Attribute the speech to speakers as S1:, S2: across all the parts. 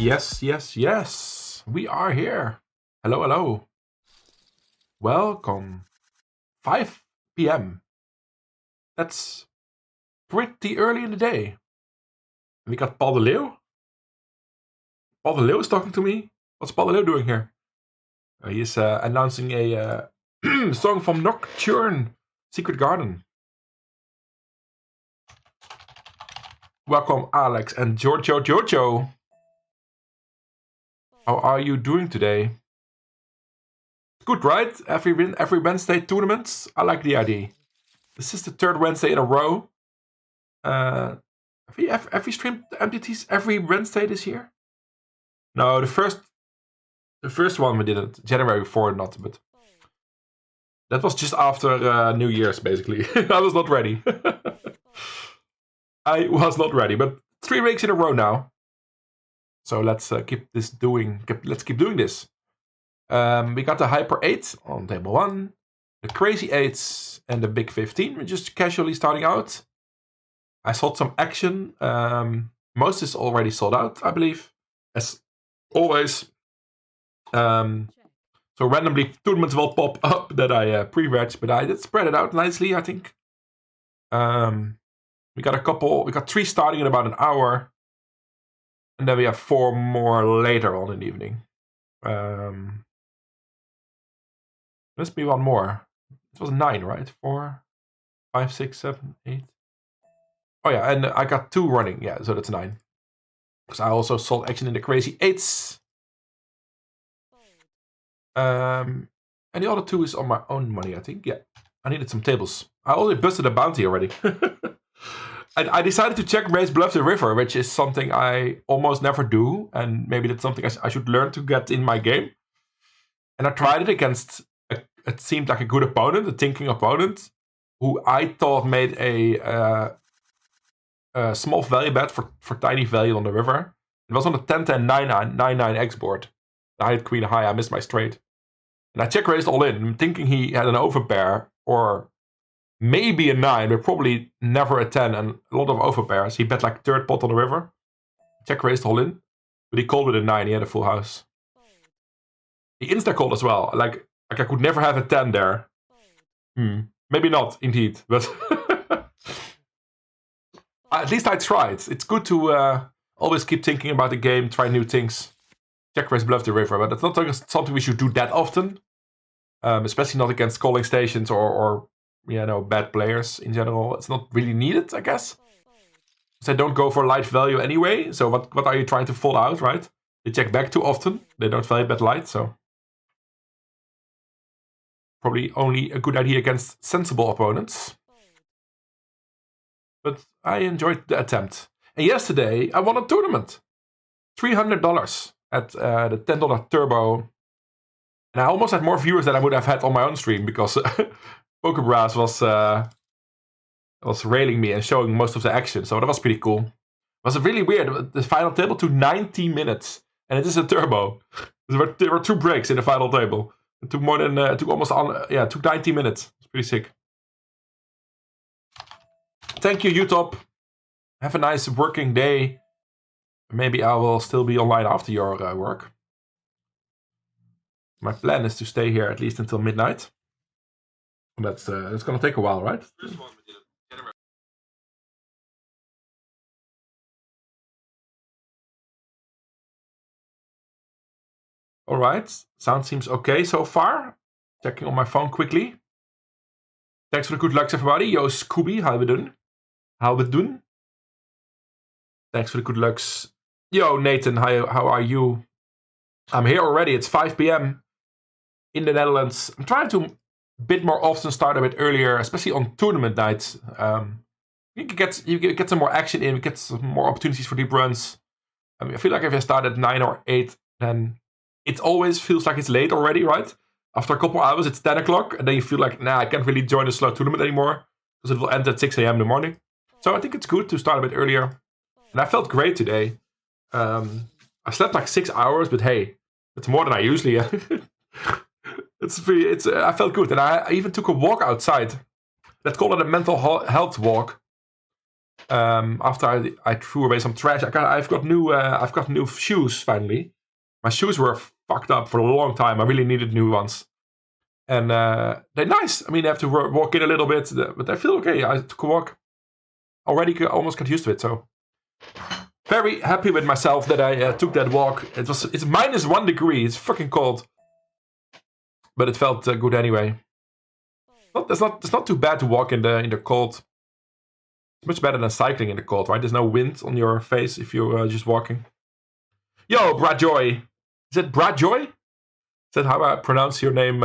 S1: Yes, yes, yes. We are here. Hello, hello. Welcome. 5 p.m. That's pretty early in the day. We got Paul de Leeuw. Paul de Leeuw is talking to me. What's Paul de Leeuw doing here? He is announcing a song from Nocturne, Secret Garden. Welcome, Alex and Giorgio. How are you doing today? Good, right? Every Wednesday tournaments. I like the idea. This is the third Wednesday in a row. Have we streamed MTTs every Wednesday this year? No, the first one we didn't. January before not, but that was just after New Year's, basically. I was not ready. I was not ready, but 3 weeks in a row now. So let's keep doing this. We got the Hyper 8 on table 1, the Crazy 8s, and the Big 15. We're just casually starting out. I saw some action. Most is already sold out, I believe, as always. So randomly tournaments will pop up that I pre-reg, but I did spread it out nicely, I think. We got 3 starting in about an hour. And then we have 4 more later on in the evening. Must be one more. It was 9, right? 4, 5, 6, 7, 8. Oh yeah, and I got 2 running. Yeah, so that's 9. Because I also sold action in the Crazy 8s. And the other 2 is on my own money, I think. Yeah, I needed some tables. I already busted a bounty already. I decided to check raise bluff the river, which is something I almost never do. And maybe that's something I should learn to get in my game. And I tried it against, it seemed like a good opponent, a thinking opponent, who I thought made a small value bet for tiny value on the river. It was on the 10-10 9-9 X board. I had queen high, I missed my straight. And I check raised all in, thinking he had an overpair or maybe a 9, but probably never a 10 and a lot of overpairs. He bet like third pot on the river. Check raised all in, but he called with a 9, he had a full house. He insta called as well, like I could never have a 10 there. Maybe not, indeed, but at least I tried. It's good to always keep thinking about the game, try new things. Check raise bluff the river, but that's not something we should do that often. Especially not against calling stations or bad players in general. It's not really needed, I guess. Because they don't go for light value anyway. So what are you trying to fold out, right? They check back too often. They don't value bet light, so probably only a good idea against sensible opponents. But I enjoyed the attempt. And yesterday, I won a tournament. $300 at the $10 turbo. And I almost had more viewers than I would have had on my own stream because Poker Brass was railing me and showing most of the action. So that was pretty cool. It was really weird. The final table took 90 minutes. And it is a turbo. There were 2 breaks in the final table. It took more than, it took 90 minutes. It's pretty sick. Thank you, Utop. Have a nice working day. Maybe I will still be online after your work. My plan is to stay here at least until midnight. That's it's gonna take a while, right? All right, sound seems okay so far. Checking on my phone quickly. Thanks for the good luck, everybody. Yo, Scooby, how we doing? How we doing? Thanks for the good lucks. Yo, Nathan, how are you? I'm here already. It's 5 p.m. in the Netherlands. I'm trying to a bit more often start a bit earlier, especially on tournament nights. You get some more action in, we get some more opportunities for deep runs. I feel like if I start at 9 or 8, then it always feels like it's late already, right? After a couple hours, it's 10 o'clock, and then you feel like, I can't really join the slow tournament anymore, because it will end at 6 a.m. in the morning. So I think it's good to start a bit earlier. And I felt great today. I slept like 6 hours, but hey, it's more than I usually. I felt good, and I even took a walk outside. Let's call it a mental health walk. After I threw away some trash, I've got new shoes finally. My shoes were fucked up for a long time. I really needed new ones, and they're nice. I mean, I have to walk in a little bit, but I feel okay. I took a walk. Already almost got used to it, so very happy with myself that I took that walk. It's -1 degree. It's fucking cold, but it felt good anyway. It's not too bad to walk in the cold. It's much better than cycling in the cold, right? There's no wind on your face if you're just walking. Yo, Bradjoy. Is it Bradjoy? Is that how I pronounce your name,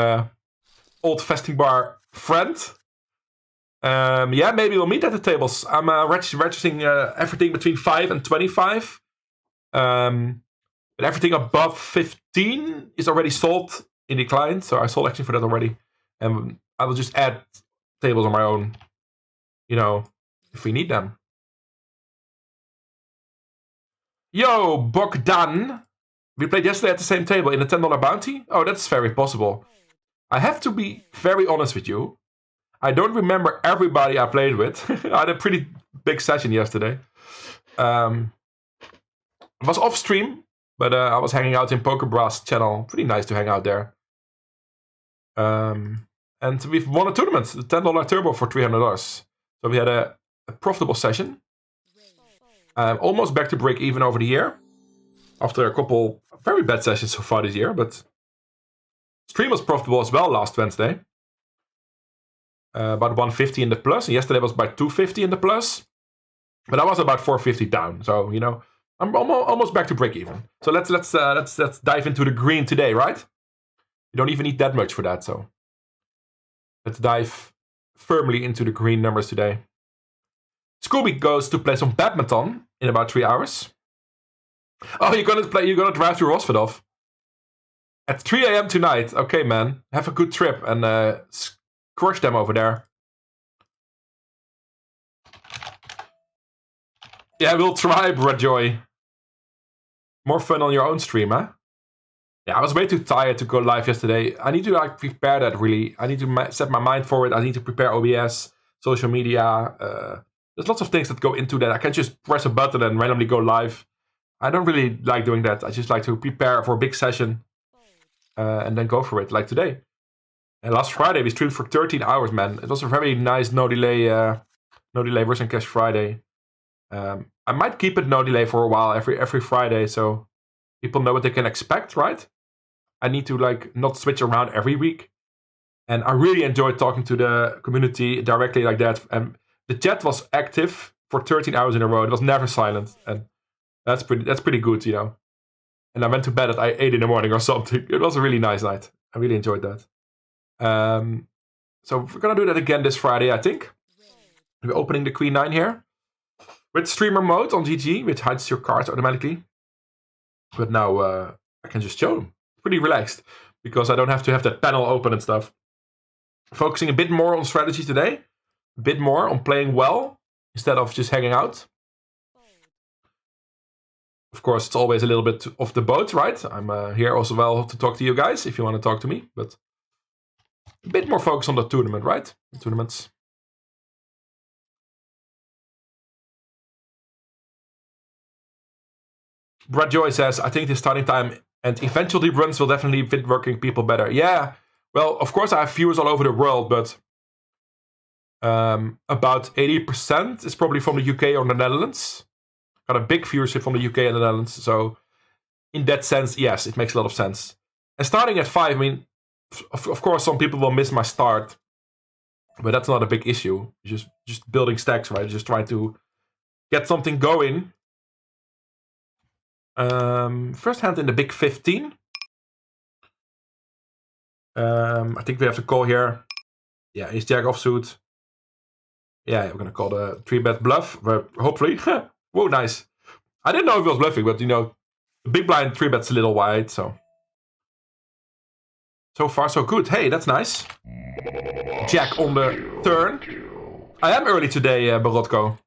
S1: old Vestingbar friend? Yeah, maybe we'll meet at the tables. I'm registering everything between 5 and 25. But everything above 15 is already sold in the client, so I sold actually for that already. And I will just add tables on my own, if we need them. Yo, Bogdan. We played yesterday at the same table in the $10 bounty? Oh, that's very possible. I have to be very honest with you. I don't remember everybody I played with. I had a pretty big session yesterday. It was off stream, but I was hanging out in Poker Brass channel. Pretty nice to hang out there. And we've won a tournament, the $10 turbo for $300. So we had a profitable session. Almost back to break even over the year. After a couple very bad sessions so far this year, but stream was profitable as well last Wednesday. About 150 in the plus. And yesterday was about 250 in the plus. But I was about 450 down. So, I'm almost back to break even. So let's dive into the green today, right? You don't even need that much for that, so let's dive firmly into the green numbers today. Scooby goes to play some badminton in about 3 hours. Oh, you're gonna drive to Rosvedov at 3 a.m. tonight. Okay, man. Have a good trip and crush them over there. Yeah, we'll try, Bradjoy. More fun on your own stream, huh? Yeah, I was way too tired to go live yesterday. I need to prepare that, really. I need to set my mind for it. I need to prepare OBS, social media. There's lots of things that go into that. I can't just press a button and randomly go live. I don't really like doing that. I just like to prepare for a big session and then go for it, like today. And last Friday, we streamed for 13 hours, man. It was a very nice no delay versus cash Friday. I might keep it no delay for a while every Friday, so people know what they can expect, right? I need to not switch around every week. And I really enjoyed talking to the community directly like that. And the chat was active for 13 hours in a row. It was never silent, and that's pretty good, And I went to bed at 8 in the morning or something. It was a really nice night. I really enjoyed that. So we're gonna do that again this Friday, I think. We're opening the Queen 9 here with streamer mode on GG, which hides your cards automatically. But now I can just show them. Pretty relaxed because I don't have to have that panel open and stuff. Focusing a bit more on strategy today, a bit more on playing well instead of just hanging out. Of course, it's always a little bit off the boat, right? I'm here also well to talk to you guys if you want to talk to me, but a bit more focus on the tournament, right? The tournaments. Brad Joy says, I think the starting time and eventual deep runs will definitely fit working people better. Yeah, well, of course I have viewers all over the world, but about 80% is probably from the UK or the Netherlands. Got a big viewership from the UK and the Netherlands, so in that sense, yes, it makes a lot of sense. And starting at 5, I mean, of course, some people will miss my start, but that's not a big issue. Just building stacks, right? Just trying to get something going. First hand in the big 15. I think we have to call here. Yeah, ace jack offsuit. Yeah, we're gonna call the 3-bet bluff, but hopefully. Whoa, nice. I didn't know if he was bluffing, but the big blind 3-bet's a little wide, so far so good. Hey, that's nice. Jack on the turn. I am early today, Borotko.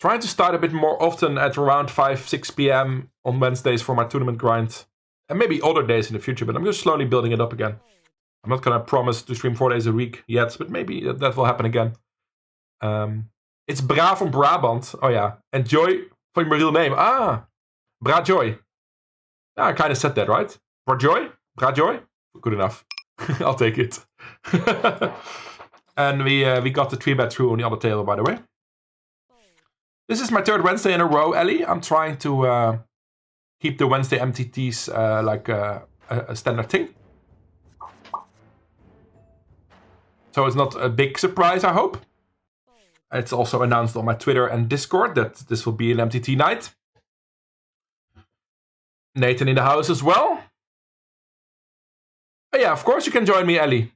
S1: Trying to start a bit more often at around 5-6 p.m. on Wednesdays for my tournament grind. And maybe other days in the future, but I'm just slowly building it up again. I'm not going to promise to stream 4 days a week yet, but maybe that will happen again. It's Bra from Brabant. Oh yeah. And Joy from your real name. Ah, Bra Joy. Yeah, I kind of said that, right? Bra Joy? Bra Joy? Good enough. I'll take it. And we got the 3-bet through on the other table, by the way. This is my third Wednesday in a row, Ellie. I'm trying to keep the Wednesday MTTs like a standard thing. So it's not a big surprise, I hope. It's also announced on my Twitter and Discord that this will be an MTT night. Nathan in the house as well. But yeah, of course you can join me, Ellie.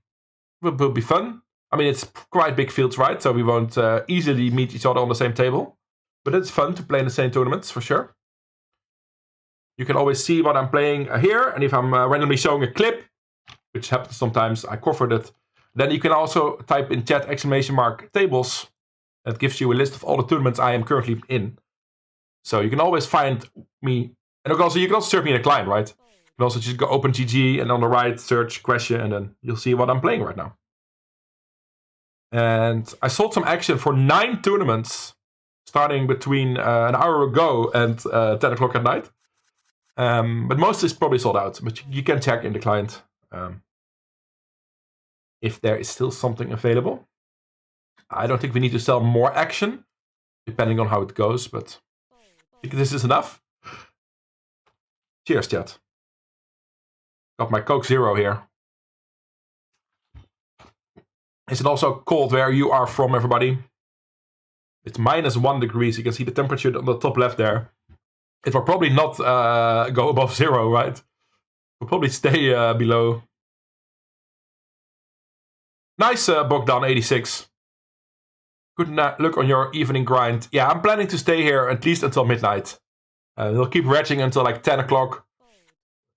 S1: It will be fun. I mean, it's quite big fields, right? So we won't easily meet each other on the same table. But it's fun to play in the same tournaments, for sure. You can always see what I'm playing here. And if I'm randomly showing a clip, which happens sometimes, I covered it. Then you can also type in chat _tables. That gives you a list of all the tournaments I am currently in. So you can always find me. And also, you can also search me in a client, right? You can also just go open GG and on the right search Questje, and then you'll see what I'm playing right now. And I sold some action for 9 tournaments starting between an hour ago and 10 o'clock at night. But most is probably sold out. But you can check in the client if there is still something available. I don't think we need to sell more action, depending on how it goes, but I think this is enough. Cheers, chat. Got my Coke Zero here. Is it also cold where you are from, everybody? It's -1 degrees. You can see the temperature on the top left there. It will probably not go above 0, right? It will probably stay below. Nice, Bogdan86. Good look on your evening grind. Yeah, I'm planning to stay here at least until midnight. We'll keep retching until like 10 o'clock.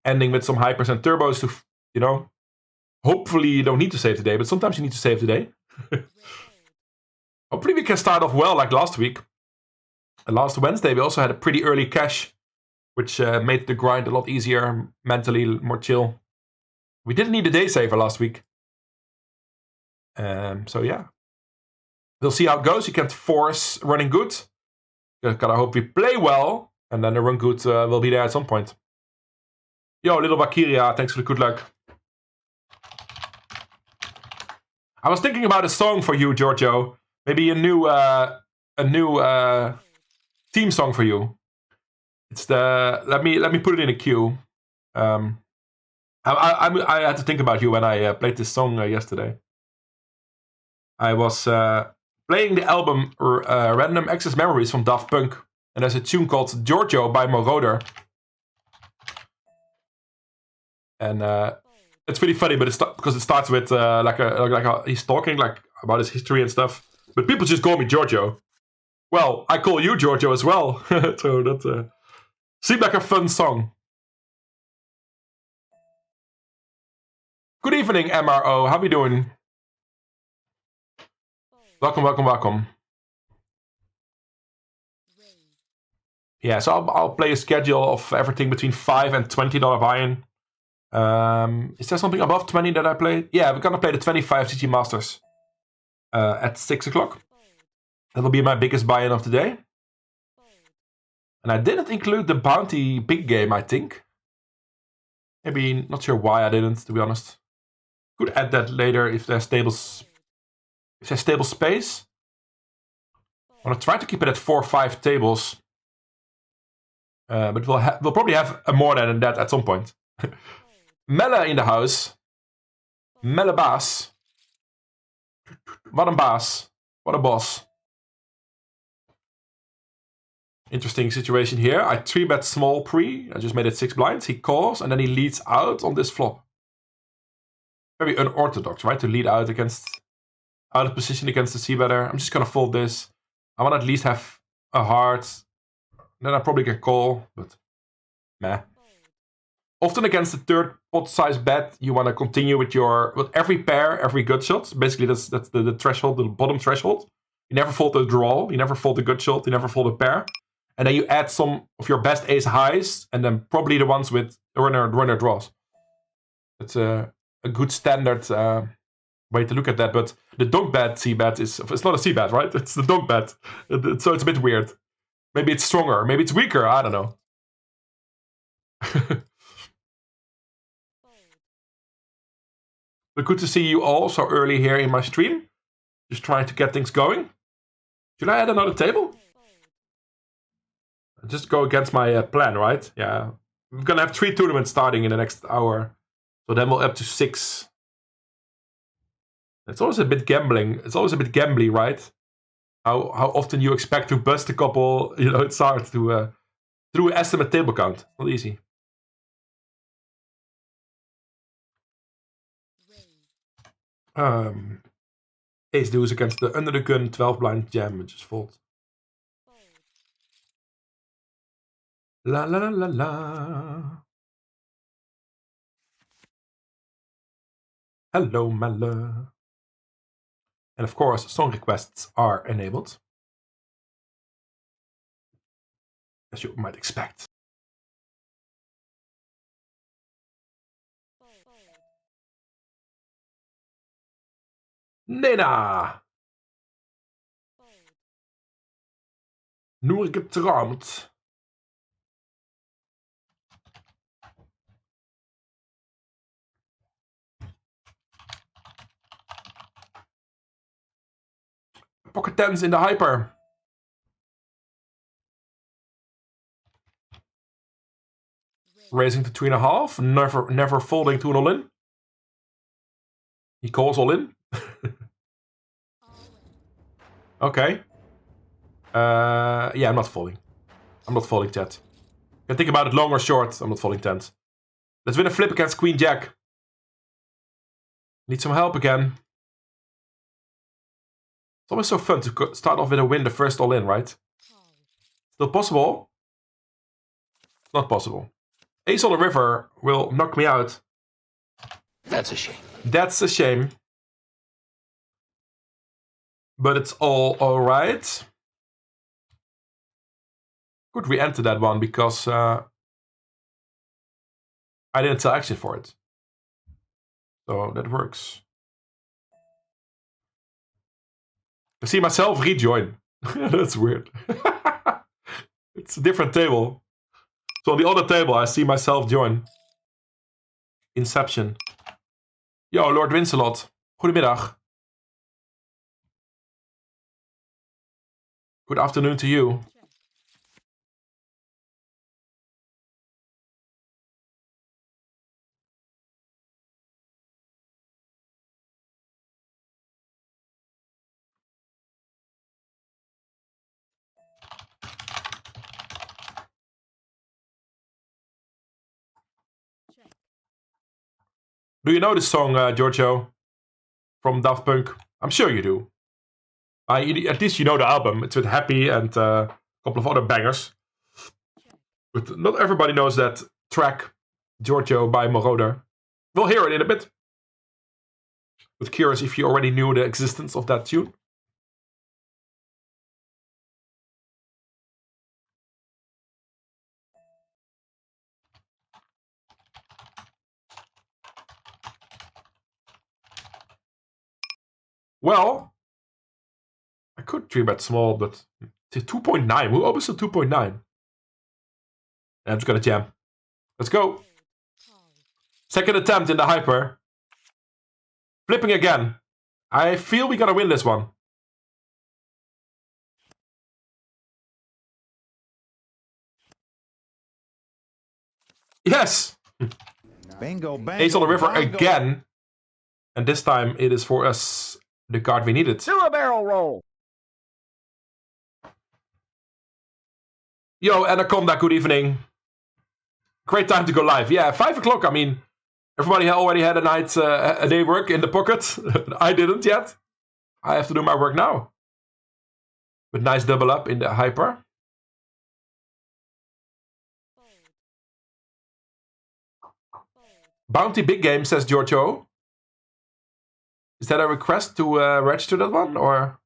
S1: Ending with some hypers and turbos to, you know. Hopefully you don't need to save today, but sometimes you need to save today. Hopefully we can start off well like last week. And last Wednesday we also had a pretty early cash, which made the grind a lot easier, mentally more chill. We didn't need a day saver last week. So yeah. We'll see how it goes. You can't force running good. You gotta hope we play well, and then the run good will be there at some point. Yo, little Valkyria, thanks for the good luck. I was thinking about a song for you, Giorgio. Maybe a new theme song for you. It's the let me put it in a queue. I had to think about you when I played this song yesterday. I was playing the album Random Access Memories from Daft Punk, and there's a tune called Giorgio by Moroder. And it's pretty funny, but because it starts with he's talking like about his history and stuff. But people just call me Giorgio. Well, I call you Giorgio as well. So that seemed like a fun song. Good evening, MRO. How are we doing? Welcome, welcome, welcome. Yeah, so I'll play a schedule of everything between $5 and $20 buy-in. Is there something above 20 that I played? Yeah, we're gonna play the 25 GG Masters at 6 o'clock. That will be my biggest buy-in of the day. And I didn't include the bounty big game, I think. Maybe, not sure why I didn't, to be honest. Could add that later if there's stable space. I'm gonna try to keep it at 4 or 5 tables. But we'll probably have more than that at some point. Melle in the house. Melle baas. Wat een baas. What a boss. Interesting situation here. I 3-bet small pre. I just made it 6 blinds. He calls and then he leads out on this flop. Very unorthodox, right? To lead out of position against the c-better. I'm just gonna fold this. I want to at least have a heart. Then I probably get call, but meh. Often against the third pot size bet, you want to continue with every pair, every gut shot. Basically, that's the threshold, the bottom threshold. You never fold the draw, you never fold the gut shot, you never fold a pair. And then you add some of your best ace highs, and then probably the ones with runner draws. It's a good standard way to look at that, but the donk bet c-bet it's not a c-bet, right? It's the donk bet. So it's a bit weird. Maybe it's stronger, maybe it's weaker, I don't know. But good to see you all so early here in my stream. Just trying to get things going. Should I add another table? Just go against my plan, right? Yeah. We're gonna have 3 tournaments starting in the next hour. So then we'll up to 6. It's always a bit gambling. It's always a bit gambly, right? How often you expect to bust a couple, you know, it's hard to through an estimate table count. Not easy. Ace deuce against the under the gun 12 blind jam, which is fold. La la la la la. Hello, Melle. And of course, song requests are enabled. As you might expect. Nena! Nur geträumt. Pocket tens in the hyper. Raising to 3.5. Never folding to an all-in. He calls all-in. Okay. Yeah, I'm not folding. I'm not folding, chat. You can think about it long or short. I'm not folding tens. Let's win a flip against Queen Jack. Need some help again. It's always so fun to start off with a win the first all-in, right? Still possible? Not possible. Ace on the river will knock me out.
S2: That's a shame.
S1: That's a shame. But it's all alright. Could re-enter that one because I didn't tell exit for it. So that works. I see myself rejoin. That's weird. It's a different table. So on the other table, I see myself join. Inception. Yo, Lord Wincelot. Goedemiddag. Good afternoon to you. Do you know this song, Giorgio? From Daft Punk? I'm sure you do. At least you know the album. It's with Happy and a couple of other bangers. But not everybody knows that track, Giorgio by Moroder. We'll hear it in a bit. But curious if you already knew the existence of that tune. Well, I could 3-bet small, but 2.9. Who opens to 2.9? I'm just gonna jam. Let's go. Second attempt in the hyper. Flipping again. I feel we gotta win this one. Yes!
S3: Bingo, bango,
S1: Ace on the river
S3: bongo.
S1: again. And this time it is for us the card we needed.
S2: Do a barrel roll.
S1: Yo, Anaconda, good evening. Great time to go live. Yeah, 5 o'clock. I mean, everybody already had a day work in the pocket. I didn't yet. I have to do my work now. But nice double up in the hyper. Bounty big game, says Giorgio. Is that a request to register that one, or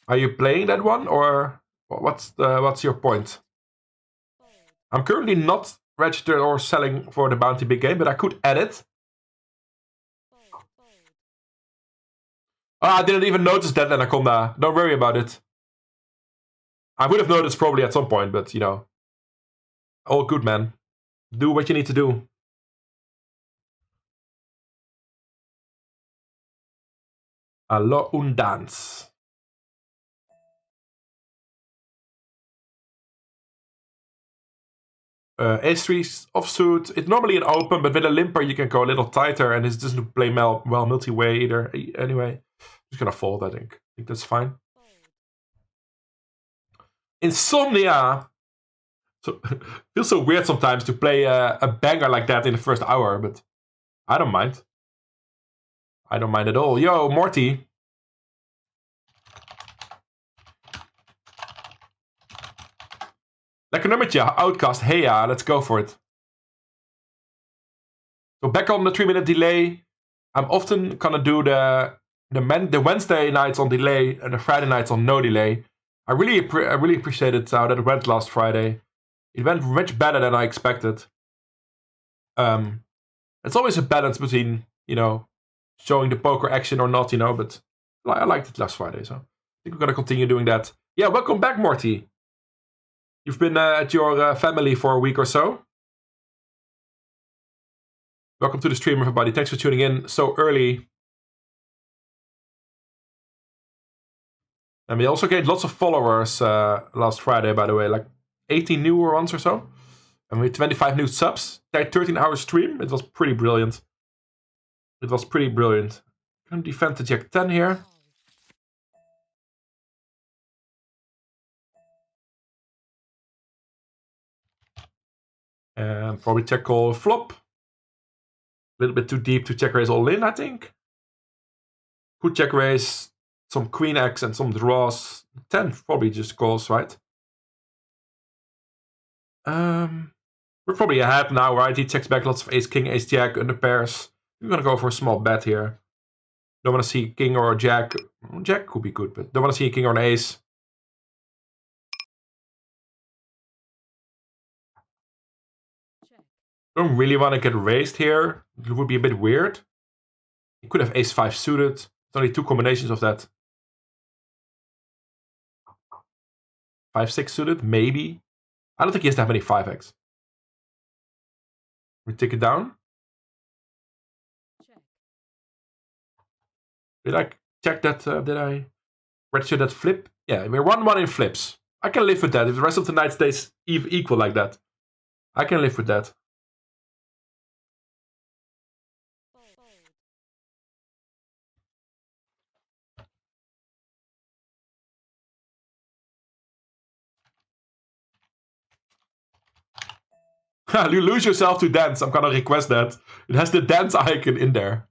S1: are you playing that one, or what's your point? I'm currently not registered or selling for the Bounty big game, but I could add it. Oh, I didn't even notice that, Anaconda. Don't worry about it. I would have noticed probably at some point, but, you know. All good, man. Do what you need to do. Allo un dance. Ace-3 offsuit. It's normally an open, but with a limper you can go a little tighter, and this doesn't play well multi-way either. Anyway, I'm just gonna fold, I think. I think that's fine. Insomnia! So, feels so weird sometimes to play a banger like that in the first hour, but I don't mind. I don't mind at all. Yo, Morty. Lekker nummertje, Outcast. Hey ja, let's go for it. So back on the 3-minute delay. I'm often gonna do the Wednesday nights on delay and the Friday nights on no delay. I really appreciated how that went last Friday. It went much better than I expected. It's always a balance between, you know, showing the poker action or not, you know, but I liked it last Friday, so I think we're gonna continue doing that. Yeah, welcome back, Morty. You've been at your family for a week or so. Welcome to the stream, everybody. Thanks for tuning in so early. And we also gained lots of followers last Friday, by the way, like 18 new ones or so. And we had 25 new subs. 13-hour stream. It was pretty brilliant. It was pretty brilliant. I'm gonna defend the Jack 10 here. And probably check call flop. A little bit too deep to check raise all in, I think. Could check raise some queen X and some draws. 10 probably just calls, right? We're probably ahead now, right? He checks back lots of ace king, ace jack under pairs. We're gonna go for a small bet here. Don't want to see a king or a jack. Jack could be good, but don't want to see a king or an ace. Don't really want to get raised here. It would be a bit weird. He could have ace-5 suited. There's only two combinations of that. 5-6 suited, maybe. I don't think he has that many 5x. We take it down. Did I check that? Did I register that flip? Yeah, we're 1-1 in flips. I can live with that. If the rest of the night stays equal like that, I can live with that. You lose yourself to dance. I'm gonna request that. It has the dance icon in there.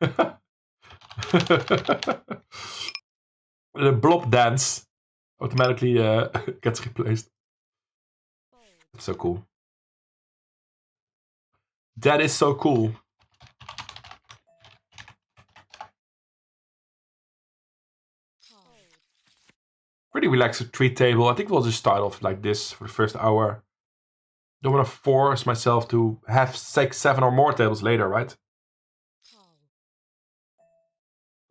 S1: The blob dance automatically gets replaced. That's so cool. That is so cool. Pretty relaxed treat table. I think we'll just start off like this for the first hour. Don't want to force myself to have 6, 7 or more tables later, right?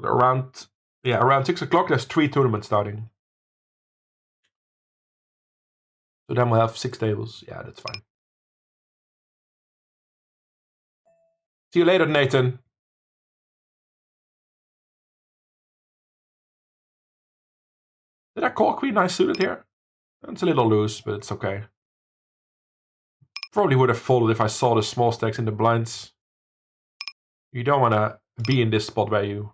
S1: Around 6 o'clock, there's 3 tournaments starting. So then we'll have 6 tables. Yeah, that's fine. See you later, Nathan. Did I call queen nice suited here? It's a little loose, but it's okay. Probably would have folded if I saw the small stacks in the blinds. You don't want to be in this spot where you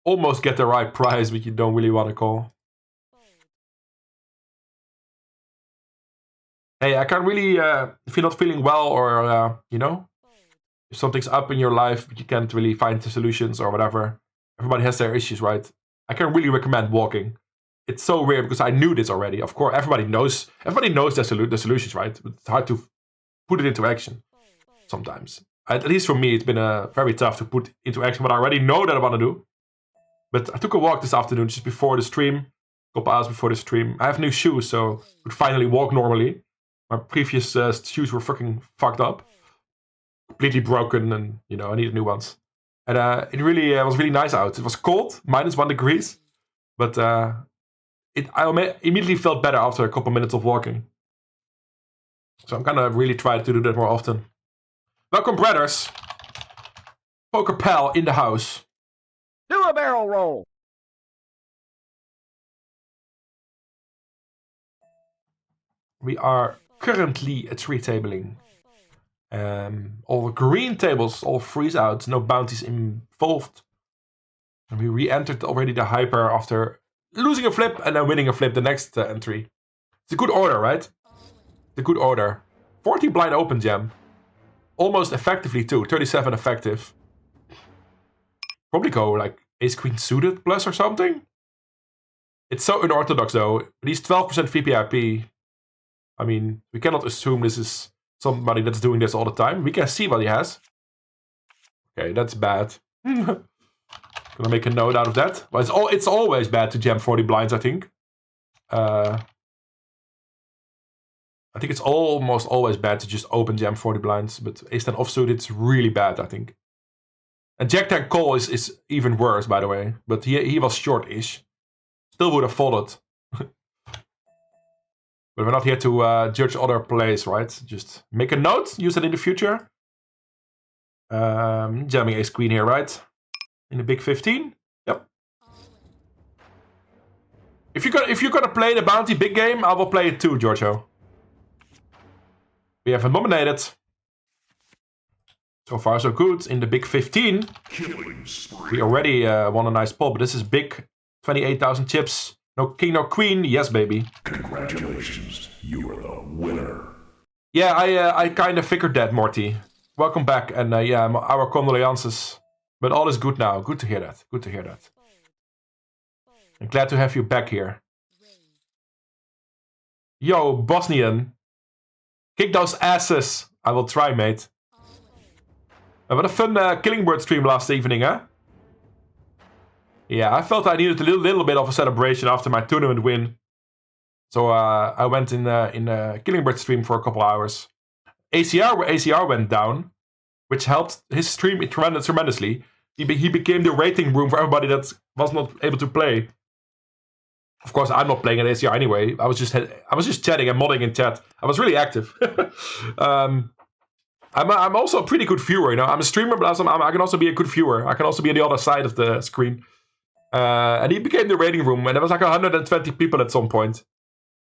S1: almost get the right price, but you don't really want to call. Hey, I can't really, if you're not feeling well or, you know, if something's up in your life, but you can't really find the solutions or whatever. Everybody has their issues, right? I can really recommend walking. It's so weird because I knew this already. Of course, everybody knows the solutions, right? But it's hard to put it into action sometimes. At least for me, it's been very tough to put into action what I already know that I want to do. But I took a walk this afternoon just before the stream, a couple hours before the stream. I have new shoes, so I could finally walk normally. My previous shoes were fucking fucked up. Completely broken, and, you know, I needed new ones. And it really was really nice out. It was cold, -1 degrees. But I immediately felt better after a couple minutes of walking. So I'm gonna really try to do that more often. Welcome, brothers. Poker Pal in the house.
S2: Do a barrel roll.
S1: We are currently at 3-tabling. All green tables all freeze out, no bounties involved. And we re-entered already the hyper after losing a flip and then winning a flip the next entry. It's a good order, right? It's a good order. 40 blind open jam. Almost effectively too, 37 effective. Probably go like ace queen suited plus or something. It's so unorthodox though. He's 12% VPIP. I mean, we cannot assume this is somebody that's doing this all the time. We can see what he has. Okay, that's bad. Gonna make a note out of that. But it's always bad to jam 40 blinds, I think. I think it's almost always bad to just open jam 40 blinds. But ace-10 offsuit, it's really bad, I think. And jack-10 call is even worse, by the way. But he was short-ish. Still would have folded. But we're not here to judge other plays, right? Just make a note, use it in the future. Jamming ace queen here, right? In the big 15. Yep. If you're gonna play the bounty big game, I will play it too, Giorgio. We have a nominated. So far so good. In the big 15. We already won a nice pot, but this is big. 28,000 chips. No king, no queen. Yes, baby.
S4: Congratulations, you are the winner.
S1: Yeah, I kind of figured that, Morty. Welcome back, and yeah, our condolences. But all is good now. Good to hear that. Good to hear that. I'm glad to have you back here. Yo, Bosnian. Kick those asses. I will try, mate. What a fun Killing Bird stream last evening, huh? Yeah, I felt I needed a little bit of a celebration after my tournament win. So I went in Killing Bird stream for a couple hours. ACR went down, which helped his stream tremendously. He became the waiting room for everybody that was not able to play. Of course, I'm not playing at ACR anyway. I was just chatting and modding in chat. I was really active. I'm also a pretty good viewer, you know. I'm a streamer, but I can also be a good viewer. I can also be on the other side of the screen. And he became the waiting room, and there was like 120 people at some point.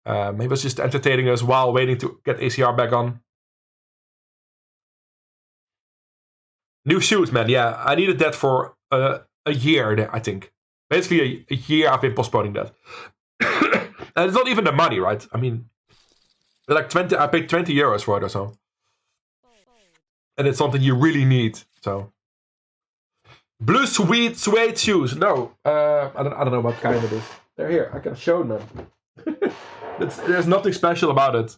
S1: He was just entertaining us while waiting to get ACR back on. New shoes, man. Yeah, I needed that for a year, I think. Basically, a year I've been postponing that. And it's not even the money, right? I mean, like 20. I paid 20 euros for it or so. And it's something you really need. So, blue suede shoes. No, I don't know what kind it is. They're here. I can show them. There's nothing special about it.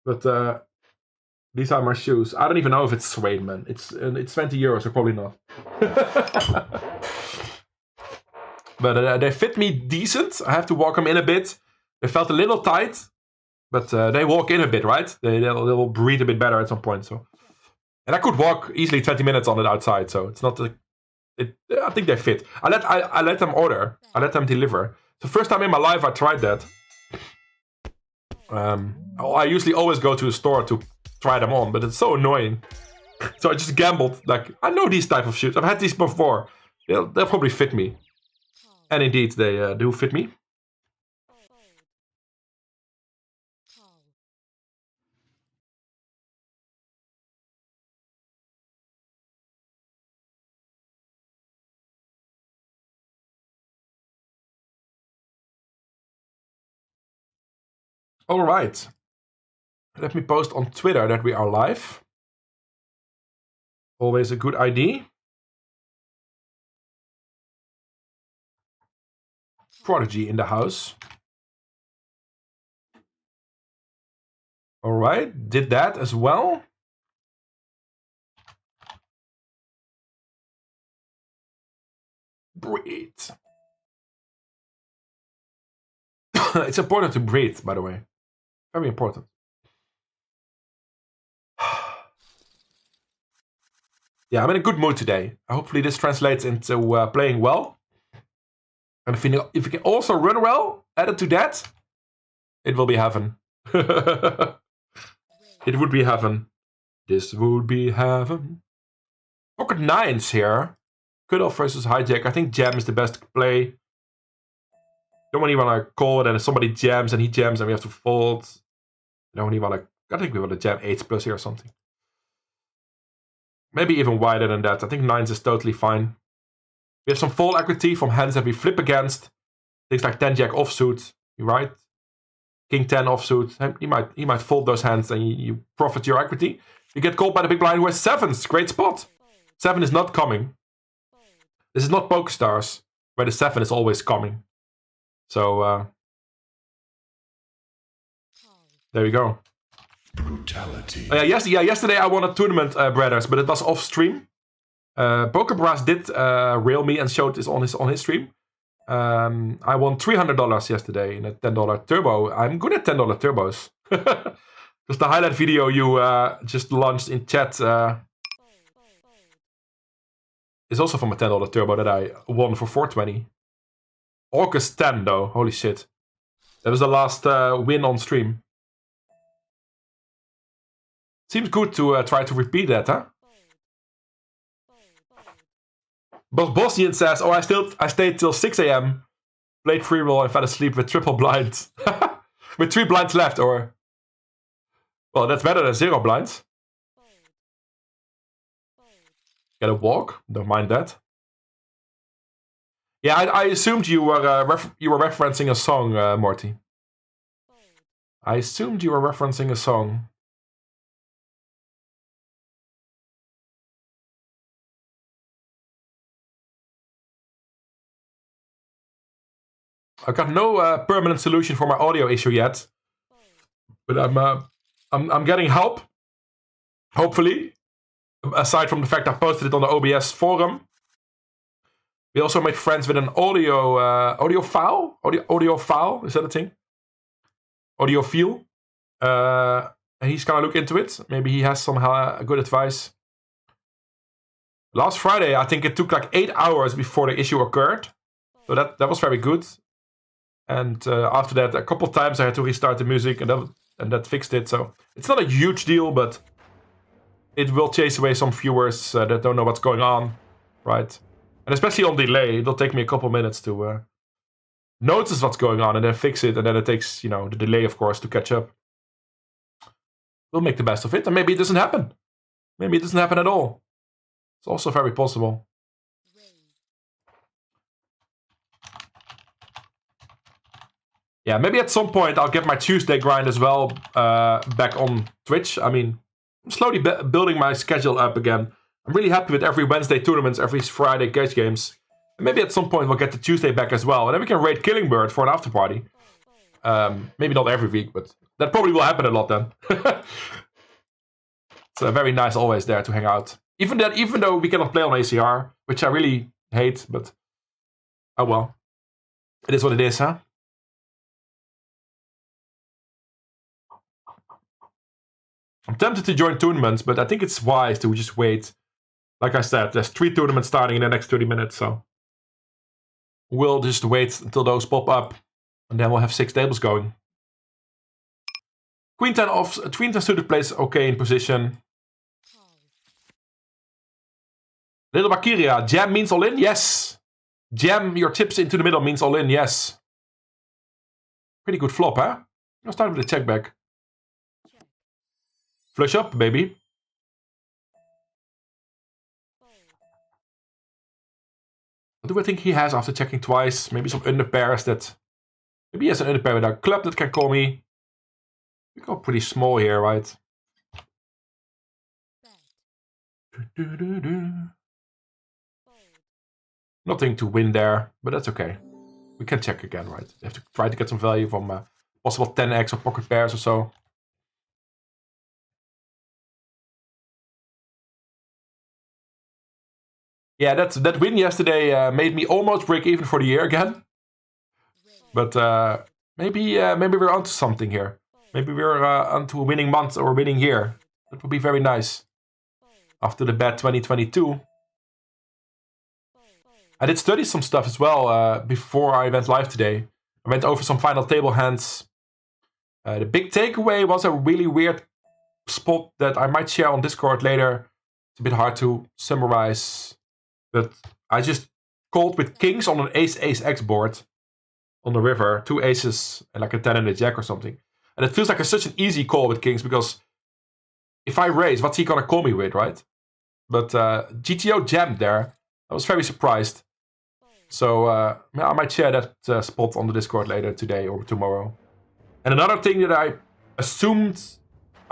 S1: But these are my shoes. I don't even know if it's suede, man. It's 20 euros, so probably not. But they fit me decent. I have to walk them in a bit. They felt a little tight, but they walk in a bit, right? They'll breathe a bit better at some point. So, and I could walk easily 20 minutes on it outside. So it's not. I think they fit. I let them order. I let them deliver. The first time in my life I tried that. I usually always go to a store to try them on, but it's so annoying. So I just gambled. Like, I know these type of shoes. I've had these before. They'll probably fit me. And indeed, they do fit me. All right. Let me post on Twitter that we are live. Always a good idea. Prodigy in the house. All right, did that as well. Breathe. It's important to breathe, by the way. Very important. Yeah, I'm in a good mood today. Hopefully this translates into playing well. And if you can also run well, added to that, it will be heaven. It would be heaven. This would be heaven. Pocket nines here. Cutoff versus hijack. I think jam is the best play. Don't really want to call it and somebody jams and he jams and we have to fold. Don't really want to. I think we want to jam 8s plus here or something. Maybe even wider than that. I think 9s is totally fine. We have some fold equity from hands that we flip against. Things like 10 jack offsuit. You right? King 10 offsuit. He might fold those hands and you profit your equity. You get called by the big blind who has 7s. Great spot. 7 is not coming. This is not PokerStars, where the 7 is always coming. So, there we go.
S4: Brutality.
S1: Yesterday I won a tournament, brothers, but it was off stream. PokerBrass did rail me and showed this on his stream. I won $300 yesterday in a $10 turbo. I'm good at $10 turbos. Because the highlight video you just launched in chat is also from a $10 turbo that I won for 420. August 10 though, holy shit. That was the last win on stream. Seems good to try to repeat that, huh? Bosnian says, oh, I stayed till 6 a.m. Played free roll and fell asleep with triple blinds. With 3 blinds left, or... Well, that's better than 0 blinds. Get a walk, don't mind that. Yeah, I assumed you were referencing a song, Morty. I assumed you were referencing a song. I got no permanent solution for my audio issue yet, but I'm getting help. Hopefully, aside from the fact I posted it on the OBS forum, we also made friends with an audio file. Is that a thing? Audiophile. And he's gonna look into it. Maybe he has some good advice. Last Friday, I think it took like 8 hours before the issue occurred, so that was very good. And after that, a couple times I had to restart the music, and that fixed it. So it's not a huge deal, but it will chase away some viewers that don't know what's going on, right? And especially on delay, it'll take me a couple minutes to notice what's going on and then fix it. And then it takes, the delay, of course, to catch up. We'll make the best of it, and maybe it doesn't happen. Maybe it doesn't happen at all. It's also very possible. Yeah, maybe at some point I'll get my Tuesday grind as well back on Twitch. I mean, I'm slowly building my schedule up again. I'm really happy with every Wednesday tournaments, every Friday cash games. And maybe at some point we'll get the Tuesday back as well. And then we can raid Killing Bird for an after party. Maybe not every week, but that probably will happen a lot then. It's very nice always there to hang out. Even though we cannot play on ACR, which I really hate, but oh well. It is what it is, huh? I'm tempted to join tournaments, but I think it's wise to just wait. Like I said, there's 3 tournaments starting in the next 30 minutes, so we'll just wait until those pop up, and then we'll have 6 tables going. Queen 10 off, Queen 10 suited plays okay in position. Little Valkyria, jam means all in? Yes. Jam your tips into the middle means all in, yes. Pretty good flop, huh? I'll start with a check back. Flush up, baby. What do I think he has after checking twice? Maybe some under pairs that... Maybe he has an under pair with a club that can call me. We go pretty small here, right? Nothing to win there, but that's okay. We can check again, right? We have to try to get some value from possible 10x or pocket pairs or so. Yeah, that win yesterday made me almost break even for the year again. But maybe we're onto something here. Maybe we're onto a winning month or a winning year. That would be very nice. after the bad 2022. I did study some stuff as well before I went live today. I went over some final table hands. The big takeaway was a really weird spot that I might share on Discord later. It's a bit hard to summarize, but I just called with kings on an ace-ace-x board on the river, 2 aces and like a 10 and a jack or something. And it feels like such an easy call with kings because if I raise, what's he gonna call me with, right? But GTO jammed there. I was very surprised. So I might share that spot on the Discord later today or tomorrow. And another thing that I assumed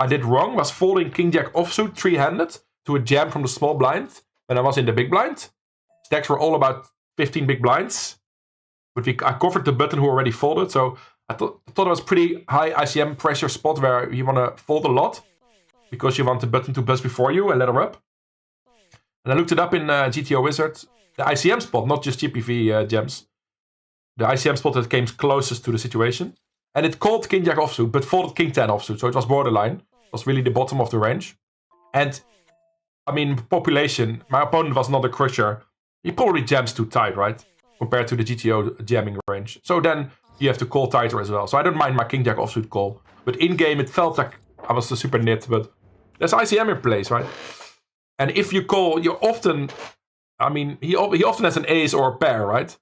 S1: I did wrong was folding king jack offsuit 3-handed to a jam from the small blind when I was in the big blind. Stacks were all about 15 big blinds. But I covered the button who already folded, so I thought it was pretty high ICM pressure spot where you want to fold a lot because you want the button to buzz before you and let her up. And I looked it up in GTO Wizard. The ICM spot, not just GPV gems. The ICM spot that came closest to the situation. And it called king jack offsuit, but folded king 10 offsuit, so it was borderline. It was really the bottom of the range. And, I mean, population, my opponent was not a crusher. He probably jams too tight, right? Compared to the GTO jamming range. So then you have to call tighter as well. So I don't mind my king jack offsuit call. But in game it felt like I was a super nit, but there's ICM in place, right? And if you call, you often, I mean, he often has an ace or a pair, right?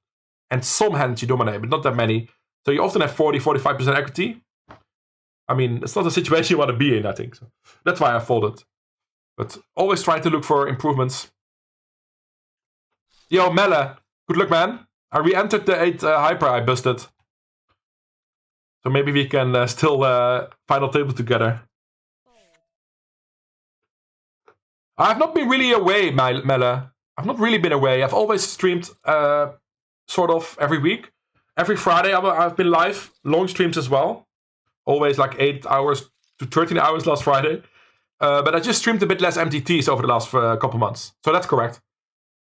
S1: And some hands you dominate, but not that many. So you often have 40-45% equity. I mean, it's not a situation you want to be in, I think. So that's why I folded. But always trying to look for improvements. Yo, Melle, good luck, man. I re-entered the 8 hyper I busted. So maybe we can still final table together. I've not been really away, Melle. I've not really been away. I've always streamed sort of every week. Every Friday I've been live. Long streams as well. Always like 8 hours to 13 hours last Friday. But I just streamed a bit less MTTs over the last couple months. So that's correct.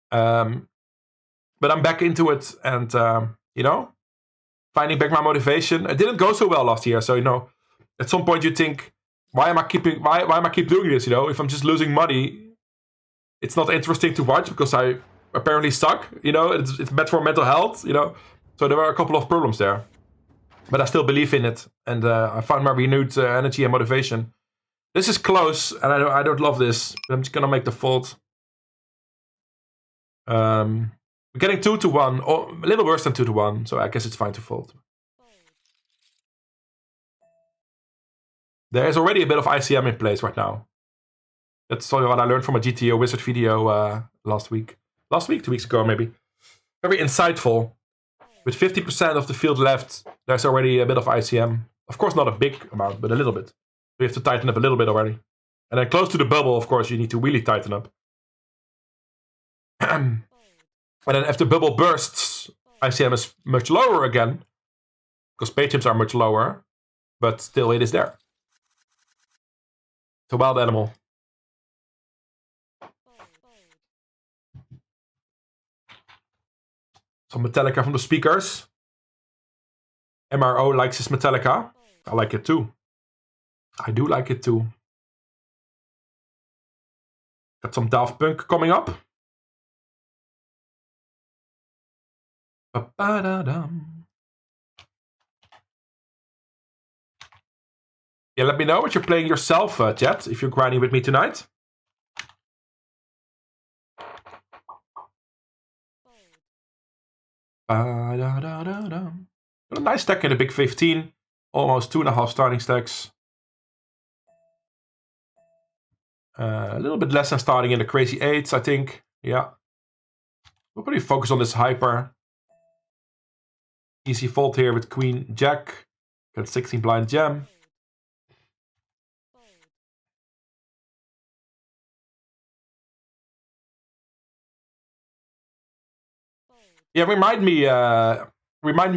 S1: But I'm back into it and, you know, finding back my motivation. It didn't go so well last year. So, you know, at some point you think, why am I keep doing this? You know, if I'm just losing money, it's not interesting to watch because I apparently suck. You know, it's bad for mental health. You know, so there were a couple of problems there, but I still believe in it, and I found my renewed energy and motivation. This is close, and I don't love this. But I'm just gonna make the fold. We're getting 2-1, or a little worse than 2-1, so I guess it's fine to fold. There is already a bit of ICM in place right now. That's what I learned from a GTO Wizard video last week. 2 weeks ago maybe. Very insightful. With 50% of the field left, there's already a bit of ICM. Of course not a big amount, but a little bit. We have to tighten up a little bit already. And then close to the bubble, of course, you need to really tighten up. And then if the bubble bursts, ICM is much lower again. Because paygems are much lower. But still it is there. It's a wild animal. Some Metallica from the speakers. MRO likes his Metallica. I like it too. I do like it too. Got some Daft Punk coming up. Ba-ba-da-dum. Yeah, let me know what you're playing yourself, chat, if you're grinding with me tonight. Ba-da-da-da-dum. Got a nice stack in the big 15. Almost 2.5 starting stacks. A little bit less than starting in the crazy 8s, I think. Yeah. We'll probably focus on this hyper. Easy fold here with Queen Jack. Got 16 blind jam. Yeah, remind me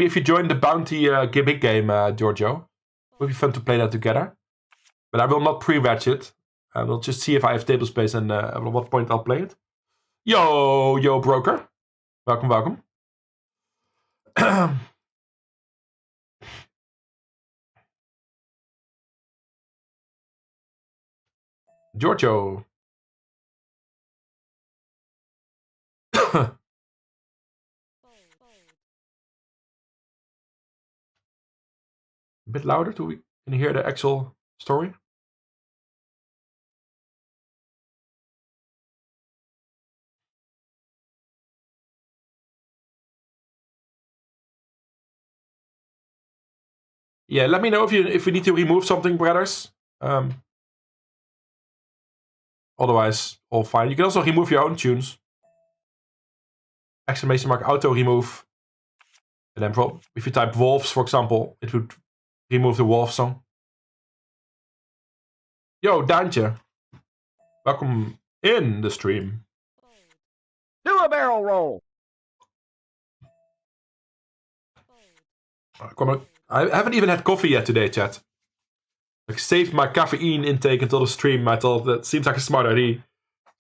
S1: if you join the bounty big game, Giorgio. It would be fun to play that together. But I will not pre-watch it. I will just see if I have table space and at what point I'll play it. Yo, broker. Welcome. Giorgio. A bit louder so we can hear the actual story. Yeah, let me know if we need to remove something, brothers. Otherwise, all fine. You can also remove your own tunes. Exclamation mark auto remove. And then if you type wolves, for example, it would remove the wolf song. Yo, Daantje. Welcome in the stream.
S2: Do a barrel roll.
S1: I haven't even had coffee yet today, chat. I saved my caffeine intake until the stream. I thought that seems like a smart idea.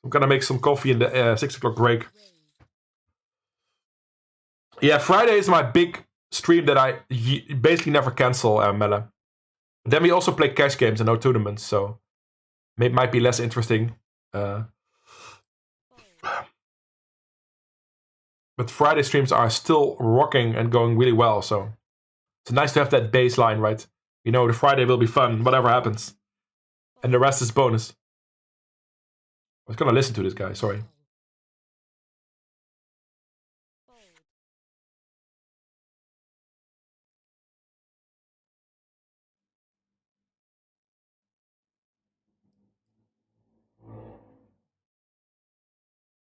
S1: I'm gonna make some coffee in the 6 o'clock break. Yeah, Friday is my big stream that I basically never cancel, Melle. Then we also play cash games and no tournaments, so it might be less interesting. But Friday streams are still rocking and going really well, so it's nice to have that baseline, right? You know, the Friday will be fun, whatever happens. And the rest is bonus. I was gonna listen to this guy, sorry.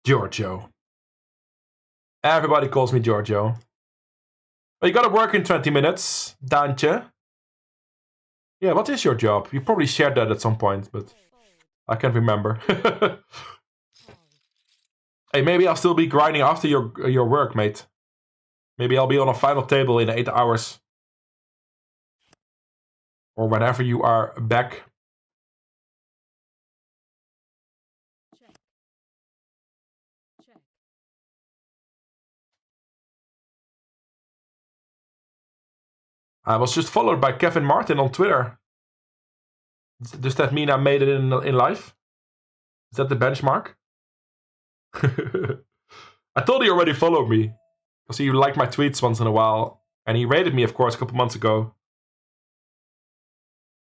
S1: Giorgio. Everybody calls me Giorgio. But you gotta work in 20 minutes, Daantje. Yeah, what is your job? You probably shared that at some point, but I can't remember. Hey, maybe I'll still be grinding after your work, mate. Maybe I'll be on a final table in 8 hours. Or whenever you are back. I was just followed by Kevin Martin on Twitter. Does that mean I made it in life? Is that the benchmark? I thought he already followed me. Because he liked my tweets once in a while. And he rated me, of course, a couple months ago.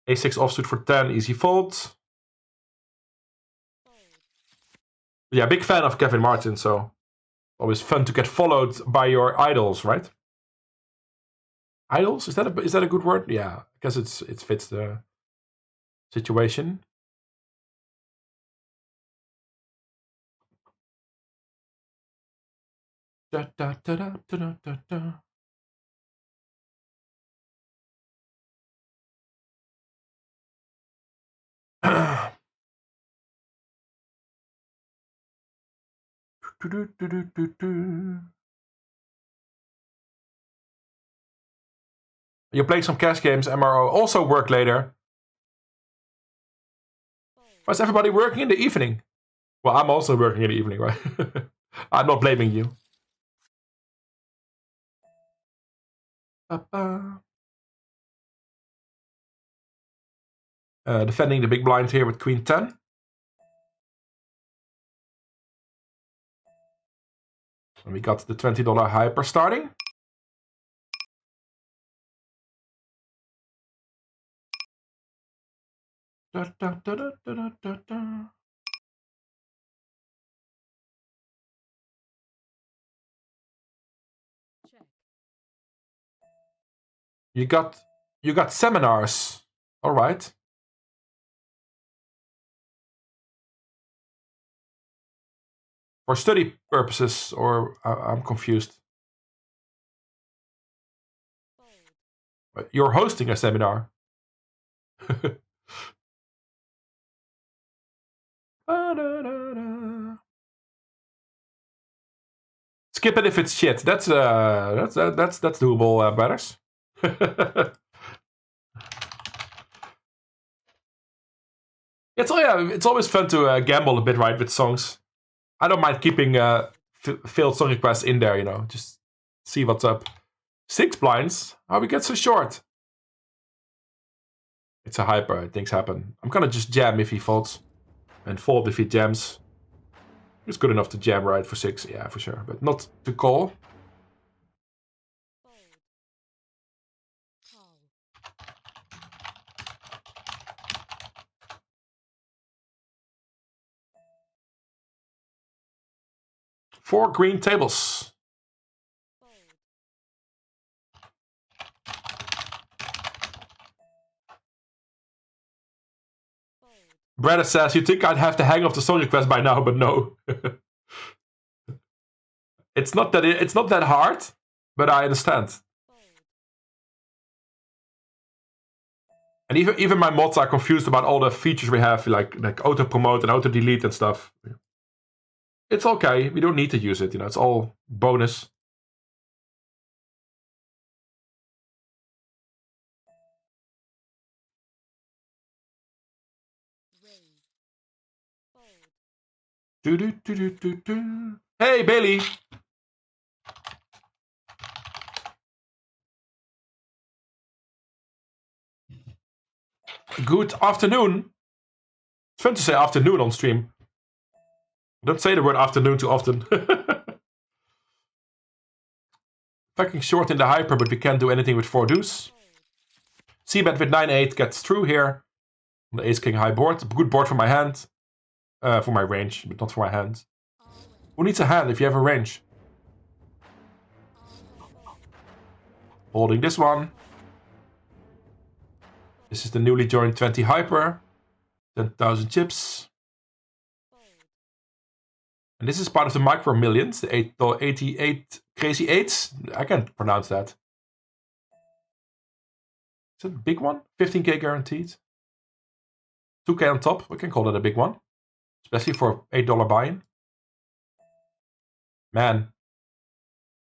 S1: A6 offsuit for 10, easy fold. Yeah, big fan of Kevin Martin, so always fun to get followed by your idols, right? Idols? Is that a good word? Yeah, I guess it fits the situation. Da, da, da, da, da, da, da. You're playing some cash games, MRO. Also work later. Why is everybody working in the evening? Well, I'm also working in the evening, right? I'm not blaming you. Defending the big blind here with Queen 10. And we got the $20 hyper starting. Da, da, da, da, da, da, da. You got seminars. All right. For study purposes, or I'm confused. But you're hosting a seminar. Skip it if it's shit. That's doable, brothers. It's always fun to gamble a bit, right, with songs. I don't mind keeping failed song requests in there, you know, just see what's up. 6 blinds? How we get so short? It's a hyper, things happen. I'm gonna just jam if he folds, and fold if he jams. It's good enough to jam, right, for 6. Yeah, for sure. But not to call. Four green tables. Brad says, you think I'd have to hang off the song request by now, but no. It's not that hard, but I understand. And even my mods are confused about all the features we have, like auto promote and auto delete and stuff. It's okay. We don't need to use it. You know, it's all bonus. Hey, Bailey. Good afternoon. It's fun to say afternoon on stream. Don't say the word afternoon too often. Fucking short in the hyper, but we can't do anything with 4 deuce. C-bet with 9-8 gets through here. On the ace-king high board. Good board for my hand. For my range, but not for my hand. Who needs a hand if you have a range? Holding this one. This is the newly joined 20 hyper. 10,000 chips. And this is part of the micro millions, the 88 crazy 8s. I can't pronounce that. Is it a big one? 15k guaranteed. 2k on top. We can call that a big one. Especially for $8 buy-in. Man.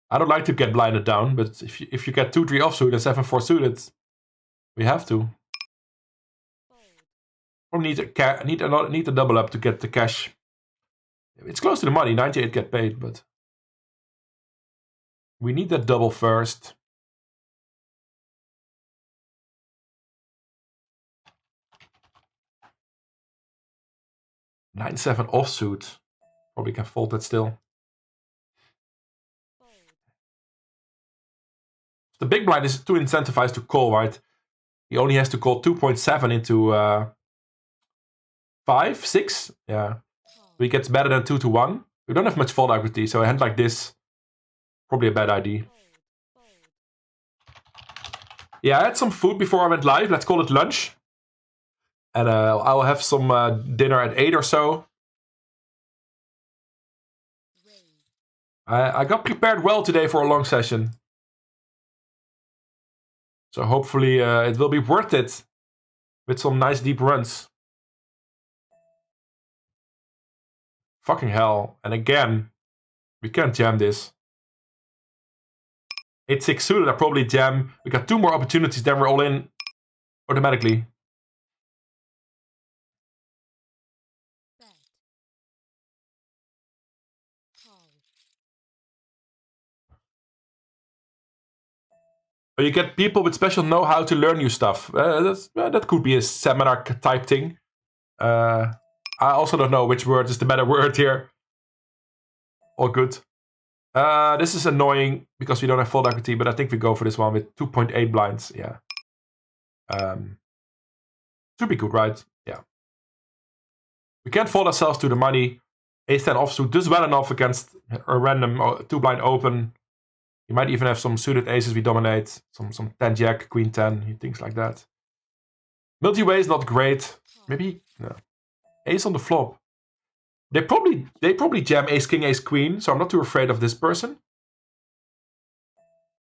S1: I don't like to get blinded down, but if you get 2-3 offsuit and 7-4 suited, we have to. Or need a double up to get the cash. It's close to the money, 98 get paid, but we need that double first. $9-7 offsuit. Probably can fold that still. The big blind is too incentivized to call, right? He only has to call 2.7 into 5, 6. Yeah. So he gets better than 2-1. We don't have much fold equity, so a hand like this, probably a bad idea. Yeah, I had some food before I went live. Let's call it lunch. And I'll have some dinner at 8 or so. I got prepared well today for a long session. So hopefully it will be worth it. With some nice deep runs. Fucking hell. And again, we can't jam this. 8-6 suited, I probably jam. We got 2 more opportunities, then we're all in automatically. But you get people with special know-how to learn you stuff. That could be a seminar type thing. I also don't know which word is the better word here. All good. This is annoying because we don't have fold equity, but I think we go for this one with 2.8 blinds. Yeah. Should be good, right? Yeah. We can't fold ourselves to the money. Ace-10 offsuit does well enough against a random 2-blind open. You might even have some suited aces we dominate. Some 10-jack, queen-10, things like that. Multi-way is not great. Maybe no. Ace on the flop. They probably jam ace-king, ace-queen, so I'm not too afraid of this person.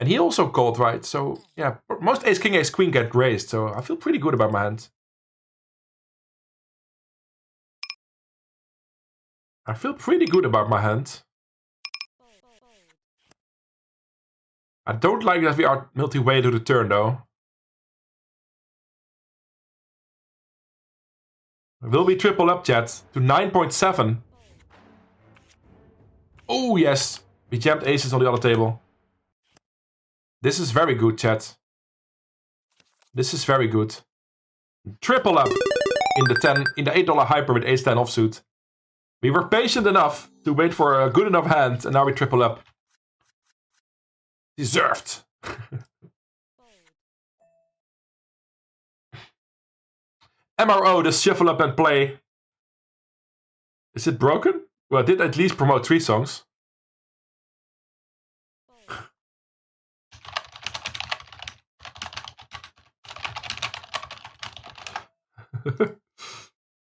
S1: And he also called, right? So, yeah, most ace-king, ace-queen get raised, so I feel pretty good about my hand. I feel pretty good about my hand. I don't like that we are multi-way to the turn, though. Will we triple up, chat, to 9.7? Oh, yes. We jammed aces on the other table. This is very good, chat. This is very good. Triple up in the $8 hyper with ace-10 offsuit. We were patient enough to wait for a good enough hand, and now we triple up. Deserved. MRO, the shuffle up and play. Is it broken? Well, it did at least promote 3 songs.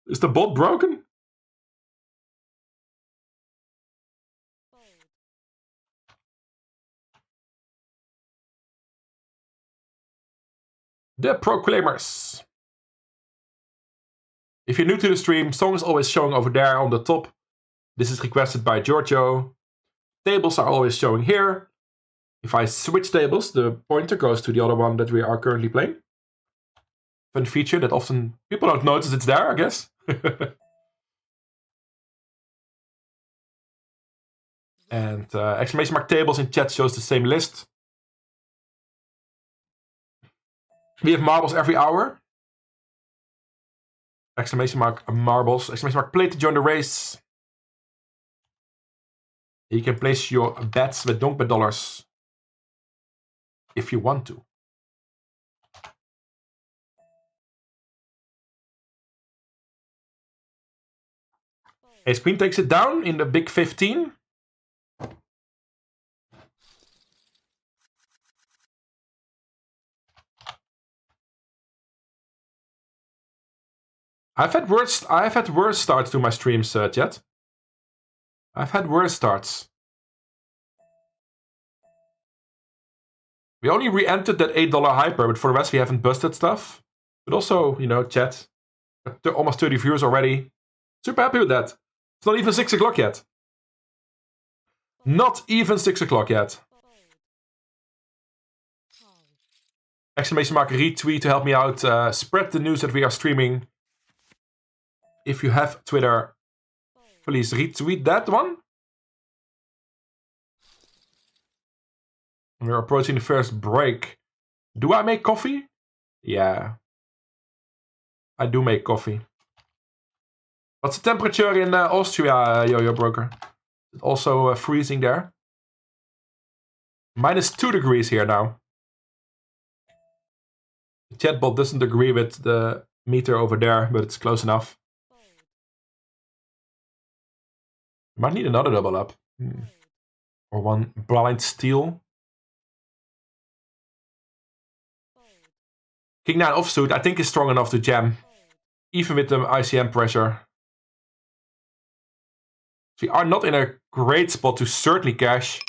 S1: Is the bot broken? The Proclaimers. If you're new to the stream, song is always showing over there on the top. This is requested by Giorgio. Tables are always showing here. If I switch tables, the pointer goes to the other one that we are currently playing. Fun feature that often people don't notice it's there, I guess. And exclamation mark tables in chat shows the same list. We have marbles every hour. Exclamation mark marbles. Exclamation mark play to join the race. You can place your bets with donk bet dollars if you want to. Ace Queen takes it down in the big 15. I've had worse starts to my streams, chat. I've had worse starts. We only re-entered that $8 hyper, but for the rest we haven't busted stuff. But also, you know, chat. Almost 30 viewers already. Super happy with that. It's not even 6 o'clock yet. Not even 6 o'clock yet. Exclamation mark retweet to help me out. Spread the news that we are streaming. If you have Twitter, please retweet that one. We're approaching the first break. Do I make coffee? Yeah. I do make coffee. What's the temperature in Austria, Yo-Yo Broker? Is it also freezing there? -2 degrees here now. The chatbot doesn't agree with the meter over there, but it's close enough. Might need another double up. Or one blind steal. King 9 offsuit, I think is strong enough to jam. Even with the ICM pressure. We are not in a great spot to certainly cash.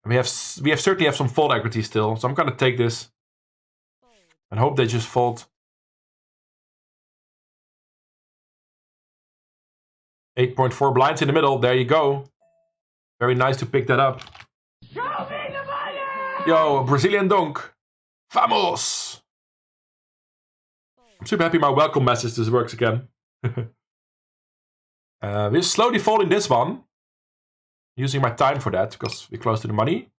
S1: We certainly have some fold equity still, so I'm gonna take this. And hope they just fold. 8.4 blinds in the middle, there you go. Very nice to pick that up.
S2: Show me the money!
S1: Yo, Brazilian donk. Vamos! I'm super happy my welcome message this works again. We're slowly folding this one. Using my time for that, because we're close to the money.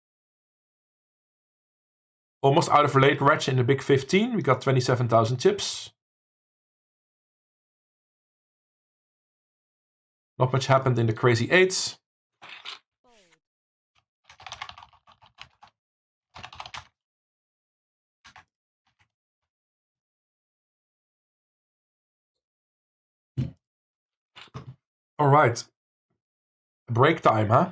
S1: Almost out of late ratchet in the big 15. We got 27,000 chips. Not much happened in the crazy 8s. All right. Break time, huh?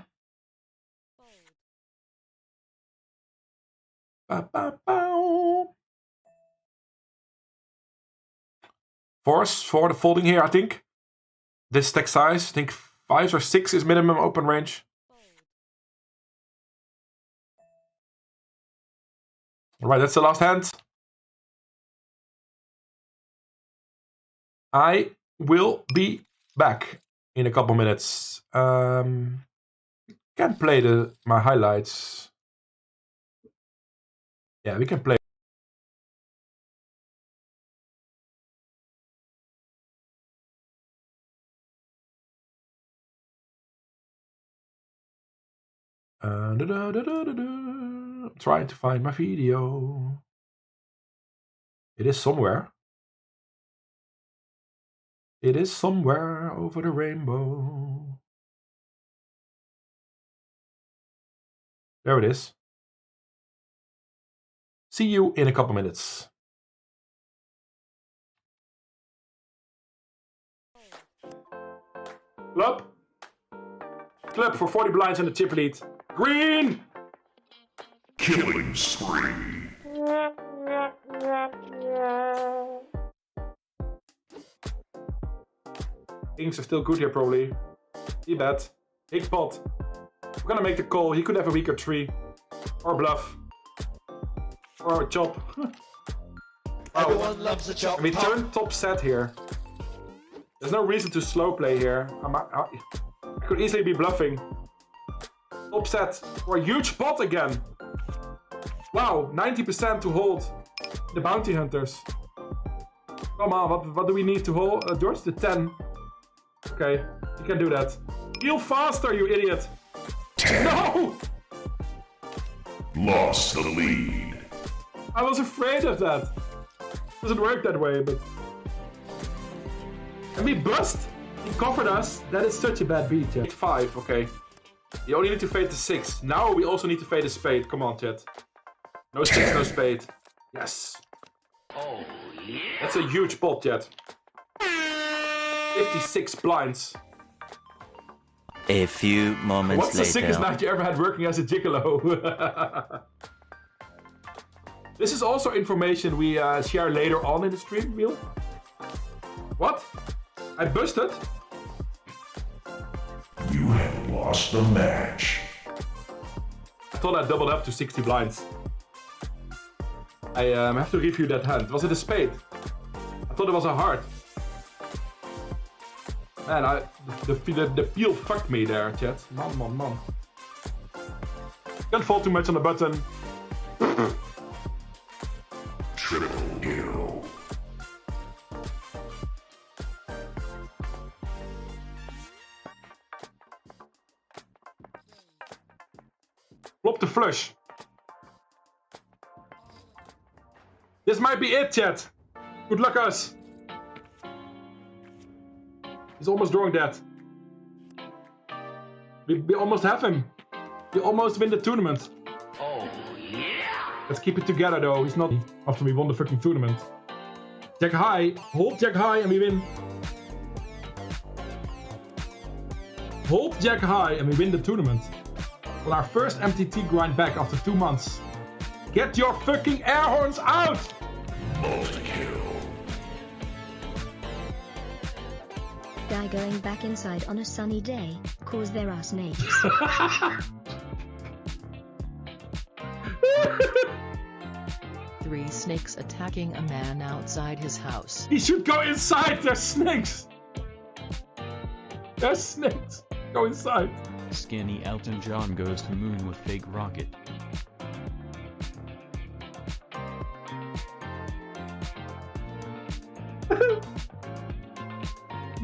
S1: Force for the folding here, I think. This stack size, I think 5 or 6 is minimum open range. All right, that's the last hand. I will be back in a couple minutes. Can play my highlights. Yeah, we can play. Trying to find my video. It is somewhere. It is somewhere over the rainbow. There it is. See you in a couple minutes. Club. Club for 40 blinds and a chip lead. Green!
S4: Killing spree.
S1: Things are still good here, probably. He bet. Big pot. We're gonna make the call. He could have a weaker tree. Or bluff. Or a chop.
S5: Everyone loves a chop.
S1: And we turn top set here. There's no reason to slow play here. I could easily be bluffing. Top set for a huge pot again. Wow, 90% to hold the bounty hunters. Come on, what do we need to hold? George, the 10. Okay, you can do that. Deal faster, you idiot. No!
S4: Lost the lead.
S1: I was afraid of that. Doesn't work that way, but... And we bust! He covered us. That is such a bad beat, Chet. 5, okay. You only need to fade the 6. Now we also need to fade a spade. Come on, Chet. No 6, no spade. Yes.
S2: Oh, yeah.
S1: That's a huge pot, Chet. 56 blinds.
S6: A few moments
S1: What's the
S6: later.
S1: sickest night you ever had working as a gigolo? This is also information we share later on in the stream, Wheel. What? I busted?
S4: You have lost the match.
S1: I thought I doubled up to 60 blinds. I have to review that hand. Was it a spade? I thought it was a heart. Man, the peel fucked me there, chat. Man. Can't fall too much on the button.
S4: Triple kill.
S1: Flop the flush. This might be it, chat. Good luck, us. He's almost drawing that. We almost have him. We almost win the tournament.
S2: Oh, yeah.
S1: Let's keep it together, though. He's not after we won the fucking tournament. Jack high. Hold Jack high and we win. Hold Jack high and we win the tournament. On our first MTT grind back after 2 months. Get your fucking air horns out!
S4: Multi-kill.
S7: Guy going back inside on a sunny day, cause there are snakes.
S8: Three snakes attacking a man outside his house.
S1: He should go inside, there's snakes! There's snakes! Go inside!
S9: Skinny Elton John goes to moon with fake rocket.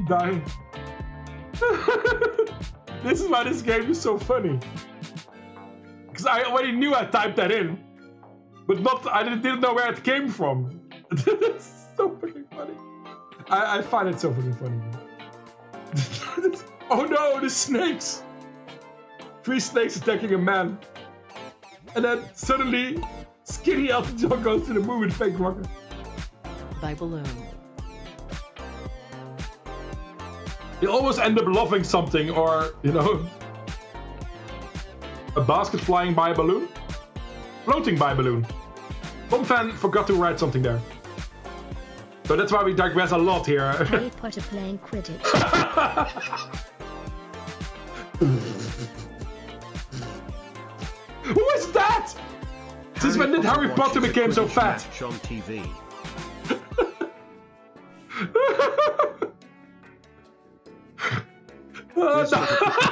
S1: Dying. This is why this game is so funny. Because I already knew I typed that in. But I didn't know where it came from. It's so fucking funny. I find it so fucking funny. Oh no, the snakes! 3 snakes attacking a man. And then suddenly, Skinny Elton John goes to the moon with fake rocket.
S8: By balloon.
S1: You always end up loving something, or, you know, a basket flying by a balloon? Floating by a balloon. Tom Fan forgot to write something there. So that's why we digress a lot here.
S7: Harry Potter playing Quidditch.
S1: Who is that? Since when did Harry Potter became so fat?
S5: On TV.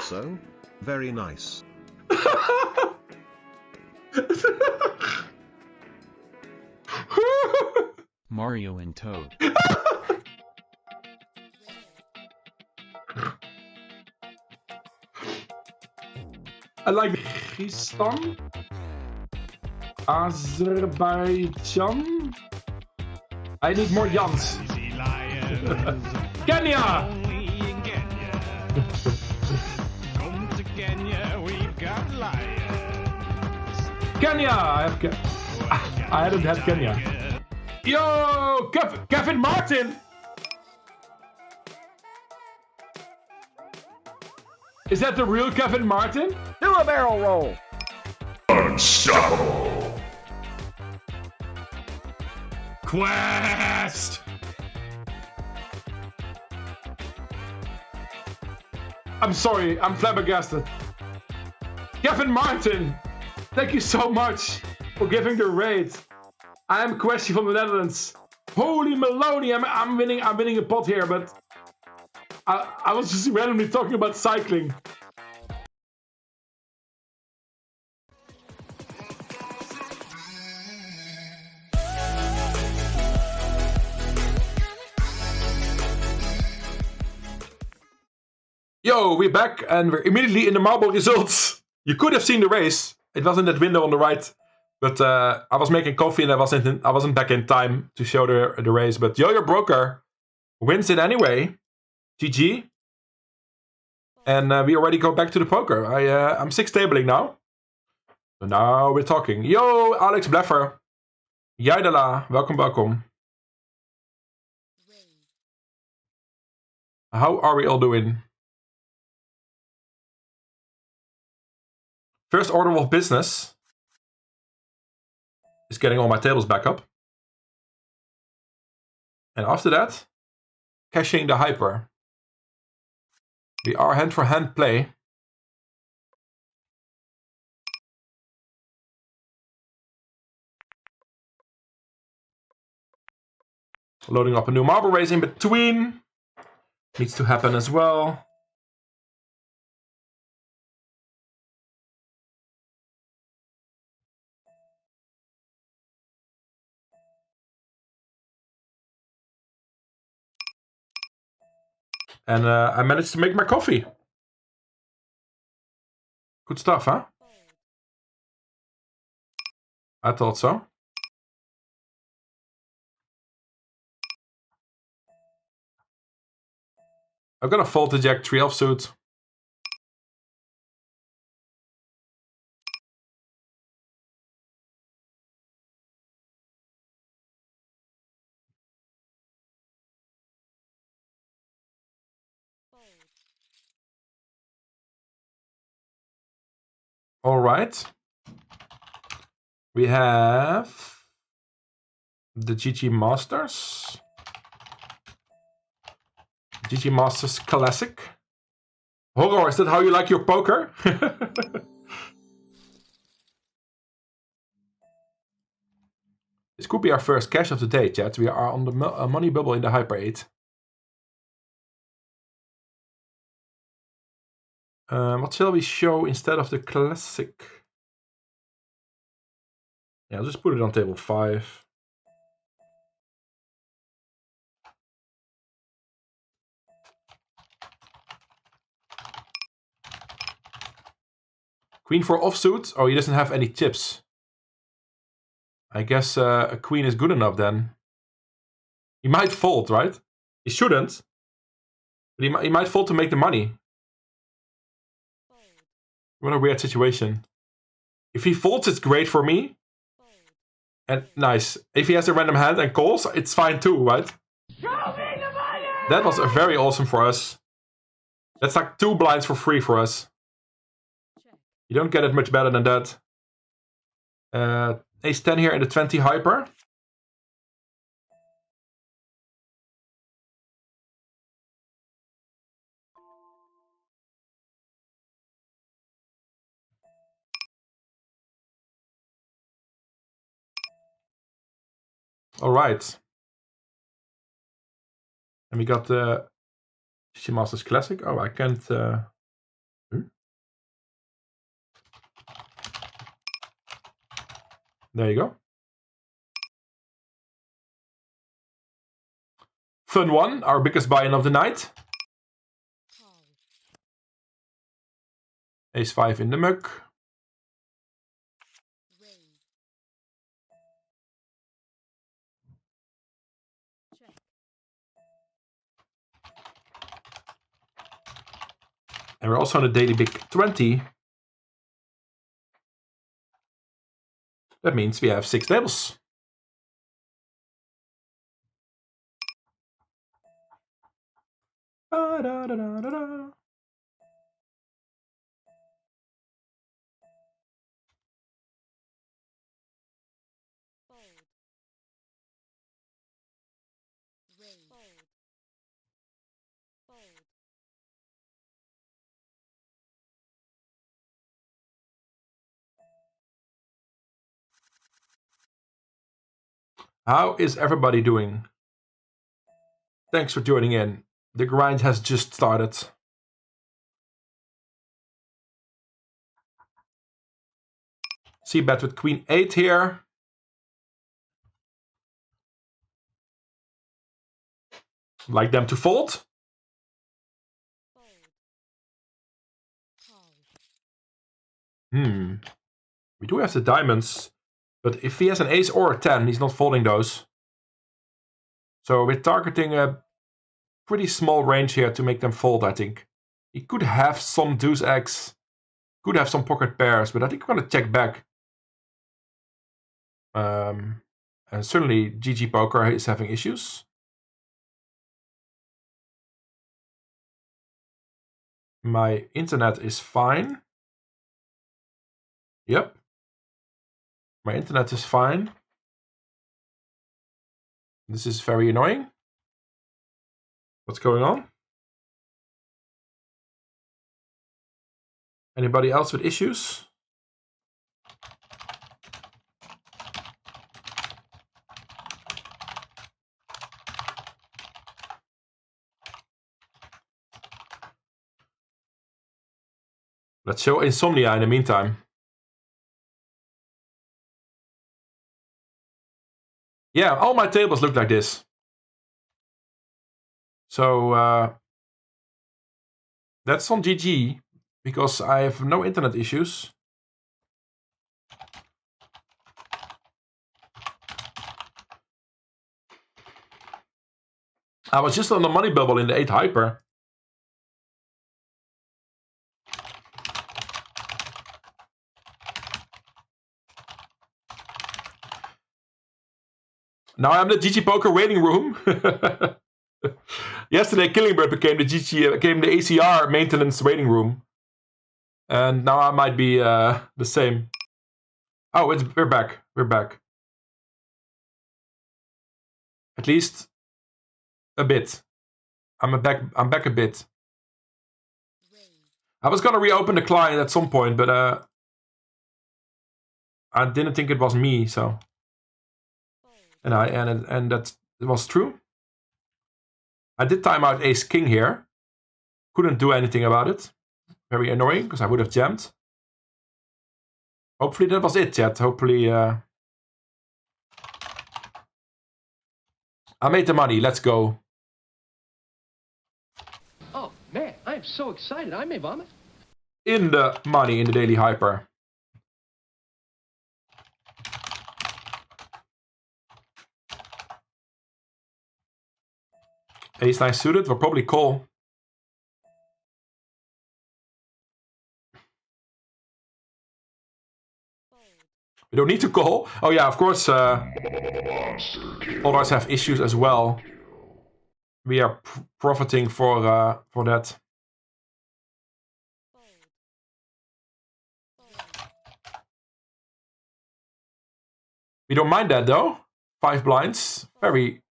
S5: So very nice.
S9: Mario and Toad.
S1: I like Kyrgyzstan, Azerbaijan. I need more Jans. Kenya!
S9: Come to Kenya, we've got lions.
S1: Kenya! I hadn't had Kenya. Yo! Kevin Martin! Is that the real Kevin Martin?
S2: Do a barrel roll.
S4: Unstoppable.
S1: Quest! I'm sorry, I'm flabbergasted. Kevin Martin! Thank you so much for giving the raid. I am Questje from the Netherlands. Holy Maloney, I'm winning a pot here, but I was just randomly talking about cycling. Yo, we're back and we're immediately in the marble results. You could have seen the race. It was in that window on the right. But I was making coffee and I wasn't back in time to show the race. But Yo-Yo Broker wins it anyway. GG. And we already go back to the poker. I'm 6 tabling now. So now we're talking. Yo, Alex Bleffer. Jaidala, welcome. How are we all doing? First order of business is getting all my tables back up. And after that, cashing the hyper. We are hand for hand play. Loading up a new marble race in between. Needs to happen as well. And I managed to make my coffee. Good stuff, huh? I thought so. I'm gonna fold the Jack 3 offsuit. All right. We have the GG Masters. GG Masters Classic. Horror, is that how you like your poker? This could be our first cash of the day, chat. We are on the money bubble in the Hyper 8. What shall we show instead of the Classic? Yeah, I'll just put it on table 5. Queen 4 offsuit? Oh, he doesn't have any chips. I guess a queen is good enough then. He might fold, right? He shouldn't. But he might fold to make the money. What a weird situation. If he folds, it's great for me. And nice. If he has a random hand and calls, it's fine too, right? That was very awesome for us. That's like 2 blinds for free for us. You don't get it much better than that. Ace 10 here in the 20 hyper. All right. And we got the GG Masters Classic. Oh, I can't... There you go. Fun one, our biggest buy-in of the night. Ace 5 in the mug. And we're also on the daily big 20. That means we have 6 tables. Da-da-da-da-da-da. How is everybody doing? Thanks for joining in. The grind has just started. See bet with queen 8 here. Like them to fold. We do have the diamonds. But if he has an ace or a 10, he's not folding those. So we're targeting a pretty small range here to make them fold, I think. He could have some deuce X. Could have some pocket pairs, but I think we're going to check back. And certainly GGPoker is having issues. My internet is fine. Yep. My internet is fine. This is very annoying. What's going on? Anybody else with issues? Let's show Insomnia in the meantime. Yeah, all my tables look like this. So that's on GG because I have no internet issues. I was just on the money bubble in the 8 hyper. Now I'm in the GGPoker waiting room. Yesterday, Killingbird became the ACR maintenance waiting room, and now I might be the same. Oh, we're back. We're back. At least a bit. I'm back a bit. I was gonna reopen the client at some point, but I didn't think it was me. So, and that was true. I did time out ace king here. Couldn't do anything about it. Very annoying because I would have jammed. Hopefully that was it, chat. Hopefully I made the money. Let's go.
S2: Oh, man, I'm so excited. I may vomit.
S1: In the money in the daily hyper. Ace 9 suited. We'll probably call. We don't need to call. Oh yeah, of course. Others have issues as well. We are profiting for that. We don't mind that though. 5 blinds. Very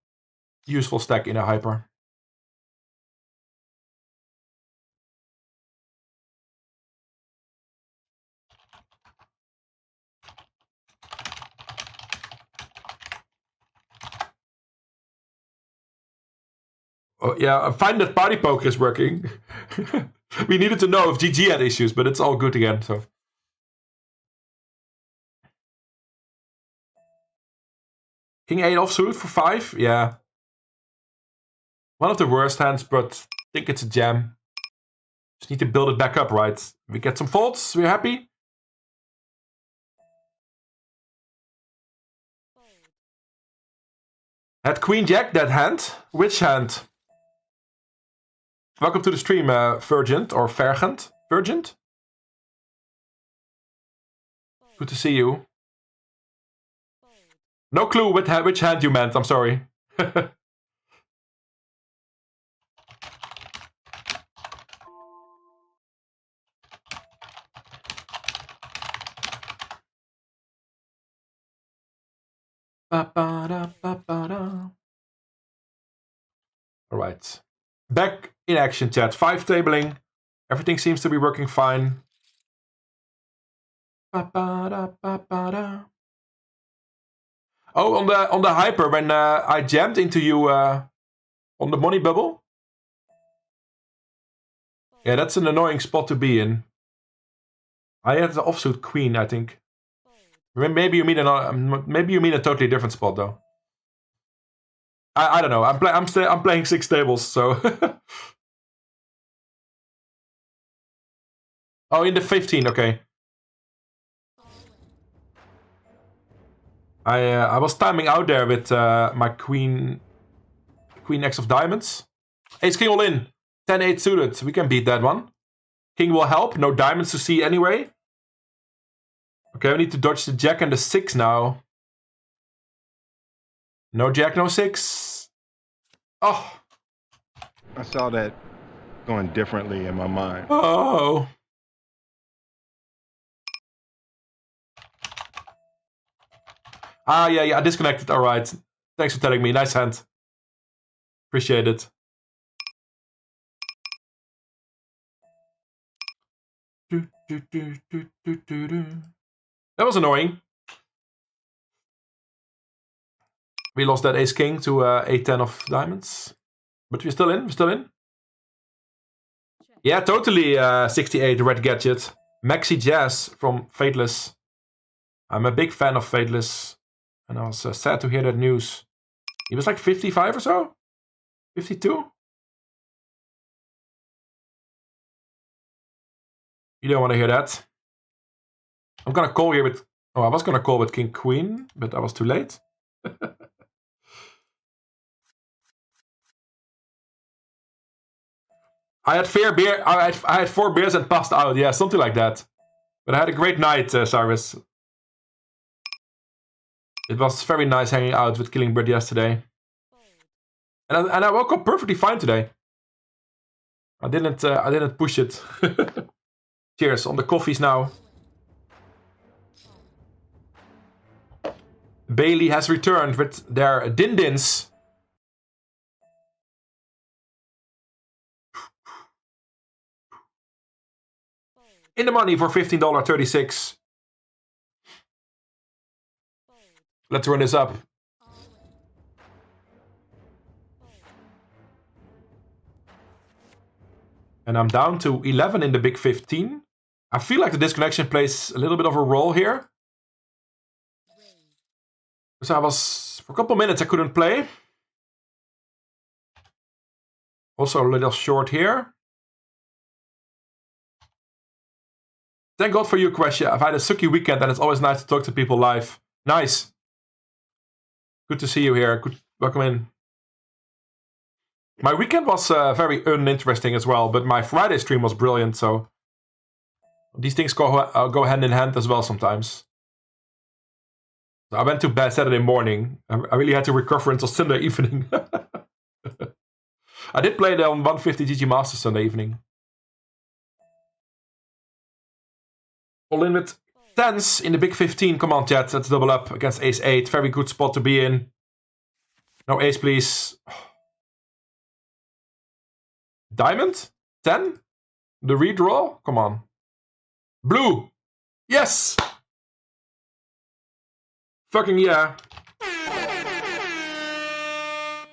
S1: useful stack in a hyper. Oh, yeah, I find that party poker is working. We needed to know if GG had issues, but it's all good again. So King 8 offsuit for 5, yeah. One of the worst hands, but I think it's a jam. Just need to build it back up, right? We get some folds, we're happy. Had Queen Jack that hand? Which hand? Welcome to the stream, Virgint or Vergent. Virgint? Good to see you. No clue which hand you meant, I'm sorry. Alright. Back in action, chat. 5 tabling. Everything seems to be working fine. Oh, on the hyper, when I jammed into you on the money bubble. Yeah, that's an annoying spot to be in. I had the offsuit queen, I think. Maybe you mean a totally different spot though. I don't know. I'm playing 6 tables, so. Oh, in the 15, okay. I was timing out there with my queen X of diamonds. Ace king all in. 10-8 suited. We can beat that one. King will help. No diamonds to see anyway. Okay, we need to dodge the jack and the 6 now. No jack, no 6. Oh.
S3: I saw that going differently in my mind.
S1: Oh. Ah, yeah, I disconnected. All right. Thanks for telling me. Nice hand. Appreciate it. That was annoying. We lost that ace king to 8-10 of diamonds. But we're still in. We're still in. Yeah, totally 68 red gadget. Maxi Jazz from Fateless. I'm a big fan of Fateless. And I was sad to hear that news. He was like 55 or so? 52? You don't want to hear that. I'm gonna call here with... Oh, I was gonna call with King Queen, but I was too late. I had 4 beers and passed out. Yeah, something like that. But I had a great night, Cyrus. It was very nice hanging out with Killing Bird yesterday. And I woke up perfectly fine today. I didn't push it. Cheers on the coffees now. Bailey has returned with their din-dins. In the money for $15.36. Let's run this up. And I'm down to 11 in the big 15. I feel like the disconnection plays a little bit of a role here. So for a couple minutes I couldn't play. Also a little short here. Thank God for you, Questje. I've had a sucky weekend and it's always nice to talk to people live. Nice. Good to see you here. Welcome in. My weekend was very uninteresting as well, but my Friday stream was brilliant, so these things go hand in hand as well sometimes. So I went to bed Saturday morning. I really had to recover until Sunday evening. I did play on 150 GG Masters Sunday evening. All in with 10s in the big 15. Come on, chat. Let's double up against ace 8. Very good spot to be in. No ace, please. Diamond? 10? The redraw? Come on. Blue! Yes! Fucking yeah.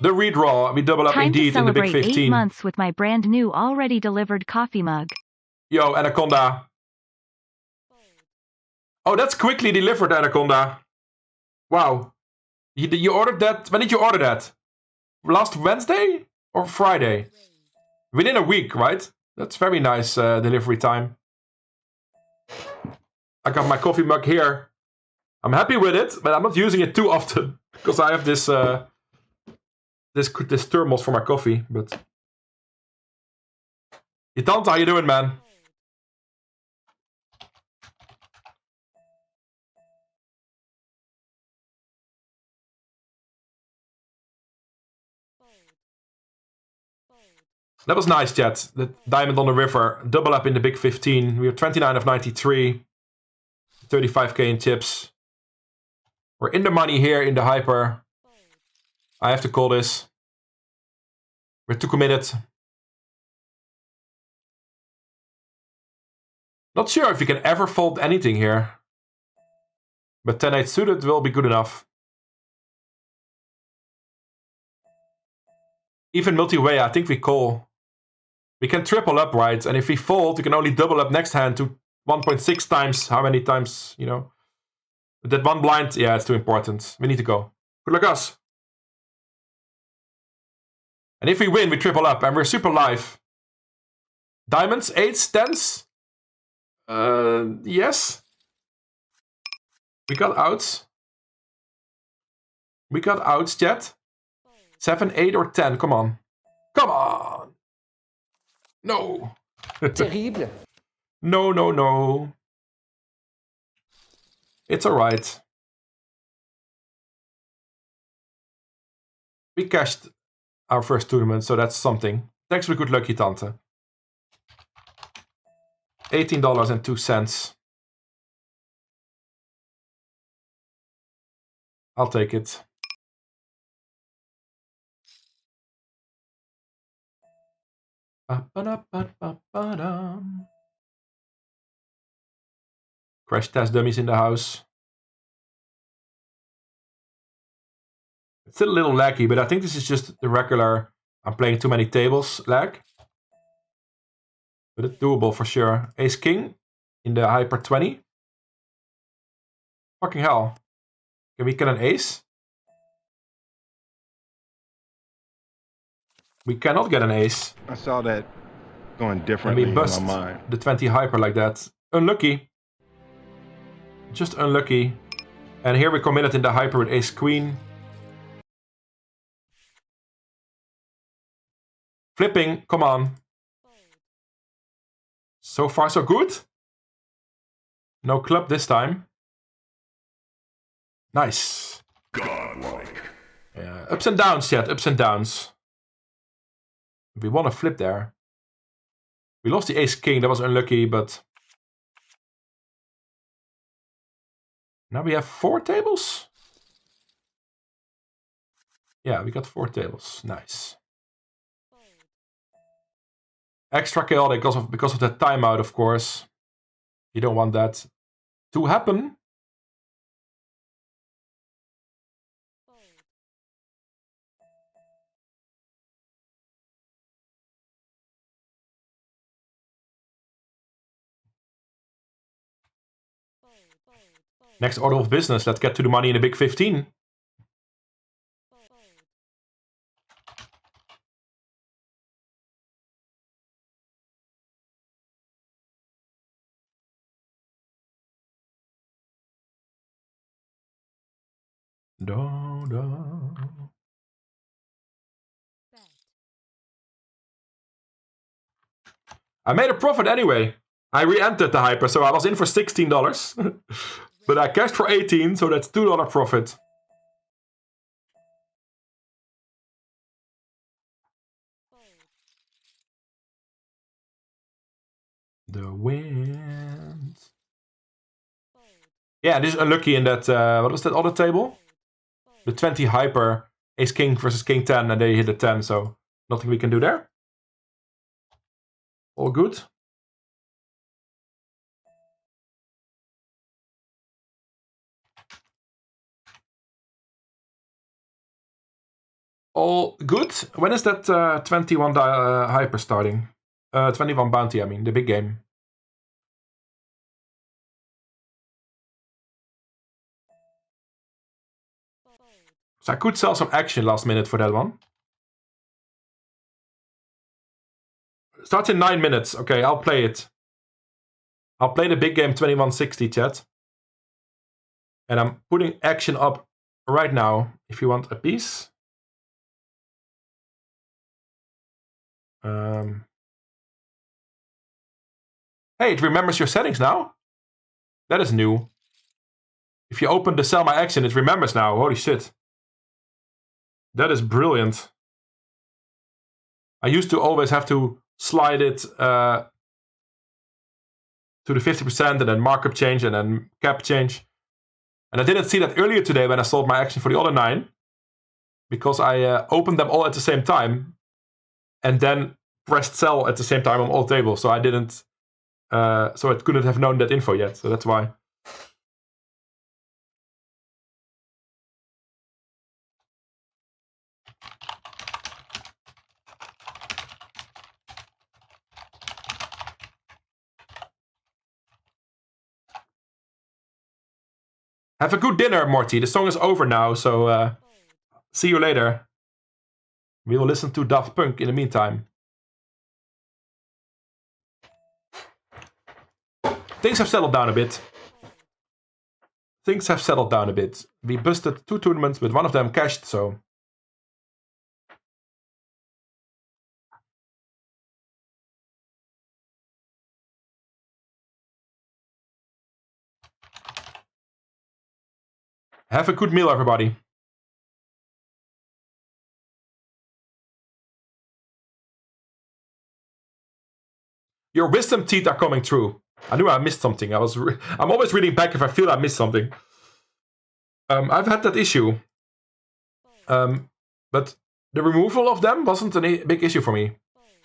S1: The redraw. We double up indeed in the big 15.
S10: 8 months with my brand new already delivered coffee mug.
S1: Yo, Anaconda. Oh, that's quickly delivered, Anaconda. Wow. You ordered that? When did you order that? Last Wednesday? Or Friday? Within a week, right? That's very nice delivery time. I got my coffee mug here. I'm happy with it, but I'm not using it too often. Because I have this thermos for my coffee. But Itanta, how you doing, man? That was nice, chat. The diamond on the river. Double up in the big 15. We have 29 of 93. 35k in chips. We're in the money here in the hyper. I have to call this. We're too committed. Not sure if we can ever fold anything here. But 10-8 suited will be good enough. Even multi-way, I think we call. We can triple up, right? And if we fold, we can only double up next hand to 1.6 times. How many times, you know? But that one blind, yeah, it's too important. We need to go. Good luck, us. And if we win, we triple up. And we're super live. Diamonds, 8s, 10s? Yes. We got outs. We got outs, chat. 7, 8, or 10. Come on. Come on. No.
S2: Terrible.
S1: No, no, no. It's alright. We cashed our first tournament, so that's something. Thanks for the good luck, Tante. $18.02. I'll take it. Crash test dummies in the house. It's still a little laggy, but I think this is just the regular I'm playing too many tables lag. But it's doable for sure. Ace King in the hyper 20. Fucking hell. Can we get an ace? We cannot get an ace.
S3: I saw that going differently in my mind.
S1: The 20 hyper like that. Unlucky. Just unlucky. And here we committed in the hyper with ace queen. Flipping, come on. So far so good. No club this time. Nice.
S4: Godlike.
S1: Yeah, ups and downs, chat, ups and downs. We won a flip there. We lost the ace king, that was unlucky, but... Now we have 4 tables? Yeah, we got 4 tables. Nice. Extra chaotic because of that timeout, of course. You don't want that to happen. Next order of business, let's get to the money in the big 15. I made a profit anyway. I re-entered the hyper, so I was in for $16. But I cashed for 18, so that's $2 profit. The wind. Yeah, this is unlucky in that, what was that other table? The 20 hyper, ace king versus king 10, and they hit a 10, so nothing we can do there. All good. All good. When is that 21 hyper starting? 21 bounty, I mean, the big game. So I could sell some action last minute for that one. Starts in 9 minutes. Okay, I'll play it. I'll play the big game 2160, chat. And I'm putting action up right now if you want a piece. Hey, it remembers your settings now? That is new. If you open the sell my action, it remembers now. Holy shit. That is brilliant. I used to always have to slide it to the 50% and then markup change and then cap change. And I didn't see that earlier today when I sold my action for the other 9. Because I opened them all at the same time. And then pressed sell at the same time on all tables. So I didn't... so it couldn't have known that info yet. So that's why. Have a good dinner, Morty. The song is over now, so see you later. We will listen to Daft Punk in the meantime. Things have settled down a bit. Things have settled down a bit. We busted 2 tournaments, but one of them cashed, so... Have a good meal, everybody. Your wisdom teeth are coming through. I knew I missed something. I'm always reading back if I feel I missed something. I've had that issue. But the removal of them wasn't a big issue for me.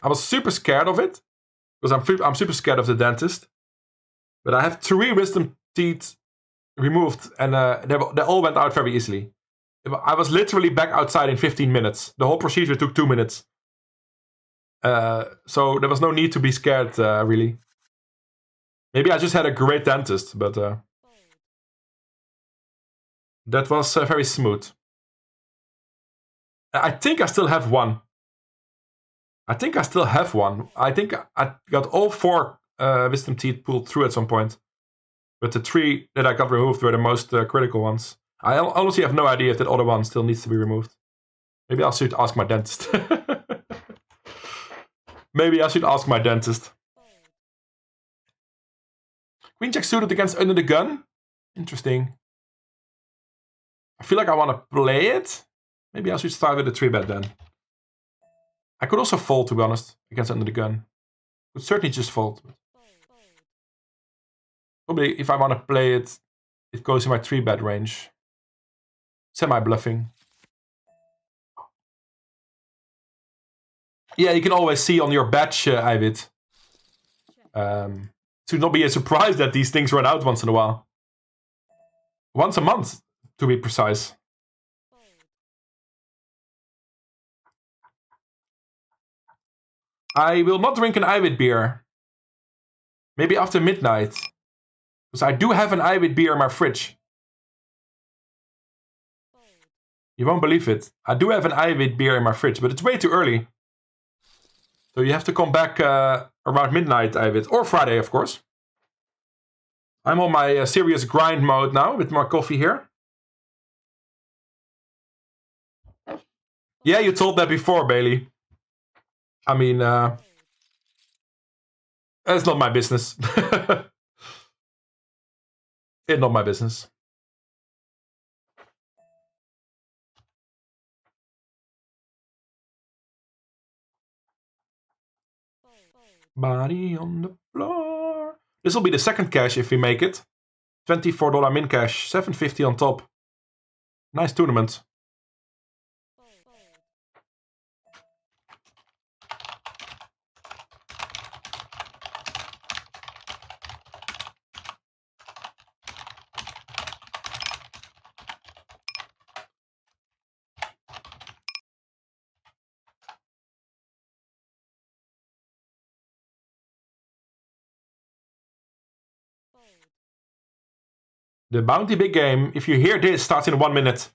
S1: I was super scared of it. Because I'm super scared of the dentist. But I have 3 wisdom teeth removed. And they all went out very easily. I was literally back outside in 15 minutes. The whole procedure took 2 minutes. So there was no need to be scared, really. Maybe I just had a great dentist, but that was very smooth. I think I still have one. I think I got all 4 wisdom teeth pulled through at some point. But the 3 that I got removed were the most critical ones. I honestly have no idea if that other one still needs to be removed. Maybe I should ask my dentist. Maybe I should ask my dentist. Queen Jack suited against under the gun. Interesting. I feel like I want to play it. Maybe I should start with a 3-bet then. I could also fold, to be honest, against under the gun. Could certainly just fold. Probably if I want to play it, it goes in my 3-bet range. Semi-bluffing. Yeah, you can always see on your badge, Eiwit. It should not be a surprise that these things run out once in a while. Once a month, to be precise. I will not drink an Eiwit beer. Maybe after midnight. Because I do have an Eiwit beer in my fridge. You won't believe it. I do have an Eiwit beer in my fridge, but it's way too early. So you have to come back around midnight, Eiwit. Or Friday, of course. I'm on my serious grind mode now with more coffee here. Yeah, you told that before, Bailey. I mean, that's not my business. It's not my business. Body on the floor. This will be the second cash if we make it. $24 min cash, $7.50 on top. Nice tournament. The bounty big game, if you hear this, starts in 1 minute.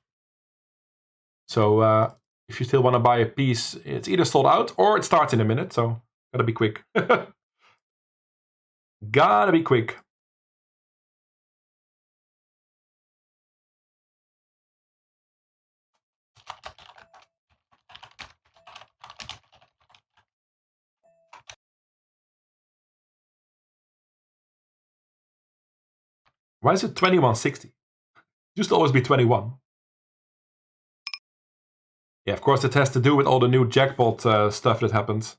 S1: So if you still want to buy a piece, it's either sold out or it starts in a minute. So gotta be quick. Gotta be quick. Why is it 2160? Used to always be 21. Yeah, of course it has to do with all the new jackpot stuff that happened.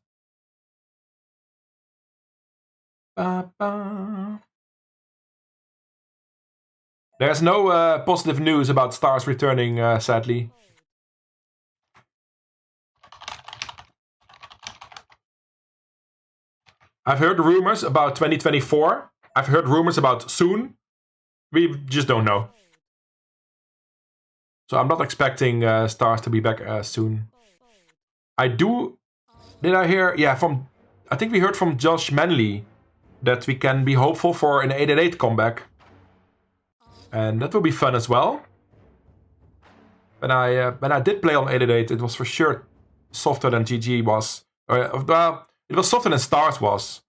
S1: There's no positive news about stars returning, sadly. I've heard rumors about 2024. I've heard rumors about soon. We just don't know. So I'm not expecting stars to be back soon. Did I hear? Yeah, I think we heard from Josh Manley that we can be hopeful for an 888 comeback. And that will be fun as well. When I did play on 888, it was for sure softer than GG was. Well, it was softer than Stars was.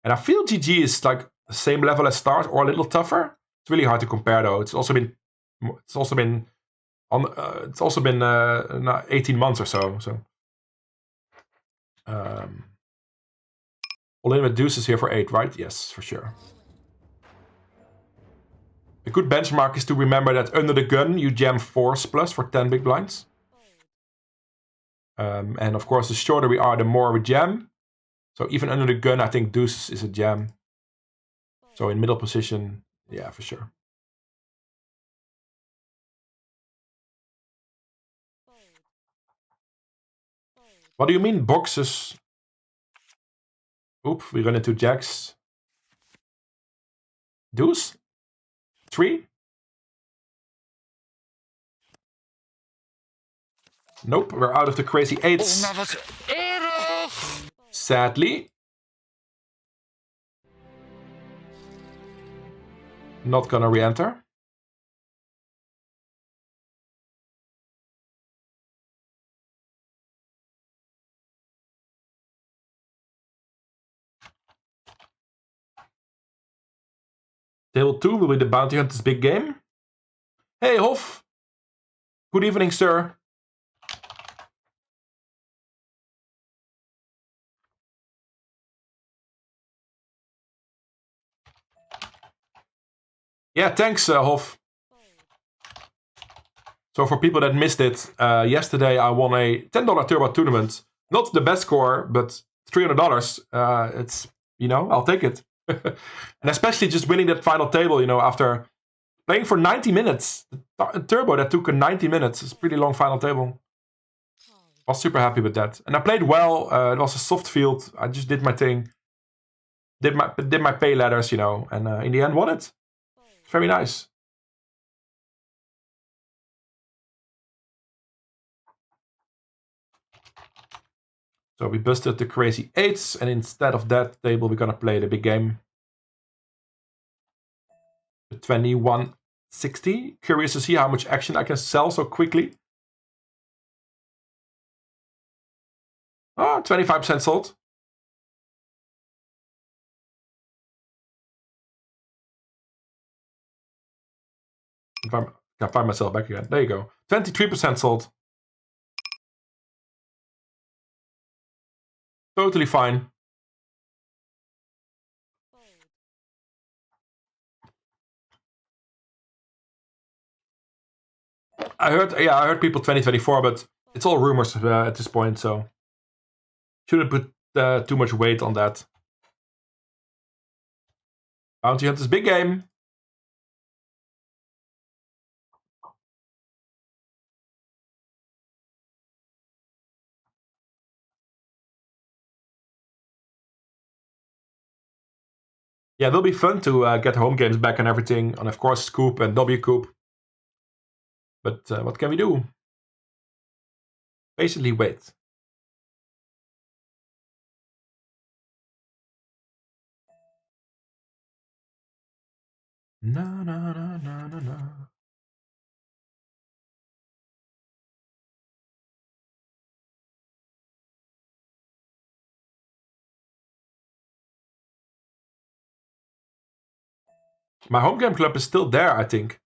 S1: And I feel GG is like the same level as Stars or a little tougher. It's really hard to compare though. It's also been 18 months or so. All in with deuces here for 8, right? Yes, for sure. A good benchmark is to remember that under the gun you jam 4s plus for 10 big blinds. And of course, the shorter we are, the more we jam. So even under the gun, I think deuces is a jam. So in middle position, yeah, for sure. What do you mean boxes? Oop, we run into jacks. Deuce? 3? Nope, we're out of the crazy 8s. Sadly. Not gonna re-enter. Table 2 will be the Bounty Hunter's big game. Hey, Hof. Good evening, sir. Yeah, thanks, Hof. So for people that missed it, yesterday I won a $10 turbo tournament. Not the best score, but $300. It's, you know, I'll take it. And especially just winning that final table, you know, after playing for 90 minutes. A turbo that took 90 minutes. It's a pretty long final table. I was super happy with that. And I played well. It was a soft field. I just did my thing. Did my pay ladders, you know. And in the end won it. Very nice. So we busted the crazy 8s, and instead of that table, we're gonna play the big game. The 2160. Curious to see how much action I can sell so quickly. Oh, 25% sold. If I can find myself back again. There you go. 23% sold. Totally fine. I heard people 2024, but it's all rumors at this point, so shouldn't put too much weight on that. Bounty Hunter's big game. Yeah, it'll be fun to get home games back and everything, and of course Scoop and W Coop. But what can we do? Basically wait. No, no, no, no, no, no. My home game club is still there, I think.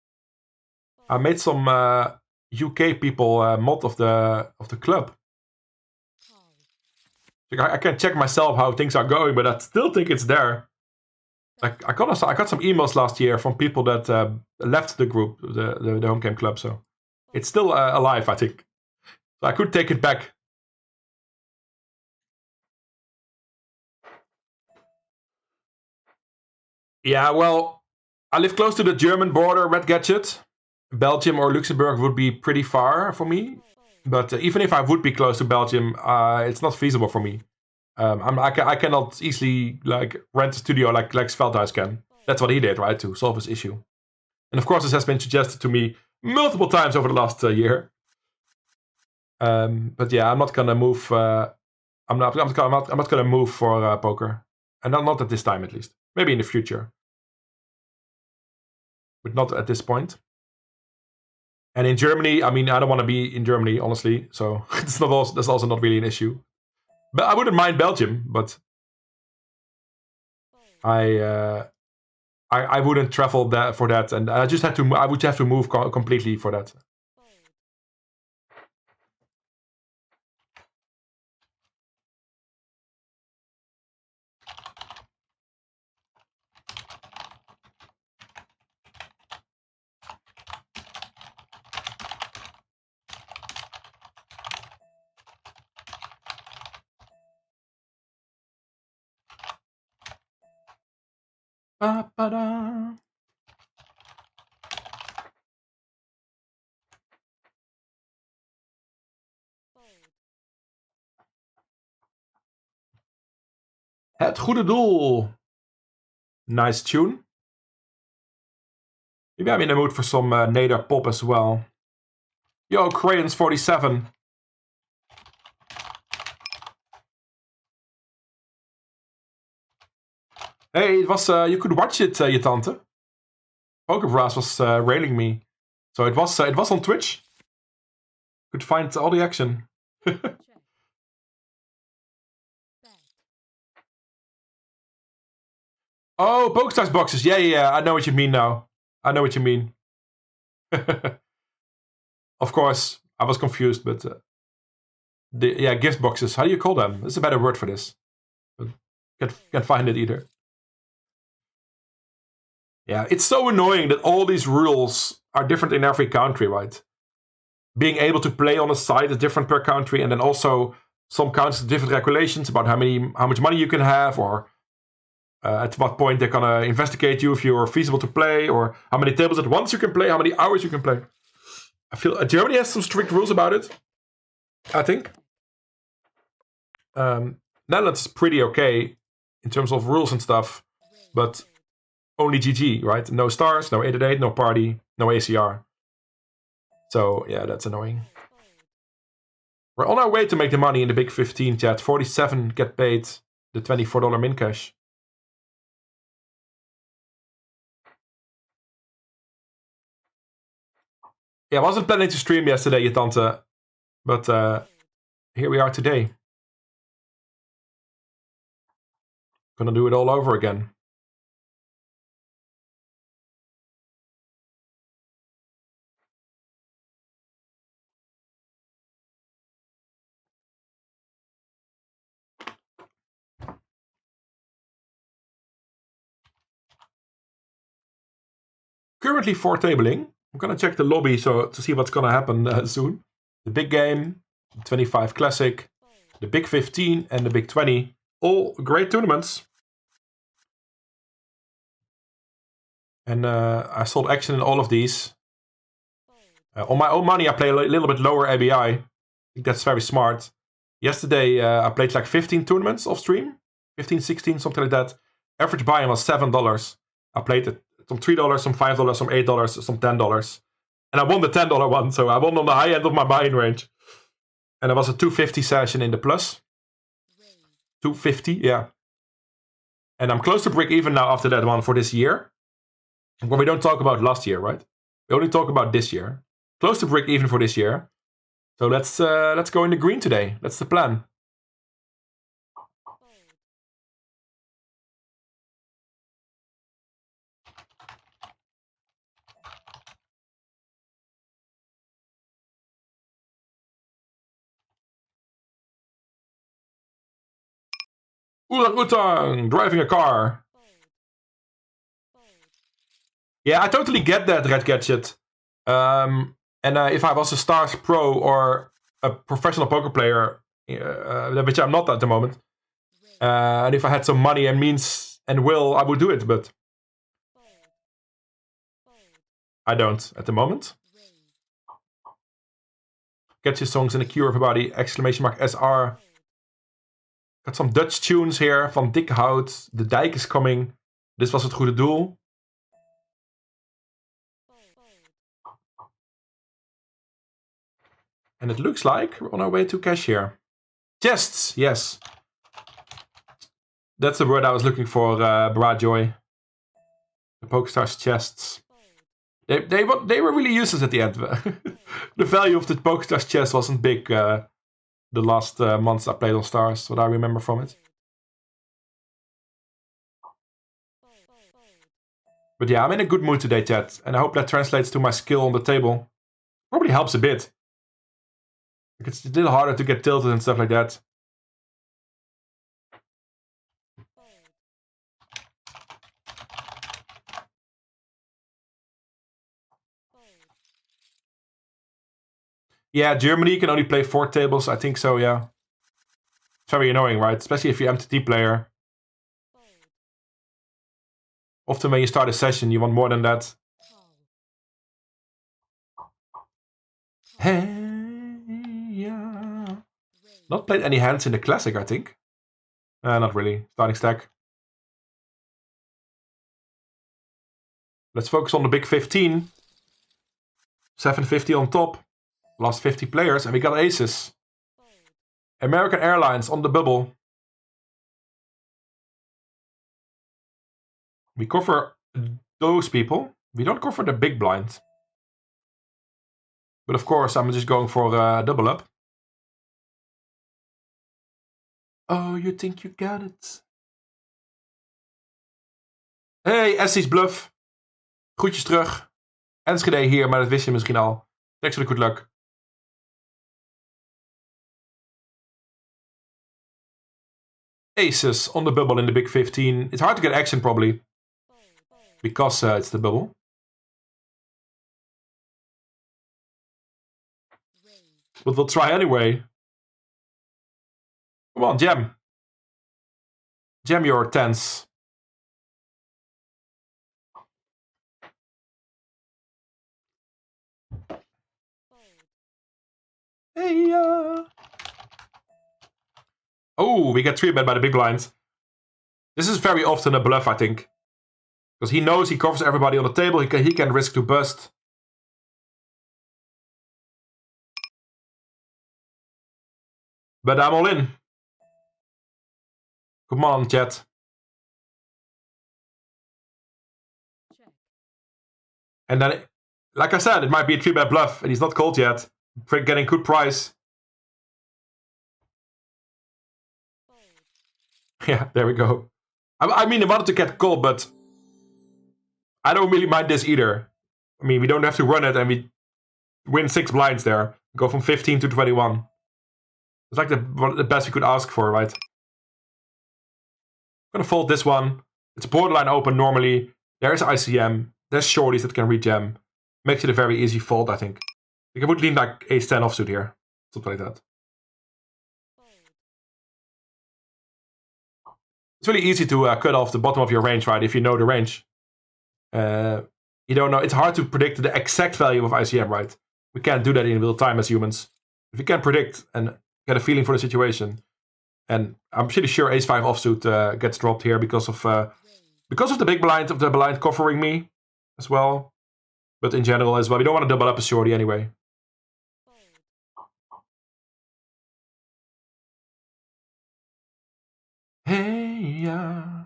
S1: I made some UK people mod of the club. I can check myself how things are going, but I still think it's there. Like I got some emails last year from people that left the group, the home game club. So it's still alive, I think. So I could take it back. Yeah, well, I live close to the German border, Red Gadget. Belgium or Luxembourg would be pretty far for me. But even if I would be close to Belgium, it's not feasible for me. I cannot easily like rent a studio like Sveldhuis can. That's what he did, right, to solve his issue. And of course, this has been suggested to me multiple times over the last year. But yeah, I'm not gonna move. I'm not gonna move for poker, and not at this time, at least. Maybe in the future, but not at this point. And in Germany, I mean, I don't want to be in Germany, honestly. So that's also not really an issue. But I wouldn't mind Belgium, but I wouldn't travel for that, and I just had to. I would have to move completely for that. Ba-ba-da. Het goede doel. Nice tune. Maybe I'm in the mood for some Nader pop as well. Yo, Crayons 47. Hey, it was you could watch it, je tante. Pokerbras was railing me, so it was on Twitch. Could find all the action. Oh, Pokestars boxes. Yeah. I know what you mean now. I know what you mean. Of course, I was confused, but gift boxes. How do you call them? There's a better word for this. But can't find it either. Yeah, it's so annoying that all these rules are different in every country, right? Being able to play on a site is different per country, and then also some countries have different regulations about how much money you can have, or at what point they're gonna investigate you if you're feasible to play, or how many tables at once you can play, how many hours you can play. I feel Germany has some strict rules about it, I think. Netherlands is pretty okay in terms of rules and stuff, but only GG, right? No stars, no 888, no party, no ACR. So, yeah, that's annoying. We're on our way to make the money in the big 15, chat. 47 get paid the $24 min cash. Yeah, I wasn't planning to stream yesterday, je tante, but here we are today. Gonna do it all over again. Currently 4 tabling. I'm gonna check the lobby to see what's gonna happen soon. The big game, the 25 Classic, the big 15 and the big 20. All great tournaments. And I sold action in all of these. On my own money, I play a little bit lower ABI. I think that's very smart. Yesterday, I played like 15 tournaments off stream. 15, 16, something like that. Average buy-in was $7. I played it some $3, some $5, some $8, some $10. And I won the $10 one, so I won on the high end of my buy-in range. And it was a 250 session in the plus. 250, yeah. And I'm close to break even now after that one for this year. But we don't talk about last year, right? We only talk about this year. Close to break even for this year. So let's go in the green today. That's the plan. Oorang Ootang, driving a car. Yeah, I totally get that, Red Gadget. And if I was a Stars Pro or a professional poker player, which I'm not at the moment, and if I had some money and means and will, I would do it, but I don't at the moment. Get your songs in the queue, everybody! Exclamation mark SR. Got some Dutch tunes here van Dikke Hout. De Dijk is coming. Dit was het goede doel. And it looks like we're on our way to cash here. Chests, yes. That's the word I was looking for, Brajoy. The PokerStars chests. They were really useless at the end. The value of the PokerStars chest wasn't big the last months I played on Stars, what I remember from it. But yeah, I'm in a good mood today, chat. And I hope that translates to my skill on the table. Probably helps a bit. It's a little harder to get tilted and stuff like that. Yeah, Germany can only play 4 tables. I think so, yeah. It's very annoying, right? Especially if you're MTT player. Often when you start a session, you want more than that. Hey, yeah. Not played any hands in the Classic, I think. Not really. Starting stack. Let's focus on the big 15. 750 on top. Last 50 players, and we got aces. American Airlines on the bubble. We cover those people. We don't cover the big blind. But of course, I'm just going for a double up. Oh, you think you got it? Hey, Essie's Bluff. Groetjes terug. Enschede hier, maar dat wist je misschien al. Thanks for the good luck. Aces on the bubble in the big 15. It's hard to get action probably. Because it's the bubble. But we'll try anyway. Come on, jam. Jam your tens. Hey, Oh, we get 3-bet by the big blind. This is very often a bluff, I think. Because he knows he covers everybody on the table. He can risk to bust. But I'm all in. Come on, chat. And then, like I said, it might be a 3-bet bluff. And he's not called yet. For getting good price. Yeah, there we go. I mean, I wanted to get called, but I don't really mind this either. I mean, we don't have to run it and we win 6 blinds there. Go from 15 to 21. It's like the best we could ask for, right? I'm gonna fold this one. It's borderline open normally. There's ICM. There's shorties that can rejam. Makes it a very easy fold, I think. I would lean like ace-10 offsuit here. Something like that. It's really easy to cut off the bottom of your range, right? If you know the range. You don't know. It's hard to predict the exact value of ICM, right? We can't do that in real time as humans. If you can predict and get a feeling for the situation. And I'm pretty sure ace-5 offsuit gets dropped here because of the big blind of the blind covering me as well. But in general as well. We don't want to double up a shorty anyway. Hey, yeah.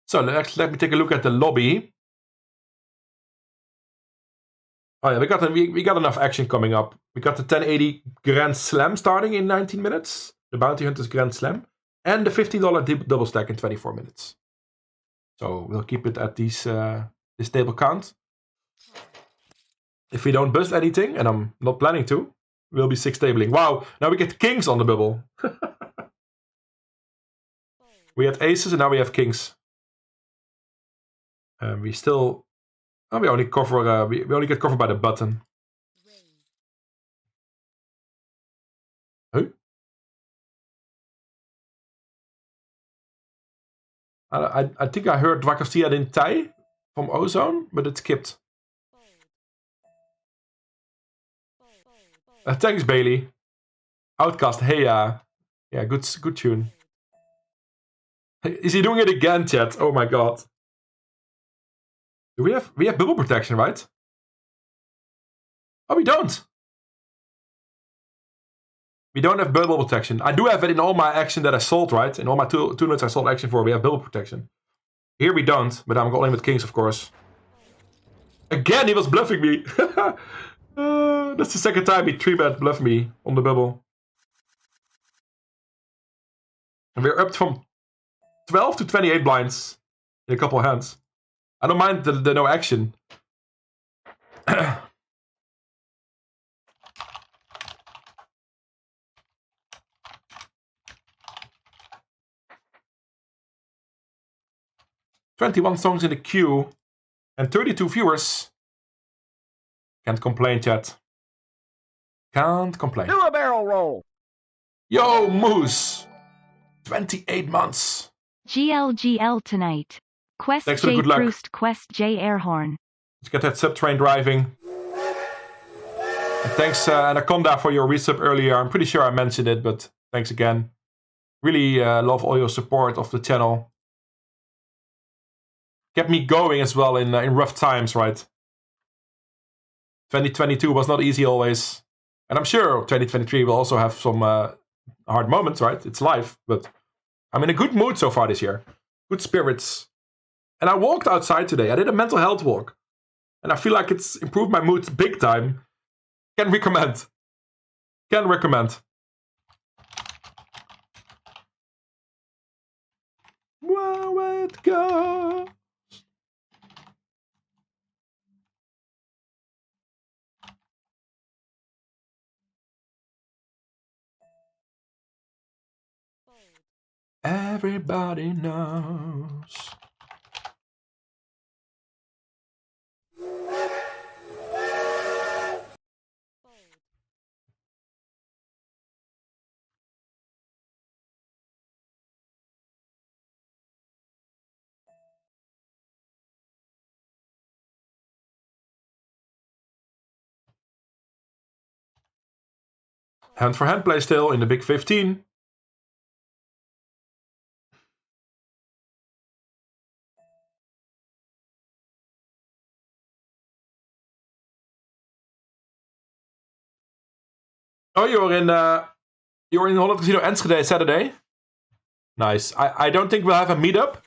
S1: So let me take a look at the lobby. Oh yeah, we got enough action coming up. We got the 1080 Grand Slam starting in 19 minutes. The Bounty Hunters Grand Slam. And the $15 double stack in 24 minutes. So we'll keep it at this table count. If we don't bust anything, and I'm not planning to, we'll be 6 tabling. Wow, now we get kings on the bubble. We had aces and now we have kings. We still... Oh, we only cover... we only get covered by the button. Huh? I think I heard Dwakastia in Thai from Ozone, but it skipped. Thanks, Bailey. Outcast, hey, yeah, good tune. Is he doing it again, chat? Oh my god. Do we have bubble protection, right? Oh, we don't. We don't have bubble protection. I do have it in all my action that I sold, right? In all my tournaments I sold action for, we have bubble protection. Here we don't, but I'm going with kings, of course. Again, he was bluffing me. That's the second time he 3-bet bluffed me on the bubble. And we're up from 12 to 28 blinds in a couple of hands. I don't mind the no action. 21 songs in the queue and 32 viewers. Can't complain, chat. Can't complain.
S11: Do a barrel roll.
S1: Yo, Moose. 28 months.
S10: GLGL tonight. Questje Proust, Questje Airhorn.
S1: Let's get that subtrain driving. And thanks, Anaconda, for your resub earlier. I'm pretty sure I mentioned it, but thanks again. Really love all your support of the channel. Kept me going as well in rough times, right? 2022 was not easy always. And I'm sure 2023 will also have some hard moments, right? It's life, but I'm in a good mood so far this year. Good spirits. And I walked outside today. I did a mental health walk. And I feel like it's improved my mood big time. Can recommend. Can recommend. Where it goes. Everybody knows. Hand for hand play still in the big 15. Oh, you're in Holland Casino Enschede Saturday. Nice. I don't think we'll have a meetup,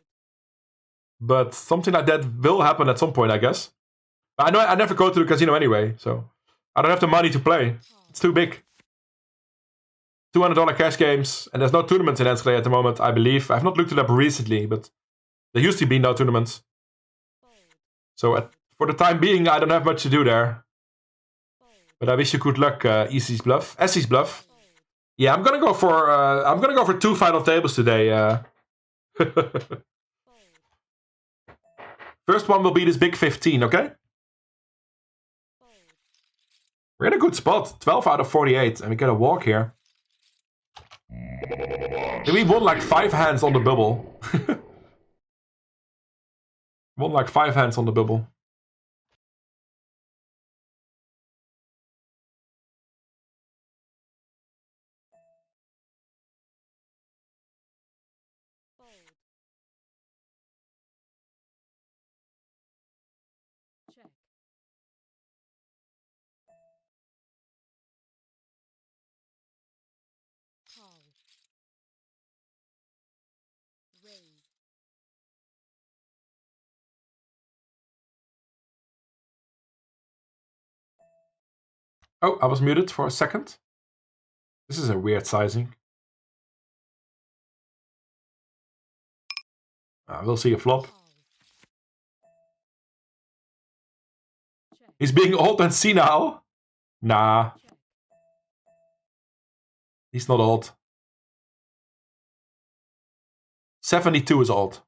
S1: but something like that will happen at some point, I guess. I know I never go to the casino anyway, so I don't have the money to play. It's too big. $200 cash games, and there's no tournaments in Enschede at the moment, I believe. I've not looked it up recently, but there used to be no tournaments. So for the time being, I don't have much to do there. But I wish you good luck, Easy's Bluff. Essie's Bluff. Yeah, I'm gonna go for 2 final tables today. First one will be this big 15, okay? We're in a good spot. 12 out of 48, and we get a walk here. We won like 5 hands on the bubble. Won like 5 hands on the bubble. Oh, I was muted for a second. This is a weird sizing. We'll see a flop. He's being old and senile. Nah. He's not old. 72 is old.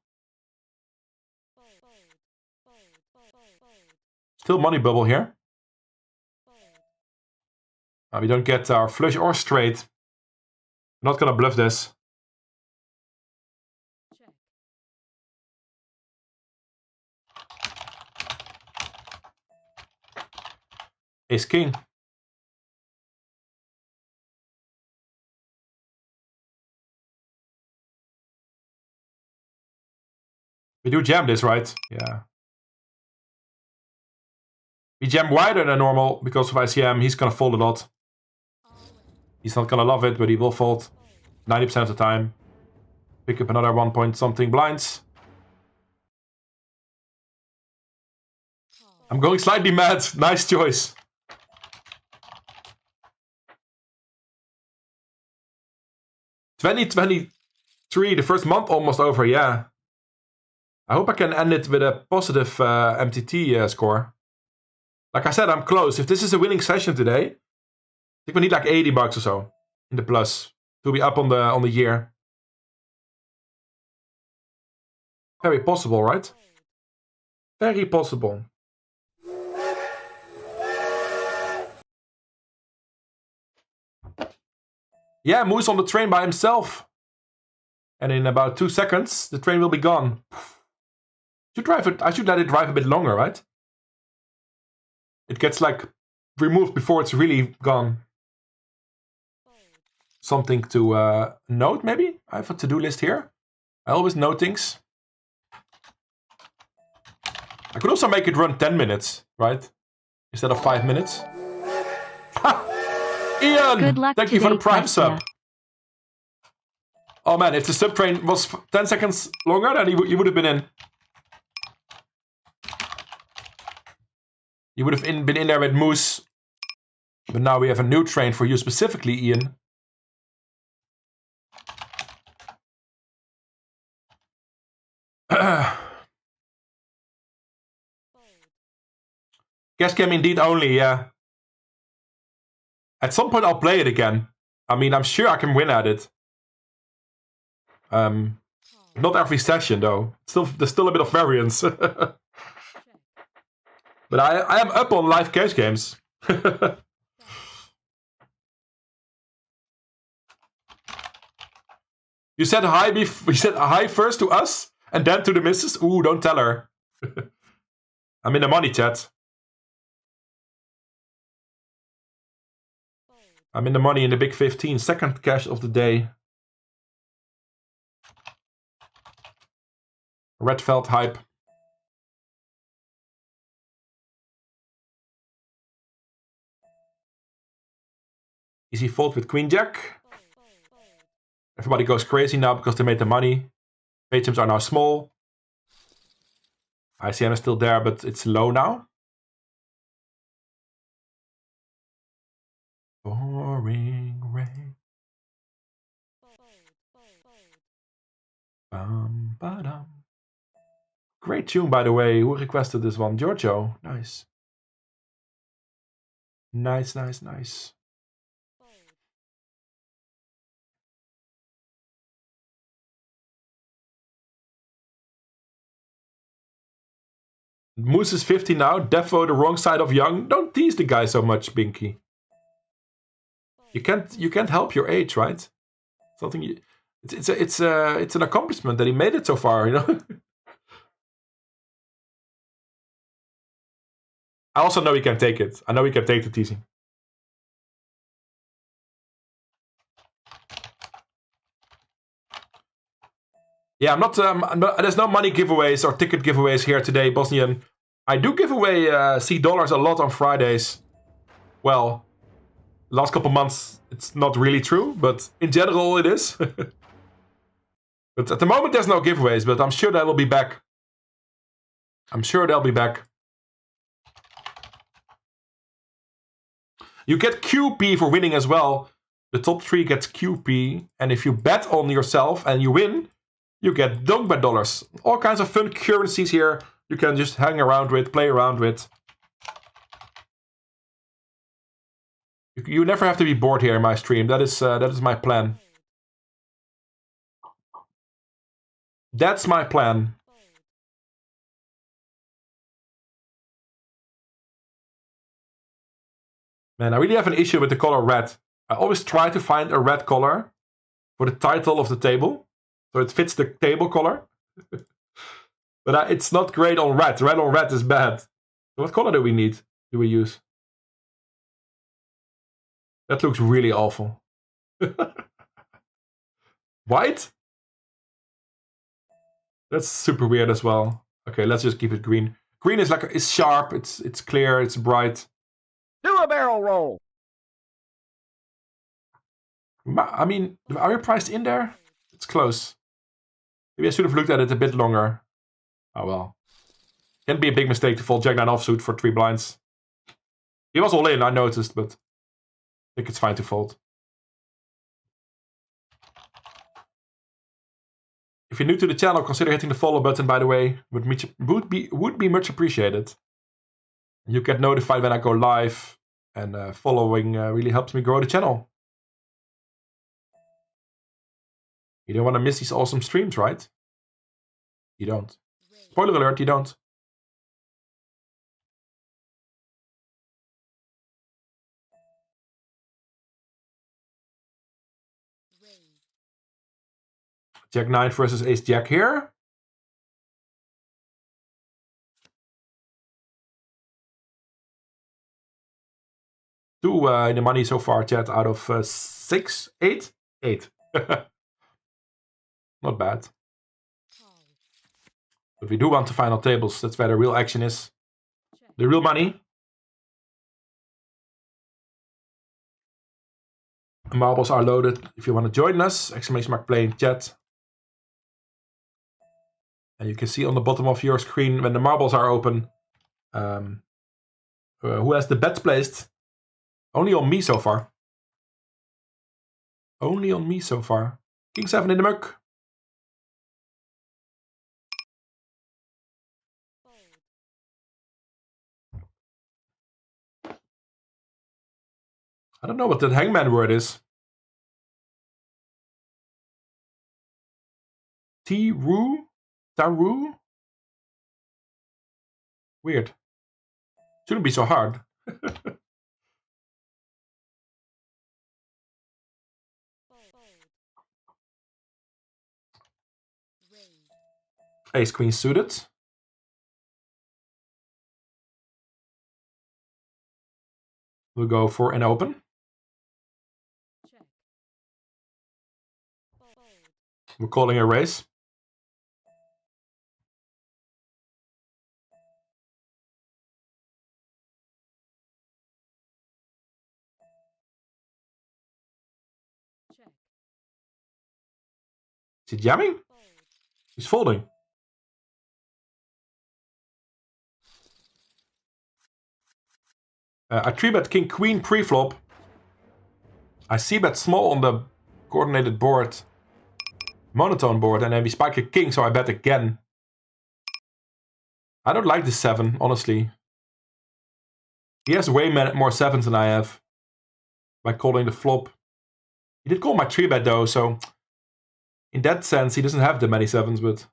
S1: Still money bubble here. We don't get our flush or straight. I'm not gonna bluff this. Ace king. We do jam this, right? Yeah. We jam wider than normal because of ICM. He's gonna fold a lot. He's not gonna love it, but he will fold 90% of the time. Pick up another 1 point something blinds. I'm going slightly mad. Nice choice. $2023, the first month almost over, yeah. I hope I can end it with a positive MTT score. Like I said, I'm close. If this is a winning session today, I think we need like $80 or so in the plus to be up on the year. Very possible, right? Very possible. Yeah, Moose on the train by himself. And in about 2 seconds, the train will be gone. I should let it drive a bit longer, right? It gets like removed before it's really gone. Something to note, maybe? I have a to-do list here. I always note things. I could also make it run 10 minutes, right? Instead of 5 minutes. Ha! Ian!
S10: Good luck
S1: Thank you for the
S10: today,
S1: Prime
S10: Questje.
S1: sub. Oh man, if the sub train was 10 seconds longer, then you would have been in. You would have been in there with Moose. But now we have a new train for you specifically, Ian. Guess game indeed only, yeah. At some point I'll play it again. I mean, I'm sure I can win at it. Not every session though. There's still a bit of variance. But I am up on live cash games. You said hi first to us and then to the missus? Ooh, don't tell her. I'm in the money chat. I'm in the money in the big 15. Second cash of the day. Redfeld hype. Easy fold with Queen Jack. Everybody goes crazy now because they made the money. Patrons are now small. ICM is still there, but it's low now. Boring rain. Ba-dum. Great tune, by the way. Who requested this one? Giorgio. Nice. Nice. Moose is 50 now. Defo the wrong side of young. Don't tease the guy so much, Binky. You can't help your age, right? Something. It's an accomplishment that he made it so far, you know. I also know he can take it. I know he can take the teasing. Yeah, I'm not. There's no money giveaways or ticket giveaways here today, Bosnian. I do give away C dollars a lot on Fridays. Well, last couple months it's not really true, but in general it is. But at the moment there's no giveaways, but I'm sure they will be back. I'm sure they'll be back. You get QP for winning as well. The top 3 gets QP, and if you bet on yourself and you win, you get Dongbet dollars. All kinds of fun currencies here you can just hang around with, play around with. You never have to be bored here in my stream. That is my plan. That's my plan. Man, I really have an issue with the color red. I always try to find a red color for the title of the table. So it fits the table color. But it's not great on red. Red on red is bad. So what color do we need? Do we use? That looks really awful. White? That's super weird as well. Okay, let's just keep it green. Green is like it's sharp, it's clear, it's bright.
S11: Do a barrel roll.
S1: I mean, are we priced in there? It's close. Maybe I should have looked at it a bit longer. Oh well. Can't be a big mistake to fold Jack 9 offsuit for 3 blinds. He was all in, I noticed, but I think it's fine to fold. If you're new to the channel, consider hitting the follow button, by the way. Would be much appreciated. You get notified when I go live, and following really helps me grow the channel. You don't want to miss these awesome streams, right? You don't. Spoiler alert, you don't. Jack 9 versus Ace Jack here. Two in the money so far, chat, out of 6, 8? 8. Not bad. But we do want the final tables. That's where the real action is. The real money. Marbles are loaded. If you want to join us, exclamation mark play in chat. And you can see on the bottom of your screen when the marbles are open. Who has the bets placed? Only on me so far. Only on me so far. King 7 in the muck. I don't know what that hangman word is. T-Roo? Taru? Weird. Shouldn't be so hard. Ace Queen suited. We'll go for an open. We're calling a raise. Is he jamming? He's folding. I 3-bet King Queen pre-flop. I c-bet small on the coordinated board. Monotone board, and then we spike a king, so I bet again. I don't like the 7, honestly. He has way more 7s than I have. By calling the flop. He did call my 3-bet though, so... In that sense, he doesn't have that many 7s, but...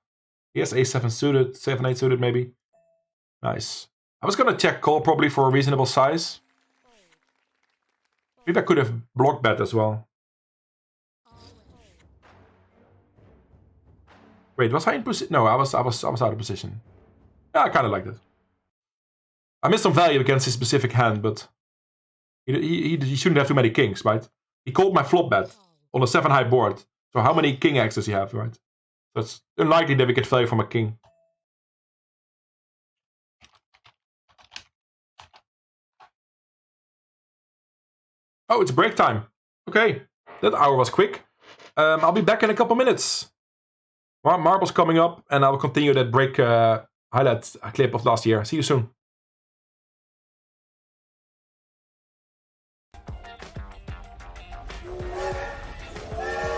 S1: He has A7 suited, 7-8 suited maybe. Nice. I was gonna check call probably for a reasonable size. Maybe I could have block bet as well. Wait, was I in position? No, I was out of position. Yeah, I kind of liked it. I missed some value against his specific hand, but he shouldn't have too many kings, right? He called my flop bet on a 7-high board. So how many king X does he have, right? So it's unlikely that we get value from a king. Oh, it's break time. Okay, that hour was quick. I'll be back in a couple minutes. Marbles coming up, and I will continue that break highlight clip of last year. See you soon.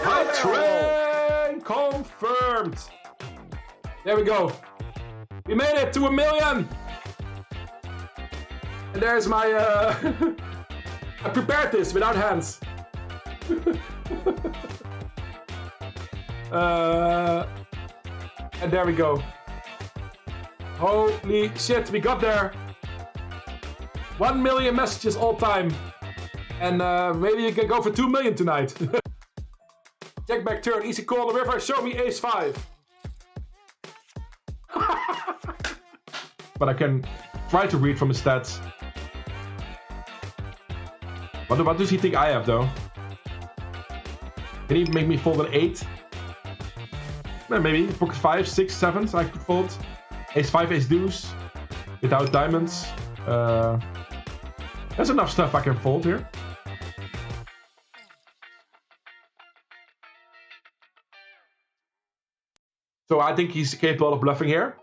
S1: High train confirmed. There we go. We made it to 1 million. And there's my... I prepared this without hands. And there we go. Holy shit, we got there. 1 million messages all time. And maybe you can go for 2 million tonight. Jack back turn, easy call on the river, show me ace 5. But I can try to read from his stats. What does he think I have though? Can he make me fold an 8? Well, maybe. Pocket 5, 6, 7, so I could fold. Ace 5, ace deuce. Without diamonds. There's enough stuff I can fold here. So I think he's capable of bluffing here.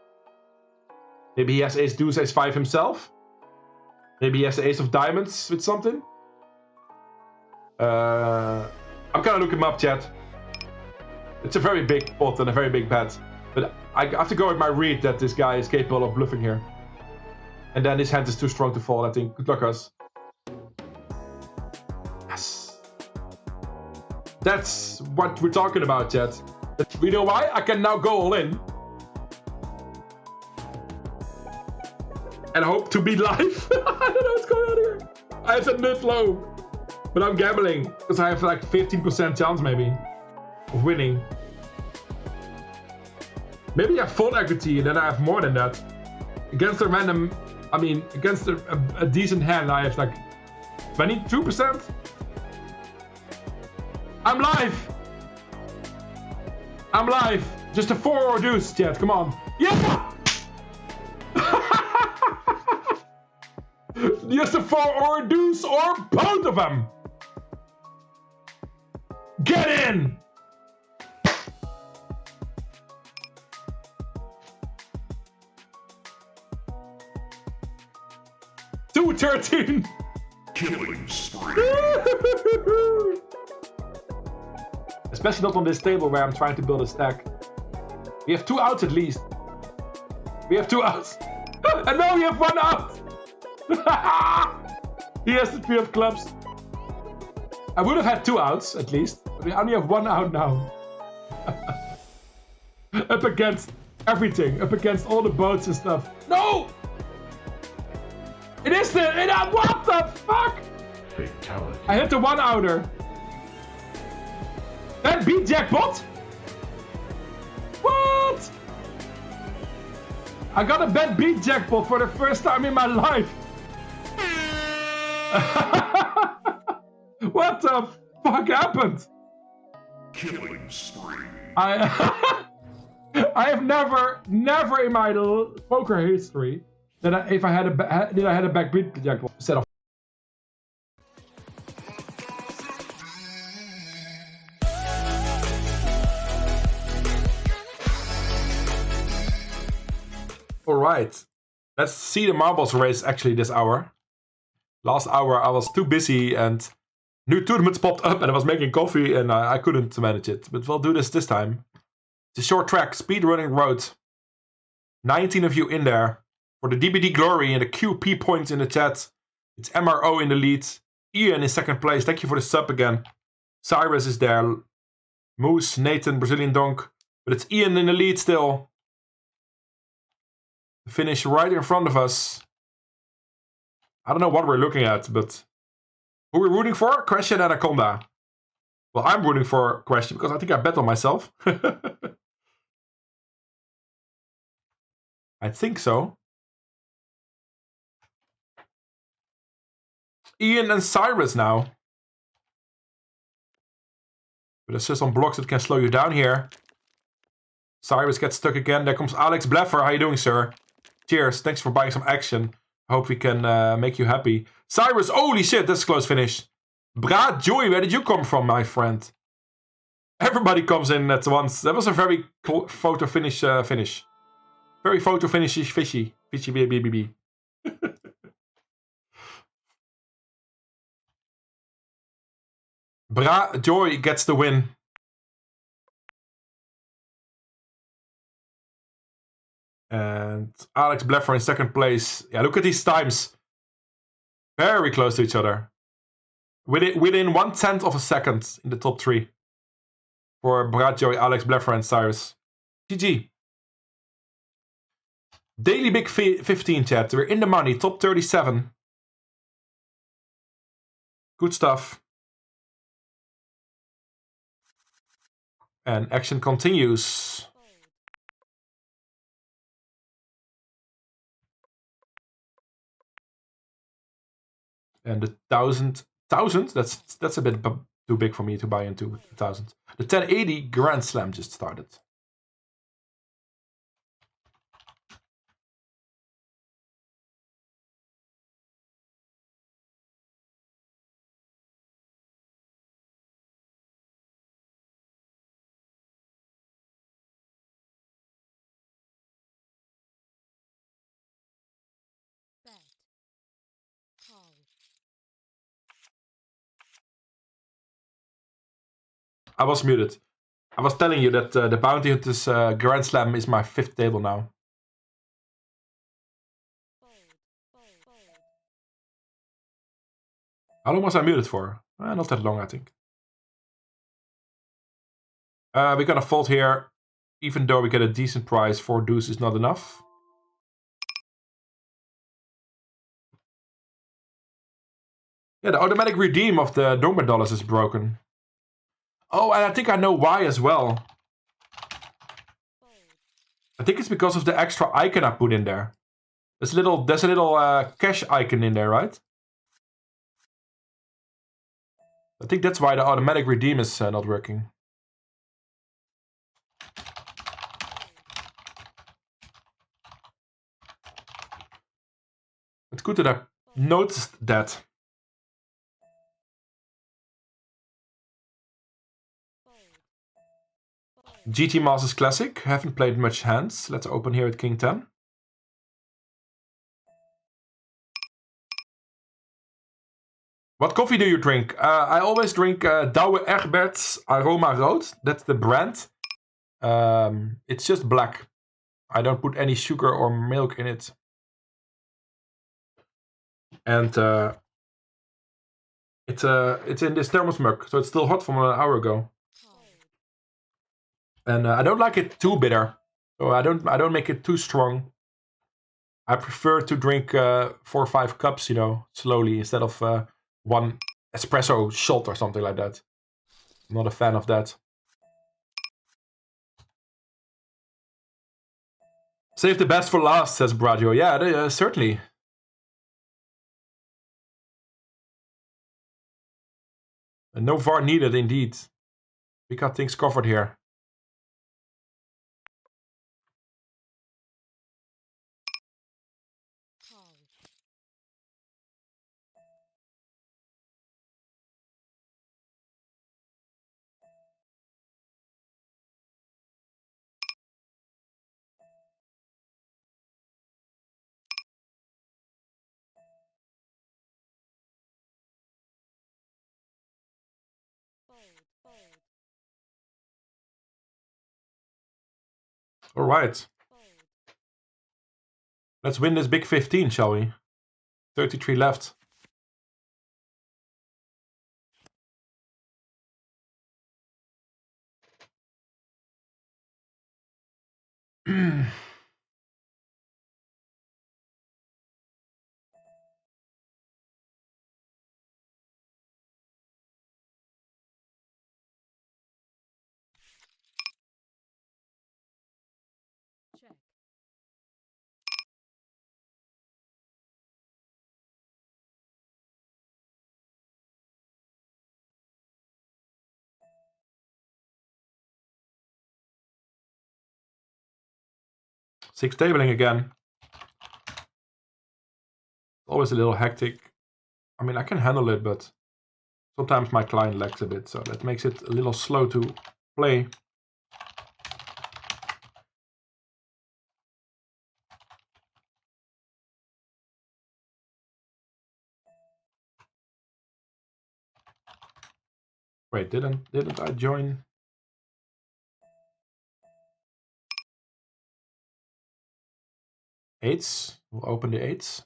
S1: Maybe he has ace deuce, ace 5 himself. Maybe he has the ace of diamonds with something. I'm gonna look him up, chat. It's a very big pot and a very big bet. But I have to go with my read that this guy is capable of bluffing here. And then his hand is too strong to fold, I think. Good luck, us. Yes. That's what we're talking about, chat. You know why? I can now go all in. And hope to be live. I don't know what's going on here. I have a nut low. But I'm gambling. Because I have like 15% chance maybe. Of winning. Maybe I have full equity and then I have more than that. Against a random... I mean, against a decent hand I have like 22%. I'm live! I'm live! Just a 4 or deuce, chat, come on. Yeah! Just a 4 or a deuce or both of them! Get in! $2.13!
S4: Killing spree.
S1: Especially not on this table where I'm trying to build a stack. We have 2 outs at least. We have 2 outs. And now we have 1 out! He has the 3 of clubs. I would have had 2 outs at least. But we only have 1 out now. Up against everything. Up against all the boats and stuff. No! It is the... what the fuck?
S4: Fatality.
S1: I hit the 1 outer. That beat jackpot? What? I got a bet beat jackpot for the first time in my life. What the fuck happened?
S4: Killing spree.
S1: I have never in my poker history that I had a back beat jackpot set off. Alright, let's see the marbles race actually this hour. Last hour I was too busy and new tournaments popped up and I was making coffee and I couldn't manage it. But we'll do this time. It's a short track, speedrunning road. 19 of you in there. For the DBD glory and the QP points in the chat. It's MRO in the lead. Ian in second place, thank you for the sub again. Cyrus is there. Moose, Nathan, Brazilian Donk. But it's Ian in the lead still. Finish right in front of us. I don't know what we're looking at, but who we're rooting for? Questje and Anaconda. Well, I'm rooting for Questje because I think I bet on myself. I think so. Ian and Cyrus now. But there's just some blocks that can slow you down here. Cyrus gets stuck again. There comes Alex Bleffer. How you doing, sir? Cheers. Thanks for buying some action. I hope we can make you happy. Cyrus, holy shit, that's a close finish. Brad Joy, where did you come from, my friend? Everybody comes in at once. That was a very photo finish finish. Very photo finishy fishy. Fishy BBB. Bra Joy gets the win. And Alex Bleffer in second place. Yeah, look at these times. Very close to each other. Within 1/10 of a second in the top 3. For Brad Joy, Alex Bleffer and Cyrus. GG. Daily Big 15 chat. We're in the money. Top 37. Good stuff. And action continues. And the 1,000, that's a bit too big for me to buy into. 1,000. The 1080 Grand Slam just started. I was muted. I was telling you that the Bounty Hunters Grand Slam is my 5th table now. How long was I muted for? Not that long, I think. We're gonna fold here, even though we get a decent price. 4 deuce is not enough. Yeah, the automatic redeem of the Dongba dollars is broken. Oh, and I think I know why as well. I think it's because of the extra icon I put in there. There's a little cash icon in there, right? I think that's why the automatic redeem is not working. It's good that I noticed that. GT Masters Classic. Haven't played much hands. Let's open here at King 10. What coffee do you drink? I always drink Douwe Egberts Aroma Rood. That's the brand. It's just black. I don't put any sugar or milk in it. And it's in this thermos mug, so it's still hot from an hour ago. And I don't like it too bitter, so I don't make it too strong. I prefer to drink 4 or 5 cups, you know, slowly instead of 1 espresso shot or something like that. I'm not a fan of that. Save the best for last, says Bradio. Yeah, certainly. And no VAR needed, indeed. We got things covered here. All right. Let's win this big 15, shall we? 33 left. Six tabling again. Always a little hectic. I mean, I can handle it, but sometimes my client lags a bit, so that makes it a little slow to play. Wait, didn't I join? Eights. We'll open the eights.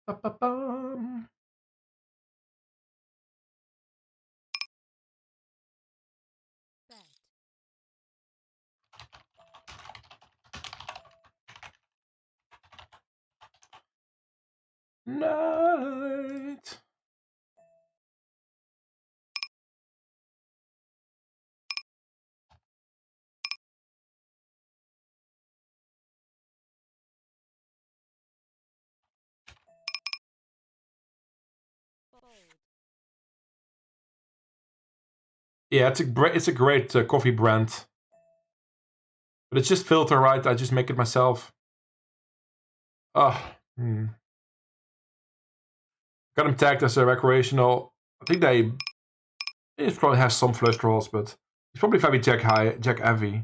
S1: Ba-ba-bum. Night. Yeah, it's a great coffee brand. But it's just filter, right? I just make it myself. Got him tagged as a recreational. I think it probably has some flush draws, but he's probably very jack heavy.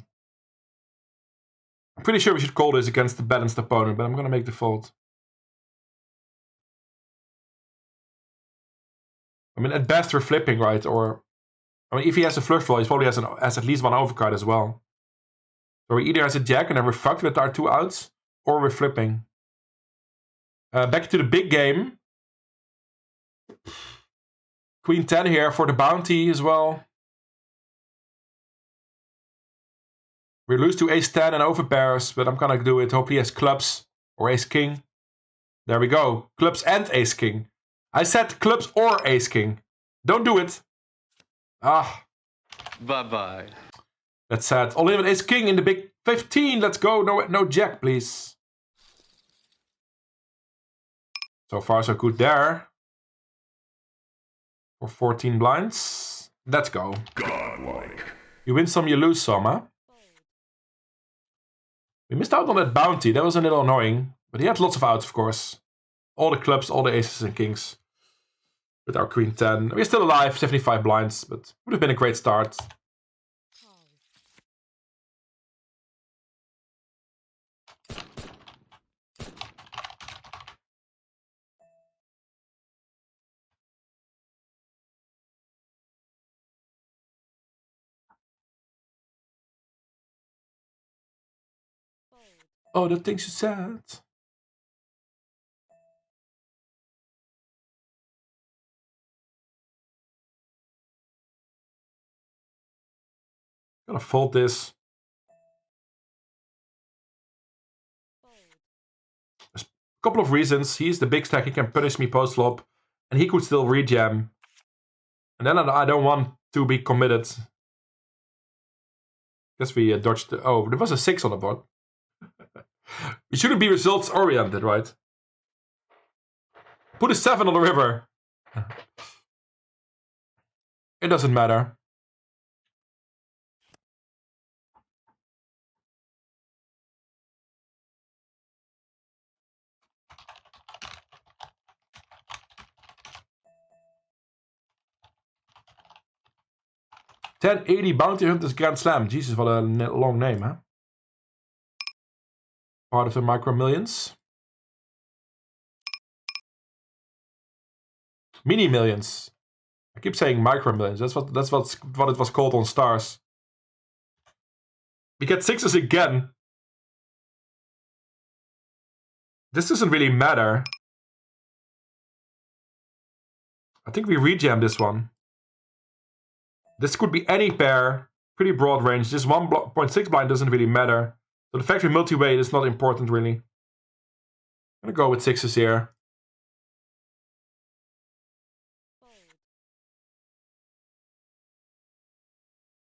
S1: I'm pretty sure we should call this against the balanced opponent, but I'm gonna make the fold. I mean, at best we're flipping, right? Or, I mean, if he has a flush draw, he probably has at least one overcard as well. So he either has a jack and then we're fucked with our 2 outs, or we're flipping. Back to the big game. Queen 10 here for the bounty as well. We lose to ace 10 and overpairs, but I'm gonna do it. Hopefully he has clubs or ace king. There we go. Clubs and ace king. I said clubs or ace king. Don't do it. Ah.
S12: Bye-bye.
S1: That's sad. All in with ace king in the big 15. Let's go. No jack, please. So far, so good there. For 14 blinds. Let's go.
S4: Godlike.
S1: You win some, you lose some, huh? We missed out on that bounty. That was a little annoying. But he had lots of outs, of course. All the clubs, all the aces and kings. With our queen 10. We're still alive, 75 blinds. But would have been a great start. Oh, the things you said. Gonna fold this. There's a couple of reasons. He's the big stack. He can punish me post-flop. And he could still rejam. And then I don't want to be committed. Guess we dodged the... Oh, there was a 6 on the board. We shouldn't be results-oriented, right? Put a 7 on the river. It doesn't matter. $10.80 Bounty Hunters Grand Slam. Jesus, what a long name, huh? Part of the Micro Millions. Mini Millions. I keep saying Micro Millions. That's what it was called on Stars. We get 6s again. This doesn't really matter. I think we rejam this one. This could be any pair. Pretty broad range. This 1.6 blind doesn't really matter. So the fact we multi-weight is not important, really. I'm gonna go with 6s here.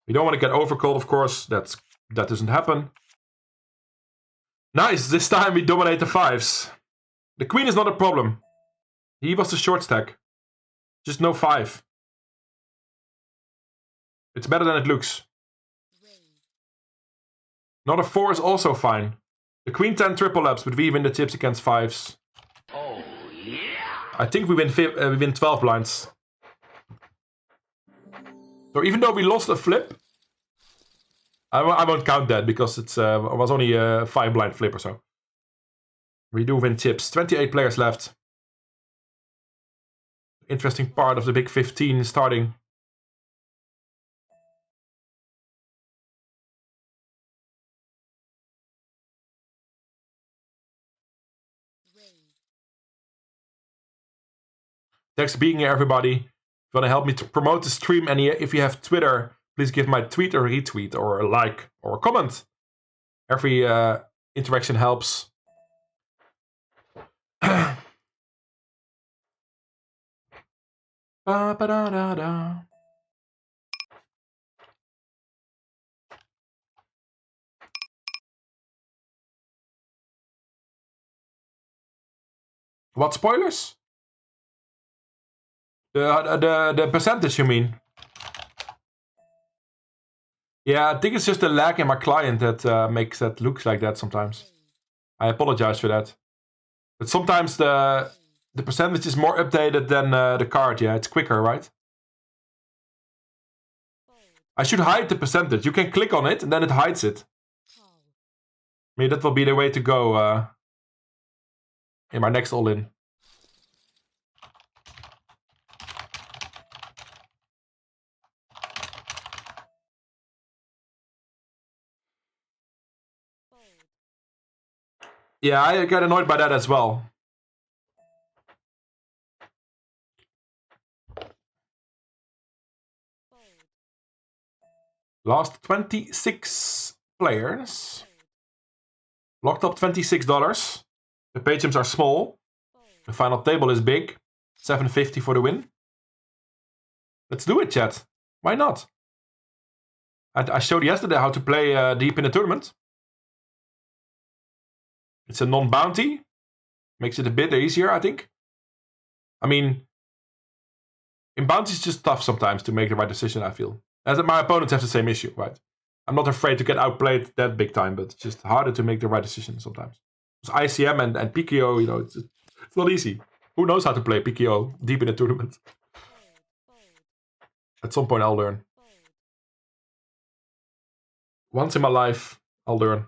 S1: We don't want to get overcalled, of course. That doesn't happen. Nice. This time we dominate the 5s. The queen is not a problem. He was the short stack. Just no 5. It's better than it looks. Not a 4 is also fine. The queen 10 triple laps, but we win the chips against 5s.
S4: Oh, yeah!
S1: I think we win 12 blinds. So even though we lost a flip, I won't count that because it was only a 5 blind flip or so. We do win chips. 28 players left. Interesting part of the big 15 starting. Thanks for being here, everybody. If you want to help me to promote the stream, and if you have Twitter, please give my tweet a retweet or a like or a comment. Every interaction helps. Ba, ba, da, da, da. What spoilers? The percentage, you mean? Yeah, I think it's just the lag in my client that makes that look like that sometimes. I apologize for that. But sometimes the percentage is more updated than the card. Yeah, it's quicker, right? I should hide the percentage. You can click on it and then it hides it. Maybe that will be the way to go in my next all-in. Yeah, I get annoyed by that as well. Last 26 players. Locked up $26. The pageants are small. The final table is big. $7.50 for the win. Let's do it, chat. Why not? I showed yesterday how to play deep in the tournament. It's a non-bounty. Makes it a bit easier, I think. I mean, in bounties, it's just tough sometimes to make the right decision, I feel. As my opponents have the same issue, right? I'm not afraid to get outplayed that big time, but it's just harder to make the right decision sometimes. Because ICM and PKO, you know, it's not easy. Who knows how to play PKO deep in a tournament? At some point, I'll learn. Once in my life, I'll learn.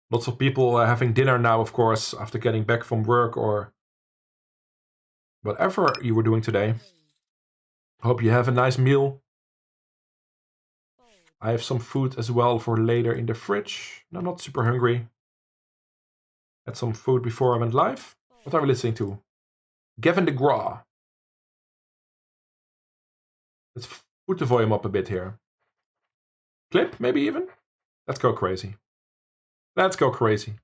S1: Lots of people having dinner now, of course, after getting back from work or whatever you were doing today. Hope you have a nice meal. I have some food as well for later in the fridge. I'm not super hungry. Had some food before I went live. What are we listening to? Gavin DeGraw. Let's put the volume up a bit here. Clip, maybe even? Let's go crazy. Let's go crazy.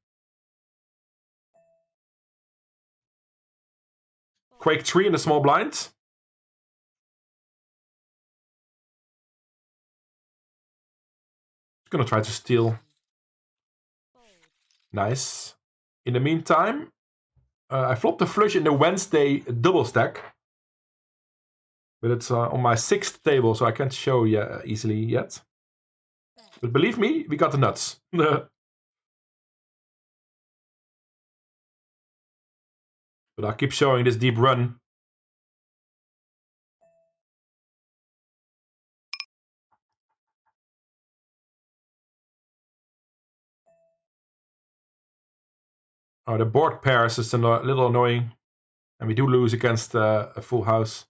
S1: Quake 3 in the small blind. Just gonna try to steal. Nice. In the meantime, I flopped the flush in the Wednesday double stack. But it's on my 6th table, so I can't show you easily yet. But believe me, we got the nuts. But I'll keep showing this deep run. Oh, the board pairs is a little annoying. And we do lose against a full house.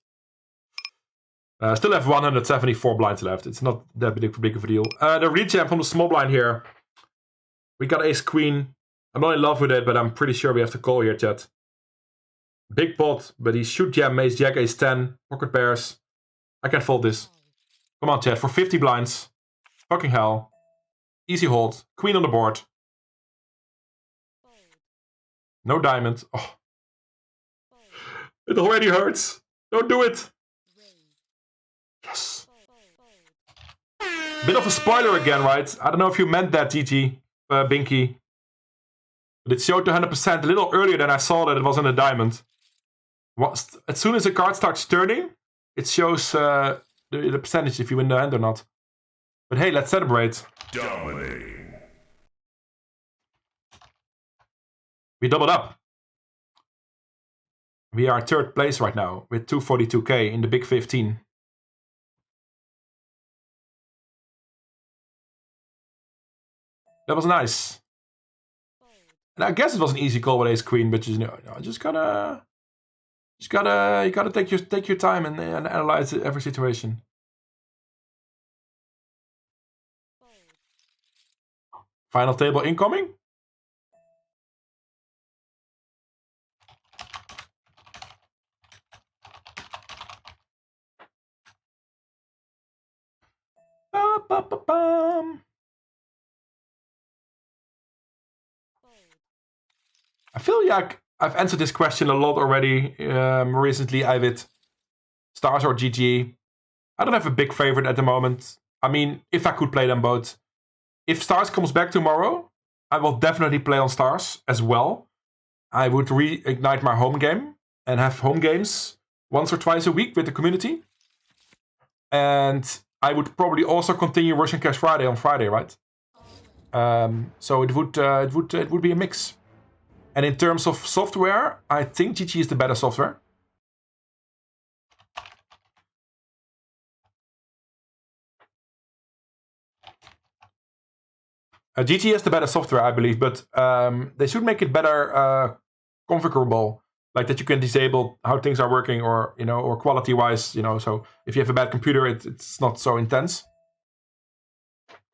S1: Still have 174 blinds left. It's not that big of a deal. The rejam from the small blind here. We got ace queen. I'm not in love with it, but I'm pretty sure we have to call here, chat. Big pot, but he should jam ace jack, ace 10, pocket pairs. I can fold this. Come on, chat, for 50 blinds. Fucking hell. Easy hold. Queen on the board. No diamond. Oh. It already hurts. Don't do it. Yes. Bit of a spoiler again, right? I don't know if you meant that, GG, Binky. But it showed to 100% a little earlier than I saw that it was in a diamond. As soon as the card starts turning, it shows the percentage if you win the hand or not. But hey, let's celebrate.
S4: Dominating.
S1: We doubled up. We are 3rd place right now with 242k in the big 15. That was nice. And I guess it was an easy call with ace queen, but you know, you gotta take your time and analyze every situation. Final table incoming. Ba, ba, ba, bum. I feel like I've answered this question a lot already recently. With Stars or GG. I don't have a big favorite at the moment. I mean, if I could play them both. If Stars comes back tomorrow, I will definitely play on Stars as well. I would reignite my home game and have home games once or twice a week with the community. And I would probably also continue Russian Cash Friday on Friday, right? So it would be a mix. And in terms of software, I think GG is the better software. GG is the better software, I believe, but they should make it better configurable, like that you can disable how things are working, or or quality-wise, So if you have a bad computer, it's not so intense.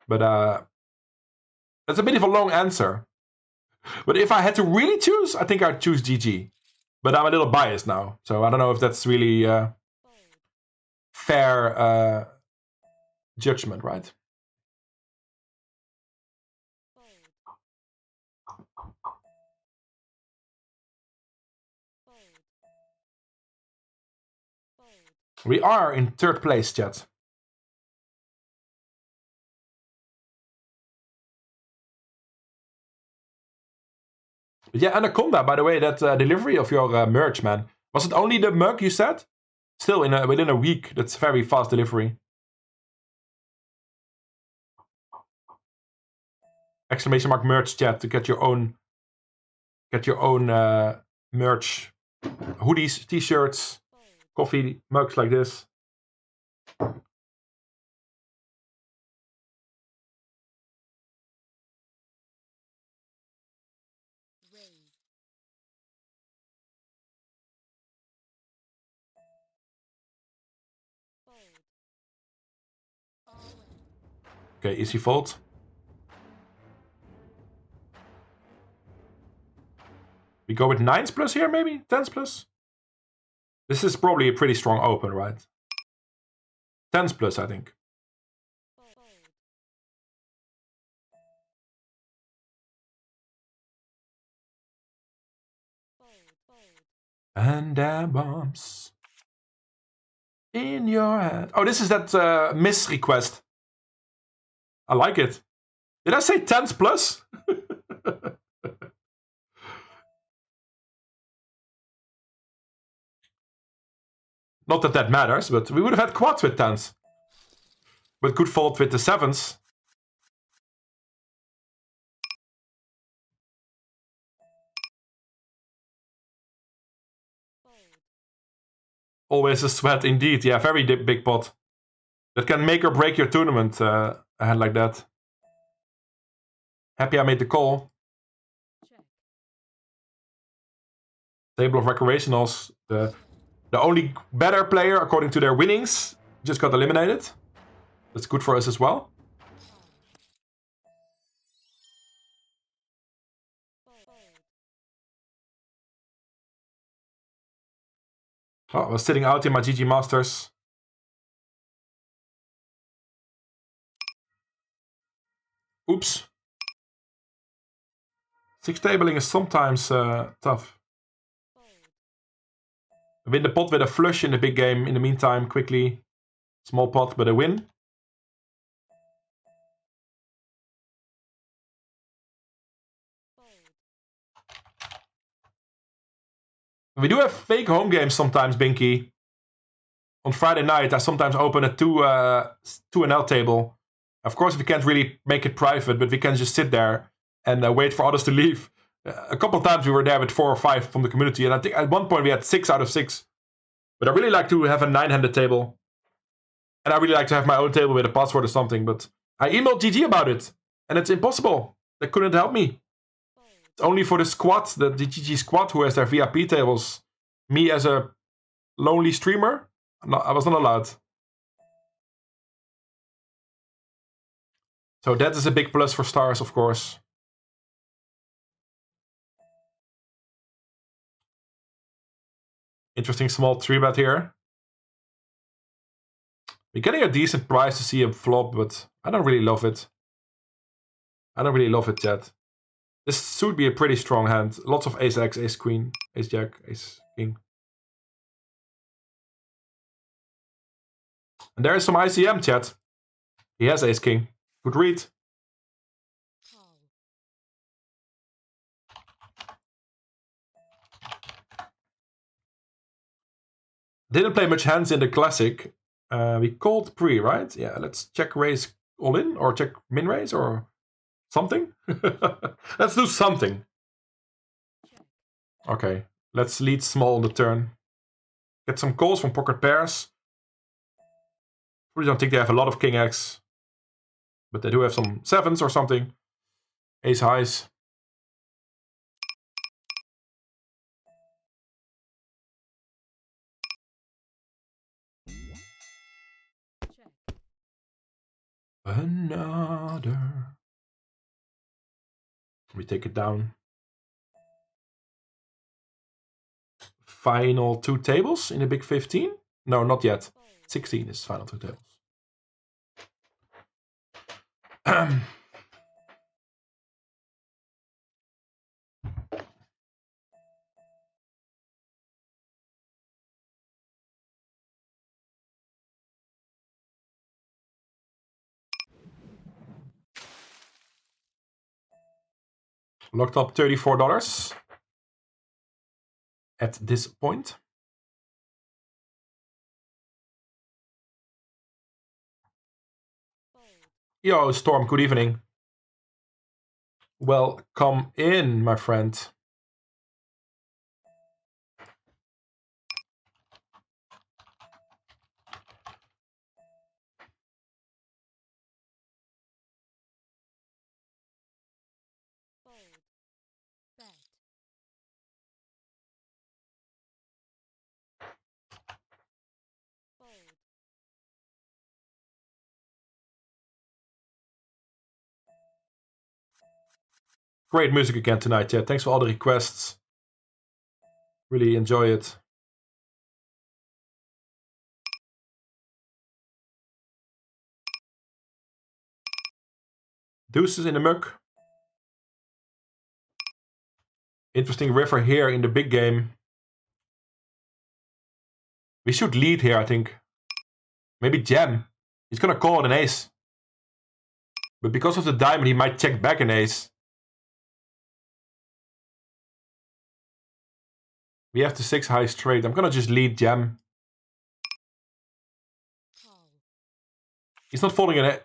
S1: But that's a bit of a long answer. But if I had to really choose, I think I'd choose GG. But I'm a little biased now, so I don't know if that's really fair judgment, right? We are in 3rd place, chat. But yeah, Anaconda, by the way, that delivery of your merch, man. Was it only the mug you said? Still, within a week, that's very fast delivery. Exclamation mark merch, chat, to get your own merch. Hoodies, t-shirts, coffee mugs like this. Okay, easy fold. We go with 9s plus here, maybe? 10s plus? This is probably a pretty strong open, right? 10s plus, I think. And there bombs in your head. Oh, this is that miss request. I like it. Did I say 10s plus? Not that that matters, but we would have had quads with 10s. But good fold with the 7s. Always a sweat indeed. Yeah, very big pot. That can make or break your tournament, a hand like that. Happy I made the call. Table of recreationals. The only better player, according to their winnings, just got eliminated. That's good for us as well. Oh, I was sitting out in my GG Masters. Oops. 6 tabling is sometimes tough. Win the pot with a flush in the big game. In the meantime, quickly. Small pot, but a win. We do have fake home games sometimes, Binky. On Friday night, I sometimes open a 2NL table. Of course, we can't really make it private, but we can just sit there and wait for others to leave. A couple of times we were there with 4 or 5 from the community, and I think at one point we had 6 out of 6. But I really like to have a 9-handed table. And I really like to have my own table with a password or something, but I emailed GG about it, and it's impossible. They couldn't help me. It's only for the squad, the GG squad, who has their VIP tables. Me as a lonely streamer, I was not allowed. So that is a big plus for Stars, of course. Interesting small 3-bet here. We're getting a decent price to see him flop, but I don't really love it. I don't really love it yet. This should be a pretty strong hand. Lots of ace X, ace queen, ace jack, ace king. And there is some ICM, chat. He has ace king. Good read. Didn't play much hands in the classic. We called pre, right? Yeah, let's check raise all in or check min raise or something. Let's do something. Okay, let's lead small on the turn. Get some calls from pocket pairs. Really don't think they have a lot of king X, but they do have some sevens or something. Ace highs. Another. We take it down. Final 2 tables in the big 15? No, not yet. 16 is final 2 tables. Locked up $34 at this point. Yo, Storm, good evening. Welcome in, my friend. Great music again tonight, yeah. Thanks for all the requests. Really enjoy it. Deuces in the muck. Interesting river here in the big game. We should lead here, I think. Maybe jam. He's gonna call it an ace. But because of the diamond, he might check back an ace. We have the 6 high straight. I'm gonna just lead jam. He's not folding an ace.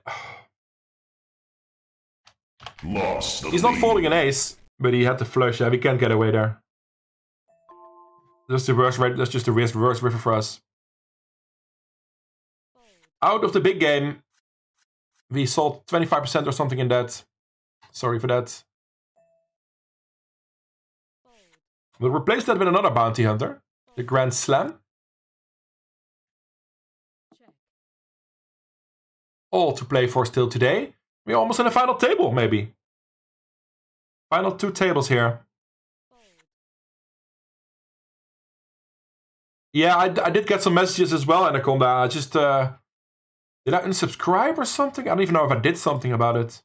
S1: He's not folding an ace, but he had the flush. Yeah, we can't get away there. That's the worst, right? That's just the worst river for us. Out of the big game, we sold 25% or something in that. Sorry for that. We'll replace that with another bounty hunter. The Grand Slam. All to play for still today. We're almost in the final table, maybe. Final 2 tables here. Yeah, I did get some messages as well, Anaconda. I just... did I unsubscribe or something? I don't even know if I did something about it.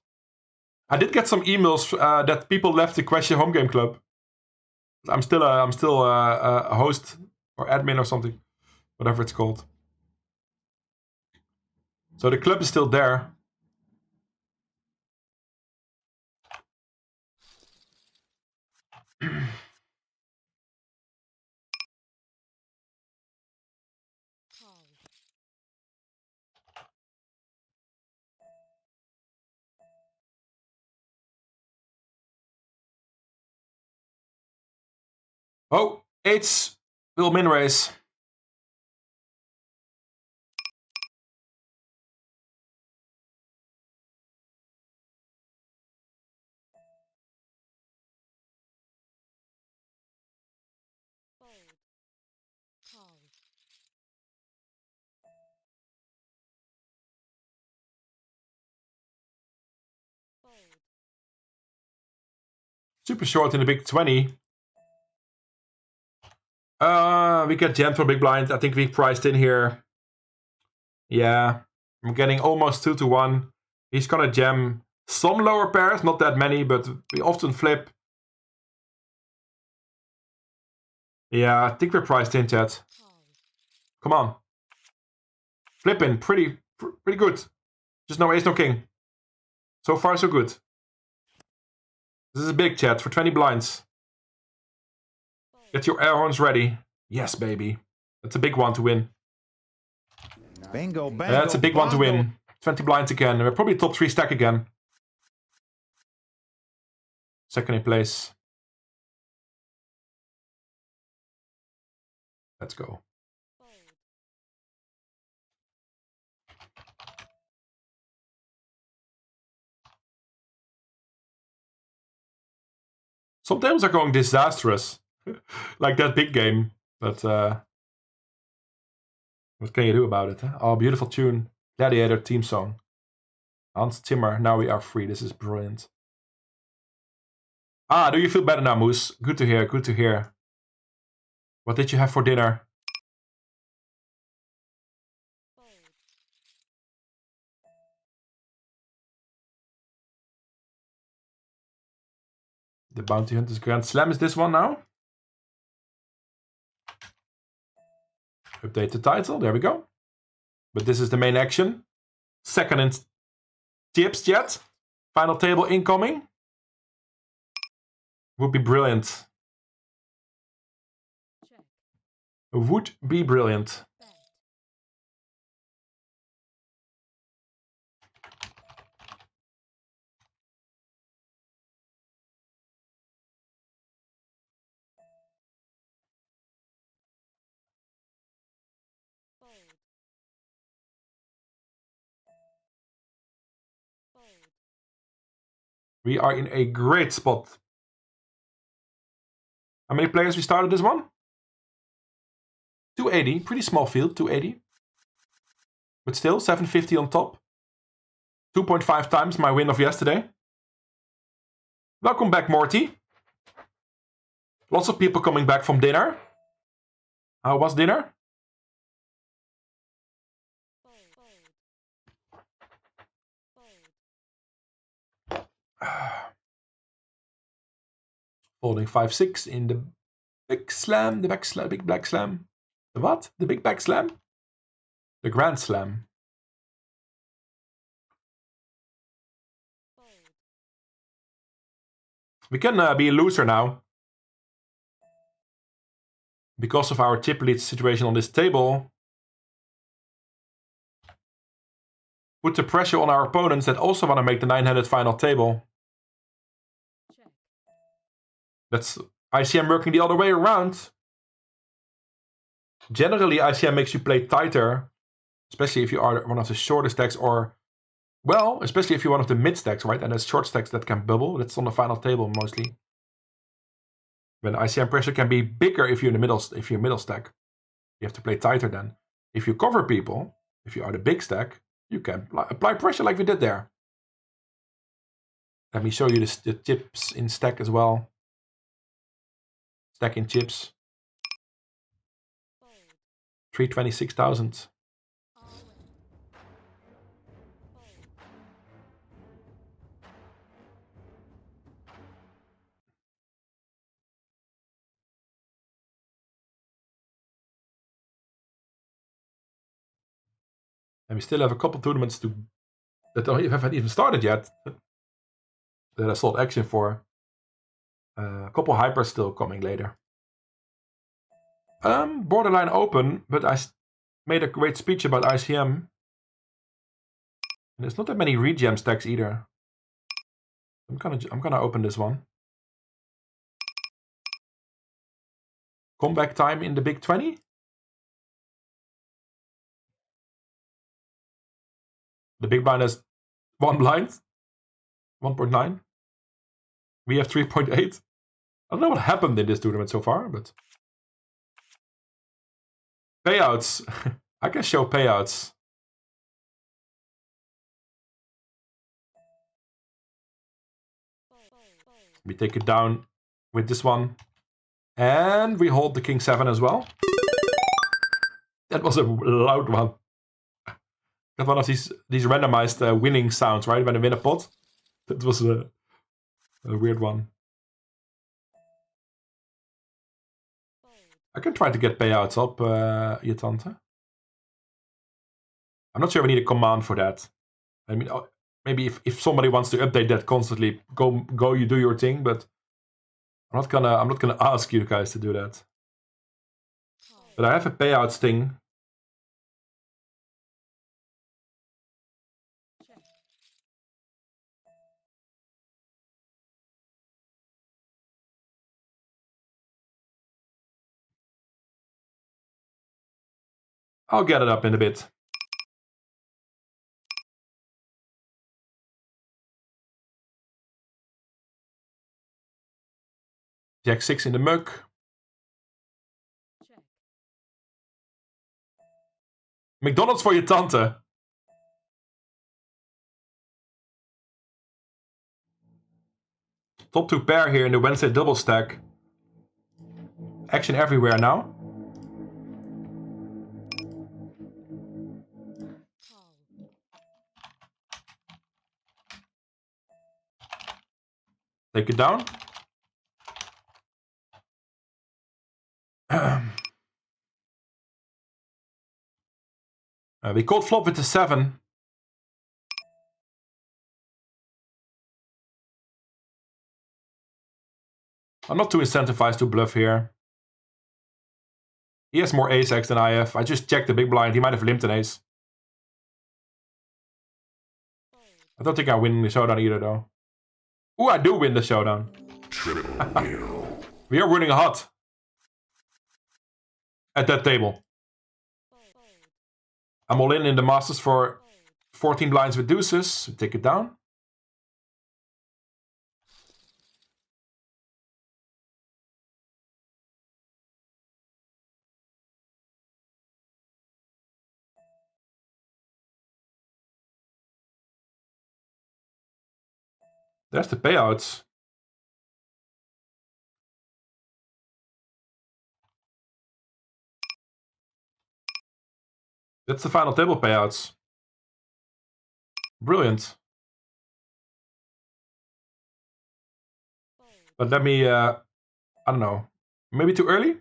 S1: I did get some emails that people left the Questje home game club. I'm still a host or admin or something, whatever it's called. So the club is still there. Oh, 8s will min raise. Super short in the big 20. We get jammed for big blind. I think we priced in here. Yeah, I'm getting almost 2 to 1. He's gonna jam Some lower pairs, not that many, but we often flip. Yeah, I think we're priced in, chat. Come on. Flipping, pretty good. Just no ace, no king. So far, so good. This is a big, chat, for 20 blinds. Get your air horns ready. Yes, baby. That's a big one to win.
S12: Bingo, bingo,
S1: That's a big one to
S12: bingo.
S1: win. 20 blinds again. We're probably top 3 stack again. Second in place. Let's go. Some tables are going disastrous. Like that big game. But what can you do about it? Huh? Oh, beautiful tune. Gladiator theme song. Hans Zimmer, Now We Are Free. This is brilliant. Ah, do you feel better now, Moose? Good to hear, good to hear. What did you have for dinner? The Bounty Hunters Grand Slam is this one now? Update the title, there we go. But this is the main action. Second in tips yet. Final table incoming. Would be brilliant. Would be brilliant. We are in a great spot. How many players we started this one? 280, pretty small field, 280. But still, 750 on top. 2.5 times my win of yesterday. Welcome back, Morty. Lots of people coming back from dinner. How was dinner? Folding 5-6 in the big slam, the back slam, big black slam. The what? The big back slam? The grand slam. We can be a loser now. Because of our chip lead situation on this table. Put the pressure on our opponents that also want to make the 900 final table. That's ICM working the other way around. Generally, ICM makes you play tighter, especially if you are one of the shorter stacks or, well, especially if you're one of the mid stacks, right? And there's short stacks that can bubble. That's on the final table mostly. When ICM pressure can be bigger if you're in the middle, middle stack. You have to play tighter then. If you cover people, if you are the big stack, you can apply pressure like we did there. Let me show you the chips in stack as well. Stacking chips. 326,000. And we still have a couple tournaments that haven't even started yet. That I sold action for. A couple hypers still coming later. Borderline open, but I made a great speech about ICM. And there's not that many regem stacks either. I'm gonna open this one. Comeback time in the big 20. The big blind has 1 blind. 1.9. We have 3.8. I don't know what happened in this tournament so far, but... Payouts. I can show payouts. We take it down with this one. And we hold the King 7 as well. That was a loud one. Got one of these randomized winning sounds, right? When I win a pot. That was a weird one. I can try to get payouts up, je tante. I'm not sure if I need a command for that. I mean, maybe if somebody wants to update that constantly, go, you do your thing. But I'm not gonna ask you guys to do that. But I have a payouts thing. I'll get it up in a bit. Jack 6 in the mug. McDonald's for je tante. Top 2 pair here in the Wednesday double stack. Action everywhere now. Take it down. We called flop with the 7. I'm not too incentivized to bluff here. He has more ace-x than I have. I just checked the big blind. He might have limped an ace. I don't think I win the showdown either, though. Ooh, I do win the showdown. We are running hot. At that table. I'm all in the Masters for 14 blinds with deuces. Take it down. There's the payouts. That's the final table payouts. Brilliant. But let me, I don't know. Maybe too early?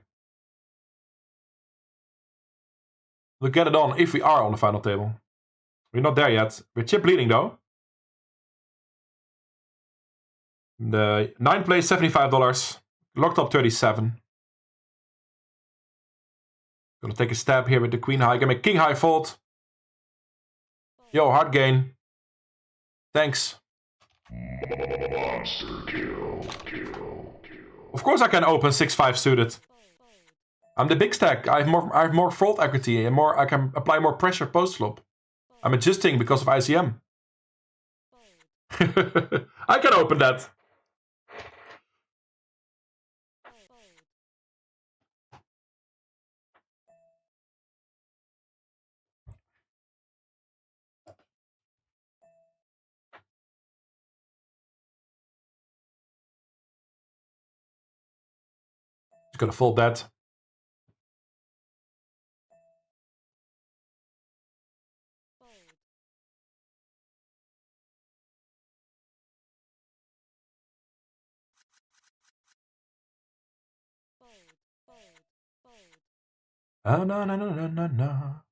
S1: We'll get it on if we are on the final table. We're not there yet. We're chip leading though. The 9 plays $75. Locked up 37. Gonna take a stab here with the queen high. Gonna make king high fold. Yo, hard gain. Thanks.
S4: Monster kill.
S1: Of course I can open 6-5 suited. I'm the big stack. I have more fold equity and I can apply more pressure post flop. I'm adjusting because of ICM. I can open that. Just gonna fold that. Oh, no.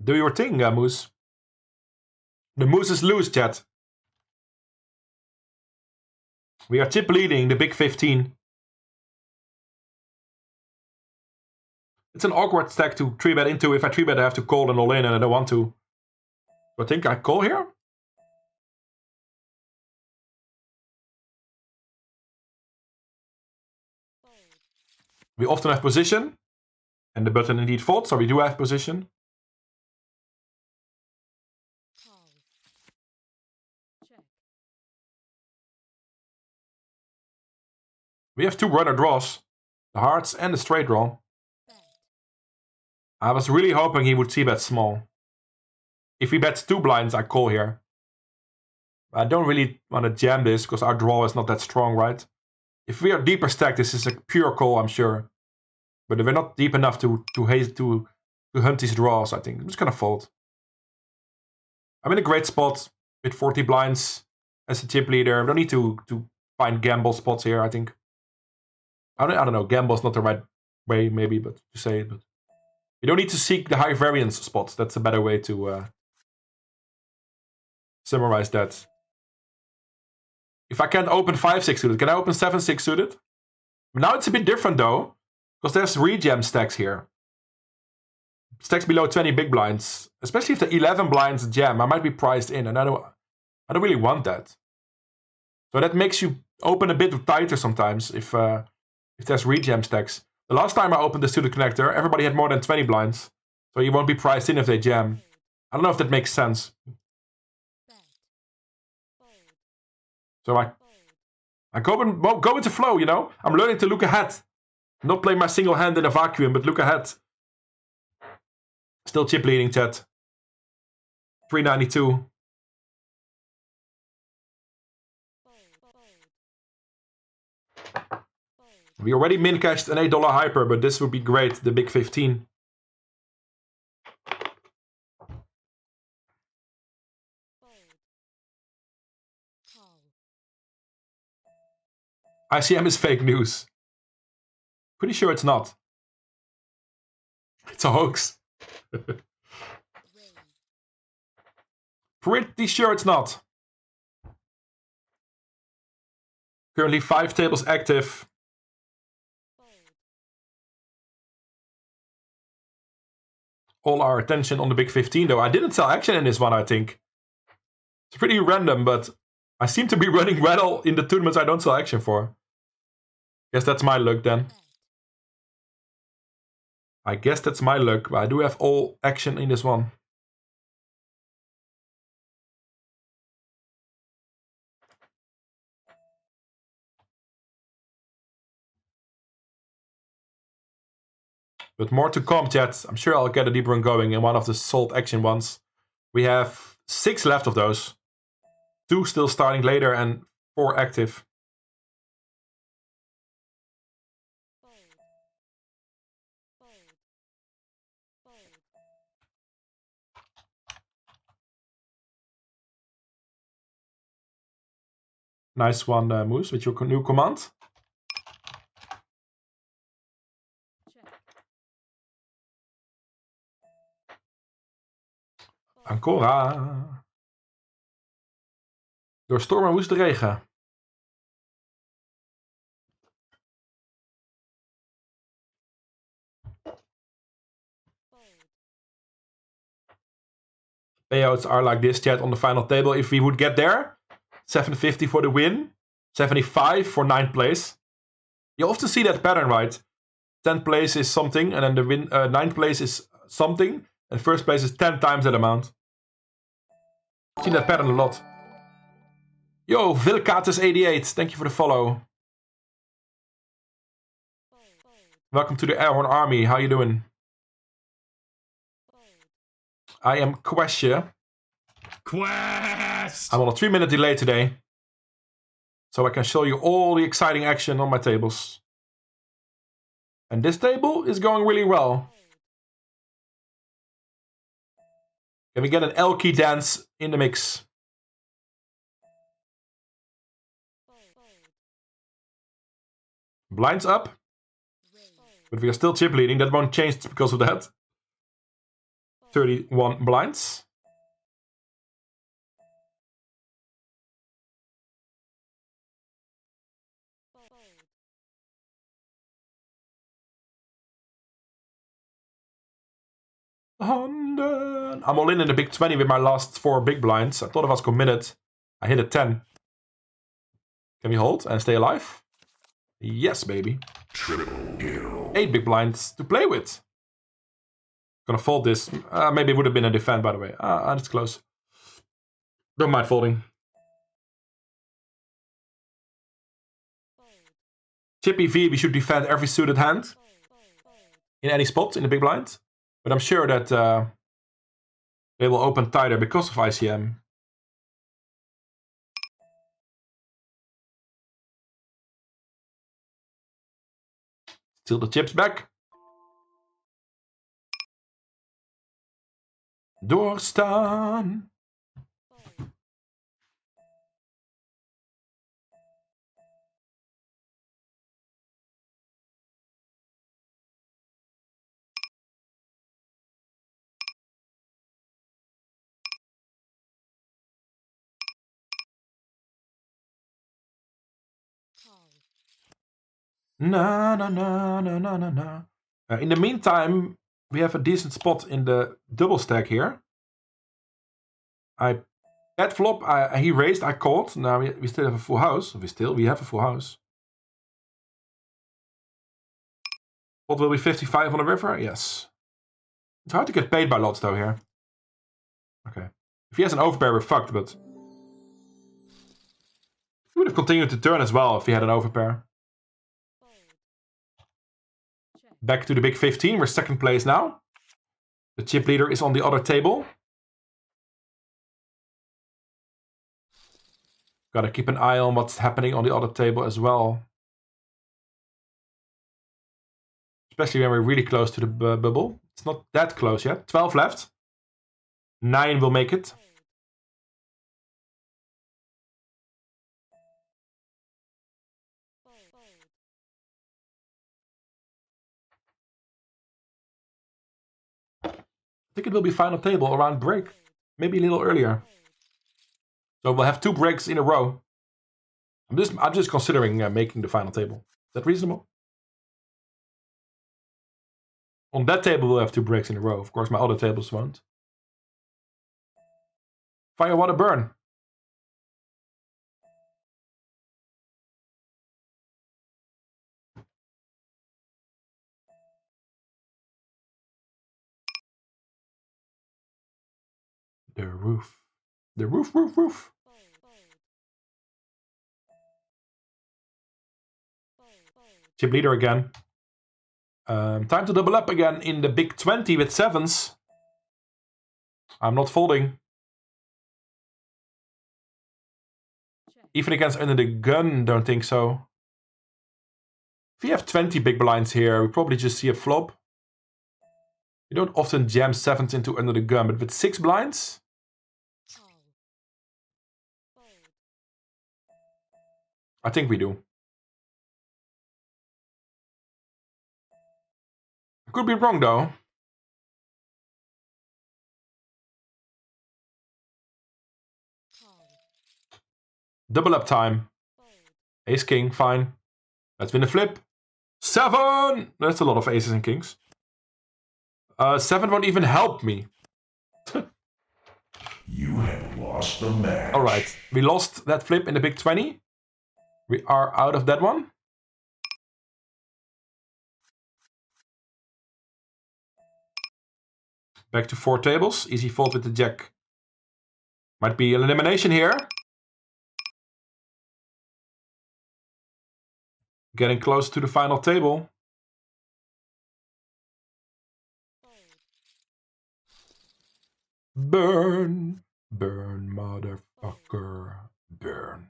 S1: Do your thing, Moose. The Moose is loose, chat. We are chip leading the big 15. It's an awkward stack to 3-bet into. If I 3-bet, I have to call and all in, and I don't want to. So I think I call here. We often have position. And the button indeed folds, so we do have position. We have 2 runner draws. The hearts and the straight draw. I was really hoping he would see bet small. If he bets 2 blinds, I call here. I don't really want to jam this because our draw is not that strong, right? If we are deeper stacked, this is a pure call, I'm sure. But we're not deep enough to hunt these draws, I think. I'm just gonna fold. I'm in a great spot with 40 blinds as a chip leader. I don't need to find gamble spots here, I think. I don't know, gamble's not the right way, maybe, but to say it. But you don't need to seek the high variance spots. That's a better way to summarize that. If I can't open 5-6 suited, can I open 7-6 suited? Now it's a bit different though, because there's rejam stacks here. Stacks below 20 big blinds, especially if the 11 blinds jam. I might be priced in, and I don't really want that. So that makes you open a bit tighter sometimes if there's rejam stacks. The last time I opened the suited connector, everybody had more than 20 blinds, so you won't be priced in if they jam. I don't know if that makes sense. So I go with the flow, you know? I'm learning to look ahead. Not play my single hand in a vacuum, but look ahead. Still chip leading, chat. 392. We already min cashed an $8 hyper, but this would be great, the big 15. ICM is fake news. Pretty sure it's not. It's a hoax. Pretty sure it's not. Currently 5 tables active. All our attention on the big 15 though. I didn't sell action in this one, I think. It's pretty random, but I seem to be running well in the tournaments I don't sell action for. Guess that's my luck then. I guess that's my luck, but I do have all action in this one. But more to come, chat. I'm sure I'll get a deep run going in one of the sold action ones. We have 6 left of those. 2 still starting later and 4 active. Nice one, Moose, with your new command. Ancora. Door storm en woeste regen. Payouts are like this, chat, on the final table. If we would get there, 750 for the win, 75 for 9th place. You often see that pattern, right? 10th place is something, and then the 9th place is something, and 1st place is 10 times that amount. I've seen that pattern a lot. Yo, Vilkates88, thank you for the follow. Welcome to the Airhorn Army, how you doing? I am Questje.
S13: Quest!
S1: I'm on a 3-minute delay today, so I can show you all the exciting action on my tables. And this table is going really well. Can we get an L-key dance in the mix? Blinds up. But we are still chip leading. That won't change because of that. 31 blinds. I'm all in the big 20 with my last 4 big blinds. I thought I was committed. I hit a 10. Can we hold and stay alive? Yes, baby.
S4: Triple kill.
S1: 8 big blinds to play with. Gonna fold this. Maybe it would have been a defend, by the way. That's close. Don't mind folding. Chippy V, we should defend every suited hand. In any spot in the big blind. But I'm sure that they will open tighter because of ICM. Steal the chips back. Doorstaan. Na na na na na na na. In the meantime, we have a decent spot in the double stack here. I bet flop. He raised. I called. Now we still have a full house. We have a full house. What will be 55 on the river? Yes. It's hard to get paid by lots though here. Okay. If he has an overpair, we're fucked. But he would have continued to turn as well if he had an overpair. Back to the big 15. We're second place now. The chip leader is on the other table. Gotta keep an eye on what's happening on the other table as well. Especially when we're really close to the bubble. It's not that close yet. 12 left. 9 will make it. I think it will be final table around break. Maybe a little earlier. So we'll have 2 breaks in a row. I'm just considering making the final table. Is that reasonable? On that table we'll have 2 breaks in a row. Of course my other tables won't. Fire, water, burn. The roof. The roof. Chip leader again. Time to double up again in the big 20 with 7s. I'm not folding. Even against under the gun, don't think so. If you have 20 big blinds here, we probably just see a flop. You don't often jam 7s into under the gun, but with 6 blinds? I think we do. I could be wrong though. Double up time. Ace king, fine. Let's win the flip. 7! That's a lot of aces and kings. 7 won't even help me.
S4: You have lost the match.
S1: Alright, we lost that flip in the big 20. We are out of that one. Back to 4 tables. Easy fold with the jack. Might be an elimination here. Getting close to the final table. Burn. Burn, motherfucker. Burn.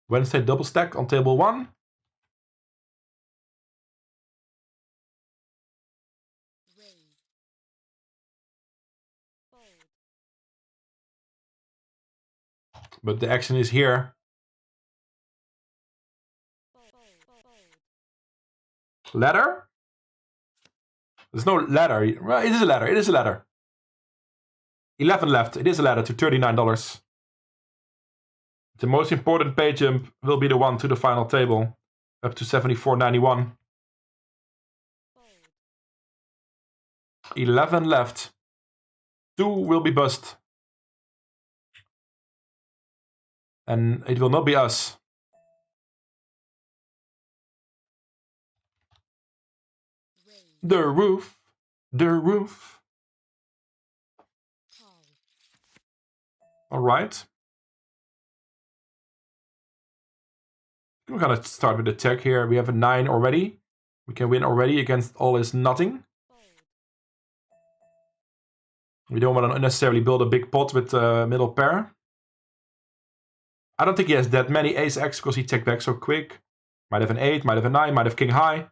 S1: Wednesday double stack on table 1. But the action is here. Ladder? There's no ladder. Well, it is a ladder. It is a ladder. 11 left. It is a ladder to $39. The most important pay jump will be the one to the final table. Up to $74.91. 11 left. 2 will be bust. And it will not be us. The roof. The roof. Alright. We're gonna start with the check here. We have a 9 already. We can win already against all his nothing. We don't want to unnecessarily build a big pot with middle pair. I don't think he has that many ace-x because he checked back so quick. Might have an 8, might have a 9, might have king high.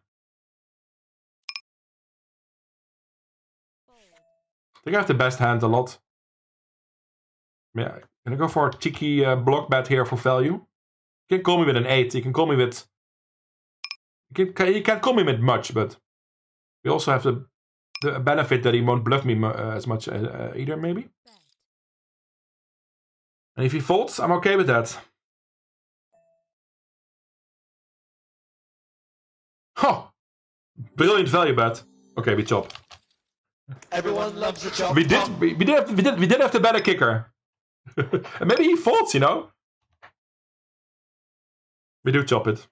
S1: I think I have the best hand a lot. Yeah, gonna go for a cheeky block bet here for value. You can call me with an 8. You can call me with... You can't call me with much, but... We also have the benefit that he won't bluff me as much either, maybe. And if he folds, I'm okay with that. Huh! Brilliant value bet. Okay, we chop.
S5: Everyone loves a chop.
S1: We did have the better kicker. And maybe he folds, you know? We do chop it.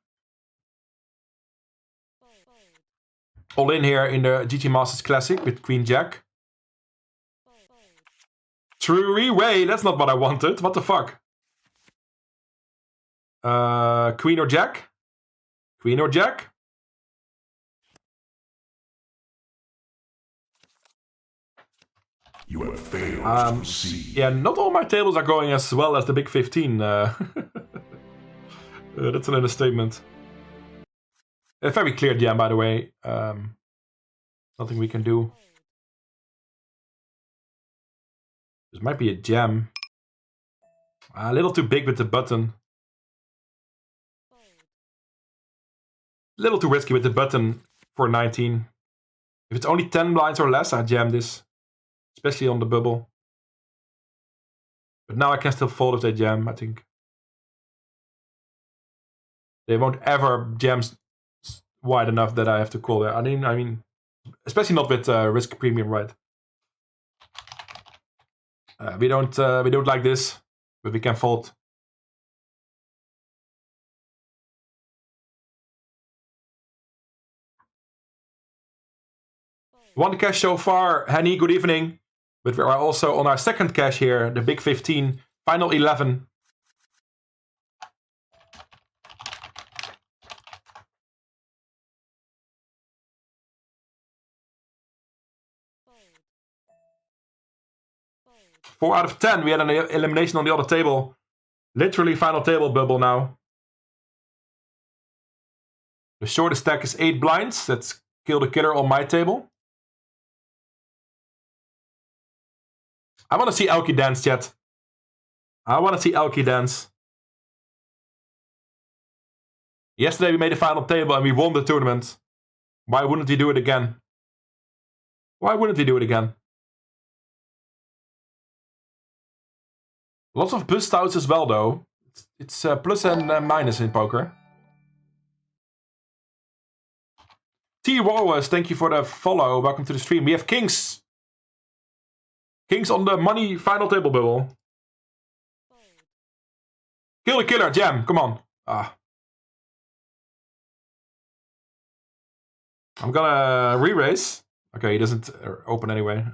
S1: All in here in the GG Masters Classic with Queen Jack. Three-way, that's not what I wanted. What the fuck? Queen or Jack? Queen or Jack?
S4: You have failed to see.
S1: Yeah, not all my tables are going as well as the big 15. That's an understatement. A very clear jam, by the way. Nothing we can do. This might be a jam. A little too big with the button. A little too risky with the button for 19. If it's only 10 blinds or less, I jam this. Especially on the bubble. But now I can still fold if they jam, I think. They won't ever jam wide enough that I have to call there. I mean, especially not with risk premium, right? We don't like this, but we can fold. One cash so far, Henny, good evening. But we are also on our second cash here, the big 15, final 11. Four out of 10. We had an elimination on the other table. Literally final table bubble now. The shortest stack is 8 blinds. That's kill the killer on my table. I want to see Elkie dance, chat. I want to see Elkie dance. Yesterday we made the final table and we won the tournament. Why wouldn't he do it again? Why wouldn't he do it again? Lots of bust outs as well, though. It's plus and minus in poker. T. Wallace, thank you for the follow. Welcome to the stream. We have kings. Kings on the money final table bubble. Kill the killer, jam. Come on. Ah. I'm gonna re-raise. Okay, he doesn't open anyway.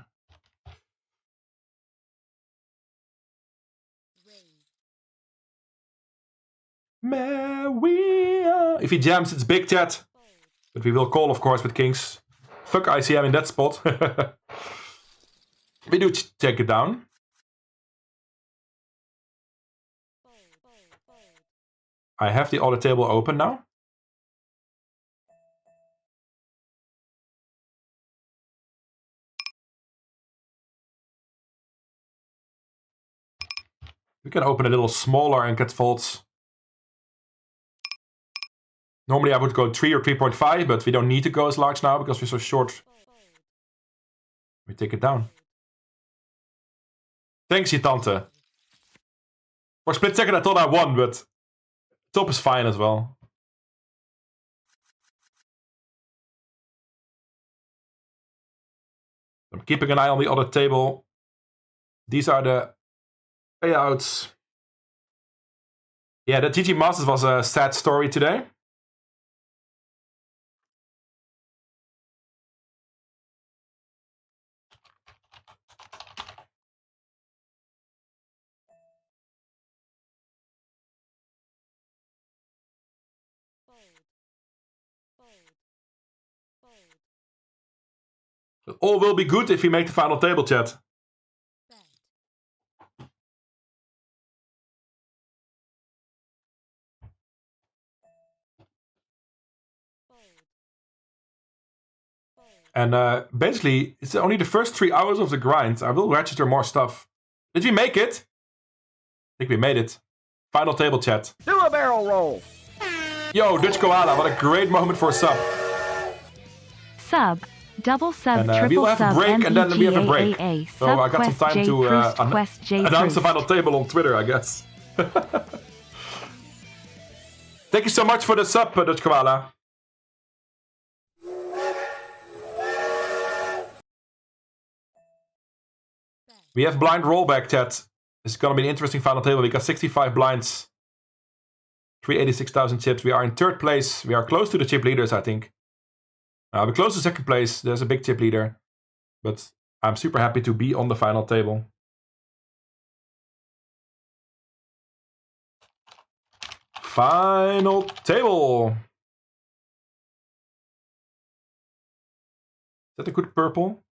S1: Maria. If he jams, it's big, chat. But we will call, of course, with kings. Fuck ICM in that spot. We do check it down. I have the other table open now. We can open a little smaller and get folds. Normally I would go 3 or 3.5, but we don't need to go as large now because we're so short. We take it down. Thanks, je tante. For a split second I thought I won, but top is fine as well. I'm keeping an eye on the other table. These are the payouts. Yeah, the GG Masters was a sad story today. All will be good if we make the final table, chat. And basically, it's only the first 3 hours of the grind. I will register more stuff. Did we make it? I think we made it. Final table, chat.
S11: Do a barrel roll.
S1: Yo, Dutch Koala, what a great moment for a sub.
S10: Sub. Double sub,
S1: And
S10: triple
S1: we'll have
S10: sub,
S1: a break, and then we have a break.
S10: MTT.
S1: So I got some time to announce the final table on Twitter, I guess. Thank you so much for the sub, Dutch Koala. We have blind rollback, chat. It's going to be an interesting final table. We got 65 blinds. 386,000 chips. We are in 3rd place. We are close to the chip leaders, I think. We're close to 2nd place. There's a big chip leader. But I'm super happy to be on the final table. Final table. Is that a good purple?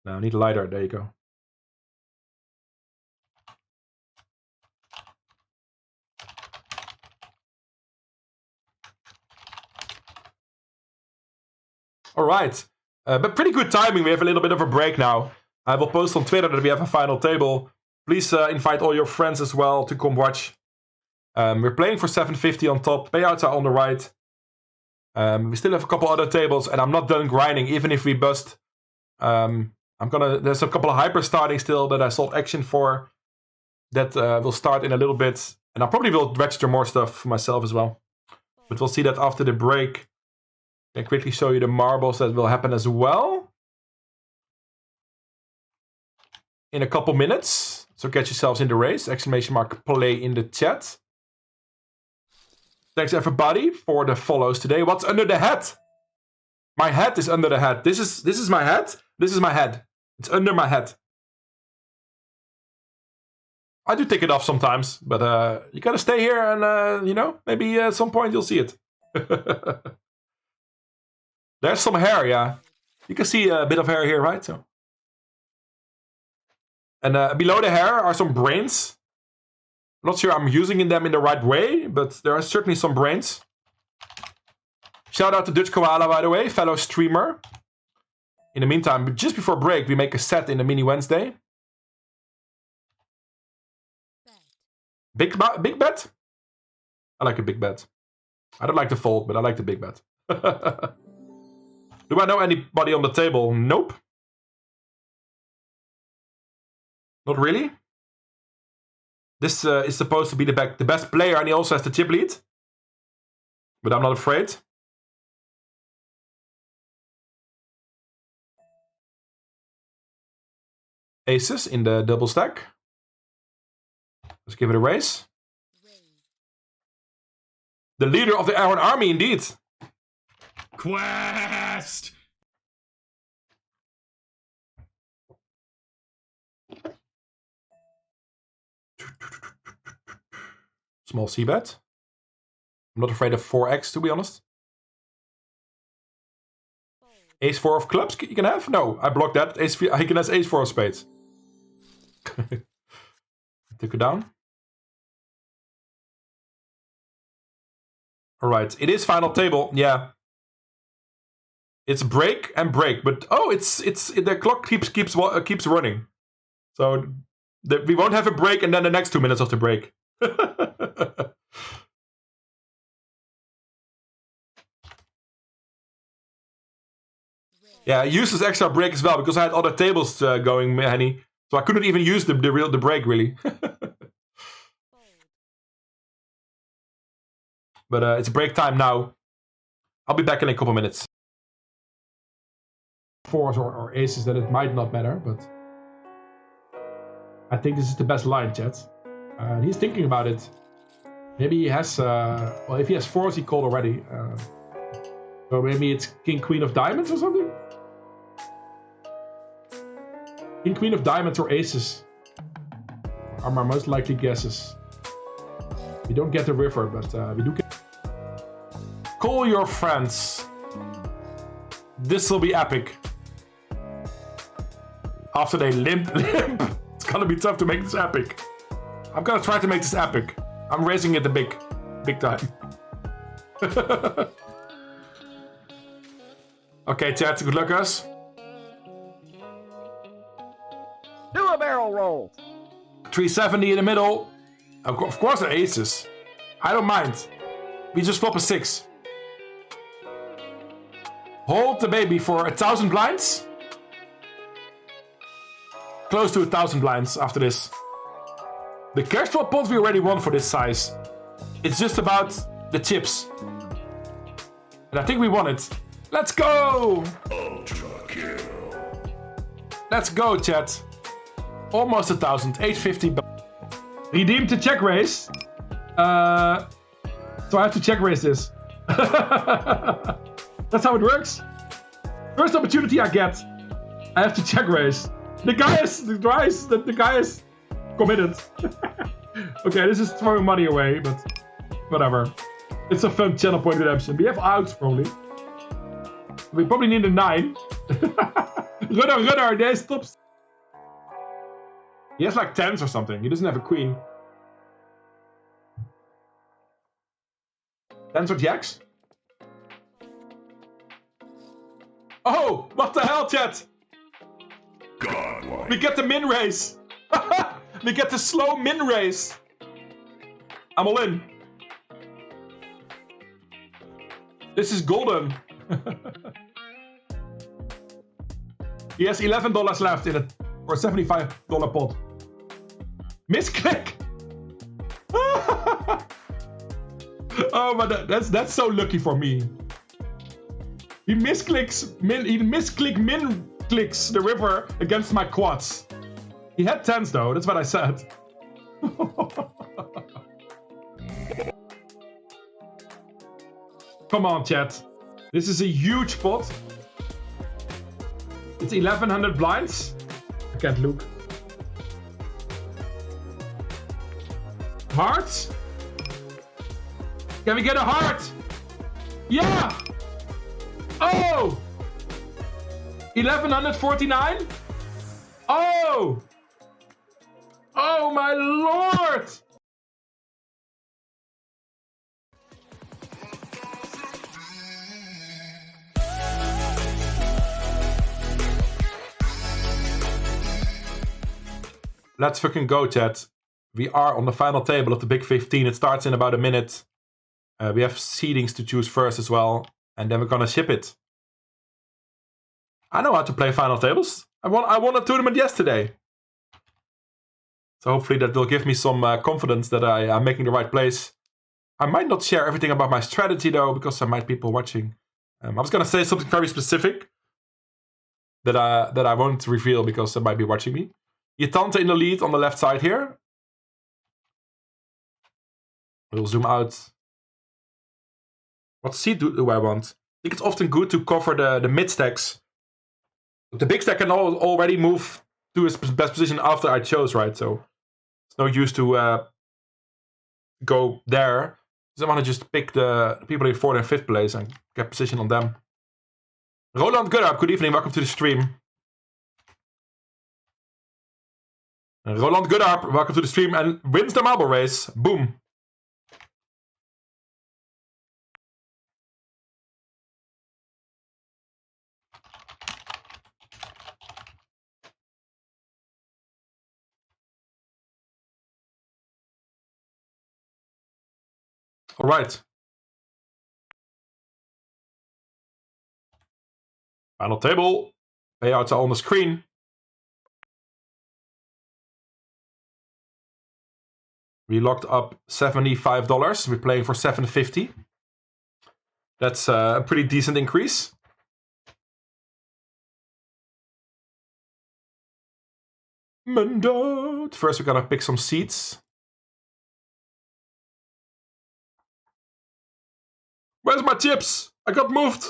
S1: No, I need a lighter. There you go. All right. But pretty good timing. We have a little bit of a break now. I will post on Twitter that we have a final table. Please invite all your friends as well to come watch. We're playing for 750 on top. Payouts are on the right. We still have a couple other tables, and I'm not done grinding, even if we bust. There's a couple of hyper starting still that I sold action for. That will start in a little bit. And I probably will register more stuff for myself as well. But we'll see that after the break. I can quickly show you the marbles that will happen as well. In a couple minutes. So get yourselves in the race. Exclamation mark play in the chat. Thanks everybody for the follows today. What's under the hat? My hat is under the hat. This is my hat. This is my head. It's under my head. I do take it off sometimes, but you gotta stay here and, you know, maybe at some point you'll see it. There's some hair, yeah. You can see a bit of hair here, right? So, and below the hair are some brains. I'm not sure I'm using them in the right way, but there are certainly some brains. Shout out to Dutch Koala, by the way, fellow streamer. In the meantime, just before break, we make a set in the Mini Wednesday. Big bet? I like a big bet. I don't like the fold, but I like the big bet. Do I know anybody on the table? Nope. Not really. This is supposed to be the best player, and he also has the chip lead. But I'm not afraid. Aces in the double stack. Let's give it a race. The leader of the Iron Army, indeed.
S4: Quest!
S1: Small c-bet. I'm not afraid of 4x, to be honest. Ace 4 of clubs you can have? No, I blocked that. Ace 4, I can have ace 4 of spades. Took it down. Alright, it is final table, yeah. It's break and break, but oh, the clock keeps running. So we won't have a break and then the next 2 minutes of the break. Yeah, I used this extra break as well because I had other tables going, Henny. So I couldn't even use the break really. But it's break time now. I'll be back in a couple minutes. Fours or aces, then it might not matter, but I think this is the best line, chat. And he's thinking about it. Maybe he has, well, if he has fours, he called already. So maybe it's King, Queen of Diamonds or something? King, Queen of Diamonds or aces are my most likely guesses. We don't get the river, but we do get... Call your friends. This will be epic. After they limp, it's gonna be tough to make this epic. I'm gonna try to make this epic. I'm raising it a big time. Okay, chat, good luck, guys.
S11: Do a barrel roll.
S1: 370 in the middle. Of course, they're aces. I don't mind. We just flop a 6. Hold the baby for 1,000 blinds. Close to 1,000 blinds after this. The cash flop pot we already won for this size. It's just about the chips. And I think we won it. Let's go!
S4: Ultra kill.
S1: Let's go, chat. Almost 1,000. 850. Redeem to check raise. So I have to check raise this. That's how it works. First opportunity I get, I have to check raise. The guy is committed. Okay, this is throwing money away, but whatever. It's a fun channel point redemption. We have outs probably. We probably need a 9. Rudder, there stops. He has like 10s or something. He doesn't have a queen. 10s or jacks? Oh, what the hell, chat?
S4: Godlike.
S1: We get the min raise. We get the slow min raise. I'm all in. This is golden. He has $11 left in it for a $75 pot. Misclick. Oh, but that's so lucky for me. He misclicks min clicks the river against my quads. He had 10s though, that's what I said. Come on, chat. This is a huge pot. It's 1,100 blinds. I can't look. Hearts? Can we get a heart? Yeah! Oh! 1,149? Oh! Oh my lord! Let's fucking go, chat. We are on the final table of the Big 15. It starts in about a minute. We have seedings to choose first as well. And then we're gonna ship it. I know how to play final tables. I won a tournament yesterday. So hopefully that will give me some confidence that I am making the right plays. I might not share everything about my strategy though, because there might be people watching. I was gonna say something very specific that I won't reveal because they might be watching me. Tante in the lead on the left side here. We'll zoom out. What seed do I want? I think it's often good to cover the mid stacks. The big stack can already move to his best position after I chose, right? So it's no use to go there. So I want to just pick the people in 4th and 5th place and get position on them. Roland Guddup, good evening, welcome to the stream. Roland Guddup, welcome to the stream and wins the marble race. Boom. All right. Final table. Payouts are on the screen. We locked up $75. We're playing for $750. That's a pretty decent increase. Mendo. First, we're gonna pick some seats. Where's my chips? I got moved.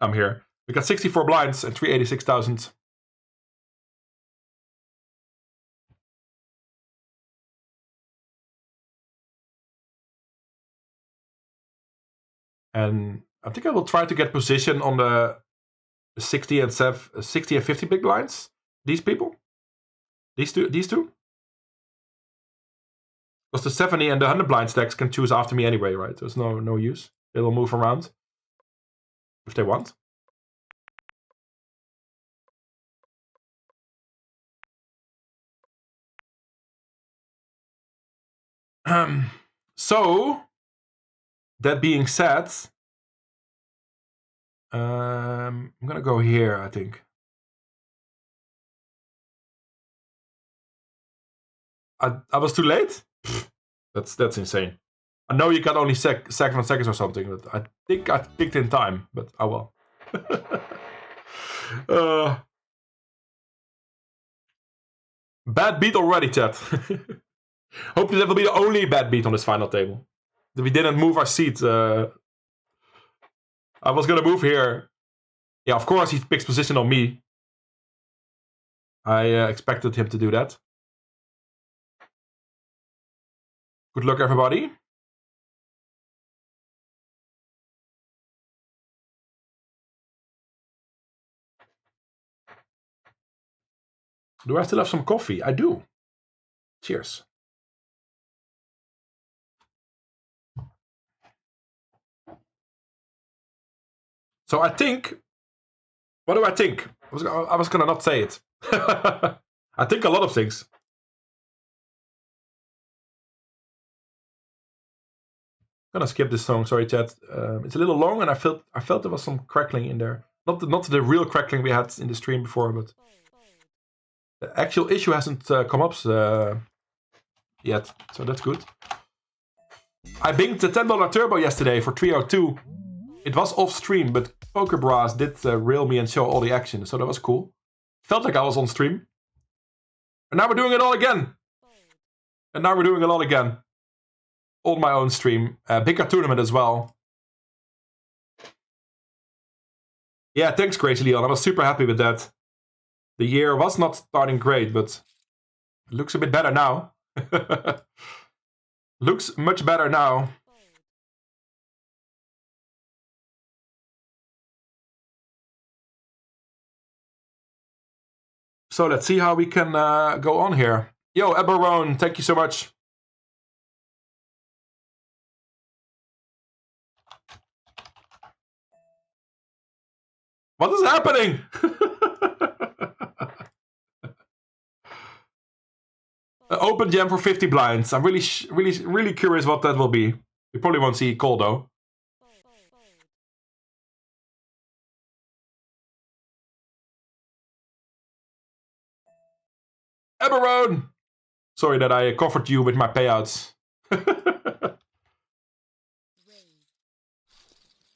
S1: I'm here. We got 64 blinds and 386,000. And I think I will try to get position on the 60 and 50 big blinds. These people? These two? Because the 70 and the 100 blind stacks can choose after me anyway, right? There's no use. They will move around if they want. So, that being said, I'm gonna go here, I think. I was too late? Pfft, that's insane. I know you got only 7 seconds or something, but I think I picked in time, but oh well. Bad beat already, chat. Hopefully that will be the only bad beat on this final table. That we didn't move our seat. I was gonna move here. Yeah, of course he picks position on me. I expected him to do that. Good luck, everybody. Do I still have some coffee? I do. Cheers. So I think... What do I think? I was gonna not say it. I think a lot of things. Gonna skip this song, sorry chat. It's a little long and I felt there was some crackling in there. Not the real crackling we had in the stream before, but the actual issue hasn't come up yet, so that's good. I binged the $10 turbo yesterday for 302. It was off stream, but Poker Bras did rail me and show all the action, so that was cool. Felt like I was on stream. And now we're doing it all again. And now we're doing it all again. On my own stream. Bigger tournament as well. Yeah, thanks Crazy Leon. I was super happy with that. The year was not starting great, but it looks a bit better now. Looks much better now. So let's see how we can go on here. Yo, Eberron, thank you so much. What is happening? Open jam for 50 blinds. I'm really curious what that will be. We probably won't see call though. Eberron! Sorry that I covered you with my payouts.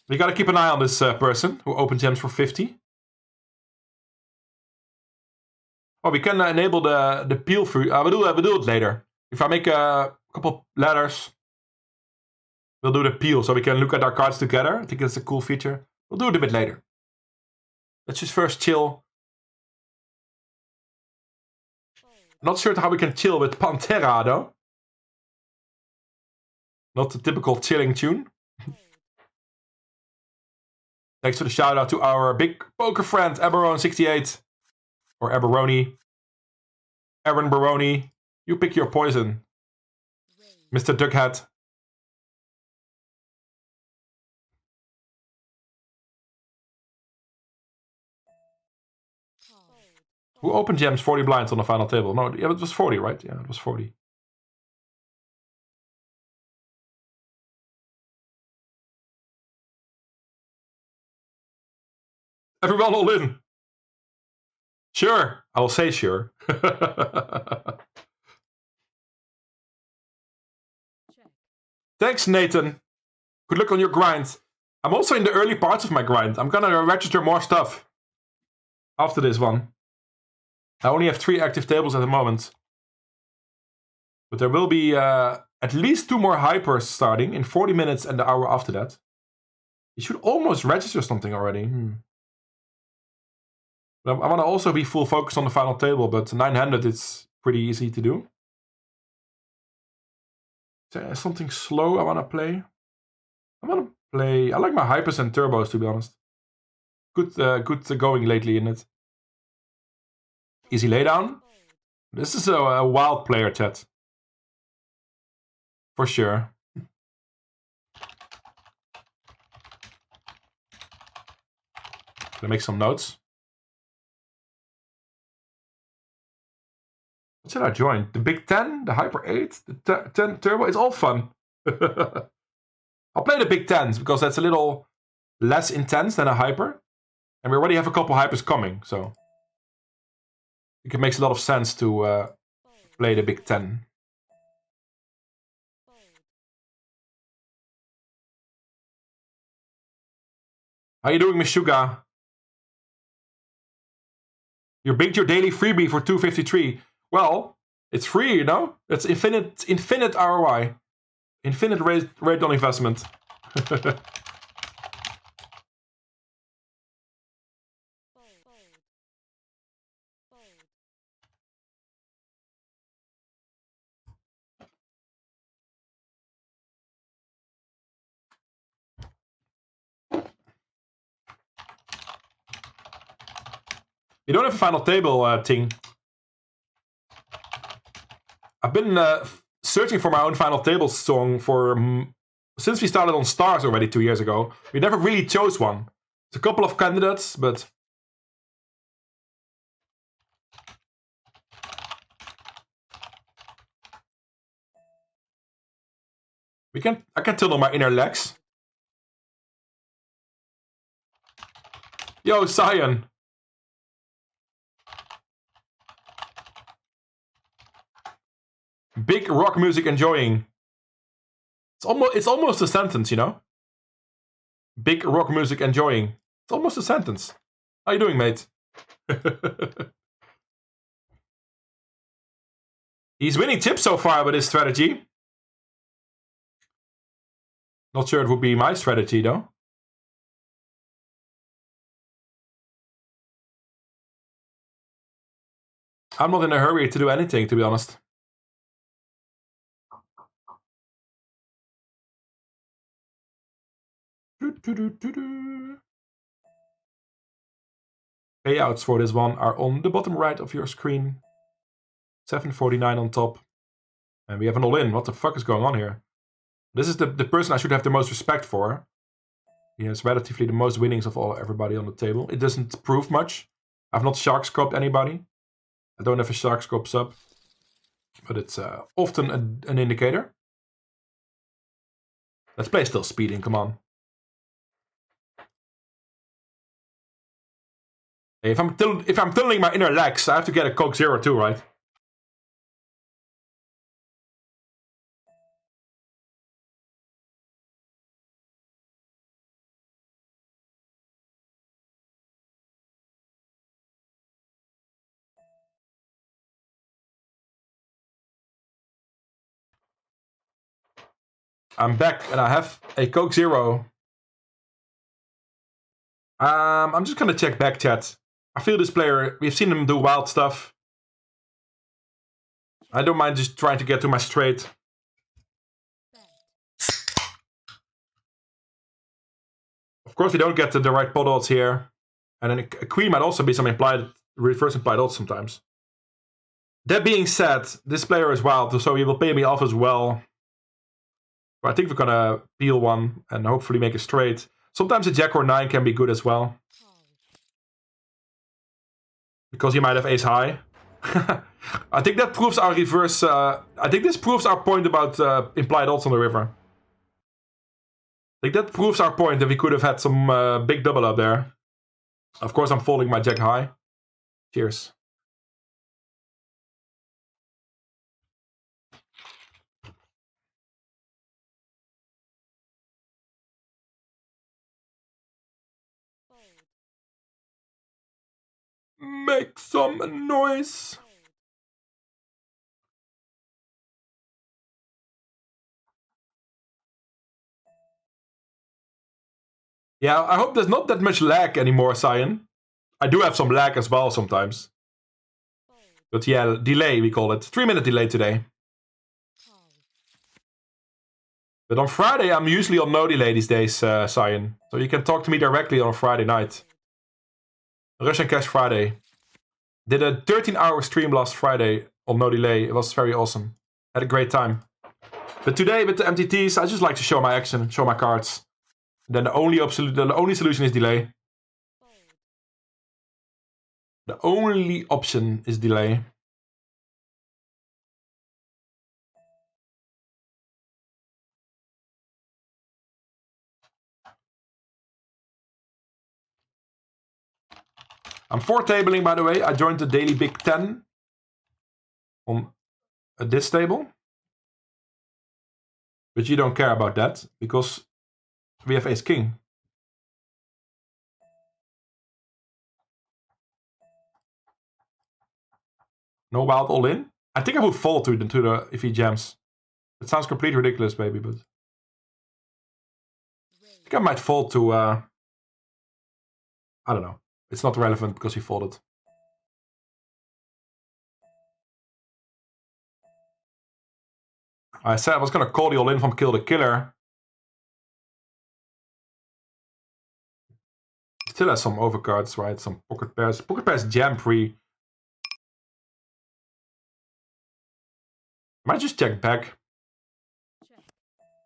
S1: We gotta keep an eye on this person who opened gems for 50. Oh, we can enable the peel for... we'll do it later. If I make a couple ladders, we'll do the peel so we can look at our cards together. I think that's a cool feature. We'll do it a bit later. Let's just first chill. Not sure how we can chill with Pantera though. Not the typical chilling tune. Thanks for the shout out to our big poker friend, Eberon68. Or Eberoni. Aaron Baroni. You pick your poison. Mr. Duckhead. Who opened gems 40 blinds on the final table? No, yeah, it was 40, right? Yeah, it was 40. Everyone all in. Sure. I will say sure. Thanks, Nathan. Good luck on your grind. I'm also in the early parts of my grind. I'm gonna register more stuff after this one. I only have 3 active tables at the moment. But there will be at least 2 more hypers starting in 40 minutes and the hour after that. You should almost register something already. I want to also be full focus on the final table, but 900 it's pretty easy to do. Is there something slow I want to play? I like my hypers and turbos, to be honest. good going lately in it. Easy laydown. This is a wild player, chat. For sure. Gonna make some notes. What should I join? The Big 10? The Hyper 8? The 10 Turbo? It's all fun. I'll play the Big 10s because that's a little less intense than a Hyper. And we already have a couple Hypers coming, so I think it makes a lot of sense to play the Big 10. How you doing, Mishuga? You binked your daily freebie for 253. Well, it's free, you know? It's infinite ROI. Infinite rate on investment. You don't have a final table, Ting. I've been searching for my own final table song for since we started on Stars already 2 years ago. We never really chose one. There's a couple of candidates, but I can tunnel my inner legs. Yo, Cyan. Big rock music enjoying. It's almost a sentence, you know? Big rock music enjoying. It's almost a sentence. How you doing, mate? He's winning tips so far with his strategy. Not sure it would be my strategy, though. I'm not in a hurry to do anything, to be honest. Payouts for this one are on the bottom right of your screen. 749 on top. And we have an all-in. What the fuck is going on here? This is the person I should have the most respect for. He has relatively the most winnings of everybody on the table. It doesn't prove much. I've not shark scoped anybody. I don't have a shark scope sub. But it's often an indicator. Let's play still speeding, come on. If I'm tunneling my inner legs, I have to get a Coke Zero too, right? I'm back and I have a Coke Zero. I'm just gonna check back chat. I feel this player, we've seen him do wild stuff. I don't mind just trying to get to my straight. Of course we don't get the right pot odds here. And then a queen might also be some reverse implied odds sometimes. That being said, this player is wild, so he will pay me off as well. But I think we're gonna peel one and hopefully make a straight. Sometimes a jack or 9 can be good as well. Because he might have ace high. I think that proves our reverse... I think this proves our point about implied odds on the river. I think that proves our point that we could have had some big double up there. Of course I'm folding my jack high. Cheers. Make some noise. Yeah, I hope there's not that much lag anymore, Cyan. I do have some lag as well sometimes. But yeah, delay we call it. 3-minute delay today. But on Friday I'm usually on no delay these days, Cyan. So you can talk to me directly on Friday night. Russian Cash Friday. Did a 13-hour stream last Friday on No Delay. It was very awesome. Had a great time. But today with the MTTs, I just like to show my action, show my cards. Then the only solution is delay. The only option is delay. I'm 4-tabling, by the way. I joined the Daily Big Ten on this table. But you don't care about that, because we have Ace-King. No wild all-in? I think I would fold to the if he jams. It sounds completely ridiculous, baby, but... I think I might fold to... I don't know. It's not relevant because he folded. I said I was going to call the all-in from Kill the Killer. Still has some overcards, right? Some pocket pairs. Pocket pairs jam free. Might just check back. I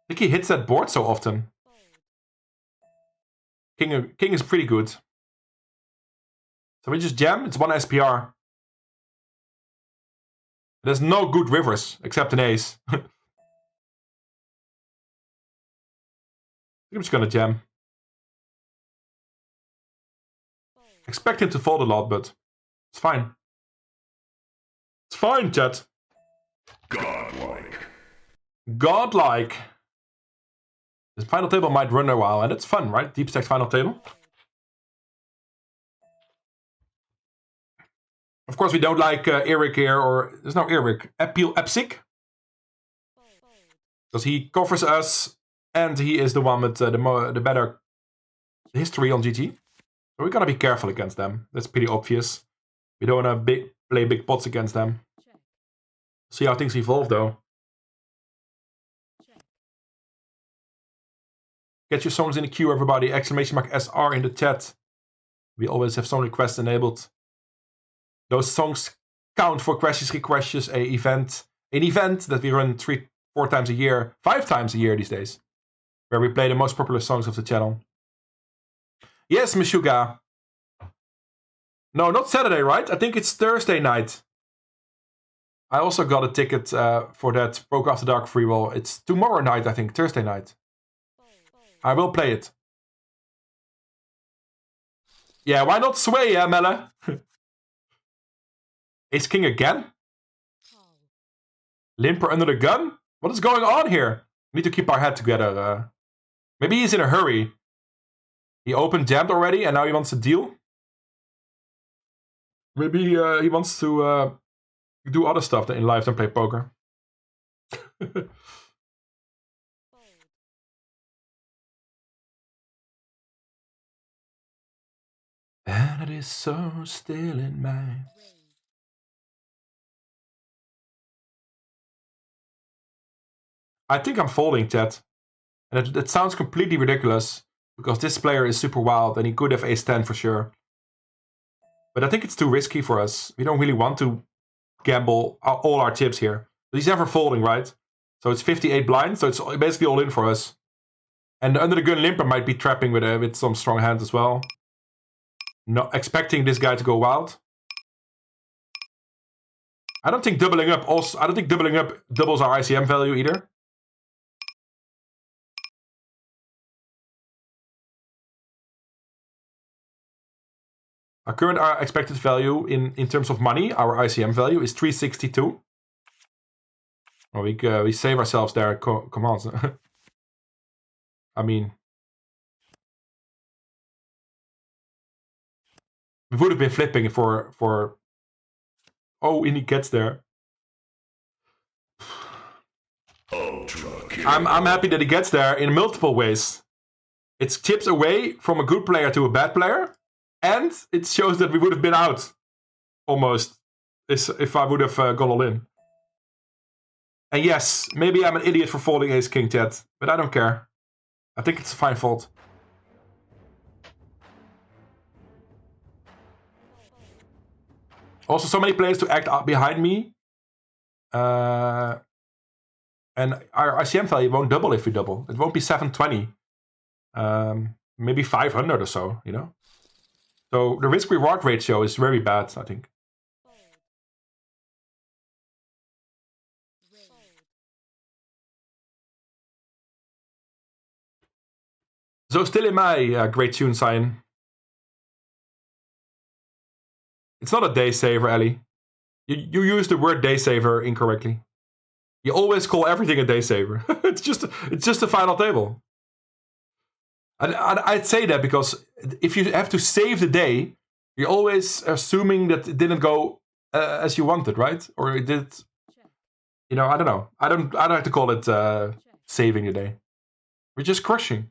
S1: think he hits that board so often. King is pretty good. So we just jam. It's 1 SPR. There's no good rivers except an ace. I'm just gonna jam. Expect him to fold a lot, but it's fine. It's fine, chat.
S4: Godlike.
S1: Godlike. This final table might run a while, and it's fun, right? Deep stack final table. Of course, we don't like Eric here, or there's no Eric. Epsic. Because he covers us, and he is the one with the better history on GG. So we gotta be careful against them. That's pretty obvious. We don't wanna play big pots against them. See how things evolve, though. Get your songs in the queue, everybody. Exclamation mark SR in the chat. We always have song requests enabled. Those songs count for Questje, 3 Questjes, an event that we run 3-4 times a year, 5 times a year these days, where we play the most popular songs of the channel. Yes, Meshuga. No, not Saturday, right? I think it's Thursday night. I also got a ticket for that Poker After Dark free roll. It's tomorrow night, I think, Thursday night. I will play it. Yeah, why not sway, Melle? Ace King again? Limper under the gun? What is going on here? We need to keep our head together. Maybe he's in a hurry. He opened jammed already and now he wants to deal. Maybe he wants to do other stuff in life than play poker. And it is so still in my... I think I'm folding, chat. And it sounds completely ridiculous, because this player is super wild and he could have ace-10 for sure. But I think it's too risky for us. We don't really want to gamble all our chips here. But he's never folding, right? So it's 58 blind, so it's basically all in for us. And the under the gun limper might be trapping with some strong hands as well. Not expecting this guy to go wild. I don't think doubling up doubles our ICM value either. Our current expected value in terms of money, our ICM value, is 362. Well, we save ourselves there. Come on. I mean, we would have been flipping for. Oh, and he gets there. I'm happy that he gets there in multiple ways. It's chips away from a good player to a bad player. And it shows that we would have been out, almost, if I would have gone all in. And yes, maybe I'm an idiot for folding ace-king, chat, but I don't care. I think it's a fine fold. Also, so many players to act up behind me. And our ICM value won't double if we double. It won't be 720. Maybe 500 or so, you know? So the risk-reward ratio is very bad, I think. So still in my great tune sign. It's not a day saver, Ellie. You use the word day saver incorrectly. You always call everything a day saver. it's just a final table. And I'd say that because if you have to save the day, you're always assuming that it didn't go as you wanted, right? Or it did. You know, I don't know. I don't have to call it saving the day. We're just crushing.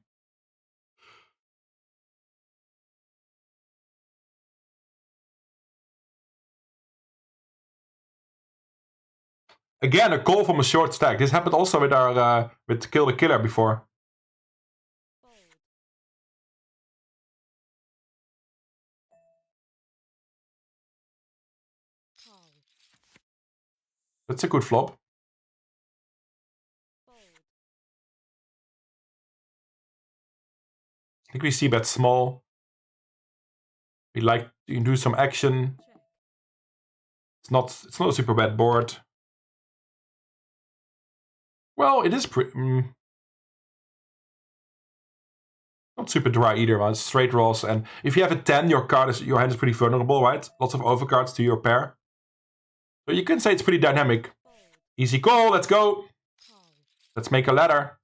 S1: Again, a call from a short stack. This happened also with our with Kill the Killer before. That's a good flop. I think we see bet small. We like to do some action. It's not a super bad board. Well, it is pretty. Not super dry either, man. It's straight draws, and if you have a 10, your hand is pretty vulnerable, right? Lots of overcards to your pair. So you can say it's pretty dynamic. Easy call, let's go. Let's make a ladder.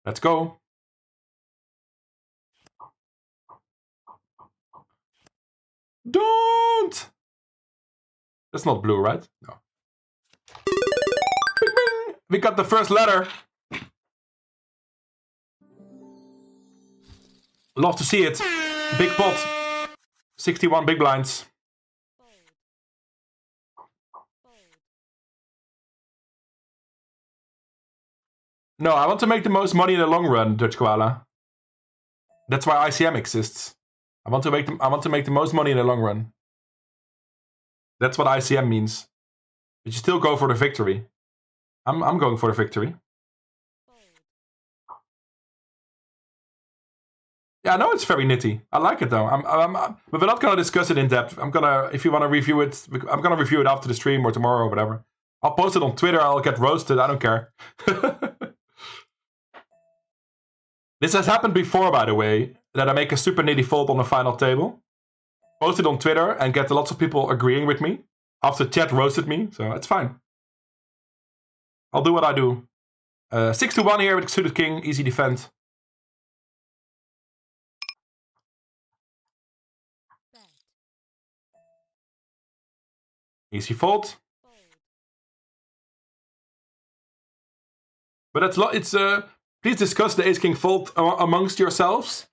S1: Let's go. Don't! That's not blue, right? No. Bing, bing. We got the first ladder. Love to see it. Big pot. 61 big blinds. No, I want to make the most money in the long run, Dutch Koala. That's why ICM exists. I want to make the most money in the long run. That's what ICM means. But you still go for the victory. I'm going for the victory. Yeah, I know it's very nitty. I like it though. But we're not gonna discuss it in depth. If you want to review it, I'm gonna review it after the stream or tomorrow or whatever. I'll post it on Twitter. I'll get roasted. I don't care. This has happened before, by the way, that I make a super nitty fold on the final table, post it on Twitter, and get lots of people agreeing with me after chat roasted me. So it's fine. I'll do what I do. 6-1 here with suited king, easy defend. Easy fold. But it's please discuss the ace king fold amongst yourselves.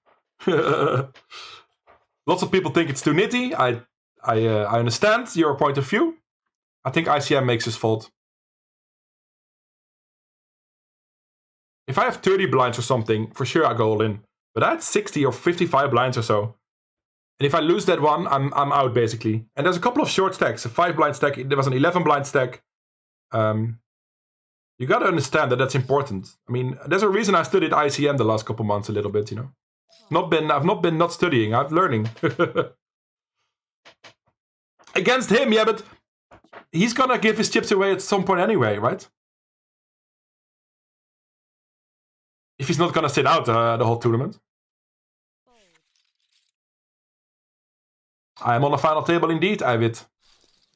S1: Lots of people think it's too nitty. I understand your point of view. I think ICM makes us fold. If I have 30 blinds or something, for sure I go all in. But I had 60 or 55 blinds or so. And if I lose that one, I'm out basically. And there's a couple of short stacks. A 5 blind stack, there was an 11 blind stack. You gotta understand that that's important. I mean, there's a reason I studied ICM the last couple months a little bit, you know. I've not been not studying, I'm learning. Against him, yeah, but he's gonna give his chips away at some point anyway, right? If he's not gonna sit out the whole tournament. I am on the final table indeed, Ivid.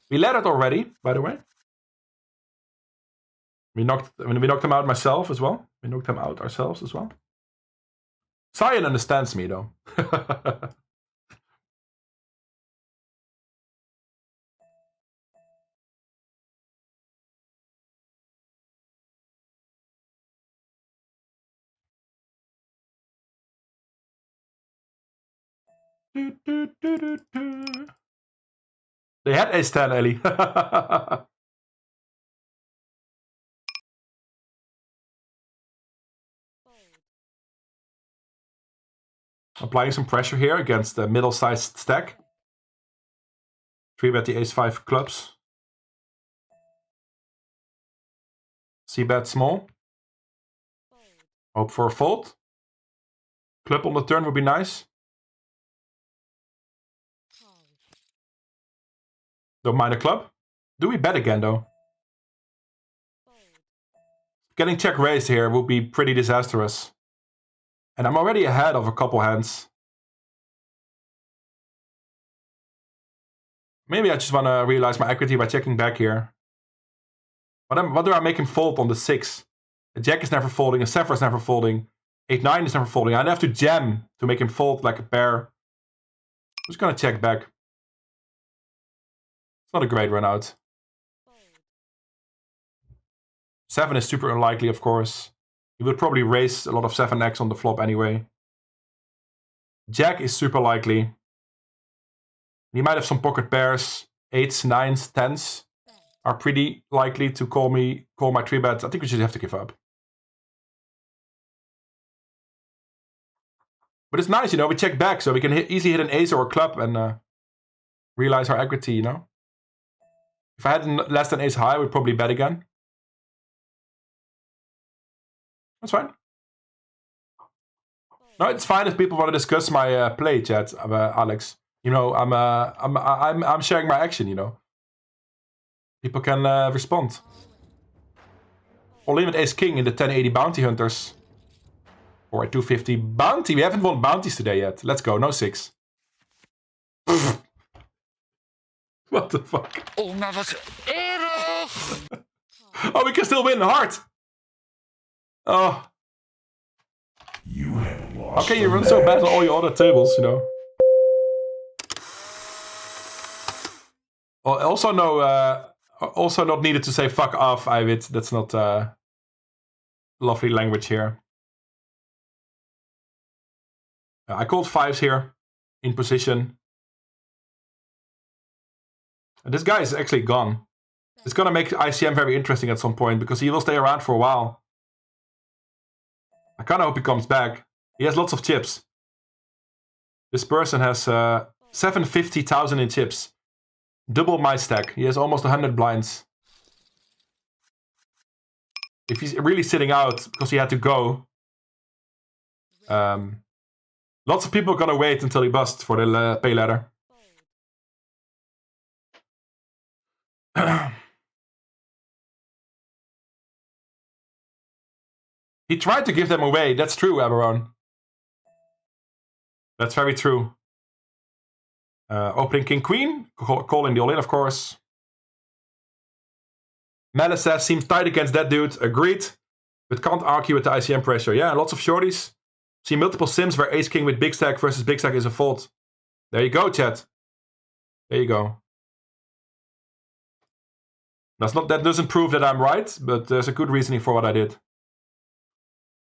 S1: We laddered already, by the way. We knocked him out myself as well. We knocked him out ourselves as well. Cyan understands me though. They had ace-10, Ellie. Applying some pressure here against the middle-sized stack. 3-bet the ace-5 clubs. C-bet small. Hope for a fold. Club on the turn would be nice. Don't mind a club. Do we bet again though? Getting check raised here would be pretty disastrous. And I'm already ahead of a couple hands. Maybe I just want to realize my equity by checking back here. What do I make him fold on the 6? A jack is never folding, a 7 is never folding. 8-9 is never folding. I'd have to jam to make him fold like a pair. I'm just gonna check back. It's not a great run out. 7 is super unlikely, of course. He would probably raise a lot of 7x on the flop anyway. Jack is super likely. He might have some pocket pairs. 8s, 9s, 10s are pretty likely to call my 3-bet. I think we just have to give up. But it's nice, you know, we check back, so we can easily hit an ace or a club and realize our equity, you know. If I had less than ace high, I would probably bet again. That's fine. No, it's fine if people want to discuss my play, chat, Alex. You know, I'm sharing my action, you know. People can respond. All in with ace king in the 1080 bounty hunters. Or a 250 bounty. We haven't won bounties today yet. Let's go. No 6. What the fuck? Oh, we can still win. Hard. Oh.
S4: You have lost.
S1: How can you run so bad on all your other tables, you know? Well, also also not needed to say fuck off, Ivid. That's not lovely language here. I called 5s here, in position. And this guy is actually gone. It's gonna make ICM very interesting at some point, because he will stay around for a while. I kinda hope he comes back. He has lots of chips. This person has 750,000 in chips. Double my stack. He has almost 100 blinds. If he's really sitting out because he had to go, lots of people are gonna wait until he busts for the pay ladder. He tried to give them away. That's true, Aberon. That's very true. Opening king queen, calling the all in, of course. Malice says seems tight against that dude. Agreed, but can't argue with the ICM pressure. Yeah, lots of shorties. See multiple sims where ace king with big stack versus big stack is a fold. There you go, chat. There you go. That doesn't prove that I'm right, but there's a good reasoning for what I did.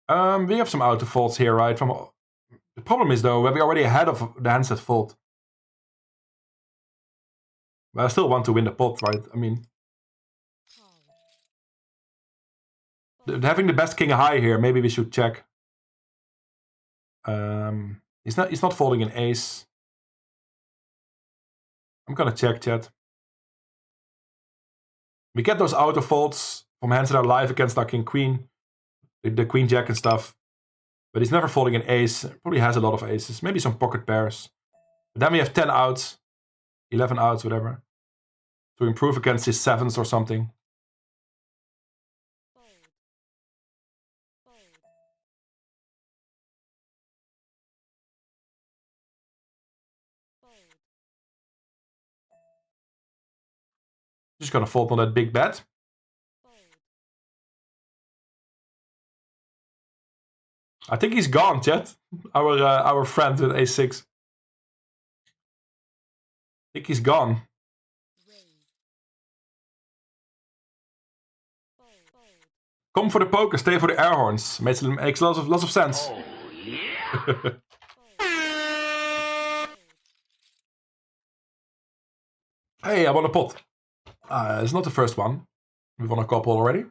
S1: We have some auto folds here, right? The problem is though, we're already ahead of the hands that fold. But I still want to win the pot, right? I mean, having the best king high here, maybe we should check. He's not folding an ace. I'm gonna check, chat. We get those auto folds from hands that are live against our king queen, the queen jack and stuff. But he's never folding an ace. Probably has a lot of aces, maybe some pocket pairs. But then we have 10 outs, 11 outs, whatever, to improve against his 7s or something. Just gonna fold on that big bet. I think he's gone, chat. Our friend with a6. I think he's gone. Come for the poker, stay for the air horns. Makes lots of sense. Oh, yeah. Hey, I won a pot. It's not the first one. We won a couple already.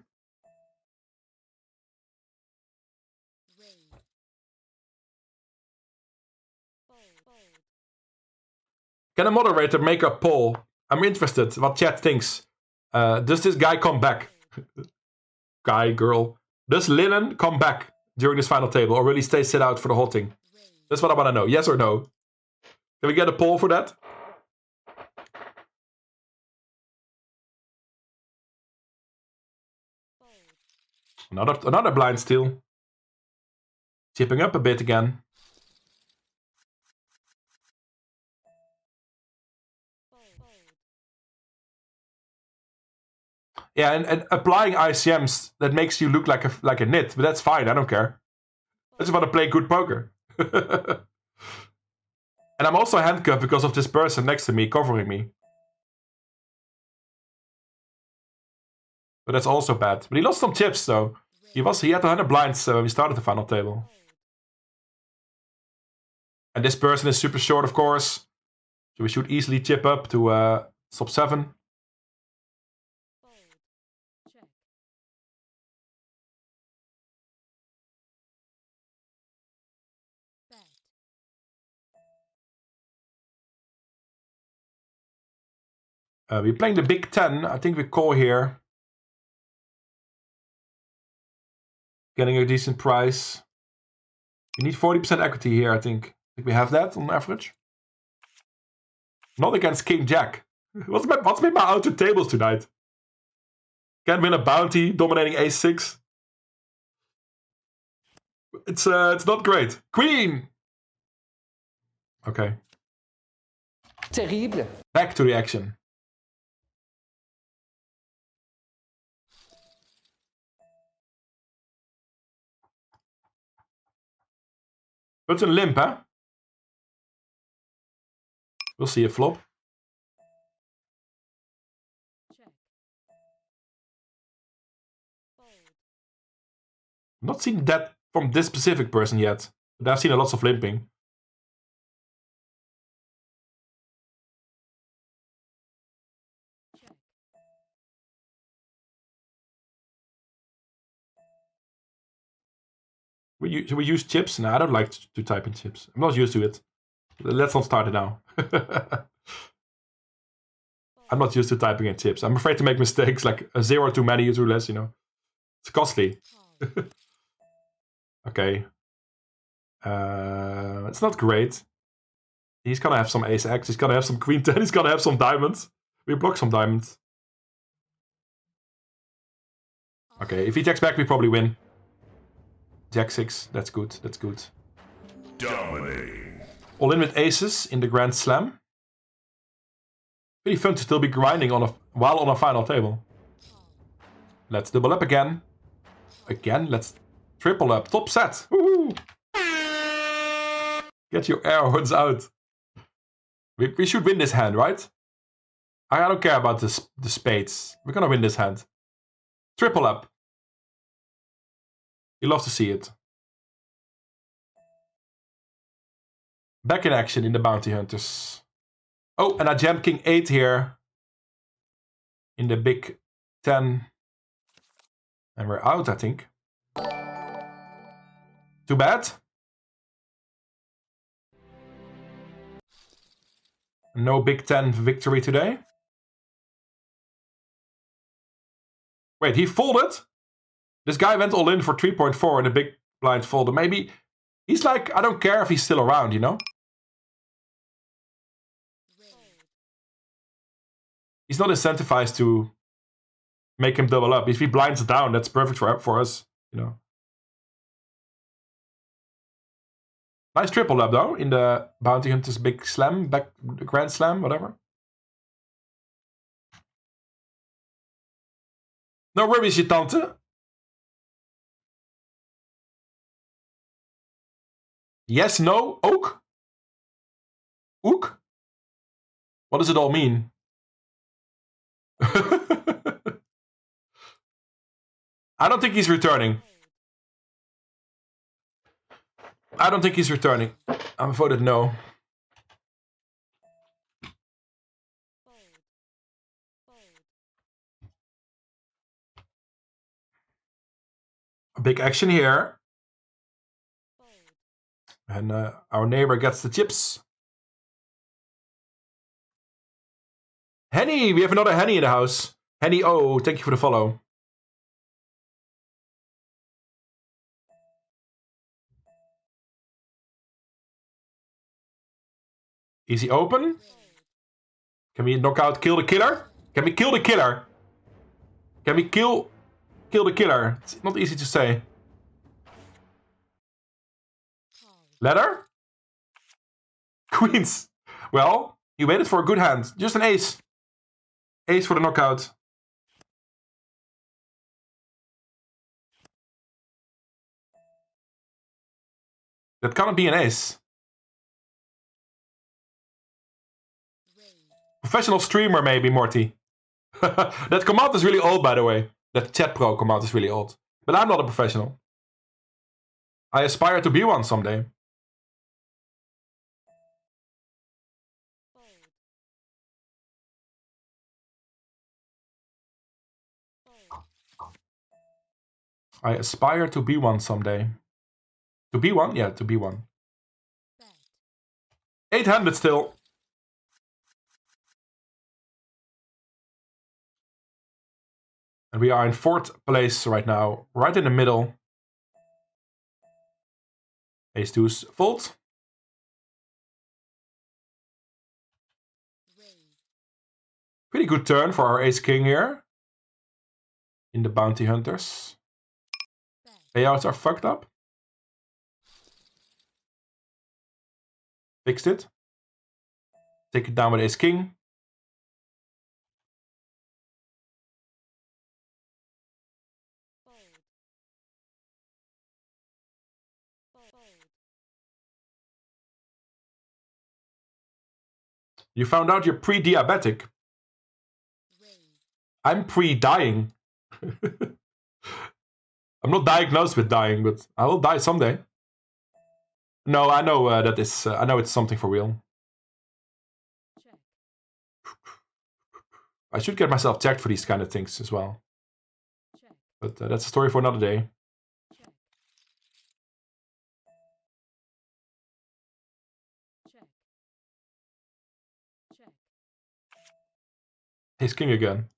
S1: Can a moderator make a poll I'm interested what chat thinks. Does this guy come back? Guy, girl. Does Linen come back during this final table or will he stay sit out for the whole thing? That's what I want to know. Yes or no? Can we get a poll for that? Another blind steal. Chipping up a bit again. Yeah, and applying ICMs, that makes you look like a nit, but that's fine, I don't care. I just want to play good poker. And I'm also handcuffed because of this person next to me covering me. But that's also bad. But he lost some chips though. He had 100 blinds when we started the final table. And this person is super short, of course. So we should easily chip up to stop 7. We're playing the big 10. I think we call here. Getting a decent price. You need 40% equity here, I think. I think we have that on average. Not against King Jack. What's with my outer tables tonight? Can't win a bounty, dominating ace-6. It's not great. Queen! Okay.
S2: Terrible.
S1: Back to the action. But a limp, huh? We'll see a flop. Not seen that from this specific person yet, but I've seen lots of limping. Should we use chips? No, I don't like to type in chips. I'm not used to it. Let's not start it now. I'm not used to typing in chips. I'm afraid to make mistakes, like a 0 too many, 2 less, you know. It's costly. Okay. It's not great. He's gonna have some ace-x, he's gonna have some queen-10, he's gonna have some diamonds. We block some diamonds. Okay, if he checks back, we probably win. Jack-6, that's good, that's good.
S4: Dominating.
S1: All in with aces in the Grand Slam. Pretty fun to still be grinding while on a final table. Let's double up again. Let's triple up. Top set. Woohoo! Get your air horns out. We should win this hand, right? I don't care about the spades. We're gonna win this hand. Triple up. You love to see it. Back in action in the Bounty Hunters. Oh, and I jammed King 8 here. In the big 10. And we're out, I think. Too bad. No big 10 victory today. Wait, he folded? This guy went all in for 3.4 and the big blind folded. Maybe he's like, I don't care if he's still around, you know? He's not incentivized to make him double up. If he blinds down, that's perfect for us, you know? Nice triple up though, in the Bounty Hunters big slam, Grand Slam, whatever. No worries, je tante. Yes, no, ook? Ook? What does it all mean? I don't think he's returning. I don't think he's returning. I voted no. A big action here. And our neighbor gets the chips. Henny, we have another Henny in the house. Henny, oh, thank you for the follow. Easy open. Can we knock out, kill the killer? Can we kill the killer? Can we kill the killer? It's not easy to say. Ladder? Queens. Well, he waited for a good hand. Just an ace. Ace for the knockout. That cannot be an ace. Professional streamer maybe, Morty. That command is really old, by the way. That chat pro command is really old. But I'm not a professional. I aspire to be one someday. I aspire to be one someday. To be one? Yeah, to be one. 800 still. And we are in 4th place right now. Right in the middle. Ace deuce fold. Pretty good turn for our ace king here. In the bounty hunters. Payouts are fucked up. Fixed it. Take it down with ace king. You found out you're pre-diabetic. I'm pre-dying. I'm not diagnosed with dying, but I will die someday. No, I know that is. I know it's something for real. I should get myself checked for these kind of things as well. But that's a story for another day. Ace king again.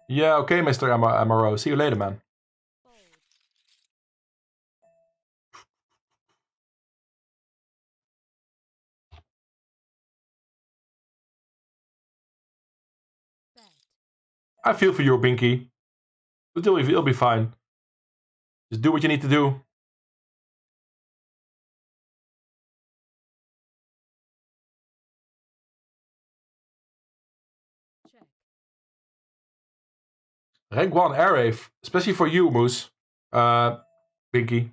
S1: Yeah, okay, Mr. Amaro. See you later, man. I feel for you, Binky. But you'll be fine. Just do what you need to do. Rank 1 air rave, especially for you, Moose. Binky.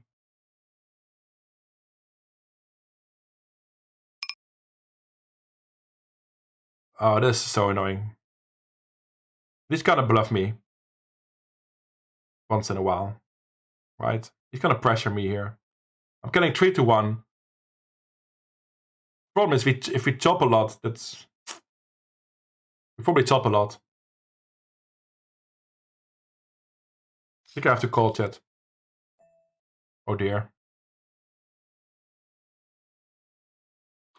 S1: Oh, this is so annoying. He's gonna bluff me. Once in a while. Right? He's gonna pressure me here. I'm getting 3-1. Problem is, if we chop a lot, that's... We probably chop a lot. I think I have to call chat. Oh dear.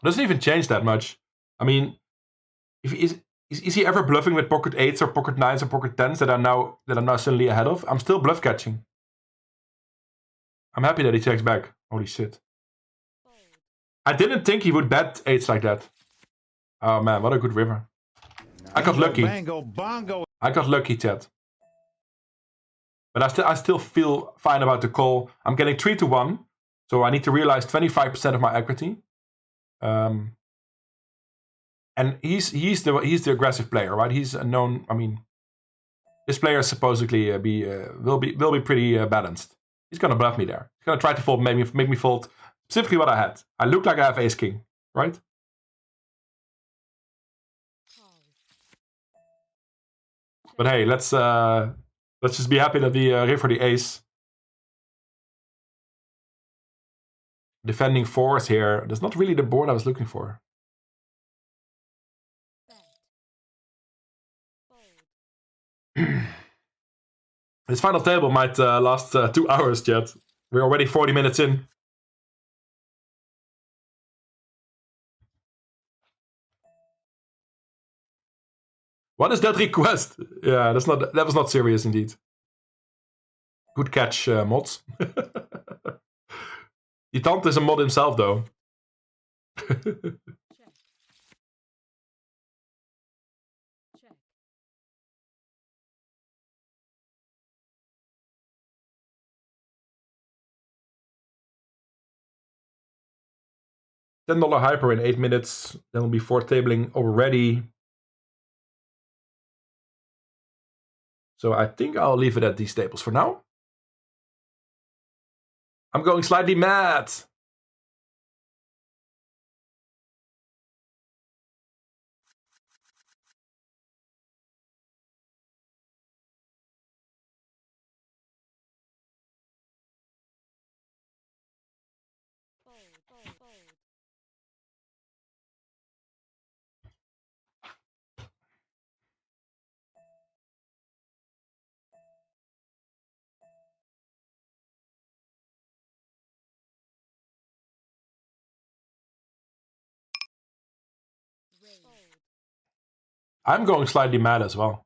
S1: Doesn't even change that much. I mean, is he ever bluffing with pocket 8s or pocket 9s or pocket 10s that I'm now suddenly ahead of? I'm still bluff catching. I'm happy that he checks back. Holy shit. I didn't think he would bet 8s like that. Oh man, what a good river. I got lucky.
S12: Bango, bongo.
S1: I got lucky, chat. But I still feel fine about the call. I'm getting 3-1, so I need to realize 25% of my equity. And he's the aggressive player, right? He's a known. I mean, this player is supposedly will be pretty balanced. He's gonna bluff me there. He's gonna try to fold, make me fold specifically what I had. I look like I have ace king, right? But hey, let's just be happy that we river the ace. Defending 4s here. That's not really the board I was looking for. This final table might last 2 hours yet. We're already 40 minutes in. What is that request? Yeah, that was not serious indeed. Good catch, mods. Die tante is a mod himself, though. $10 hyper in 8 minutes. Then will be 4 tabling already. So I think I'll leave it at these tables for now. I'm going slightly mad. I'm going slightly mad as well.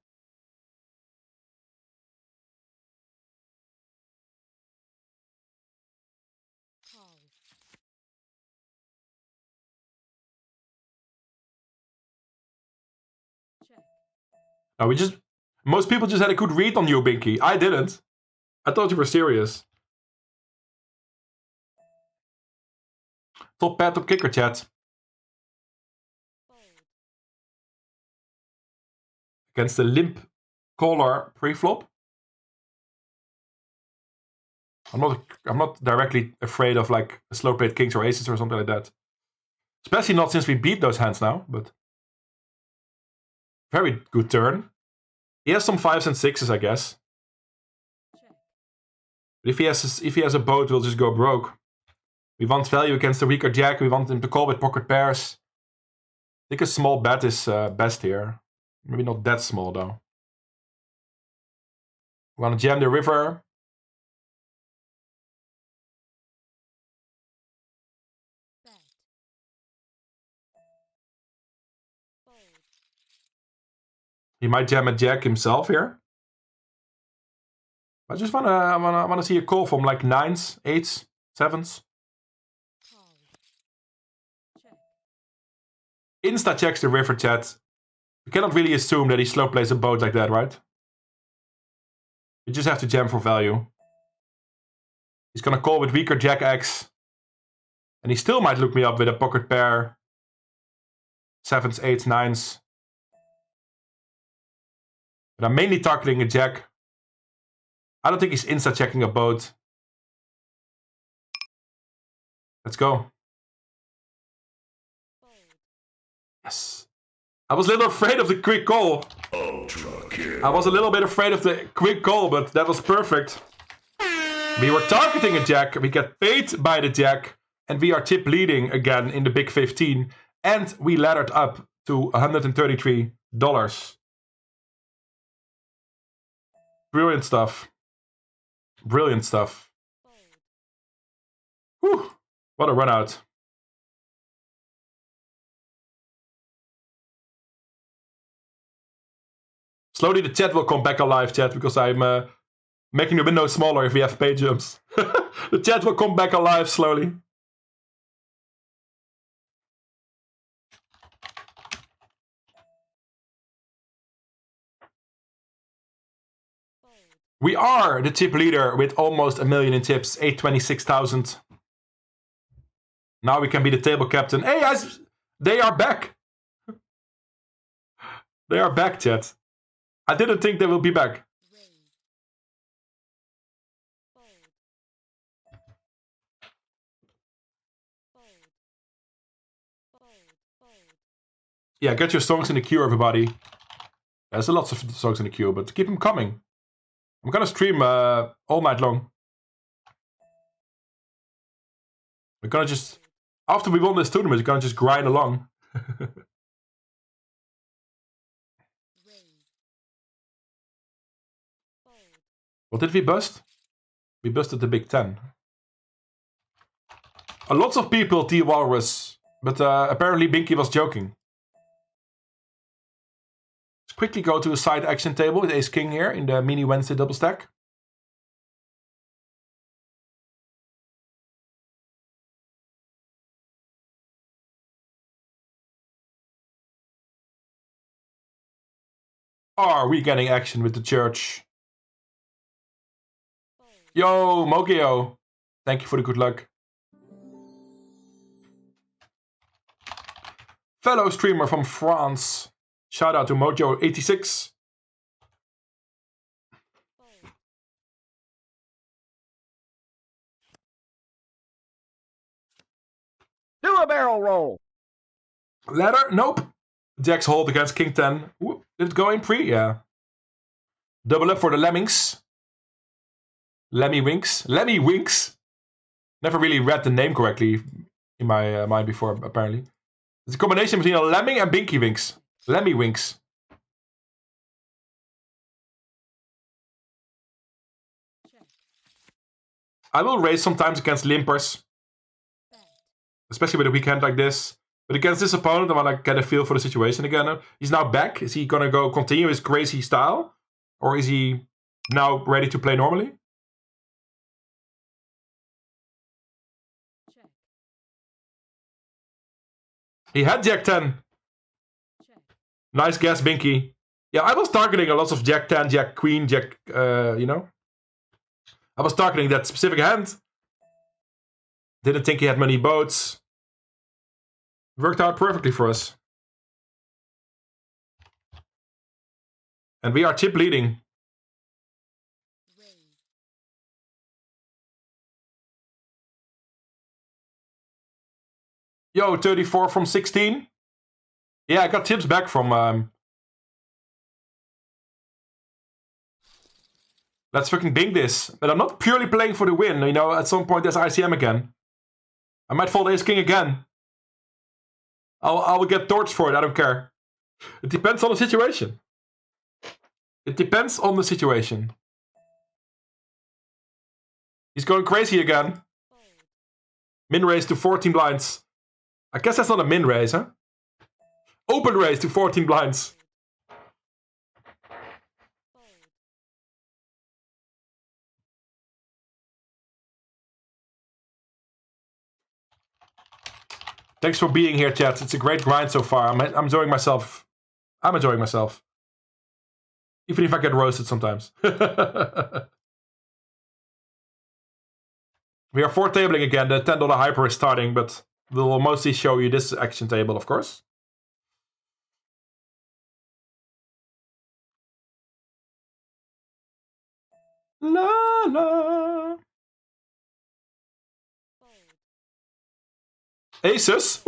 S1: No, most people just had a good read on you, Binky. I didn't. I thought you were serious. Top pad, top kicker, chat. Against the limp caller pre-flop. I'm not directly afraid of like a slow played kings or aces or something like that. Especially not since we beat those hands now, but very good turn. He has some 5s and 6s, I guess. But if he has a boat, we'll just go broke. We want value against the weaker jack. We want him to call with pocket pairs. I think a small bet is best here. Maybe not that small though. We want to jam the river. He might jam a jack himself here. I just wanna see a call from like 9s, 8s, 7s. Insta checks the river, chat. You cannot really assume that he slow plays a boat like that, right? You just have to jam for value. He's gonna call with weaker jack X. And he still might look me up with a pocket pair. 7s, 8s, 9s. But I'm mainly targeting a jack. I don't think he's insta checking a boat. Let's go. Yes. I was a little afraid of the quick call. I was a little bit afraid of the quick call, but that was perfect. We were targeting a jack. We get paid by the jack. And we are tip leading again in the big 15. And we laddered up to $133. Brilliant stuff. Brilliant stuff. Whew. What a run out. Slowly the chat will come back alive, chat, because I'm making the window smaller if we have page jumps. The chat will come back alive slowly. We are the tip leader with almost 1 million in tips, 826,000. Now we can be the table captain. Hey guys, they are back. They are back, chat. I didn't think they will be back. Yeah, get your songs in the queue, everybody. There's lots of songs in the queue, but keep them coming. I'm gonna stream all night long. We're gonna just... After we won this tournament, we're gonna just grind along. What did we bust? We busted the Big Ten. Lots of people T-Walrus, but apparently Binky was joking. Let's quickly go to a side action table with Ace-King here in the mini Wednesday double stack. Are we getting action with the church? Yo, Mogio. Thank you for the good luck. Fellow streamer from France. Shout out to Mojo86.
S11: Do a barrel roll.
S1: Ladder? Nope. Jack's hold against King 10. Ooh, did it go in pre? Yeah. Double up for the Lemmings. Lemmy Winks. Lemmy Winks. Never really read the name correctly in my mind before, apparently. It's a combination between a Lemming and Binky Winks. Lemmy Winks. I will raise sometimes against limpers. Especially with a weekend like this. But against this opponent, I want to get a feel for the situation again. He's now back. Is he going to go continue his crazy style? Or is he now ready to play normally? He had Jack 10. Nice guess, Binky. Yeah, I was targeting a lot of Jack 10, Jack Queen, Jack, you know. I was targeting that specific hand. Didn't think he had many boats. Worked out perfectly for us. And we are chip leading. Yo, 34 from 16. Yeah, I got tips back from... Let's fucking bing this. But I'm not purely playing for the win. You know, at some point there's ICM again. I might fold Ace-King again. I will get torched for it, I don't care. It depends on the situation. It depends on the situation. He's going crazy again. Min raise to 14 blinds. I guess that's not a min raise, huh? Open raise to 14 blinds. Thanks for being here, chat. It's a great grind so far. I'm enjoying myself. I'm enjoying myself. Even if I get roasted sometimes. We are 4 tabling again. The $10 hyper is starting, but we'll mostly show you this action table, of course. La la. Aces?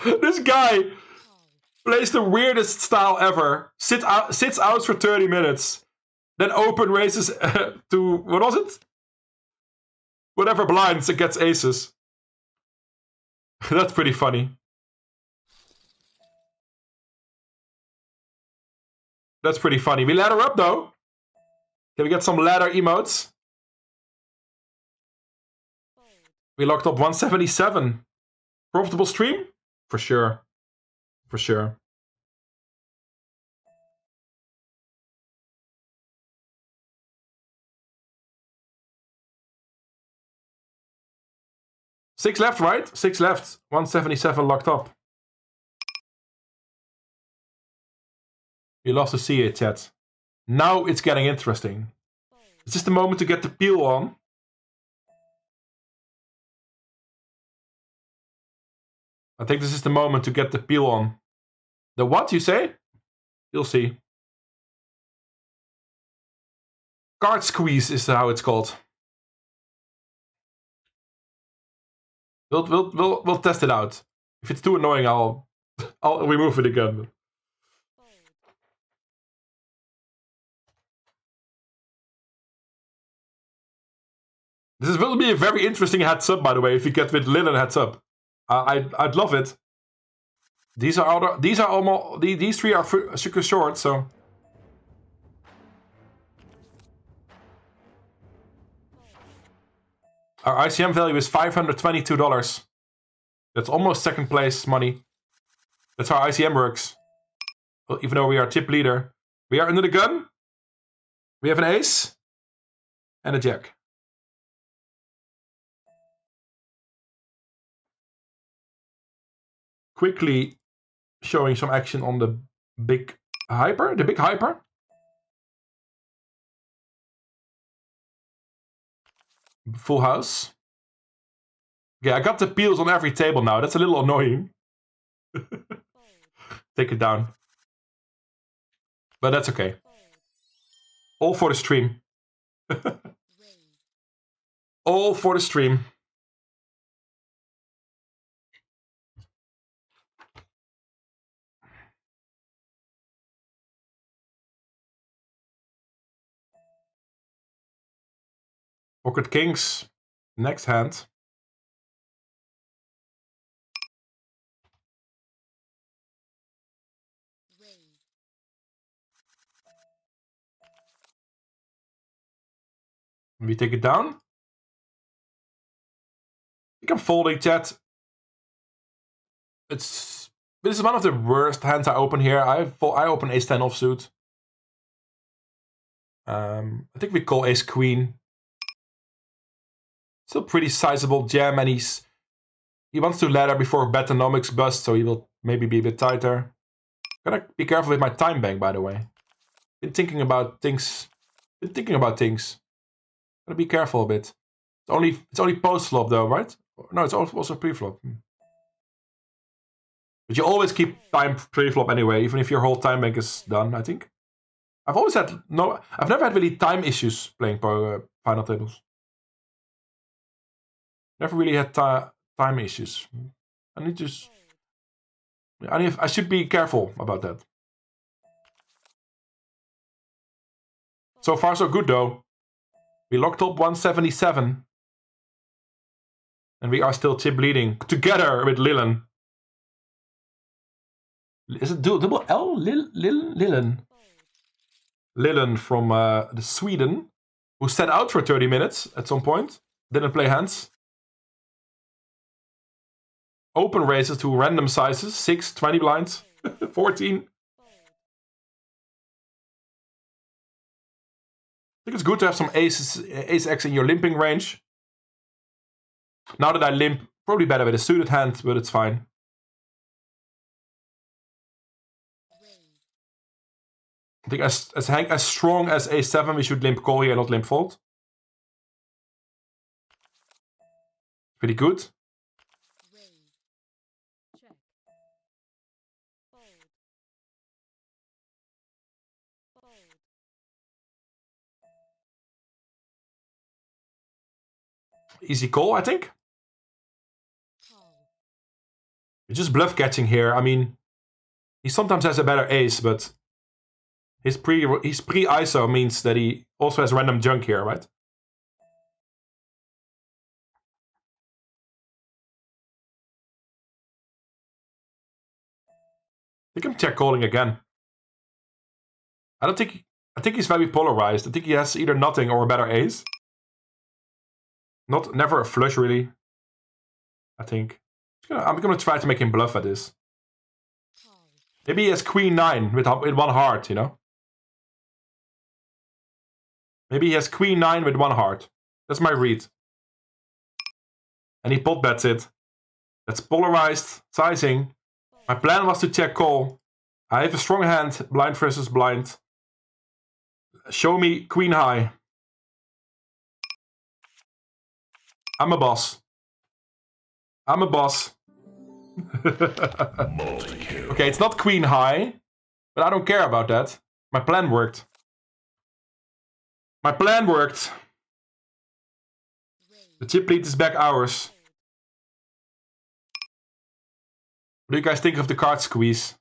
S1: This guy plays the weirdest style ever. Sits out for 30 minutes. Then open raises to, what was it? Whatever blinds, it gets aces. That's pretty funny. That's pretty funny. We ladder up though. Can we get some ladder emotes? We locked up 177. Profitable stream? For sure. For sure. Six left, right? 6 left. 177 locked up. You love to see it, chat. Now it's getting interesting. Is this the moment to get the peel on? I think this is the moment to get the peel on. The what, you say? You'll see. Card squeeze is how it's called. We'll test it out. If it's too annoying, I'll remove it again. This will be a very interesting heads up, by the way, if you get with Linen heads up. I'd love it. These three are super short, so Our ICM value is $522. That's almost second place money. That's how ICM works. Well, even though we are tip leader. We are under the gun. We have an ace. And a jack. Quickly showing some action on the big hyper. The big hyper. Full house. Okay, I got the peels on every table now. That's a little annoying. Take it down. But that's okay. All for the stream. All for the stream. Pocket kings. Next hand. We take it down. I think I'm folding, chat. This is one of the worst hands I open here. I open ace 10 offsuit. I think we call ace queen. Still pretty sizable jam, and he wants to ladder before betonomics bust, so he will maybe be a bit tighter. Gotta be careful with my time bank, by the way. Been thinking about things. Gotta be careful a bit. It's only post flop though, right? No, it's also pre-flop. But you always keep time pre-flop anyway, even if your whole time bank is done, I think. I've never had really time issues playing final tables. Never really had time issues. I should be careful about that. So far so good though. We locked up 177. And we are still chip leading together with Lillen. Is it double L? Lillen. Lillen from the Sweden, who sat out for 30 minutes at some point. Didn't play hands. Open raises to random sizes. 6, 20 blinds. 14. I think it's good to have some ace X in your limping range. Now that I limp, probably better with a suited hand, but it's fine. I think as strong as a7, we should limp call here, not limp fold. Pretty good. Easy call, I think. We're just bluff catching here. I mean, he sometimes has a better ace, but his pre-ISO means that he also has random junk here, right? I think I'm check calling again. I think he's very polarized. I think he has either nothing or a better ace. Never a flush, really. I think. I'm gonna try to make him bluff at this. Maybe he has queen 9 with one heart, you know? Maybe he has queen 9 with one heart. That's my read. And he pot bets it. That's polarized. Sizing. My plan was to check call. I have a strong hand. Blind versus blind. Show me queen high. I'm a boss. I'm a boss. Okay, it's not queen high, but I don't care about that. My plan worked. My plan worked. The chip lead is back ours. What do you guys think of the card squeeze?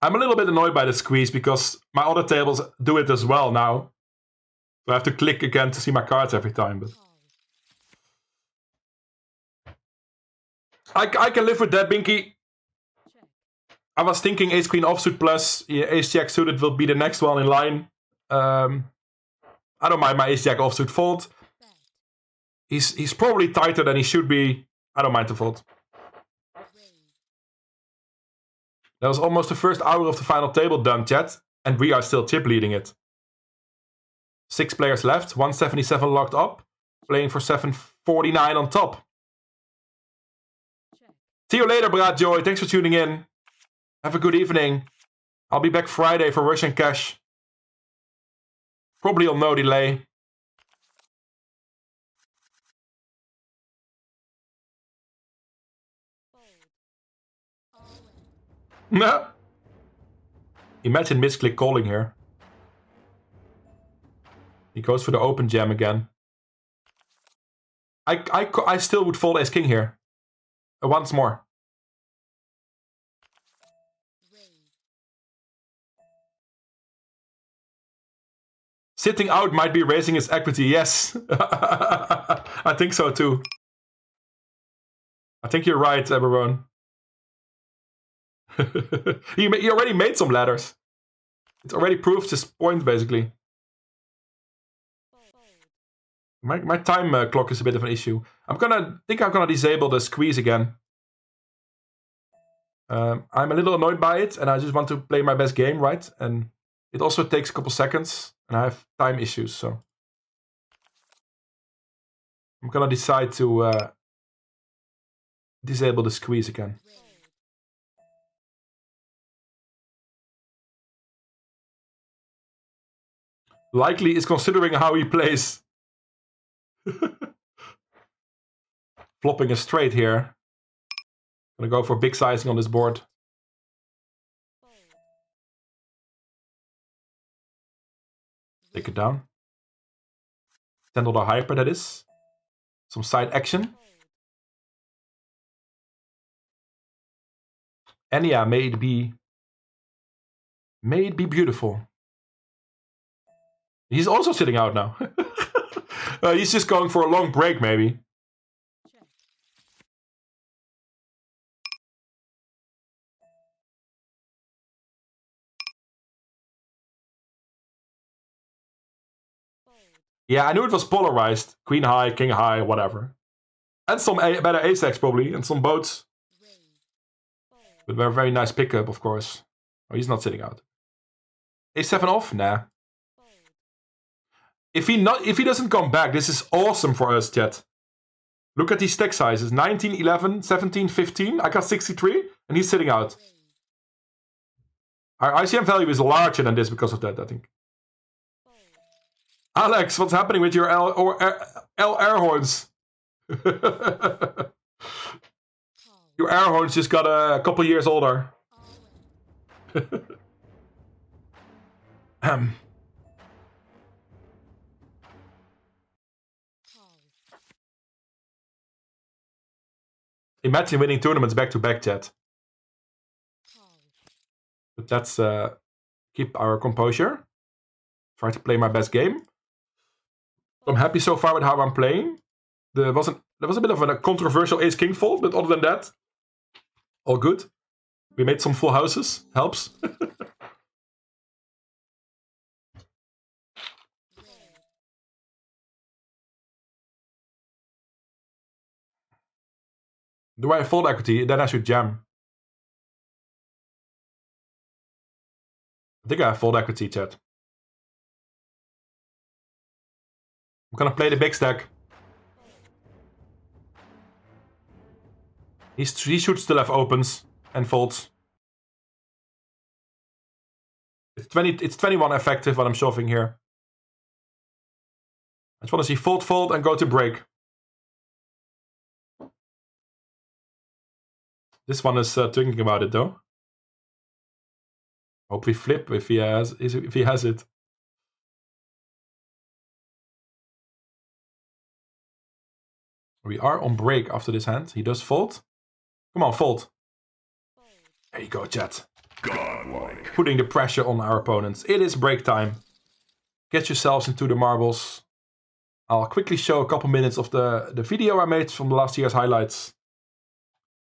S1: I'm a little bit annoyed by the squeeze because my other tables do it as well now. So I have to click again to see my cards every time. But I can live with that, Binky. I was thinking ace queen offsuit plus ace jack suited will be the next one in line. I don't mind my ace-jack offsuit fold. He's probably tighter than he should be. I don't mind the fold. That was almost the first hour of the final table done, chat. And we are still chip leading it. 6 players left, 177 locked up. Playing for 749 on top. See you later, Brad Joy. Thanks for tuning in. Have a good evening. I'll be back Friday for Russian Cash. Probably on no delay. No. Imagine misclick calling here. He goes for the open jam again. I still would fold ace king here. Once more. Sitting out might be raising his equity, yes. I think so too. I think you're right, everyone. he already made some ladders. It already proves his point, basically. My time clock is a bit of an issue. I'm gonna disable the squeeze again. I'm a little annoyed by it, and I just want to play my best game, right? And it also takes a couple seconds, and I have time issues, so I'm gonna decide to disable the squeeze again. Likely is considering how he plays. Flopping a straight here. Gonna go for big sizing on this board. Take it down. $10 hyper, that is. Some side action. And yeah, may it be beautiful. He's also sitting out now. He's just going for a long break, maybe. Yeah, I knew it was polarized. Queen high, king high, whatever. And some better ace-x probably, and some boats. But a very nice pickup, of course. Oh, he's not sitting out. A7 off? Nah. If he doesn't come back, this is awesome for us, chat. Look at these stack sizes. 19, 11, 17, 15. I got 63, and he's sitting out. Our ICM value is larger than this because of that, I think. Alex, what's happening with your L air horns? Your air horns just got a couple years older. Imagine winning tournaments back-to-back, chat. But let's keep our composure. Try to play my best game. I'm happy so far with how I'm playing. There was a bit of a controversial ace-king fold, but other than that, all good. We made some full houses. Helps. Do I have fold equity? Then I should jam. I think I have fold equity, chat. I'm gonna play the big stack. He should still have opens and folds. It's 21 effective what I'm shoving here. I just want to see fold, and go to break. This one is thinking about it though. Hopefully flip if he has it. We are on break after this hand. He does fold. Come on, fold. There you go, chat.
S4: Godlike.
S1: Putting the pressure on our opponents. It is break time. Get yourselves into the marbles. I'll quickly show a couple minutes of the video I made from last year's highlights.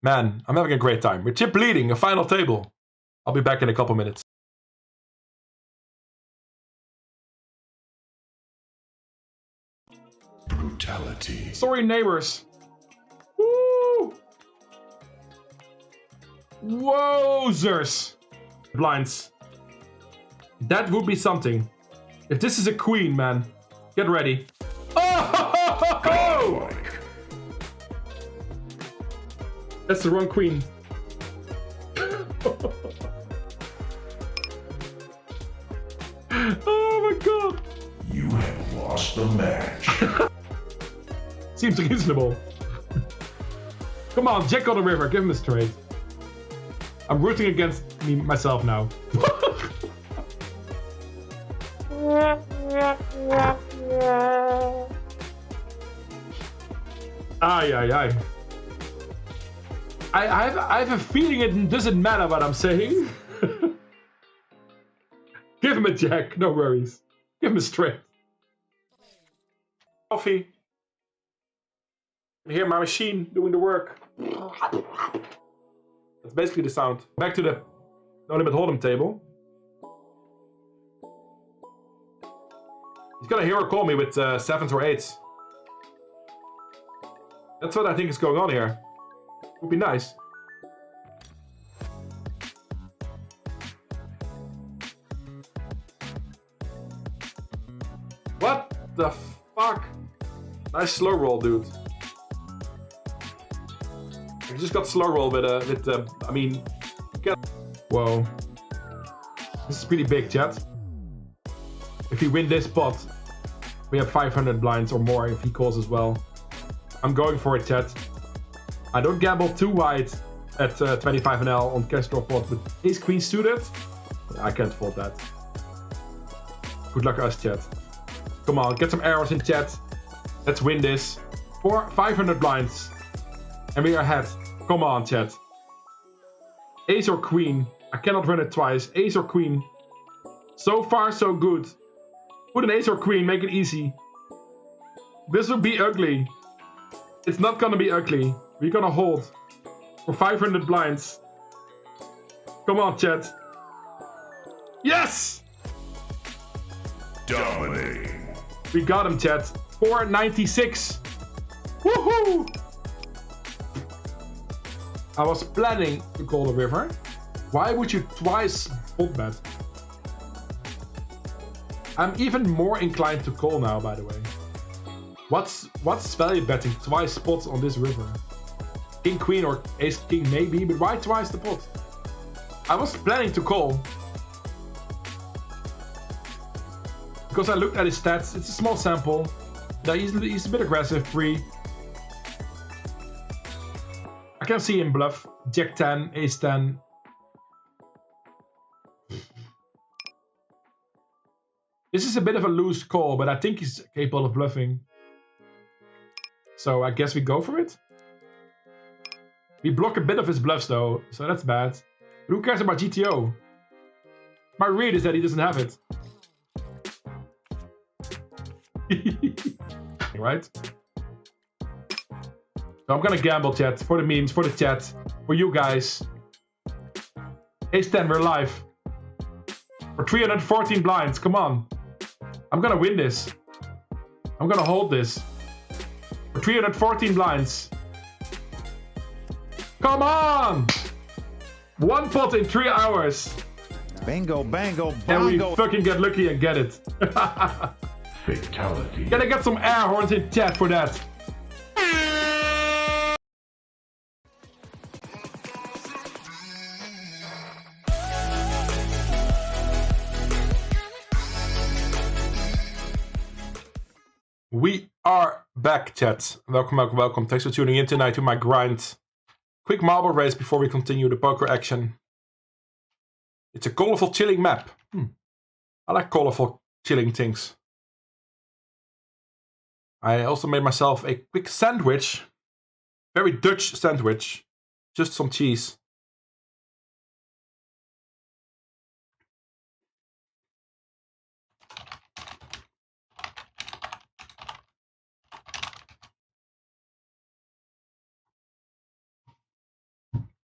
S1: Man, I'm having a great time. We're chip leading, a final table. I'll be back in a couple minutes.
S4: Brutality.
S1: Sorry, neighbors. Woo! Wowzers! Blinds. That would be something. If this is a queen, man, get ready. Oh! That's the wrong queen. Oh my god.
S4: You have lost the match.
S1: Seems reasonable. Come on, Jack on the river. Give him a straight. I'm rooting against myself now. Ay, ay, ay. I have a feeling it doesn't matter what I'm saying. Give him a jack, no worries. Give him a straight. Coffee. I hear my machine doing the work. That's basically the sound. Back to the No Limit Hold'em table. He's gonna hear or call me with 7s or 8s. That's what I think is going on here. Would be nice. What the fuck? Nice slow roll, dude. I just got slow roll with I mean, whoa. This is pretty big, chat. If we win this pot, we have 500 blinds or more if he calls as well. I'm going for it, chat. I don't gamble too wide at 25 NL on cash draw pot with ace queen suited. I can't fold that. Good luck us, chat. Come on, get some arrows in chat. Let's win this. 500 blinds. And we are ahead. Come on, chat. Ace or queen. I cannot run it twice. Ace or queen. So far, so good. Put an ace or queen, make it easy. This would be ugly. It's not gonna be ugly. We're gonna hold for 500 blinds. Come on, chat. Yes!
S4: Dominating.
S1: We got him, chat. 496. Woohoo! I was planning to call the river. Why would you twice fold bet? I'm even more inclined to call now, by the way. What's value betting twice spots on this river? King, queen, or ace, king, maybe, but why twice the pot? I was planning to call. Because I looked at his stats, it's a small sample. Yeah, he's a bit aggressive, pre. I can see him bluff. Jack 10, ace 10. This is a bit of a loose call, but I think he's capable of bluffing. So I guess we go for it. We block a bit of his bluffs though, so that's bad. But who cares about GTO? My read is that he doesn't have it. Right? So I'm gonna gamble, chat, for the memes, for the chat, for you guys. Ace 10, we're live. For 314 blinds, come on. I'm gonna win this. I'm gonna hold this. For 314 blinds. Come on! One pot in 3 hours.
S12: Bingo, bango,
S1: And we
S12: bongo.
S1: fucking get lucky and get it.
S4: Fatality.
S1: Can I get some air horns in chat for that? We are back, chat. Welcome, welcome, welcome. Thanks for tuning in tonight to my grind. Quick marble race before we continue the poker action. It's a colorful, chilling map. I like colorful, chilling things. I also made myself a quick sandwich. Very Dutch sandwich. Just some cheese.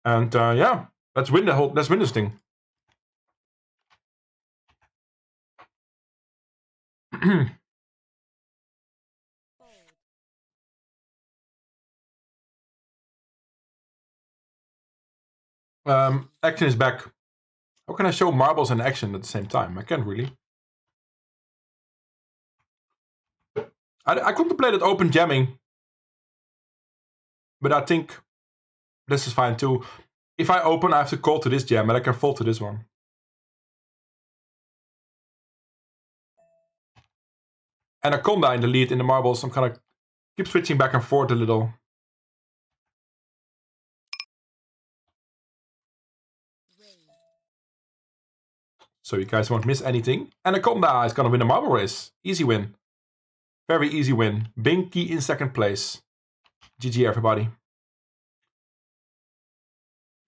S1: And yeah, let's win this thing. Action is back. How can I show marbles and action at the same time? I can't really. I contemplated open jamming. But I think this is fine too. If I open, I have to call to this jam, and I can fold to this one. And a conda in the lead in the marbles. I'm kind of keep switching back and forth a little. So you guys won't miss anything. And a conda is gonna win the marble race. Easy win. Very easy win. Binky in second place. GG everybody.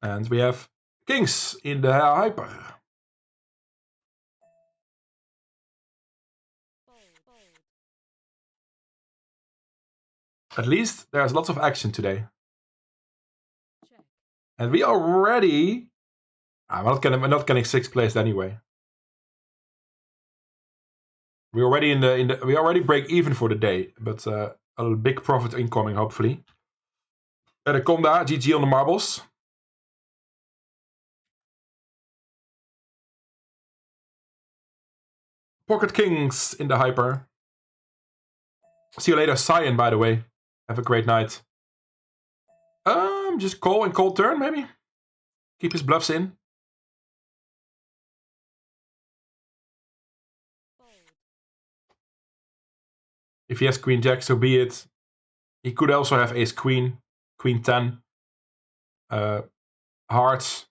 S1: And we have kings in the hyper. At least there's lots of action today. And we are ready. We're not getting sixth place anyway. We already we already break even for the day, but a big profit incoming hopefully. And a conda, GG on the marbles. Pocket kings in the hyper. See you later, Cyan, by the way. Have a great night. Just call and cold turn, maybe? Keep his bluffs in. If he has queen jack, so be it. He could also have ace queen, queen 10. Hearts.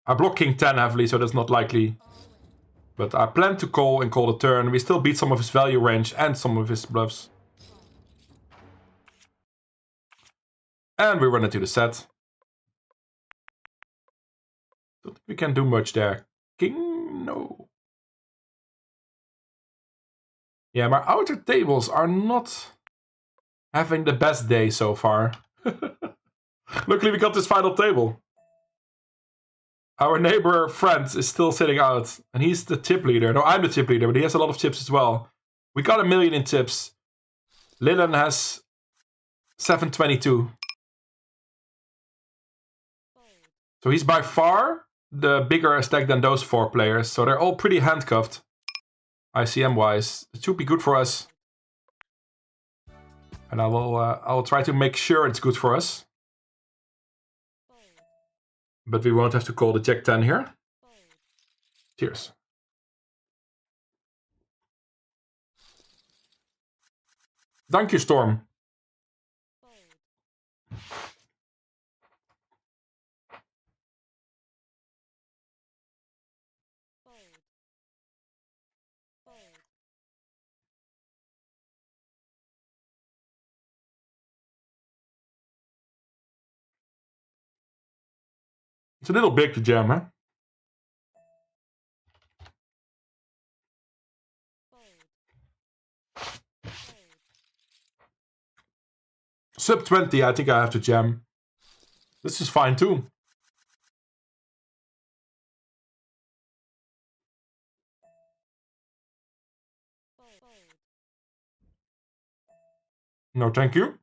S1: I block king 10 heavily, so that's not likely. But I plan to call and call the turn. We still beat some of his value range and some of his bluffs. And we run into the set. Don't think we can do much there. King, no. Yeah, my outer tables are not having the best day so far. Luckily we got this final table. Our neighbor Franz is still sitting out. And he's the tip leader. No, I'm the tip leader, but he has a lot of tips as well. We got 1 million in tips. Lillian has 722. So he's by far the bigger stack than those 4 players. So they're all pretty handcuffed. ICM-wise. It should be good for us. And I will try to make sure it's good for us. But we won't have to call the Jack 10 here. Cheers. Thank you, Storm. It's a little big to jam, huh? Sub 20, I think I have to jam. This is fine too. No, thank you.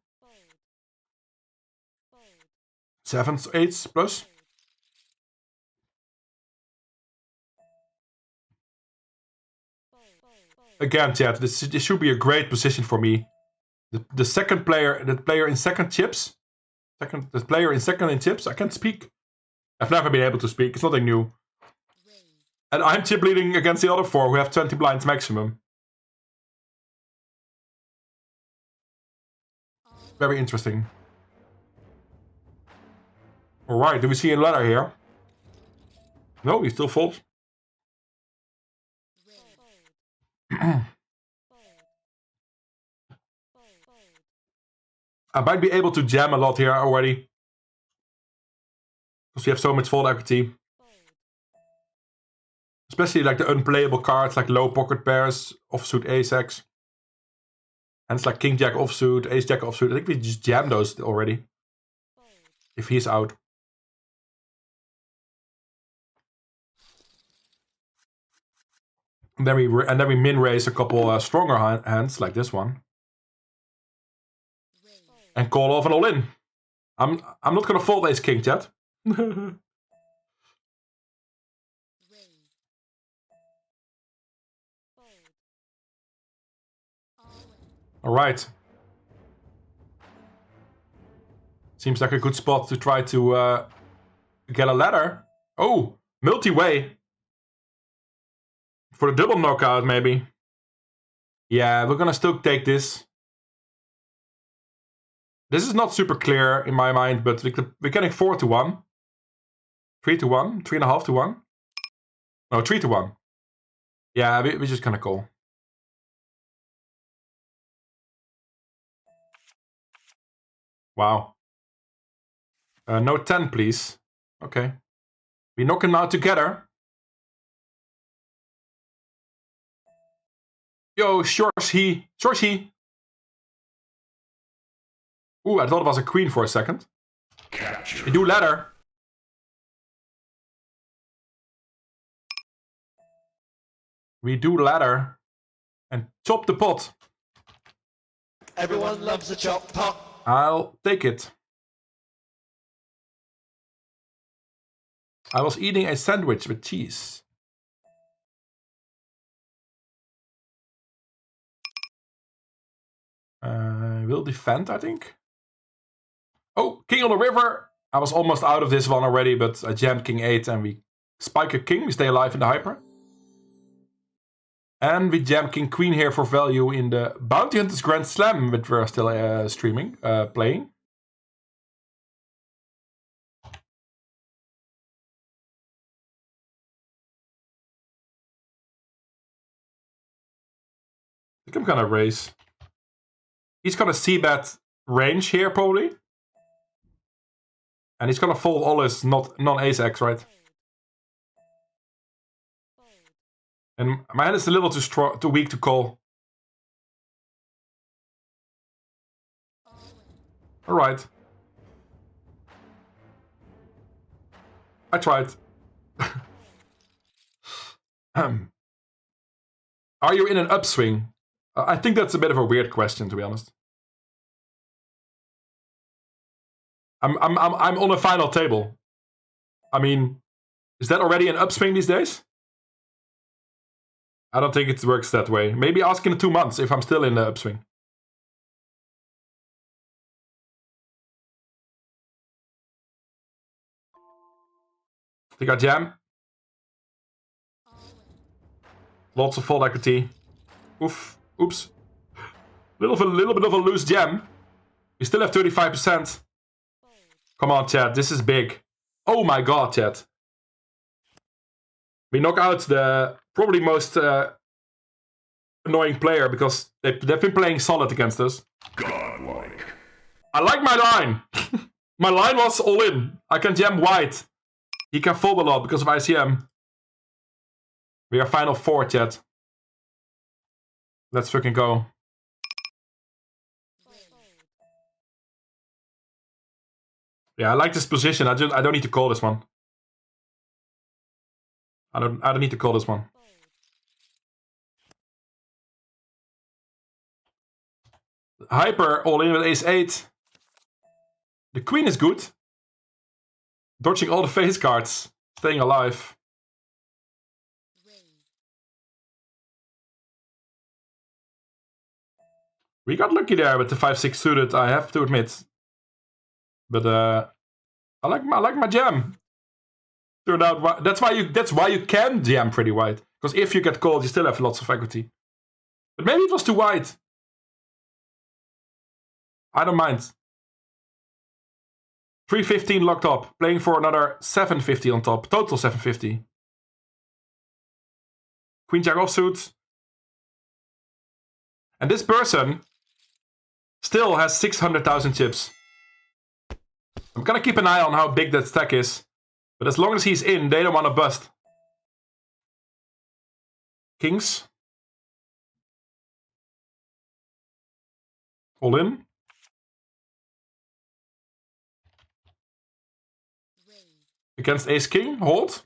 S1: 7s, 8s plus. Again, chat, this should be a great position for me. The second player, the player in second chips. The player in second in chips, I can't speak. I've never been able to speak, it's nothing new. And I'm chip leading against the other 4 who have 20 blinds maximum. Very interesting. Alright, do we see a ladder here? No, he still folds. I might be able to jam a lot here already. Because we have so much fold equity. Especially like the unplayable cards, like low pocket pairs, offsuit ace-x. And it's like king jack offsuit, ace jack offsuit. I think we just jam those already. If he's out. And then we min raise a couple stronger hands like this one. And call off an all in. I'm not gonna fold ace king, chat. Alright. Seems like a good spot to try to get a ladder. Oh, multi-way. For the double knockout, maybe. Yeah, we're gonna still take this. This is not super clear in my mind, but we're getting 4 to 1. 3 to 1, 3.5 to 1. No, 3 to 1. Yeah, we're just gonna call. Wow. No 10, please. Okay. We knock him out together. Yo, shorts he. Shorts he. Ooh, I thought it was a queen for a second.
S4: Capture.
S1: We do ladder. We do ladder. And chop the pot.
S5: Everyone loves a chop pot.
S1: I'll take it. I was eating a sandwich with cheese. Will defend, I think. Oh, king on the river. I was almost out of this one already, but I jammed king 8 and we spike a king. We stay alive in the hyper. And we jam king queen here for value in the Bounty Hunters Grand Slam, which we're still streaming, playing. I think I'm gonna raise. He's gonna c-bet range here probably. And he's gonna fold all his non-ace X, right? And my hand is a little too weak to call. Alright. I tried. Are you in an upswing? I think that's a bit of a weird question, to be honest. I'm on a final table. I mean, is that already an upswing these days? I don't think it works that way. Maybe ask in 2 months if I'm still in the upswing. I think I jam. Lots of fold equity. Oof. Oops. Little bit of a loose jam. We still have 35%. Come on, chat. This is big. Oh my god, chat. We knock out the probably most annoying player because they've been playing solid against us.
S4: Godlike.
S1: I like my line. My line was all in. I can jam wide. He can fold a lot because of ICM. We are final 4, chat. Let's fucking go. Yeah, I like this position. I don't need to call this one. I don't need to call this one. Hyper all in with ace 8. The queen is good. Dodging all the face cards. Staying alive. We got lucky there with the 5-6 suited, I have to admit. But I like my jam. Turned out that's why you can jam pretty wide. Because if you get called, you still have lots of equity. But maybe it was too wide. I don't mind. 315 locked up. Playing for another 750 on top. Total 750. Queen Jack offsuit. And this person still has 600,000 chips. I'm gonna keep an eye on how big that stack is. But as long as he's in, they don't want to bust. Kings. All in. Against ace king, hold.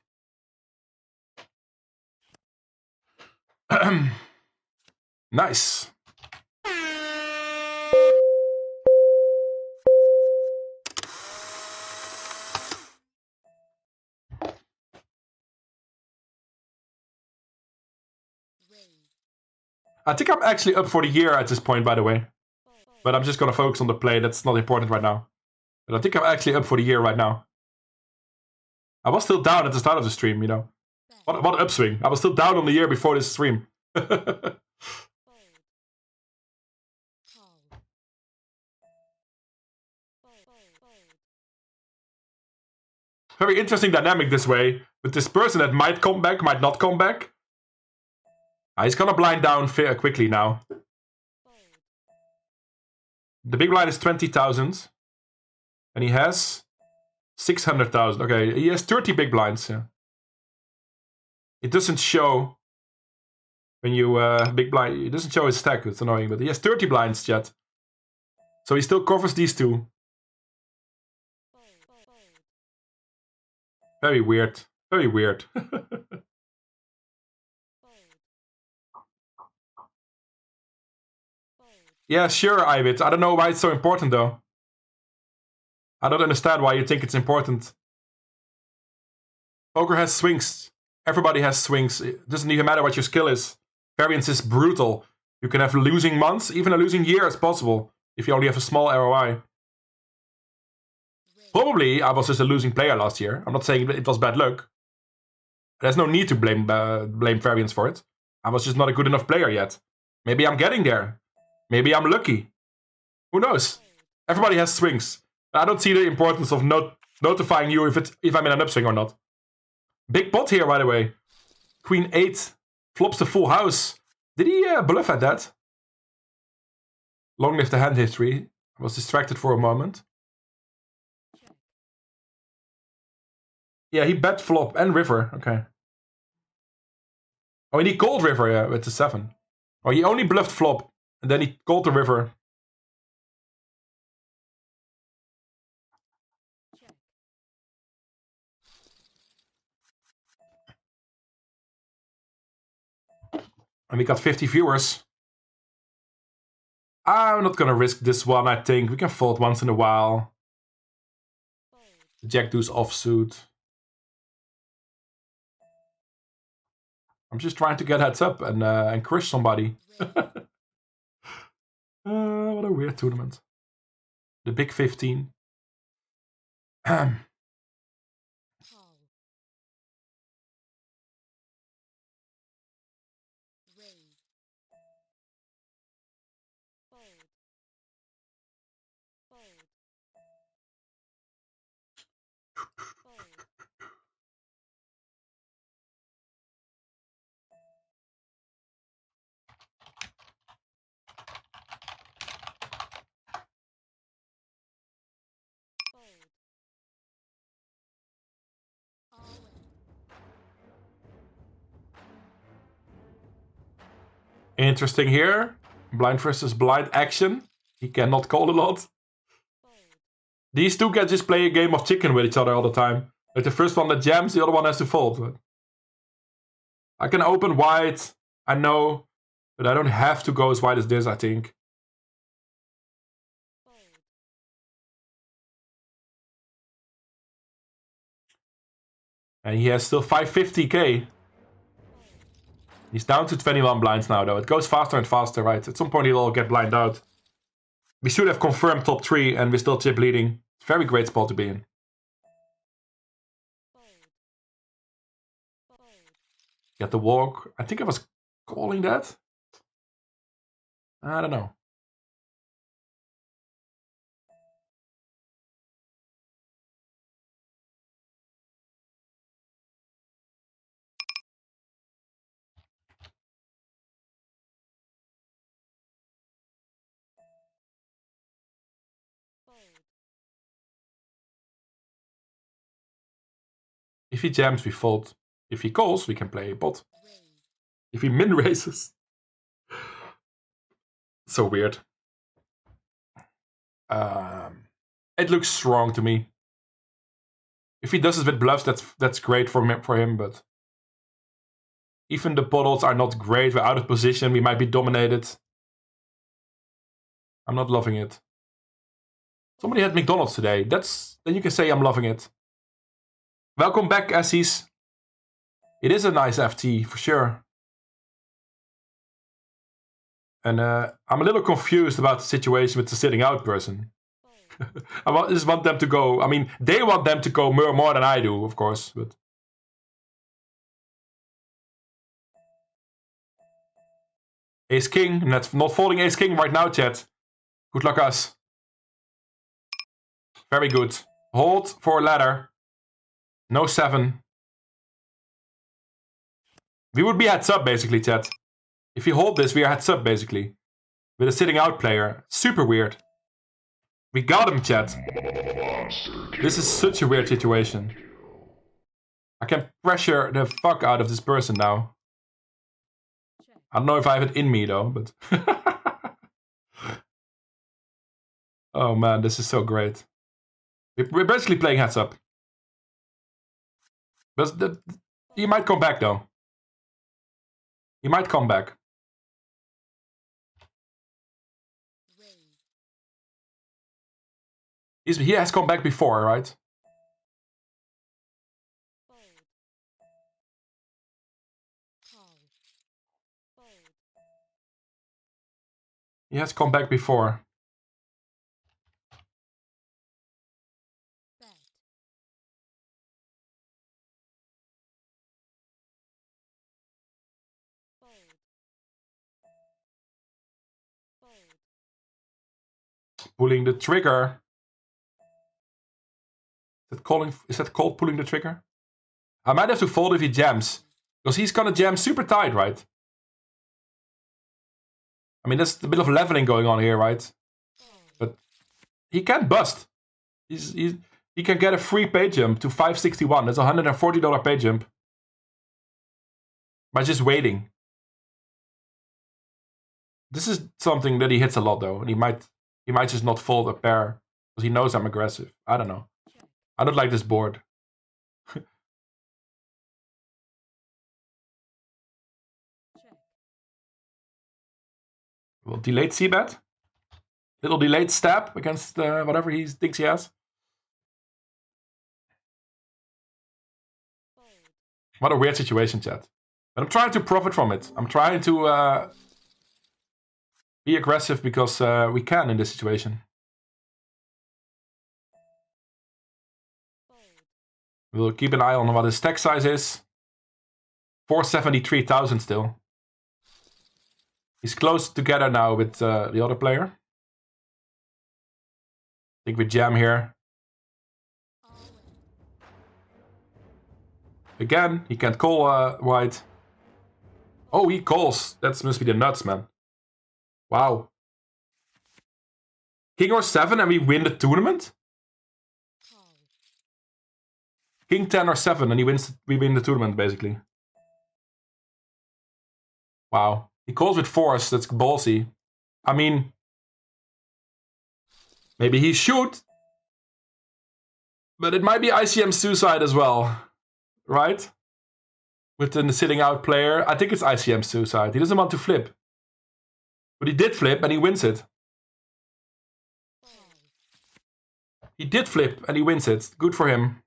S1: Nice. I think I'm actually up for the year at this point, by the way. But I'm just gonna focus on the play. That's not important right now. But I think I'm actually up for the year right now. I was still down at the start of the stream, you know. What upswing. I was still down on the year before this stream. Very interesting dynamic this way. With this person that might come back, might not come back. He's gonna blind down quickly now. The big blind is 20,000. And he has 600,000. Okay, he has 30 big blinds. Yeah. It doesn't show when you big blind. It doesn't show his stack. It's annoying, but he has 30 blinds, chat. So he still covers these two. Very weird. Very weird. Yeah, sure, Ivit. I don't know why it's so important, though. I don't understand why you think it's important. Poker has swings. Everybody has swings. It doesn't even matter what your skill is. Variance is brutal. You can have losing months, even a losing year is possible, if you only have a small ROI. Probably I was just a losing player last year. I'm not saying it was bad luck. There's no need to blame variance for it. I was just not a good enough player yet. Maybe I'm getting there. Maybe I'm lucky. Who knows? Everybody has swings. I don't see the importance of notifying you if I'm in an upswing or not. Big pot here, by the way. Queen 8 flops the full house. Did he bluff at that? Long live the hand history. I was distracted for a moment. Yeah, he bet flop and river. Okay. Oh, and he called river, yeah, with the 7. Oh, he only bluffed flop. And then he called the river. And we got 50 viewers. I'm not gonna risk this one, I think. We can fold once in a while. Jack deuce offsuit. I'm just trying to get heads up and crush somebody. What a weird tournament. The big 15. Interesting here. Blind versus blind action. He cannot call a lot. These two can just play a game of chicken with each other all the time. Like the first one that jams, the other one has to fold. I can open wide, I know, but I don't have to go as wide as this, I think. And he has still 550k. He's down to 21 blinds now, though. It goes faster and faster, right? At some point, he'll all get blind out. We should have confirmed top 3, and we're still chip leading. Very great spot to be in. Get the walk. I think I was calling that. I don't know. If he jams, we fold. If he calls, we can play a pot. If he min raises. So weird. It looks strong to me. If he does it with bluffs, that's great for him, but even the pot odds are not great. We're out of position. We might be dominated. I'm not loving it. Somebody had McDonald's today. Then you can say I'm loving it. Welcome back, Essies. It is a nice FT, for sure. And I'm a little confused about the situation with the sitting out person. I just want them to go. I mean, they want them to go more than I do, of course. But Ace King. Not folding Ace King right now, chat. Good luck, us. Very good. Hold for ladder. No 7. We would be heads up, basically, chat. If you hold this, we are heads up, basically. With a sitting out player. Super weird. We got him, chat. This is such a weird situation. I can pressure the fuck out of this person now. I don't know if I have it in me, though, but... Oh, man, this is so great. We're basically playing heads up. But he might come back, though. He might come back. He has come back before, right? He has come back before. Pulling the trigger. Is that called pulling the trigger? I might have to fold if he jams. Because he's gonna jam super tight, right? I mean, there's a bit of leveling going on here, right? But he can't bust. He can get a free pay jump to 561. That's a $140 pay jump. By just waiting. This is something that he hits a lot, though. And he might just not fold a pair. Because he knows I'm aggressive. I don't know. I don't like this board. Well, delayed c-bet. Little delayed stab against whatever he thinks he has. What a weird situation, chat. But I'm trying to profit from it. I'm trying to be aggressive because we can in this situation. We'll keep an eye on what his stack size is. 473,000 still. He's close together now with the other player. I think we jam here. Again, he can't call white. Oh, he calls. That must be the nuts, man. Wow. King or 7 and we win the tournament? King 10 or 7 and we win the tournament, basically. Wow. He calls with force, that's ballsy. I mean... Maybe he should. But it might be ICM suicide as well. Right? With the sitting out player. I think it's ICM suicide. He doesn't want to flip. But he did flip and he wins it. He did flip and he wins it. Good for him.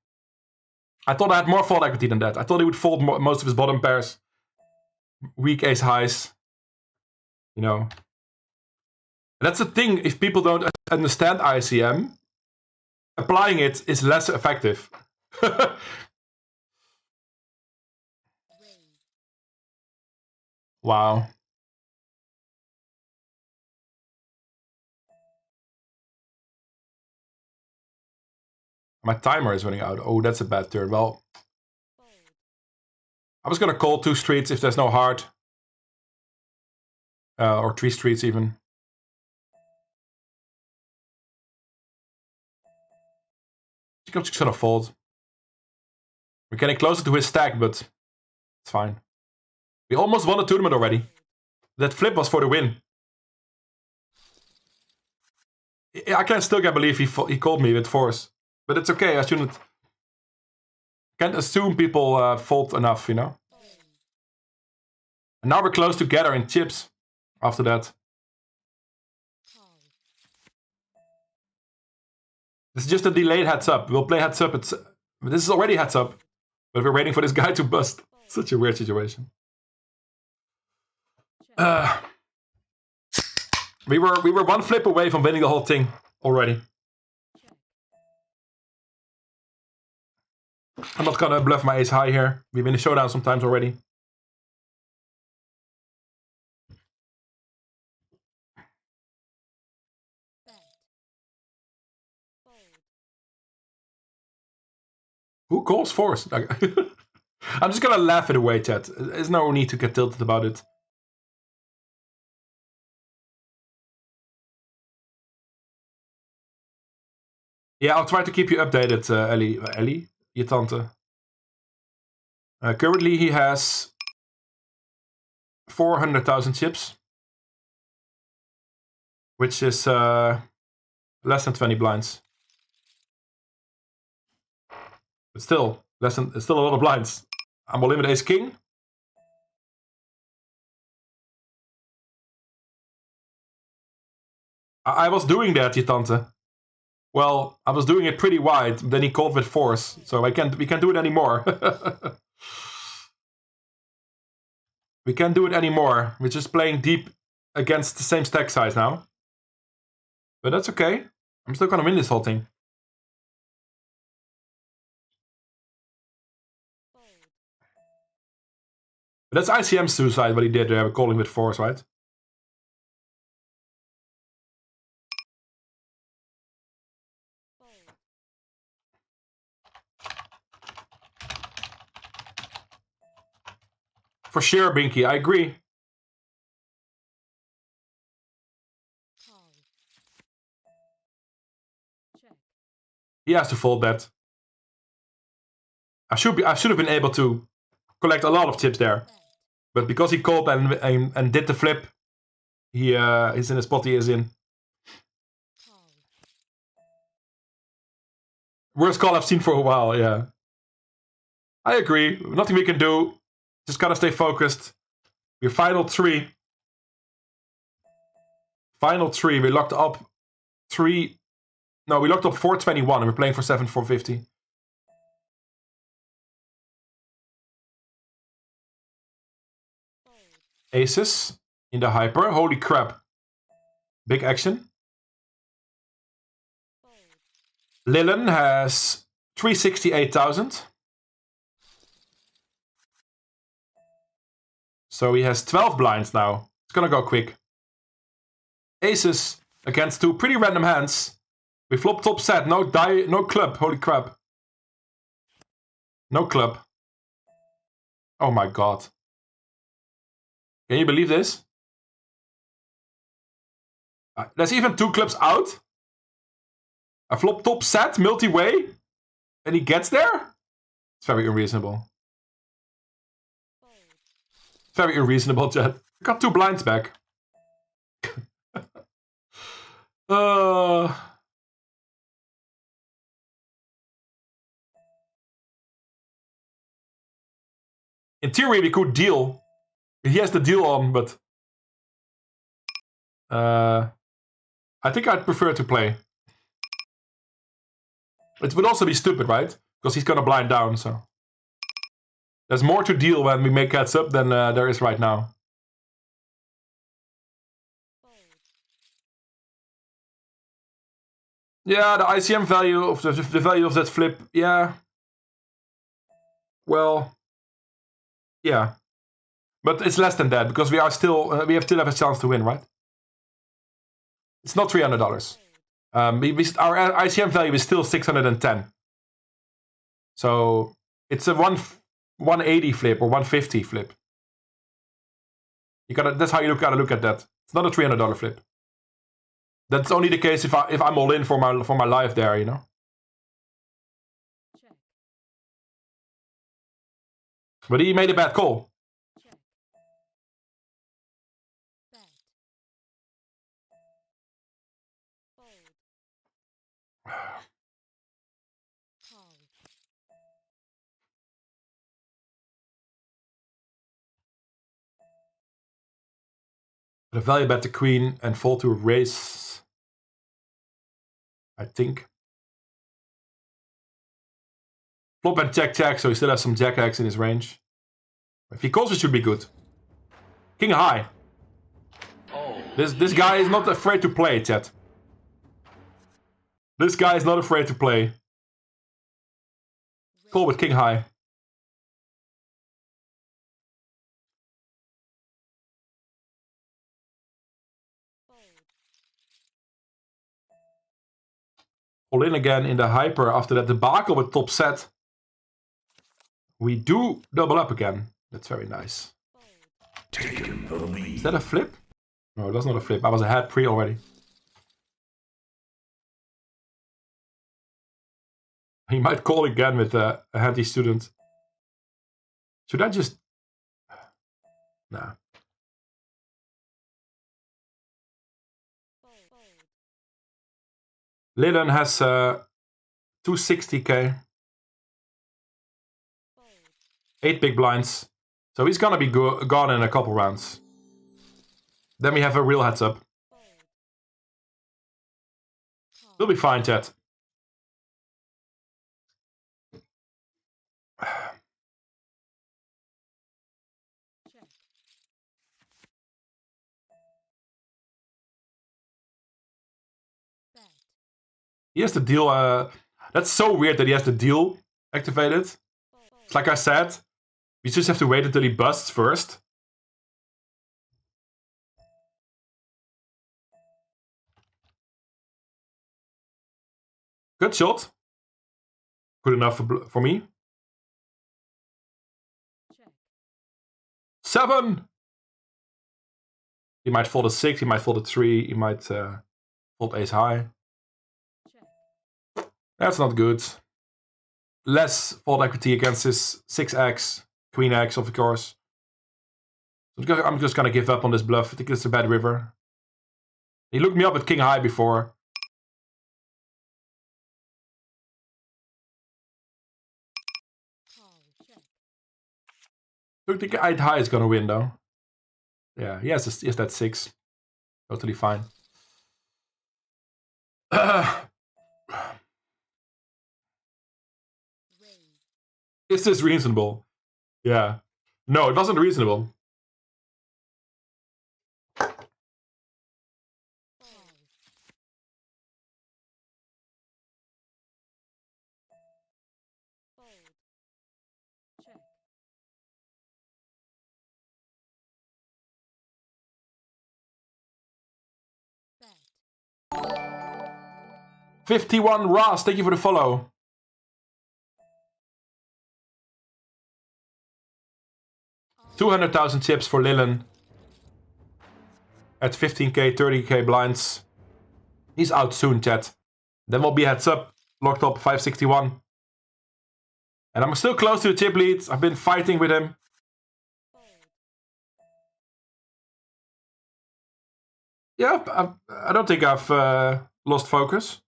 S1: I thought I had more fold equity than that. I thought he would fold most of his bottom pairs. Weak ace highs. You know. And that's the thing, if people don't understand ICM, applying it is less effective. Wow. My timer is running out. Oh, that's a bad turn. Well, I was gonna call 2 streets if there's no heart. Or 3 streets even. I think I'm just gonna fold. We're getting closer to his stack, but it's fine. We almost won the tournament already. That flip was for the win. I can still can't believe he called me with force. But it's okay, I shouldn't... Can't assume people fold enough, you know? And now we're close together in chips after that. This is just a delayed heads up. We'll play heads up. This is already heads up. But we're waiting for this guy to bust. Such a weird situation. We were one flip away from winning the whole thing already. I'm not gonna bluff my ace high here. We win the showdown sometimes already. Who calls fours? I'm just gonna laugh it away, chat. There's no need to get tilted about it. Yeah, I'll try to keep you updated, Ellie, je tante. Currently he has 400,000 chips. Which is less than 20 blinds. But still, it's still a lot of blinds. I'm all in with ace king. I was doing that, je tante. Well, I was doing it pretty wide. Then he called with fours, so we can't do it anymore. We can't do it anymore. We're just playing deep against the same stack size now. But that's okay. I'm still gonna win this whole thing. But that's ICM suicide, what he did there, calling with fours, right? For sure, Binky, I agree. He has to fold that. I should have been able to collect a lot of chips there. But because he called and did the flip, he's in the spot he is in. Worst call I've seen for a while, yeah. I agree. Nothing we can do. Just gotta stay focused. We're final three. Final three. We locked up 3. No, we locked up 421 and we're playing for 450. Aces in the hyper. Holy crap. Big action. Lillen has 368,000. So he has 12 blinds now. It's gonna go quick. Aces against 2 pretty random hands. We flop top set. No die, no club. Holy crap. No club. Oh my god. Can you believe this? There's even 2 clubs out. A flop top set, multi-way. And he gets there? It's very unreasonable. Very unreasonable, Jet. Got 2 blinds back. In theory, we could deal. He has the deal on, but I think I'd prefer to play. It would also be stupid, right? Because he's gonna blind down, so there's more to deal when we make heads up than there is right now. Yeah, the ICM value of the value of that flip, yeah. Well, yeah, but it's less than that because we still have a chance to win, right? It's not $300. Our ICM value is still 610. So it's a 180 flip or 150 flip. That's how you gotta look at that. It's not a $300 flip. That's only the case if I'm all in for my life there, you know. But he made a bad call. The value bet the queen and fold to a raise. I think. Flop and check, so he still has some jack X in his range. If he calls, it should be good. King high. This guy is not afraid to play, chat. This guy is not afraid to play. Call with king high. All in again in the hyper after that debacle with top set. We do double up again. That's very nice.
S4: Taking the lead.
S1: Is that a flip? No, that's not a flip. I was ahead pre already. He might call again with a handy student. Should I just... Nah. Lillen has 260k. 8 big blinds. So he's gonna be gone in a couple rounds. Then we have a real heads up. We'll be fine, chat. He has the deal. That's so weird that he has the deal activated. It's like I said, we just have to wait until he busts first. Good shot. Good enough for me. 7! He might fold a 6, he might fold a 3, he might fold ace high. That's not good. Less fold equity against his 6x, queen x, of course. I'm just gonna give up on this bluff. I think it's a bad river. He looked me up at king high before. I think 8 high is gonna win though. Yeah, he has that 6. Totally fine. Is this reasonable? Yeah. No, it wasn't reasonable. $51 Ross, thank you for the follow. $200,000 chips for Lillen. At 15k, 30k blinds. He's out soon, chat. Then we'll be heads up, locked up 561. And I'm still close to the chip lead. I've been fighting with him. Yeah, I don't think I've lost focus.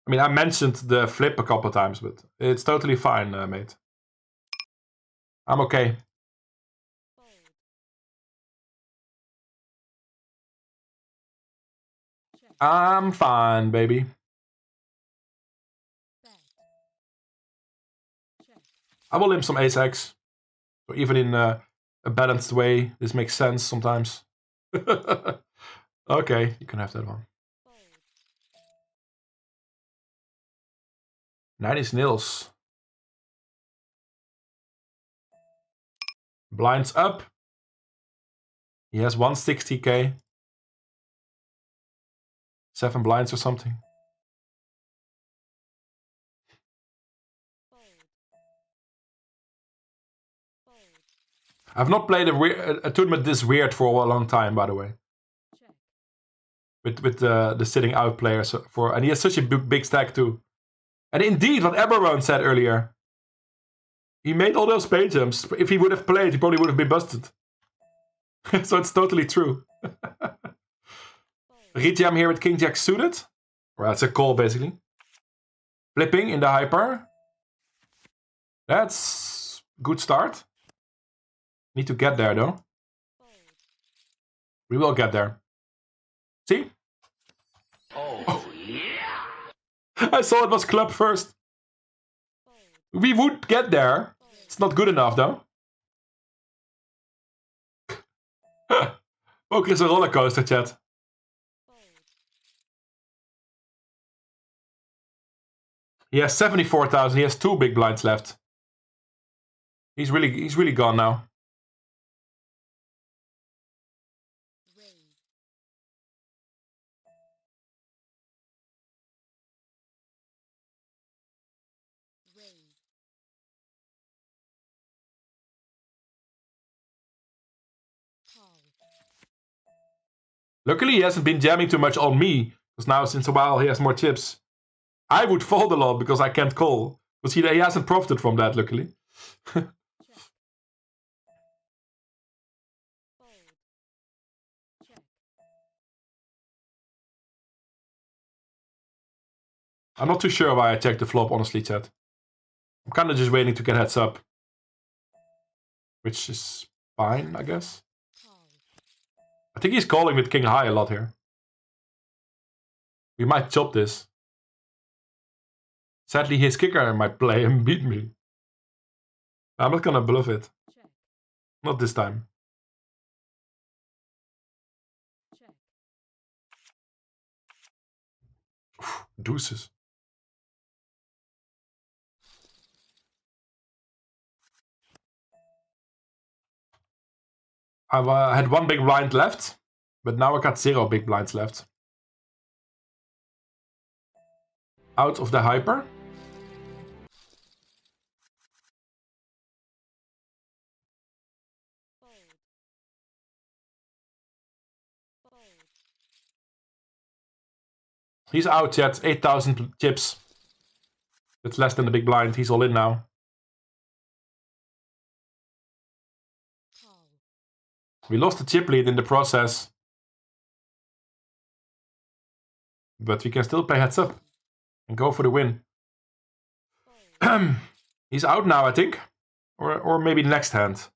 S1: I mean, I mentioned the flip a couple of times, but it's totally fine, mate. I'm okay. I'm fine, baby. I will limp some ace x. So even in a balanced way, this makes sense sometimes. Okay, you can have that one. 90 nils. Blinds up. He has 160k. 7 blinds or something. I've not played a tournament this weird for a long time, by the way. With the sitting out players and he has such a big stack too. And indeed, what Eberron said earlier, he made all those spade jumps. If he would have played, he probably would have been busted. So it's totally true. Rejam here with King Jack suited. Well, that's a call basically. Flipping in the hyper. That's good start. Need to get there though. We will get there. See? Oh yeah! I saw it was club first. We would get there. It's not good enough though. Poker is a roller coaster, chat. He has 74,000. He has 2 big blinds left. He's really gone now. Luckily, he hasn't been jamming too much on me, because now since a while he has more chips. I would fold a lot because I can't call, but he hasn't profited from that, luckily. I'm not too sure why I checked the flop, honestly, chat. I'm kind of just waiting to get heads up. Which is fine, I guess. I think he's calling with king high a lot here. We might chop this. Sadly, his kicker might play and beat me. I'm not gonna bluff it. Not this time. Deuces. I had 1 big blind left, but now I got 0 big blinds left. Out of the hyper. He's out, chat. 8,000 chips. That's less than the big blind. He's all in now. We lost the chip lead in the process. But we can still play heads up. And go for the win. He's out now, I think. Or maybe next hand.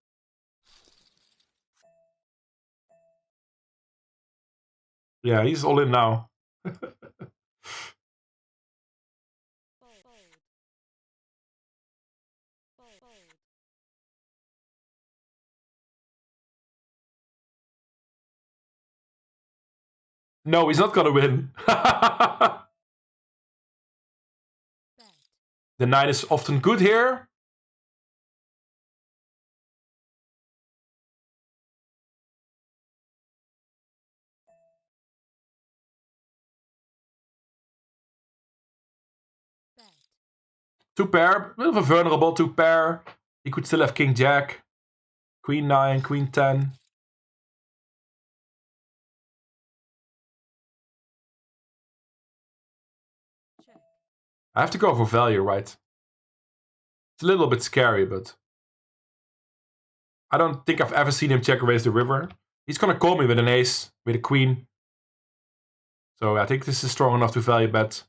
S1: Yeah, he's all in now. No, he's not gonna win. The 9 is often good here. Two pair, a bit of a vulnerable 2 pair. He could still have king jack, queen 9, queen 10. I have to go for value, right? It's a little bit scary, but I don't think I've ever seen him check raise the river. He's gonna call me with an ace, with a queen. So I think this is strong enough to value bet.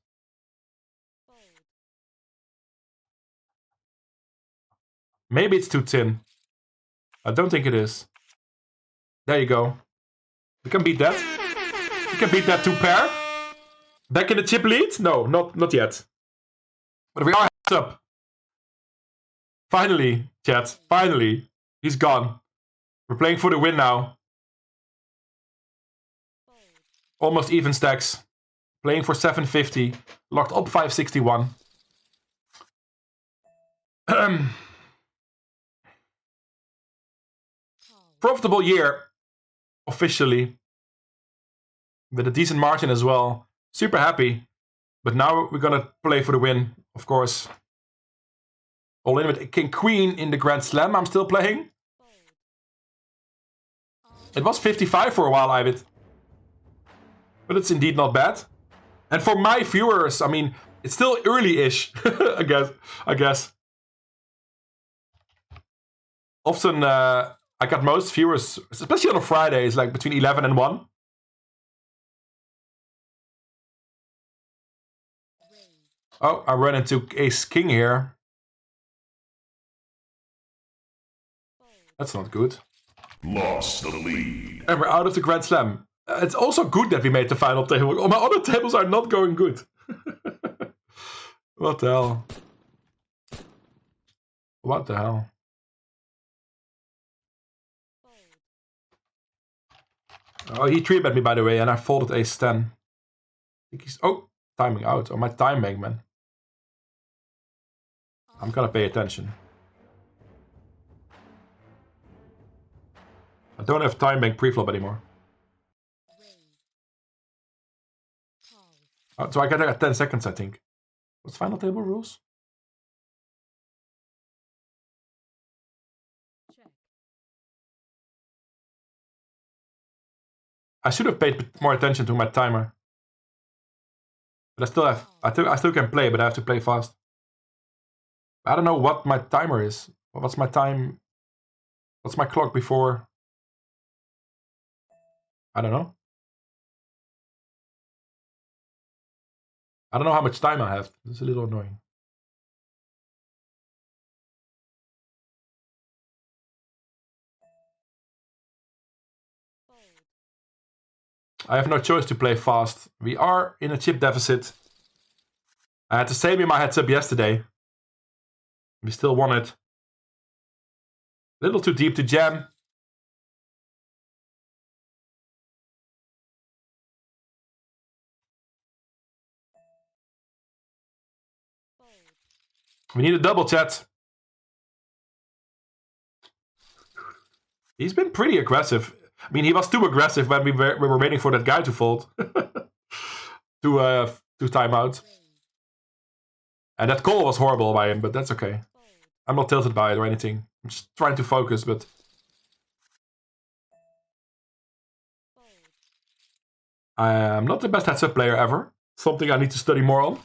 S1: Maybe it's too thin. I don't think it is. There you go. We can beat that. We can beat that 2 pair. Back in the chip lead? No, not yet. But we are heads up. Finally, chat. Finally. He's gone. We're playing for the win now. Almost even stacks. Playing for 750. Locked up 561. Profitable year. Officially. With a decent margin as well. Super happy. But now we're gonna play for the win, of course. All in with king queen in the Grand Slam. I'm still playing. It was 55 for a while, Ivid. But it's indeed not bad. And for my viewers, I mean, it's still early-ish, I guess. Often, I got most viewers, especially on a Friday, is like between 11 and 1. Oh, I run into ace-king here. That's not good.
S4: Lost the lead.
S1: And we're out of the Grand Slam. It's also good that we made the final table. All my other tables are not going good. What the hell? What the hell? Oh, he 3-bet me, by the way, and I folded ace-10. I think he's... Oh, timing out. Oh, my time bank, man. I'm gonna pay attention. I don't have time bank preflop anymore. Oh, so I got 10 seconds, I think. What's final table rules? I should have paid more attention to my timer. But I still can play, but I have to play fast. I don't know what my timer is. What's my time? What's my clock before? I don't know. I don't know how much time I have. It's a little annoying. I have no choice to play fast. We are in a chip deficit. I had the same in my heads up yesterday. We still won it. A little too deep to jam. We need a double, chat. He's been pretty aggressive. I mean, he was too aggressive when we were waiting for that guy to fold. to timeout. And that call was horrible by him, but that's okay. I'm not tilted by it or anything. I'm just trying to focus, but... I am not the best heads-up player ever. Something I need to study more on.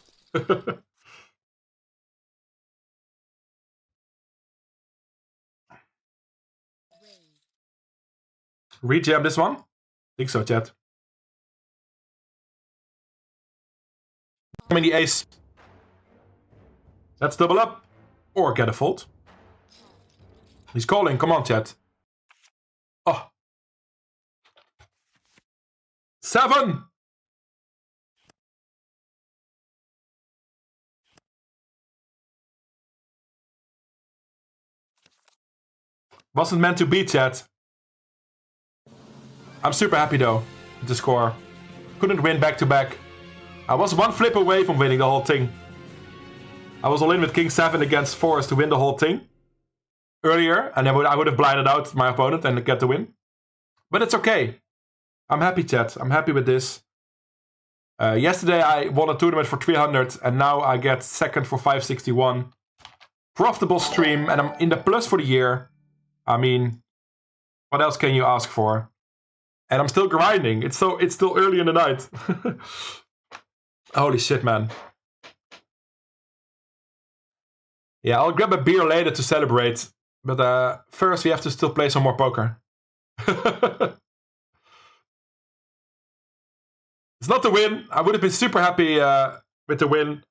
S1: Rejam this one? Think so, chat. I mean the ace. Let's double up. Or get a fold. He's calling. Come on, chat. Oh. 7! Wasn't meant to be, chat. I'm super happy though with the score. Couldn't win back-to-back. I was one flip away from winning the whole thing. I was all in with King 7 against Forrest to win the whole thing earlier, and then I would have blinded out my opponent and get the win. But it's okay. I'm happy, chat. I'm happy with this. Yesterday I won a tournament for 300, and now I get second for 561. Profitable stream, and I'm in the plus for the year. I mean, what else can you ask for? And I'm still grinding. It's still early in the night. Holy shit, man. Yeah, I'll grab a beer later to celebrate. But first we have to still play some more poker. It's not the win. I would have been super happy with the win.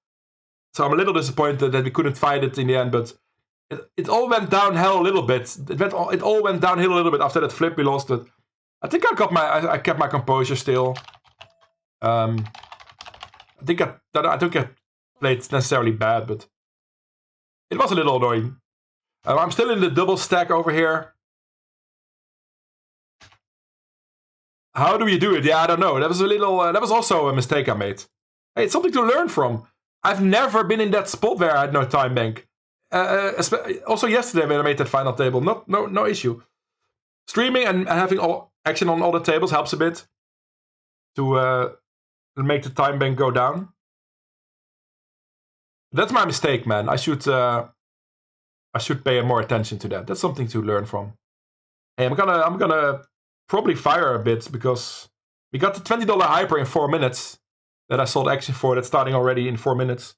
S1: So I'm a little disappointed that we couldn't fight it in the end. But it all went downhill a little bit. It all went downhill a little bit after that flip we lost it. I think I kept my composure still. I think I don't get played necessarily bad, but it was a little annoying. I'm still in the double stack over here. How do you do it? Yeah, I don't know. That was a little. That was also a mistake I made. Hey, it's something to learn from. I've never been in that spot where I had no time bank. Also yesterday when I made that final table, no issue. Streaming and having all action on all the tables helps a bit to make the time bank go down. That's my mistake, man. I should pay more attention to that. That's something to learn from. Hey, I'm gonna probably fire a bit because we got the $20 hyper in 4 minutes that I sold action for. That's starting already in 4 minutes.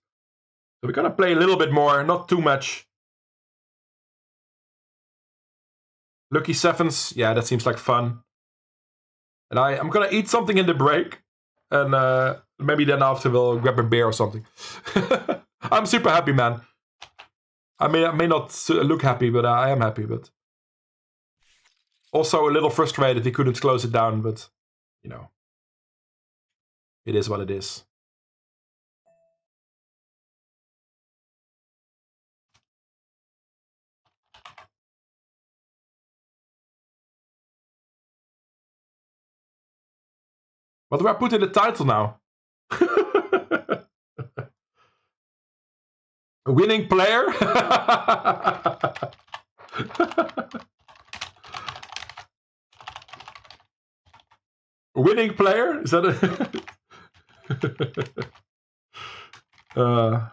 S1: So we're gonna play a little bit more, not too much. Lucky sevens, yeah, that seems like fun. And I'm gonna eat something in the break, and maybe then after we'll grab a beer or something. I'm super happy, man. I may not look happy, but I am happy. But also a little frustrated he couldn't close it down. But you know, it is what it is. What do I put in the title now? Winning player? Winning player? Is that a...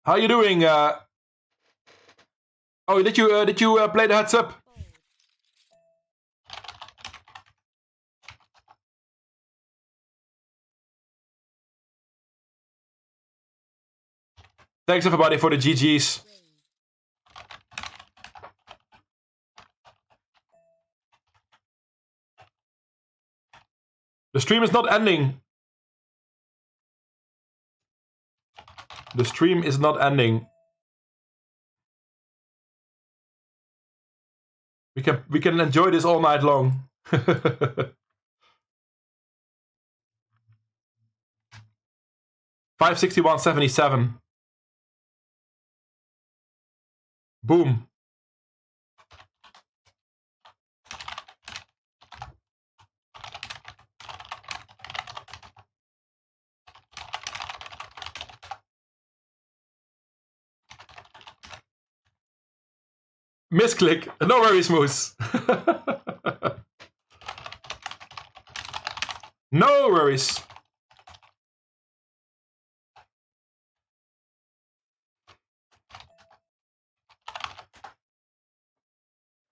S1: How you doing? Oh, did you play the heads up? Thanks everybody for the GGs. The stream is not ending. The stream is not ending. We can enjoy this all night long. 561.77. Boom. Misclick. No worries, Moose. No worries.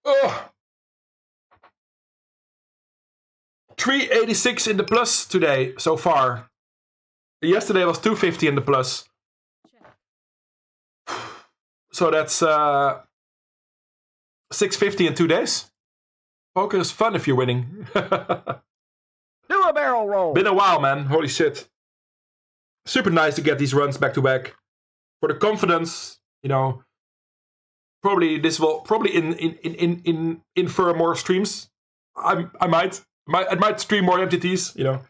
S1: Oh. 386 in the plus today so far. Yesterday was 250 in the plus. So that's 650 in 2 days. Poker is fun if you're winning.
S11: Do a barrel roll.
S1: Been a while, man. Holy shit. Super nice to get these runs back to back. For the confidence, you know. Probably this will infer more streams. I might stream more MTTs, you know.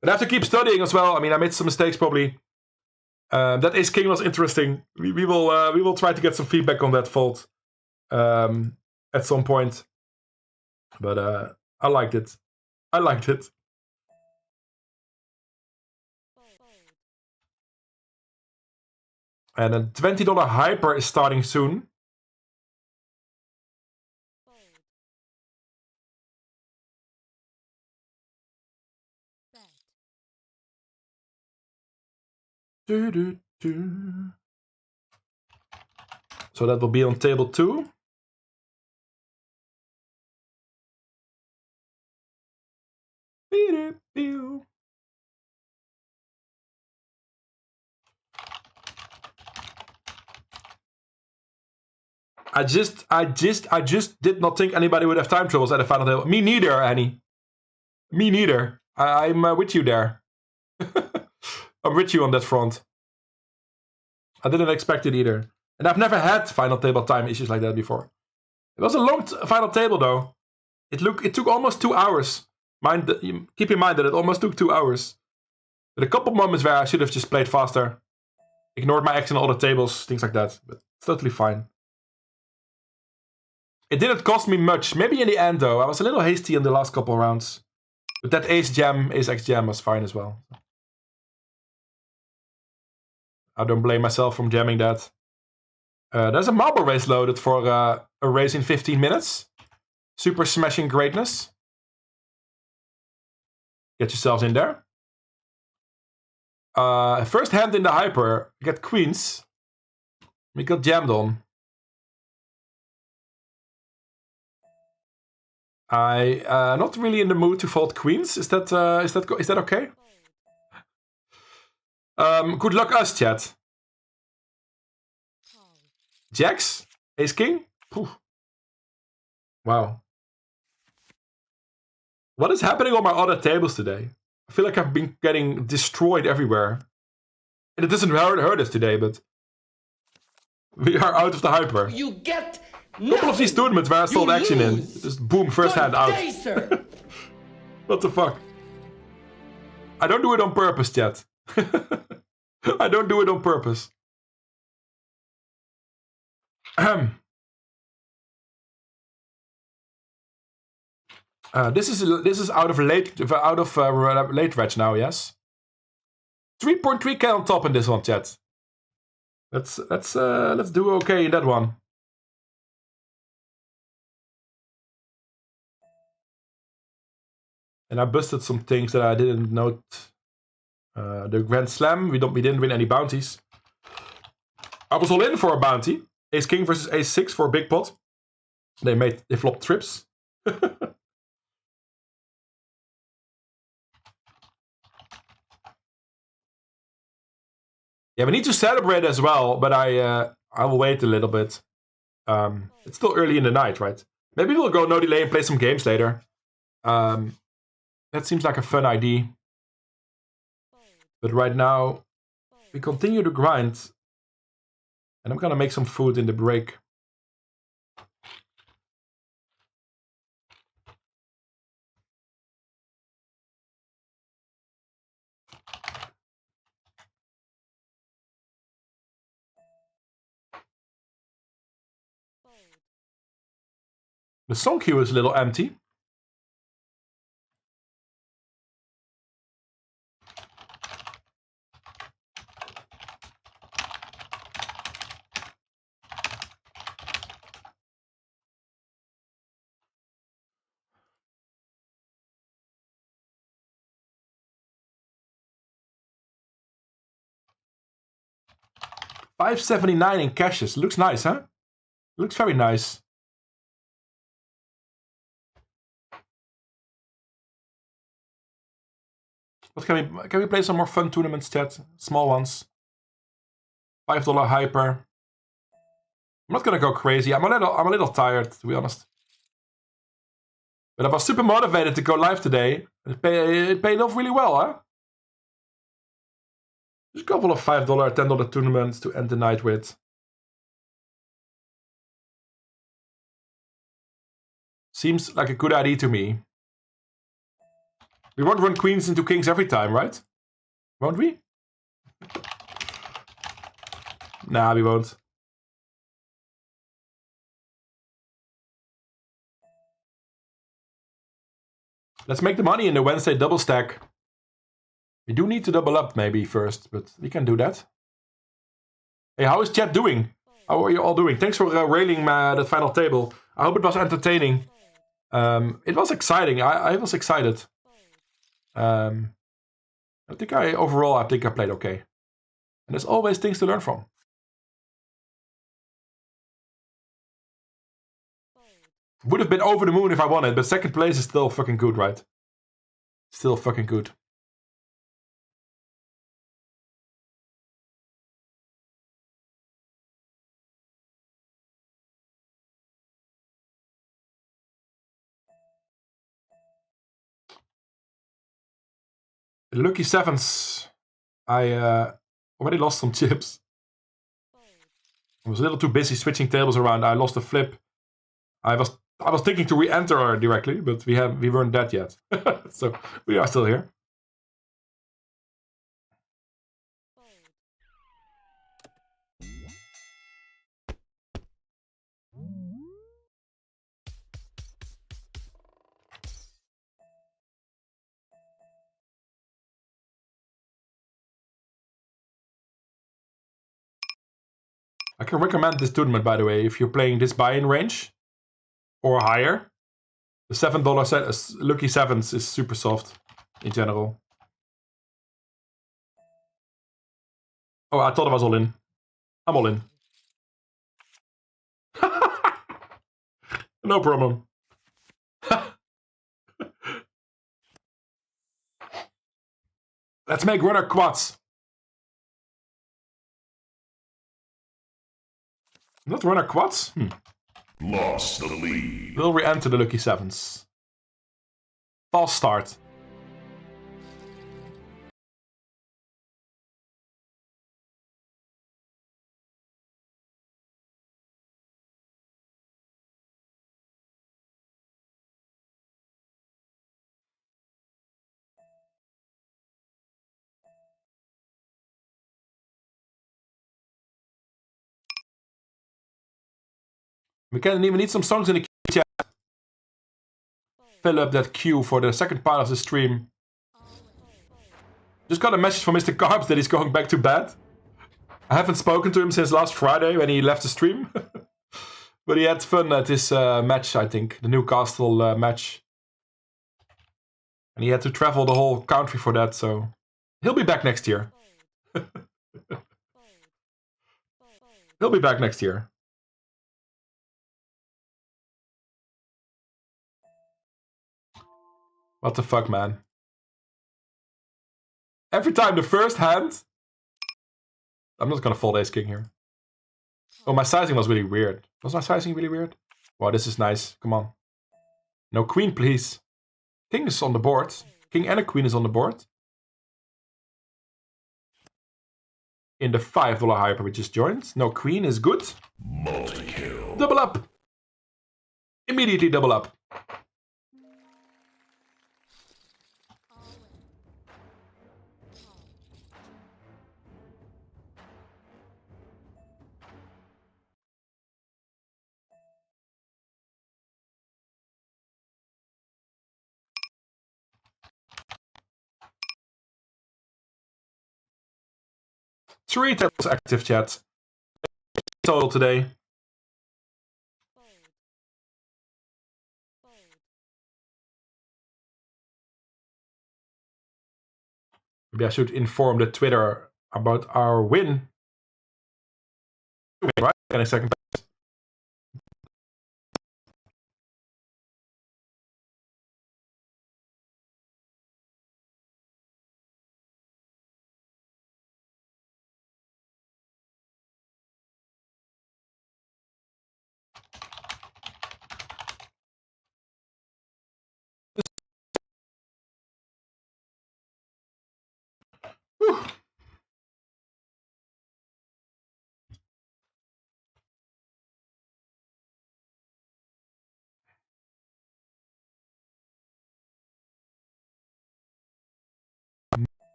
S1: But I have to keep studying as well. I mean, I made some mistakes probably. That Ace King was interesting. We will try to get some feedback on that fold at some point. But I liked it. I liked it. And a $20 hyper is starting soon. So that will be on table 2. I just did not think anybody would have time troubles at the final table. Me neither, Annie. Me neither. I'm with you there. I'm with you on that front. I didn't expect it either. And I've never had final table time issues like that before. It was a long final table though. It took almost 2 hours. Keep in mind that it almost took 2 hours. But a couple moments where I should have just played faster. Ignored my X on all the tables, things like that. But it's totally fine. It didn't cost me much. Maybe in the end though. I was a little hasty in the last couple rounds. But that ace X jam was fine as well. I don't blame myself from jamming that. There's a marble race loaded for a race in 15 minutes. Super smashing greatness. Get yourselves in there. First hand in the hyper. Get queens. We got jammed on. Not really in the mood to fold queens. Is that okay? Good luck us, chat. Jacks? Ace King? Poof. Wow. What is happening on my other tables today? I feel like I've been getting destroyed everywhere. And it doesn't hurt us today, but we are out of the hyper.
S5: You get
S1: a couple of these tournaments where I sold action in. Just boom, first hand out. What the fuck? I don't do it on purpose, chat. I don't do it on purpose. This is out of late reg now. Yes, 3.3k on top in this one, chat. Let's do okay in that one. And I busted some things that I didn't note. The Grand Slam, we didn't win any bounties. I was all in for a bounty. Ace King versus Ace 6 for a big pot. They flopped trips. Yeah, we need to celebrate as well, but I will wait a little bit. It's still early in the night, right? Maybe we'll go no delay and play some games later. That seems like a fun idea. But right now, we continue to grind. And I'm gonna make some food in the break. The song queue is a little empty. $5.79 in cashes. Looks nice, huh? Looks very nice. What can we play some more fun tournaments, chat? Small ones. $5 hyper. I'm not gonna go crazy. I'm a little tired, to be honest. But I was super motivated to go live today. It paid off really well, huh? Just a couple of $5, $10 tournaments to end the night with. Seems like a good idea to me. We won't run queens into kings every time, right? Won't we? Nah, we won't. Let's make the money in the Wednesday double stack. We do need to double up maybe first, but we can do that. Hey, how is chat doing? How are you all doing? Thanks for railing that final table. I hope it was entertaining. It was exciting. I was excited. I think overall I played okay. And there's always things to learn from. Would have been over the moon if I won it, but second place is still fucking good, right? Still fucking good. Lucky sevens. I already lost some chips. I was a little too busy switching tables around. I lost a flip. I was thinking to re-enter directly, but we weren't dead yet. So we are still here. I can recommend this tournament, by the way, if you're playing this buy-in range or higher. The $7 set, Lucky Sevens is super soft in general. Oh, I thought I was all in. I'm all in. No problem. Let's make runner quads. Not runner quads?
S4: Lost the lead.
S1: We'll re-enter the Lucky Sevens. False start. We can even need some songs in the chat. Fill up that queue for the second part of the stream. Just got a message from Mr. Carbs that he's going back to bed. I haven't spoken to him since last Friday when he left the stream. But he had fun at this match, I think. The Newcastle match. And he had to travel the whole country for that, so... He'll be back next year. He'll be back next year. What the fuck, man? Every time the first hand... I'm not gonna fold ace king here. Oh, my sizing was really weird. Was my sizing really weird? Wow, this is nice. Come on. No queen, please. King is on the board. King and a queen is on the board. In the $5 hyper we just joined. No queen is good.
S4: Multi-kill.
S1: Double up. Immediately double up. Three tables active, chat. Total today. Maybe I should inform the Twitter about our win. Right? In a second.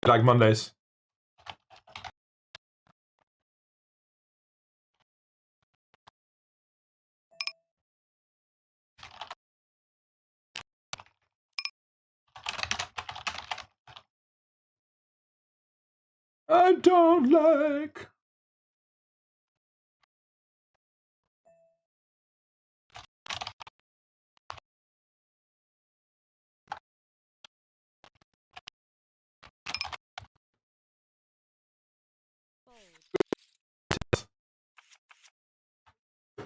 S1: Like Mondays. I don't like.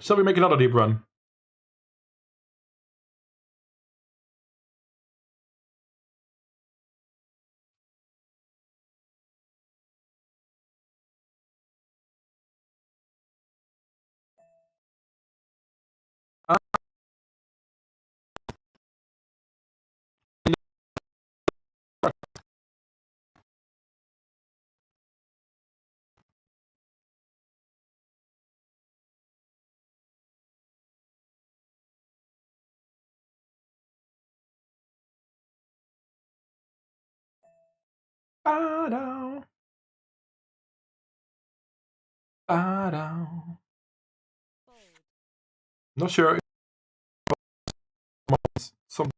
S1: Shall we make another deep run? Ba-down. Ba-down. Not sure. Some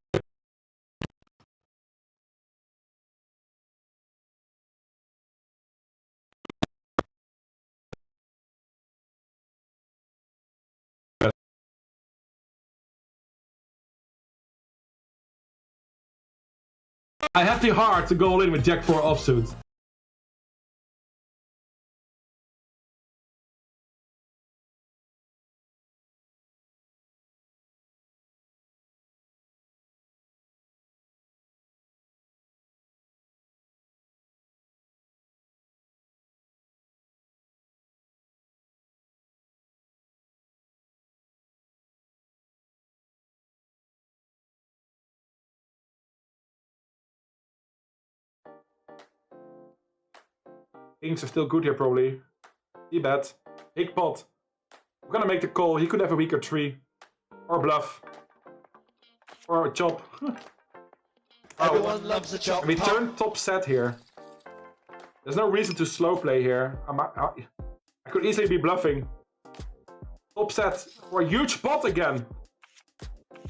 S1: I have the heart to go all in with Jack 4 offsuit. Things are still good here, probably. He bet. Big pot. We're gonna make the call. He could have a weaker tree. Or bluff. Or a chop.
S5: Everyone loves a chop.
S1: And we turn top set here. There's no reason to slow play here. I could easily be bluffing. Top set for a huge pot again.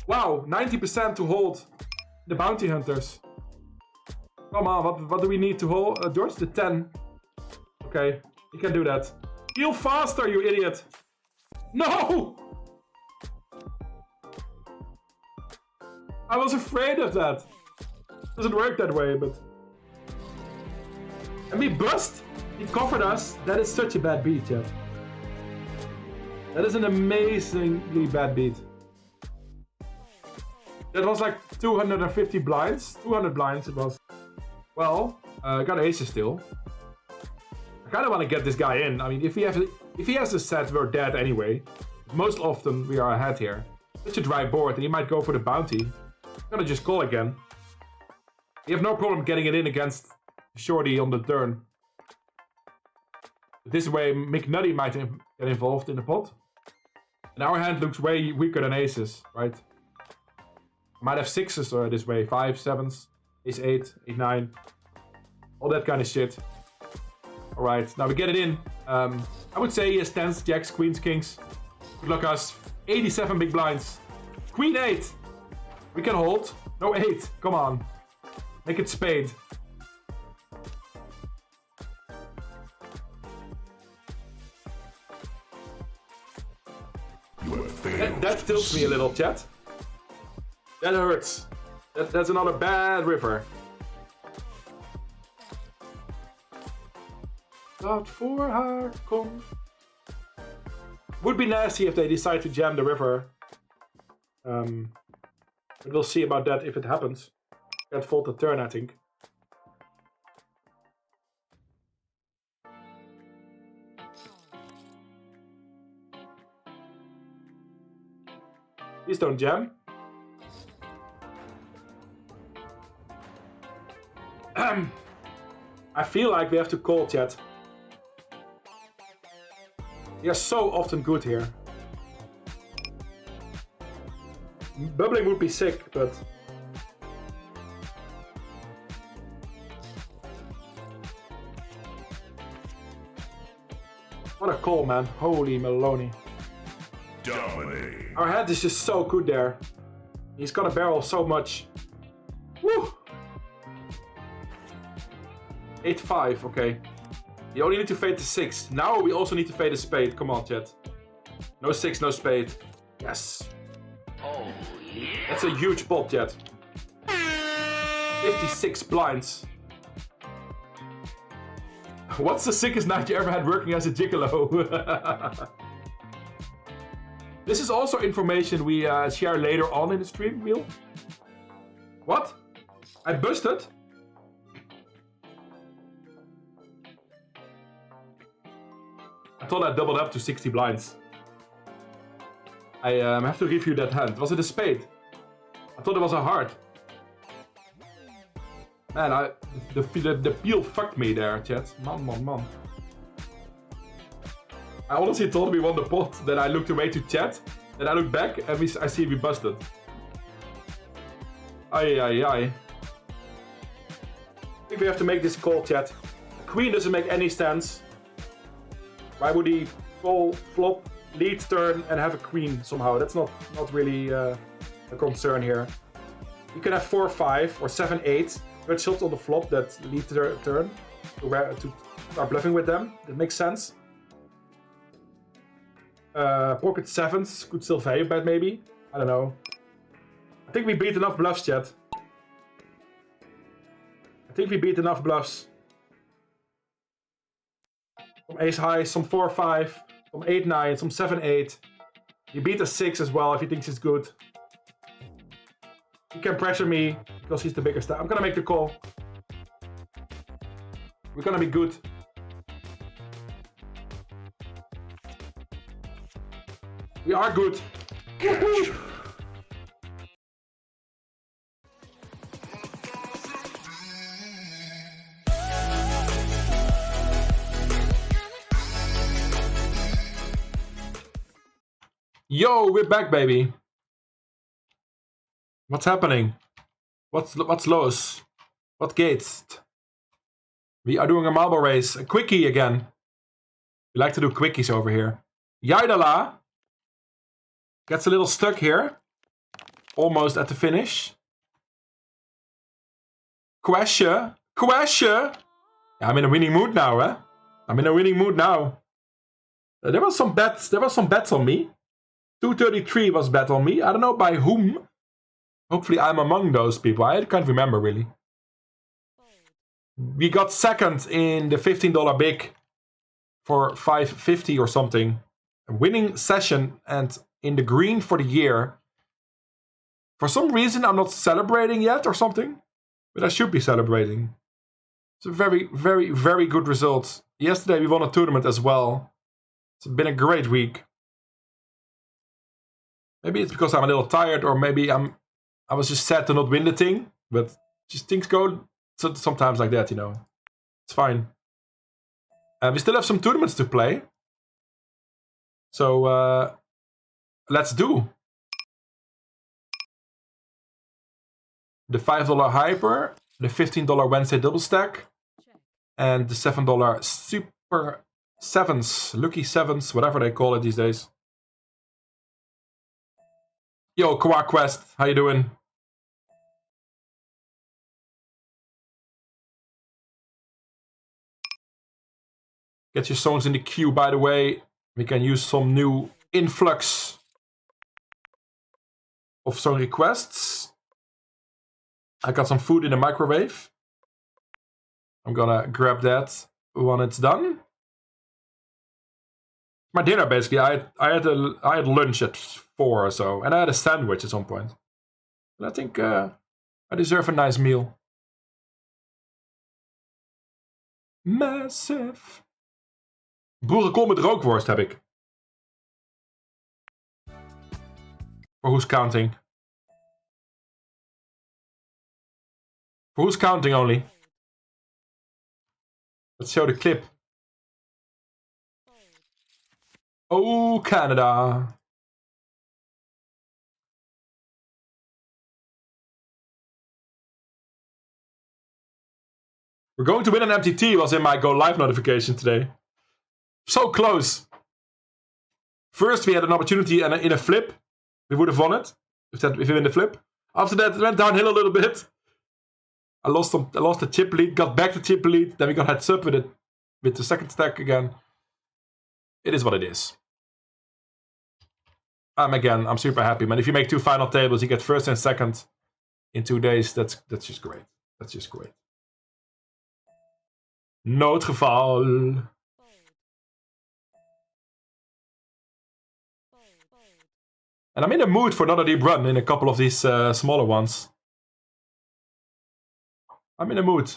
S1: Wow, 90% to hold the bounty hunters. Come on, what do we need to hold? George, the 10. Okay, you can do that. Deal faster, you idiot. No! I was afraid of that. Doesn't work that way, but... And we bust. He covered us. That is such a bad beat, Jeff. That is an amazingly bad beat. That was like 250 blinds. 200 blinds it was. Well, I got aces still. I kind of want to get this guy in. I mean, if he has a set, we're dead anyway. Most often we are ahead here. Such a dry board, and he might go for the bounty. I'm gonna just call again. We have no problem getting it in against Shorty on the turn. This way, McNutty might get involved in the pot. And our hand looks way weaker than aces, right? I might have sixes this way. 5, 7s, ace 8, 8, 9. All that kind of shit. Alright, now we get it in. I would say he has 10s, jacks, queens, kings. Good luck us. 87 big blinds. Queen 8. We can hold. No 8. Come on. Make it spade. That tilts me a little, chat. That hurts. That's another bad river. Not for her, come. Would be nasty if they decide to jam the river. But we'll see about that if it happens. Can't fold the turn, I think. Please don't jam. I feel like we have to call, chat. We are so often good here. Bubbling would be sick, but... What a call, man. Holy Maloney.
S4: Dominating.
S1: Our hand is just so good there. He's gonna barrel so much. Woo! 8-5, okay. You only need to fade the 6. Now we also need to fade a spade. Come on, chat. No 6, no spade. Yes. Oh, yeah. That's a huge pot, chat. 56 blinds. What's the sickest night you ever had working as a gigolo? This is also information we share later on in the stream wheel. What? I busted? I thought I doubled up to 60 blinds. I have to review that hand. Was it a spade? I thought it was a heart. Man, the peel fucked me there, chat. Man. I honestly thought we won the pot. Then I looked away to chat. Then I looked back and I see we busted. Ay. I think we have to make this call, chat. Queen doesn't make any sense. Why would he call, flop, lead turn and have a queen somehow? That's not really a concern here. You can have 4-5 or 7-8. Good shots on the flop that lead to turn to start bluffing with them. That makes sense. Pocket 7s could still value bet maybe. I don't know. I think we beat enough bluffs, chat. I think we beat enough bluffs. Some ace high, some 4-5, some 8-9, some 7-8. You beat a 6 as well if he thinks it's good. He can pressure me because he's the biggest. I'm gonna make the call. We're gonna be good. We are good. Yo, we're back, baby. What's happening? What's los? What gates? We are doing a marble race. A quickie again. We like to do quickies over here. Yaidala. Gets a little stuck here. Almost at the finish. Questje. Questje. Yeah, I'm in a winning mood now, eh? I'm in a winning mood now. There was some bets. There was some bets on me. 233 was bet on me. I don't know by whom. Hopefully I'm among those people. I can't remember really. We got second in the $15 big for $5.50 or something. A winning session and in the green for the year. For some reason I'm not celebrating yet or something. But I should be celebrating. It's a very, very, very good result. Yesterday we won a tournament as well. It's been a great week. Maybe it's because I'm a little tired, or maybe I was just sad to not win the thing. But just things go sometimes like that, you know. It's fine. We still have some tournaments to play. So let's do. The $5 hyper, the $15 Wednesday double stack, and the $7 super sevens, lucky sevens, whatever they call it these days. Yo, Quest, how you doing? Get your songs in the queue, by the way. We can use some new influx of song requests. I got some food in the microwave. I'm gonna grab that when it's done. My dinner, basically. I had lunch at 4 or so, and I had a sandwich at some point. And I think I deserve a nice meal. Massive. Boerenkool met rookworst heb ik. For who's counting? For who's counting only? Let's show the clip. Oh, Canada. We're going to win an MTT was in my go live notification today. So close. First we had an opportunity and in a flip. We would have won it if we win the flip. After that it went downhill a little bit. I lost the chip lead, got back to chip lead, then we got heads up with the second stack again. It is what it is. I'm super happy, man. If you make 2 final tables, you get first and second in 2 days. That's just great. That's just great. Noodgeval. And I'm in the mood for another deep run in a couple of these smaller ones. I'm in the mood.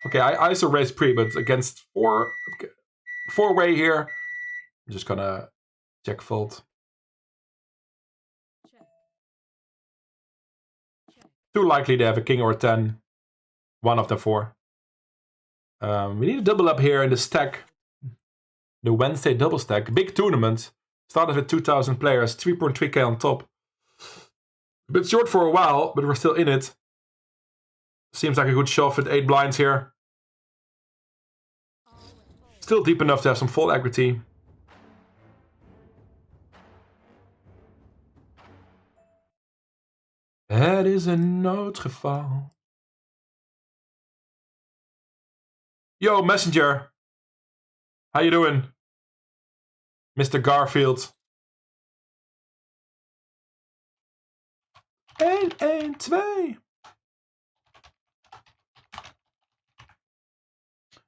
S1: Okay, I ISO raise pre, but against 4-way here, I'm just gonna check fold. Too likely they have a king or a 10. One of the 4. We need a double up here in the stack. The Wednesday double stack. Big tournament. Started with 2,000 players. 3.3k on top. A bit short for a while, but we're still in it. Seems like a good shove with 8 blinds here. Still deep enough to have some fold equity. Het is een noodgeval. Yo, Messenger. How you doing? Mr. Garfield. 1-1-2.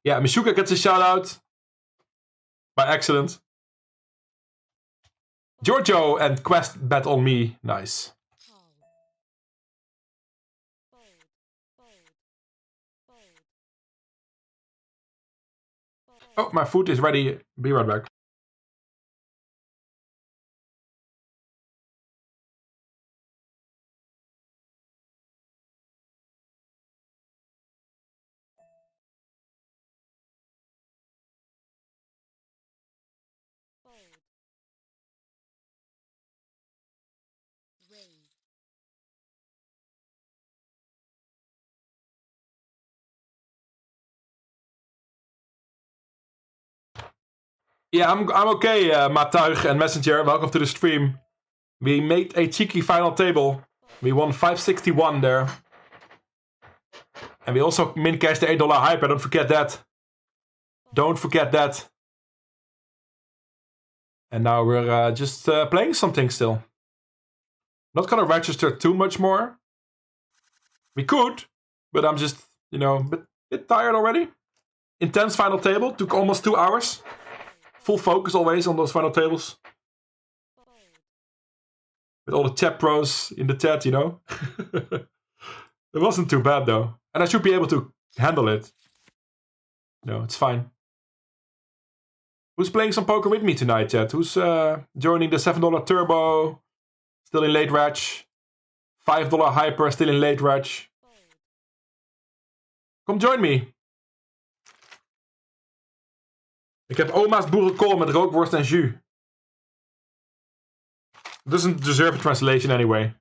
S1: Yeah, Mishuka gets a shout out. By accident. Giorgio and Quest bet on me. Nice. Oh, my food is ready. Be right back. Yeah, I'm okay, Matuig and Messenger. Welcome to the stream. We made a cheeky final table. We won 561 there. And we also min-cashed the $8 hyper, don't forget that. Don't forget that. And now we're just playing something still. Not gonna register too much more. We could, but I'm just, you know, a bit tired already. Intense final table, took almost 2 hours. Full focus always on those final tables. With all the chat pros in the chat, you know. It wasn't too bad though. And I should be able to handle it. No, it's fine. Who's playing some poker with me tonight, chat? Who's joining the $7 turbo? Still in late reg. $5 hyper, still in late reg. Come join me. Ik heb oma's boerenkool met rookworst en jus. Doesn't deserve a translation anyway.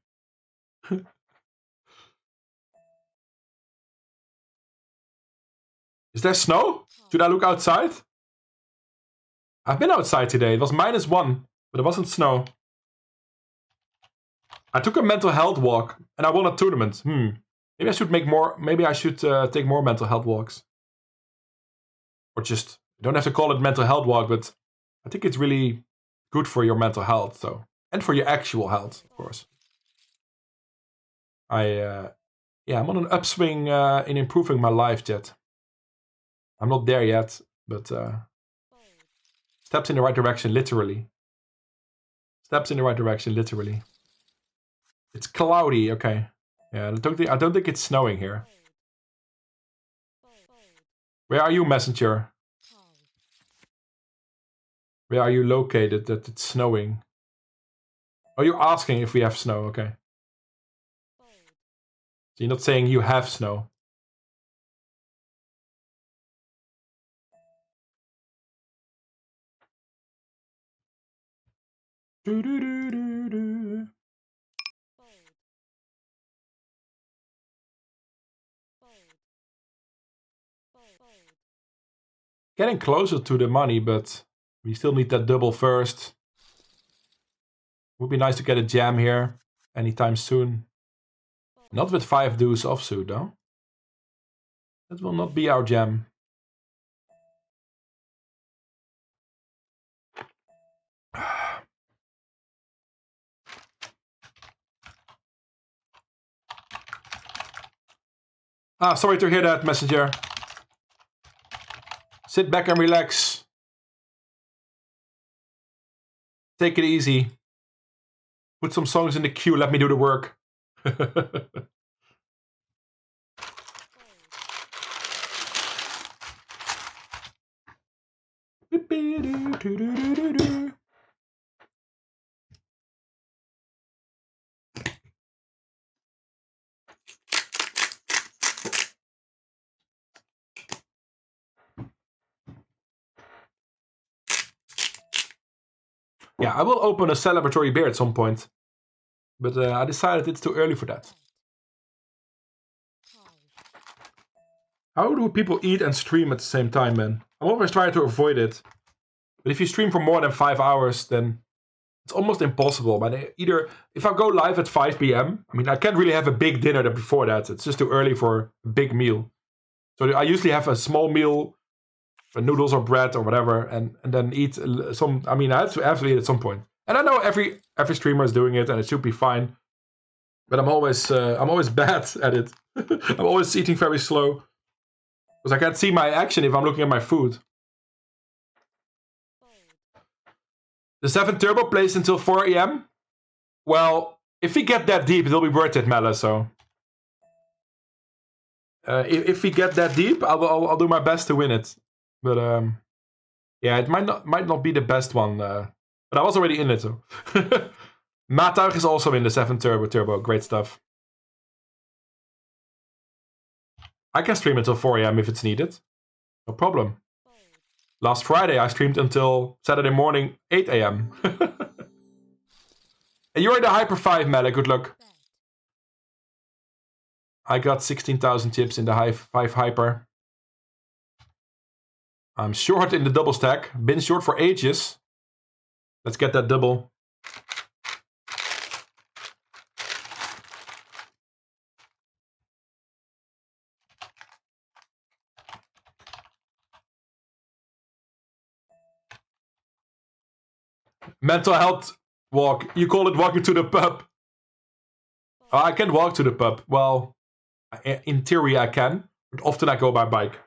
S1: Is there snow? Should I look outside? I've been outside today. It was -1, but it wasn't snow. I took a mental health walk and I won a tournament. Maybe I should make more. Maybe I should take more mental health walks. Or just, you don't have to call it mental health walk, but I think it's really good for your mental health. So, and for your actual health, of course. I'm on an upswing in improving my life, chat. I'm not there yet, but steps in the right direction, literally. Steps in the right direction, literally. It's cloudy, okay. Yeah, I don't think it's snowing here. Where are you, messenger? Where are you located that it's snowing? Oh, you're asking if we have snow, okay. So you're not saying you have snow. Getting closer to the money, but we still need that double first. Would be nice to get a jam here anytime soon. Not with 5 deuce offsuit though. That will not be our jam. Sorry to hear that, messenger. Sit back and relax. Take it easy. Put some songs in the queue, let me do the work. Yeah, I will open a celebratory beer at some point. But I decided it's too early for that. How do people eat and stream at the same time, man? I'm always trying to avoid it. But if you stream for more than 5 hours, then it's almost impossible. But either, if I go live at 5 p.m., I mean, I can't really have a big dinner before that. It's just too early for a big meal. So I usually have a small meal, noodles or bread or whatever, and then eat some. I mean, I have to eat at some point. And I know every streamer is doing it, and it should be fine. But I'm always bad at it. I'm always eating very slow because I can't see my action if I'm looking at my food. The 7 turbo plays until 4 a.m. Well, if we get that deep, it'll be worth it, Mela. So if we get that deep, I'll do my best to win it. But yeah, it might not be the best one. But I was already in it, so. Matuig is also in the 7 turbo. Great stuff. I can stream until 4 a.m. if it's needed. No problem. Last Friday, I streamed until Saturday morning, 8 a.m. And you're in the Hyper 5, Mele. Good luck. I got 16,000 chips in the 5 Hyper. I'm short in the double stack. Been short for ages. Let's get that double. Mental health walk. You call it walking to the pub. I can walk to the pub. Well, in theory I can, but often I go by bike.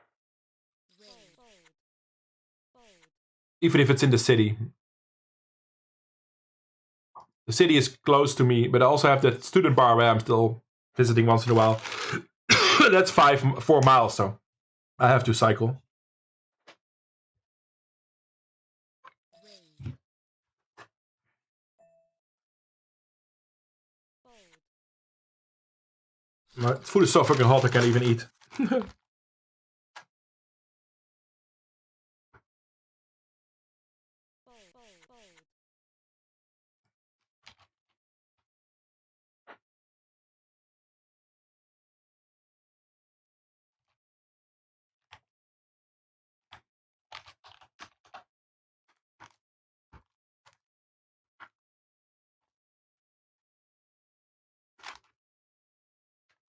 S1: Even if it's in the city. The city is close to me, but I also have that student bar where I'm still visiting once in a while. That's 4 miles, so I have to cycle. My food is so fucking hot I can't even eat.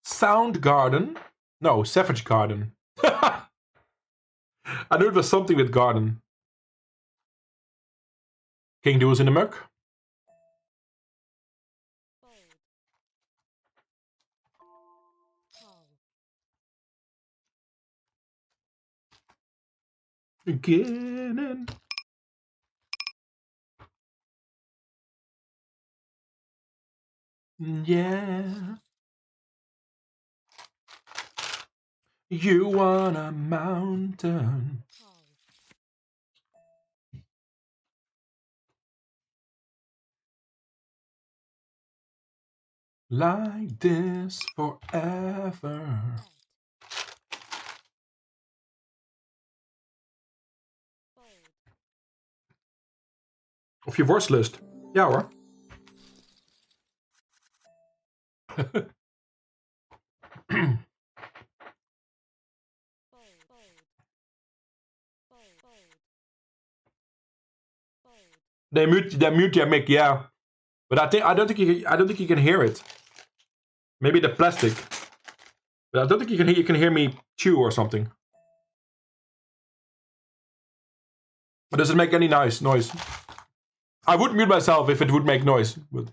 S1: Soundgarden? No, Savage Garden. I knew it was something with garden. King Doos in the mug. Beginning. Yeah. You want a mountain. Like this forever. Of je worstlust. Ja hoor. They mute your mic, yeah. But I don't think you can hear it. Maybe the plastic. But I don't think you can hear me chew or something. But does it make any noise? I would mute myself if it would make noise, but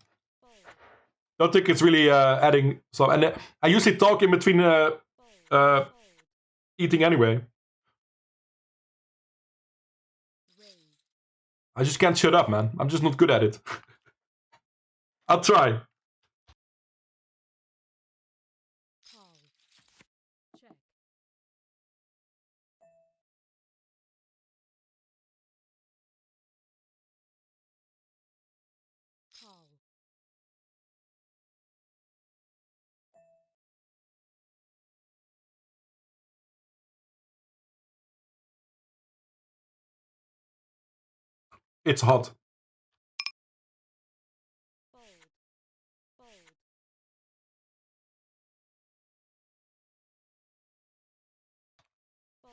S1: don't think it's really adding some. And I usually talk in between eating anyway. I just can't shut up, man. I'm just not good at it. I'll try. It's hot.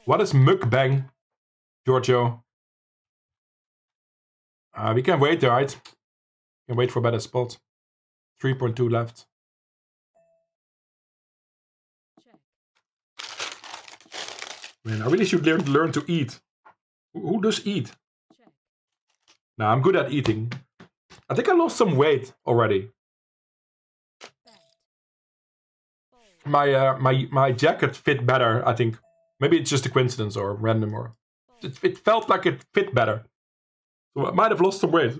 S1: What is mukbang, Giorgio? We can wait, right? We can wait for a better spot. 3.2 left. Man, I really should learn to eat. Who does eat? Nah, I'm good at eating. I think I lost some weight already. My jacket fit better, I think. Maybe it's just a coincidence or random, or it felt like it fit better. So I might have lost some weight.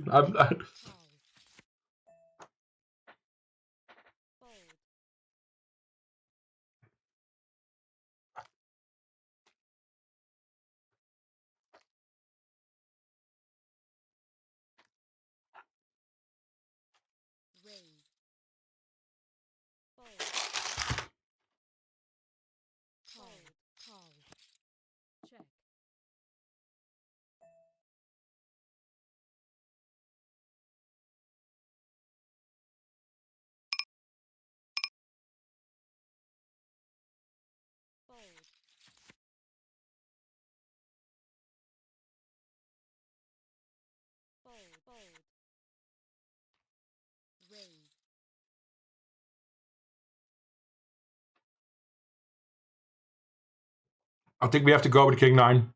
S1: I think we have to go with King 9.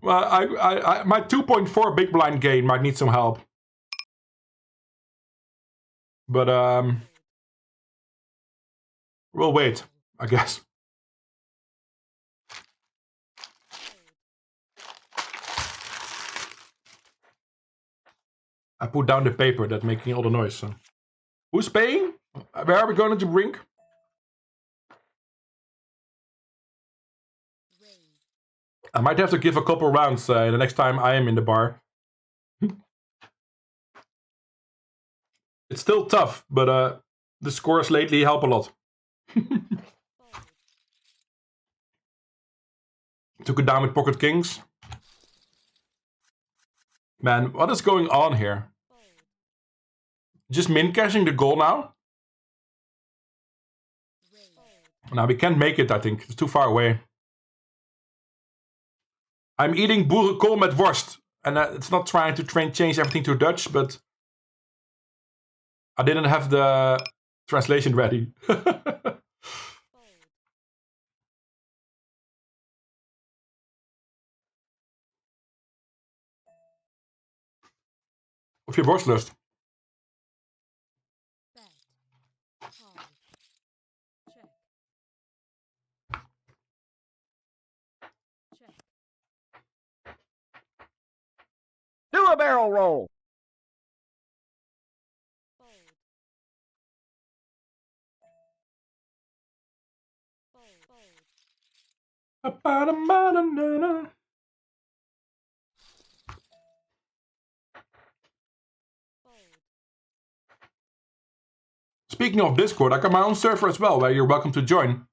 S1: Well, my 2.4 big blind gain might need some help. But, we'll wait, I guess. I put down the paper that's making all the noise. So. Who's paying? Where are we going to drink? I might have to give a couple rounds the next time I am in the bar. It's still tough, but the scores lately help a lot. Took it down with pocket kings. Man, what is going on here? Just min cashing the goal now? Now we can't make it, I think. It's too far away. I'm eating boerenkool met worst. And it's not trying to change everything to Dutch, but I didn't have the translation ready. Of je borstlust.
S11: Do a barrel roll.
S1: Speaking of Discord, I got my own server as well, where you're welcome to join.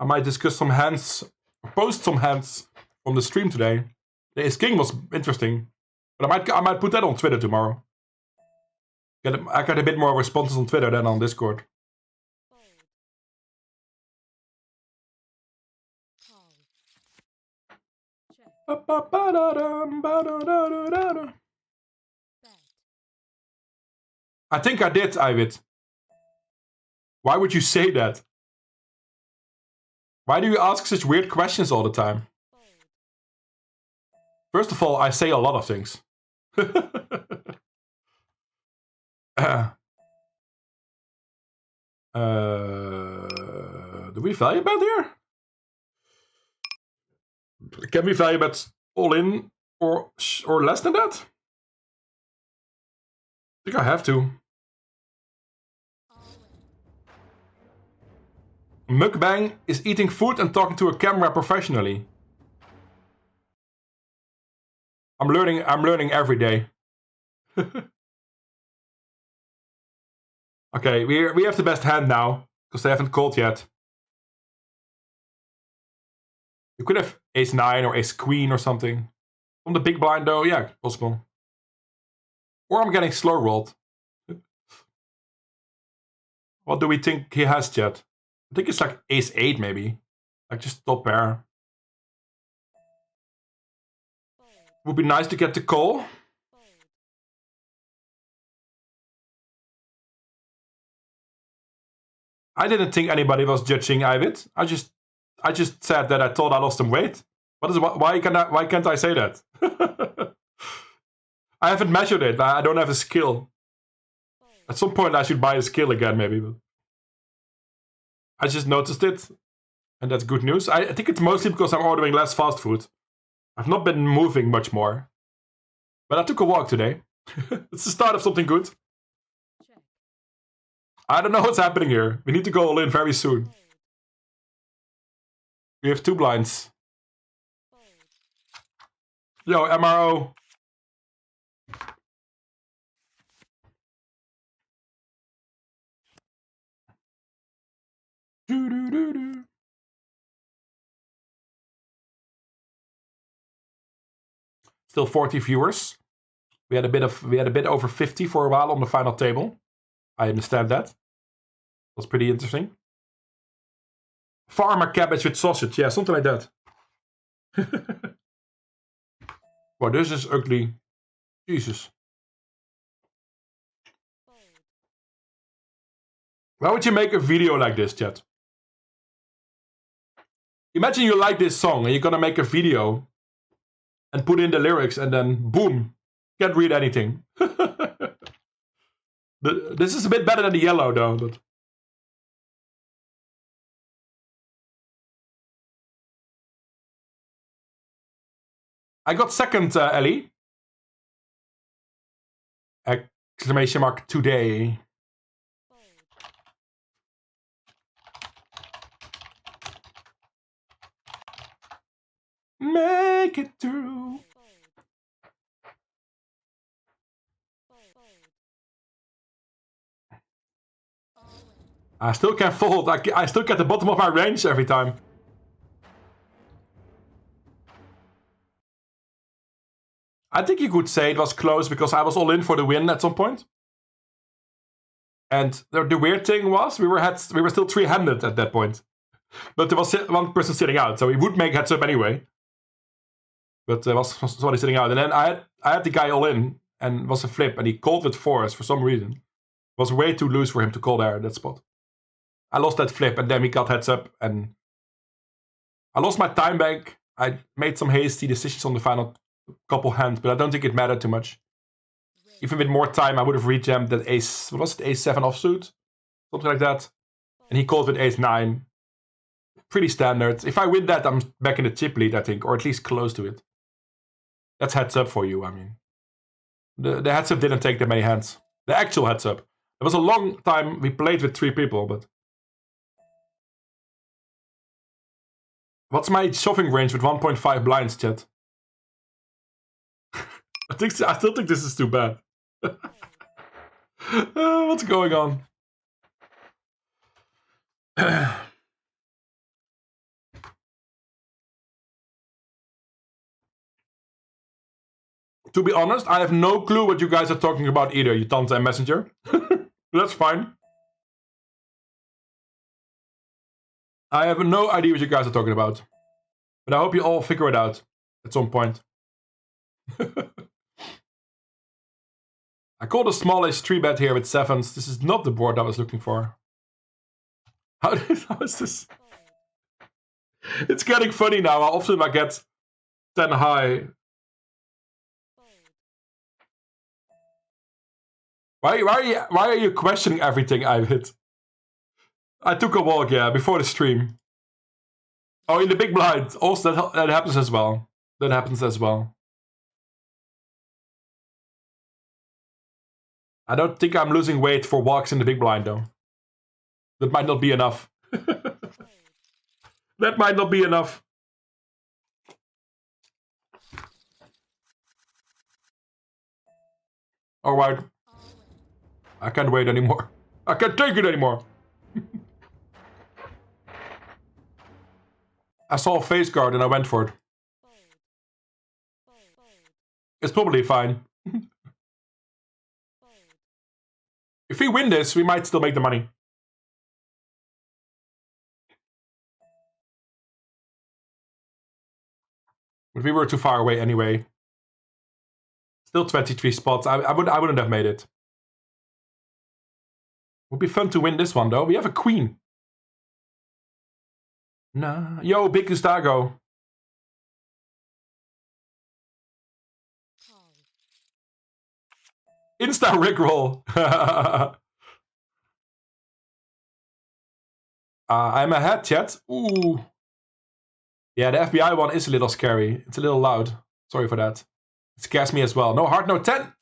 S1: I might discuss some hands, post some hands from the stream today. The Ace King was interesting, but I might put that on Twitter tomorrow. I got a bit more responses on Twitter than on Discord. I think I did, Ivid. Why would you say that? Why do you ask such weird questions all the time? First of all, I say a lot of things. Do we value bet here? Can we value bet all in or less than that? I think I have to. Mukbang is eating food and talking to a camera professionally. I'm learning every day. Okay, we have the best hand now, because they haven't called yet. You could have ace 9 or ace queen or something. From the big blind though, yeah, possible. Or I'm getting slow rolled. What do we think he has, chat? I think it's like ace 8 maybe. Like just top pair. Would be nice to get the call. I didn't think anybody was judging Ivid. I just said that I thought I lost some weight. Why can't I say that? I haven't measured it. I don't have a skill. At some point I should buy a skill again maybe. But I just noticed it. And that's good news. I think it's mostly because I'm ordering less fast food. I've not been moving much more. But I took a walk today. It's the start of something good. I don't know what's happening here. We need to go all in very soon. We have 2 blinds. Yo, MRO. Still 40 viewers. We had a bit over 50 for a while on the final table. I understand that. Was pretty interesting. Farmer cabbage with sausage, yeah, something like that. Wow, this is ugly. Jesus. Why would you make a video like this, chat? Imagine you like this song and you're gonna make a video and put in the lyrics, and then boom, can't read anything. This is a bit better than the yellow though. But I got second, Ellie. Exclamation mark today. Make it through. I still can't fold. I still get the bottom of my range every time. I think you could say it was close because I was all in for the win at some point. And the weird thing was we were still three-handed at that point. But there was one person sitting out, so he would make heads up anyway. But there was somebody sitting out. And then I had the guy all in, and it was a flip, and he called with fours for some reason. It was way too loose for him to call there at that spot. I lost that flip, and then he got heads up, and I lost my time bank. I made some hasty decisions on the final couple hands, but I don't think it mattered too much. Even with more time, I would have rejammed that ace, what was it, ace 7 offsuit? Something like that. And he called with ace 9. Pretty standard. If I win that, I'm back in the chip lead, I think, or at least close to it. That's heads up for you, I mean. The heads up didn't take that many hands. The actual heads up. It was a long time we played with 3 people, but... What's my shoving range with 1.5 blinds, chat? I still think this is too bad. What's going on? To be honest, I have no clue what you guys are talking about either, you Tante and Messenger. That's fine. I have no idea what you guys are talking about. But I hope you all figure it out at some point. I called a smallish 3-bet here with 7s. This is not the board I was looking for. How is this? It's getting funny now. How often I get 10 high. Why are you questioning everything I've hit? I took a walk, yeah, before the stream. Oh, in the big blind. Also, that happens as well. That happens as well. I don't think I'm losing weight for walks in the big blind, though. That might not be enough. That might not be enough. Alright. I can't wait anymore. I can't take it anymore. I saw a face guard and I went for it. It's probably fine. If we win this, we might still make the money. But we were too far away anyway. Still 23 spots. I wouldn't have made it. Would be fun to win this one though. We have a queen. Nah. Yo, Big Gustago. Insta rickroll. I'm ahead, chat. Ooh. Yeah, the FBI one is a little scary. It's a little loud. Sorry for that. It scares me as well. No heart, no 10.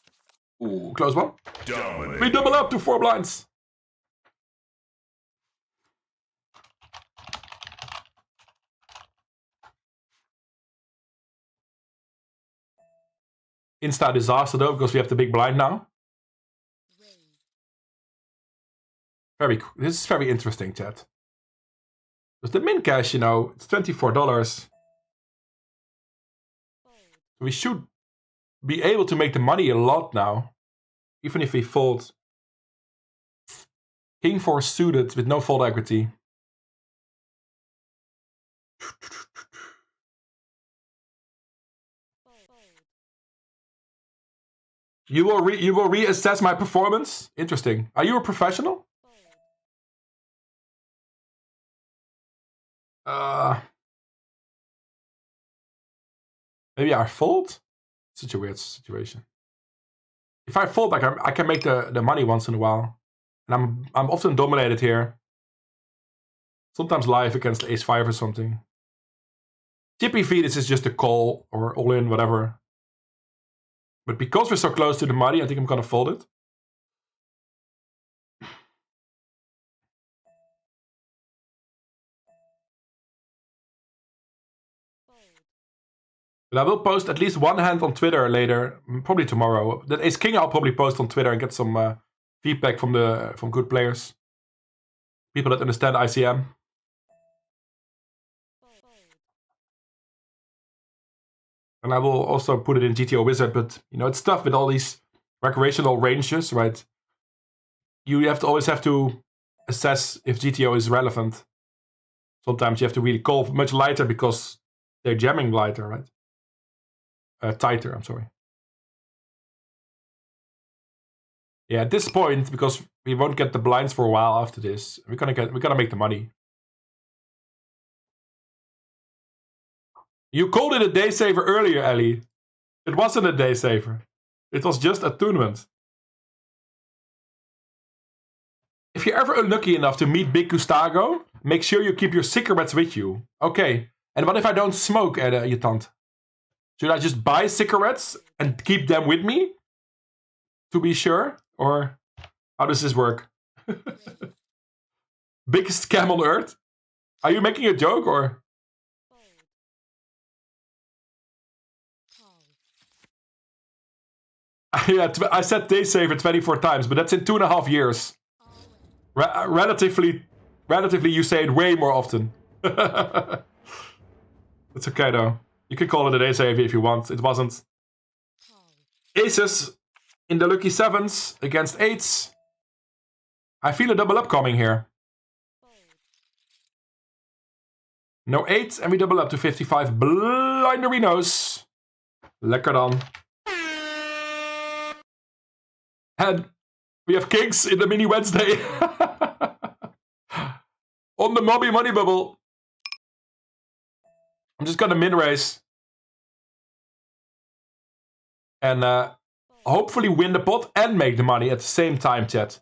S1: Ooh, close one.
S4: Dominate.
S1: We double up to 4 blinds. Insta disaster though, because we have the big blind now. This is very interesting, chat. Because the min cash, you know, it's $24. We should be able to make the money a lot now. Even if we fold. King 4 suited with no fold equity. You will reassess my performance? Interesting. Are you a professional? Maybe I fold? Such a weird situation. If I fold, I can make the money once in a while. And I'm often dominated here. Sometimes live against ace-5 or something. GPV, this is just a call or all-in, whatever. But because we're so close to the money, I think I'm gonna fold it. But I will post at least one hand on Twitter later, probably tomorrow. That ace-king I'll probably post on Twitter and get some feedback from good players. People that understand ICM. And I will also put it in GTO Wizard, but you know, it's tough with all these recreational ranges, right? You always have to assess if GTO is relevant. Sometimes you have to really call much lighter because they're jamming lighter, right? Tighter, I'm sorry. Yeah, at this point, because we won't get the blinds for a while after this, we're gonna make the money. You called it a day saver earlier, Ellie. It wasn't a day saver. It was just a tournament. If you're ever unlucky enough to meet Big Gustago, make sure you keep your cigarettes with you. Okay. And what if I don't smoke, Jetant? Should I just buy cigarettes and keep them with me? To be sure? Or how does this work? Biggest scam on earth? Are you making a joke or? Yeah, I said day saver 24 times, but that's in 2.5 years. Relatively, you say it way more often. It's okay though. You can call it a day saver if you want. It wasn't. Aces in the lucky 7s against 8s. I feel a double up coming here. No 8, and we double up to 55 blinderinos. Lekker dan. And we have kings in the mini Wednesday. On the Mobby money bubble. I'm just gonna min raise. And hopefully win the pot and make the money at the same time, chat.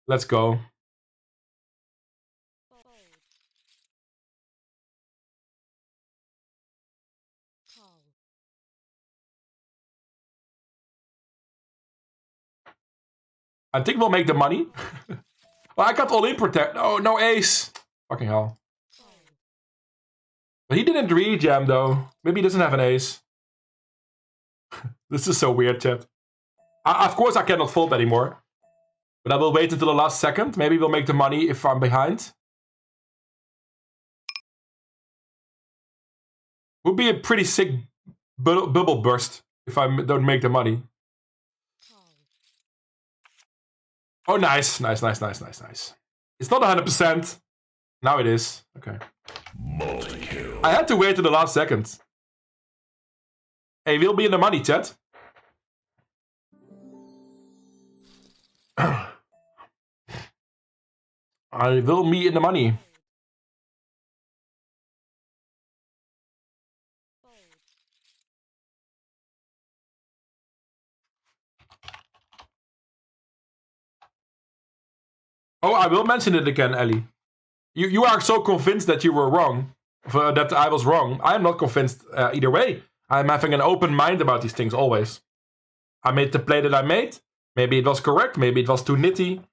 S1: Let's go. I think we'll make the money. Well, I got all in protect. No ace. Fucking hell. But he didn't re-jam though. Maybe he doesn't have an ace. This is so weird, chat. Of course I cannot fold anymore. But I will wait until the last second. Maybe we'll make the money if I'm behind. Would be a pretty sick bubble burst if I don't make the money. Oh, nice. Nice. It's not 100%. Now it is. Okay.
S4: Multi-kill.
S1: I had to wait to the last second. Hey, we'll be in the money, chat. I will be in the money. Oh, I will mention it again, Ellie. You are so convinced that you were wrong. That I was wrong. I am not convinced either way. I'm having an open mind about these things always. I made the play that I made. Maybe it was correct. Maybe it was too nitty.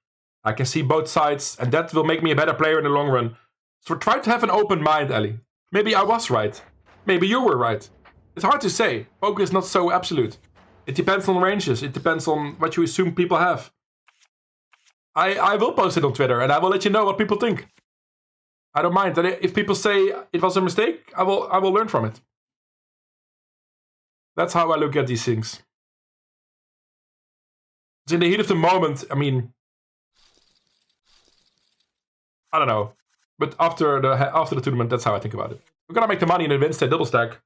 S1: I can see both sides. And that will make me a better player in the long run. So try to have an open mind, Ellie. Maybe I was right. Maybe you were right. It's hard to say. Poker is not so absolute. It depends on ranges. It depends on what you assume people have. I will post it on Twitter and I will let you know what people think. I don't mind. And if people say it was a mistake, I will learn from it. That's how I look at these things. It's in the heat of the moment. I mean, I don't know. But after the tournament, that's how I think about it. We're gonna make the money in the Wednesday double stack.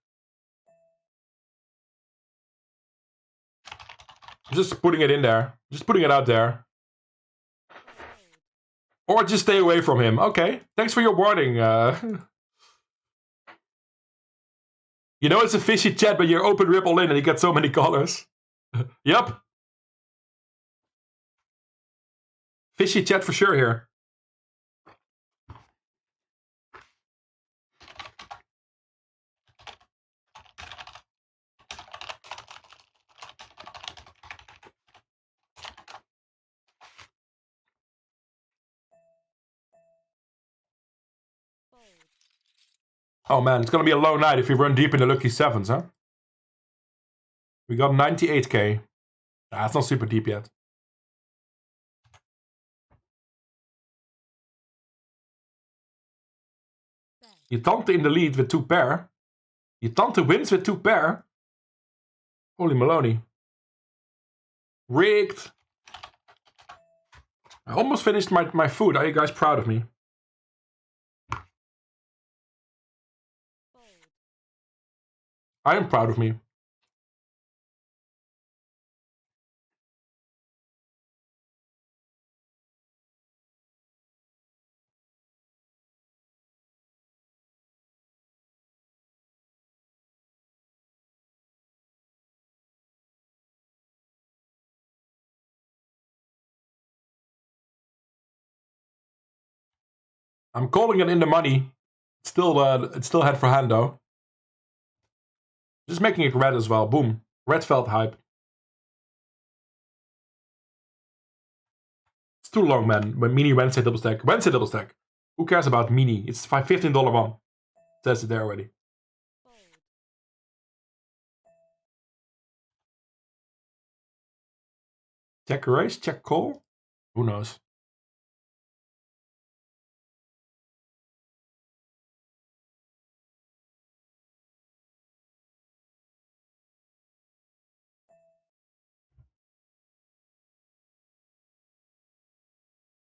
S1: I'm just putting it in there. Just putting it out there. Or just stay away from him. Okay. Thanks for your warning. You know it's a fishy chat, but you open rip all in and you get so many colors. Yup. Fishy chat for sure here. Oh man, it's gonna be a low night if we run deep in the lucky sevens, huh? We got 98k. Nah, it's not super deep yet. Je tante in the lead with 2 pair. Je tante wins with 2 pair. Holy Maloney. Rigged. I almost finished my food. Are you guys proud of me? I am proud of me. I'm calling it in the money. It's still head for hand though. Just making it red as well. Boom. Red felt hype. It's too long, man. When mini Wednesday double stack. Wednesday double stack. Who cares about mini? It's $15 one. It says it there already. Check raise, check call. Who knows?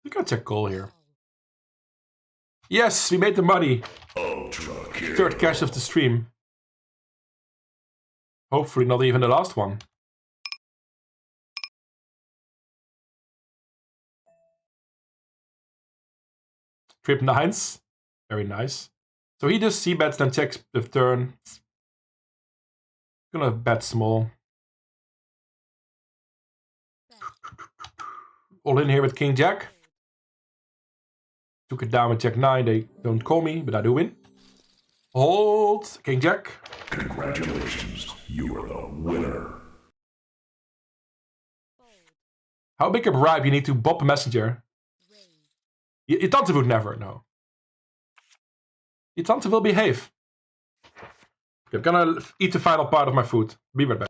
S1: We can check call here. Yes, we made the money. Third cash of the stream. Hopefully not even the last one. Trip 9s. Very nice. So he just c-bets, then checks the turn. Gonna bet small. All in here with King Jack. Took it down with Jack 9. They don't call me, but I do win. Hold. King Jack.
S4: Congratulations. You are the winner.
S1: How big a bribe you need to bop a messenger? Your tante would never, no. Your tante will behave. Okay, I'm gonna eat the final part of my food. Be right back.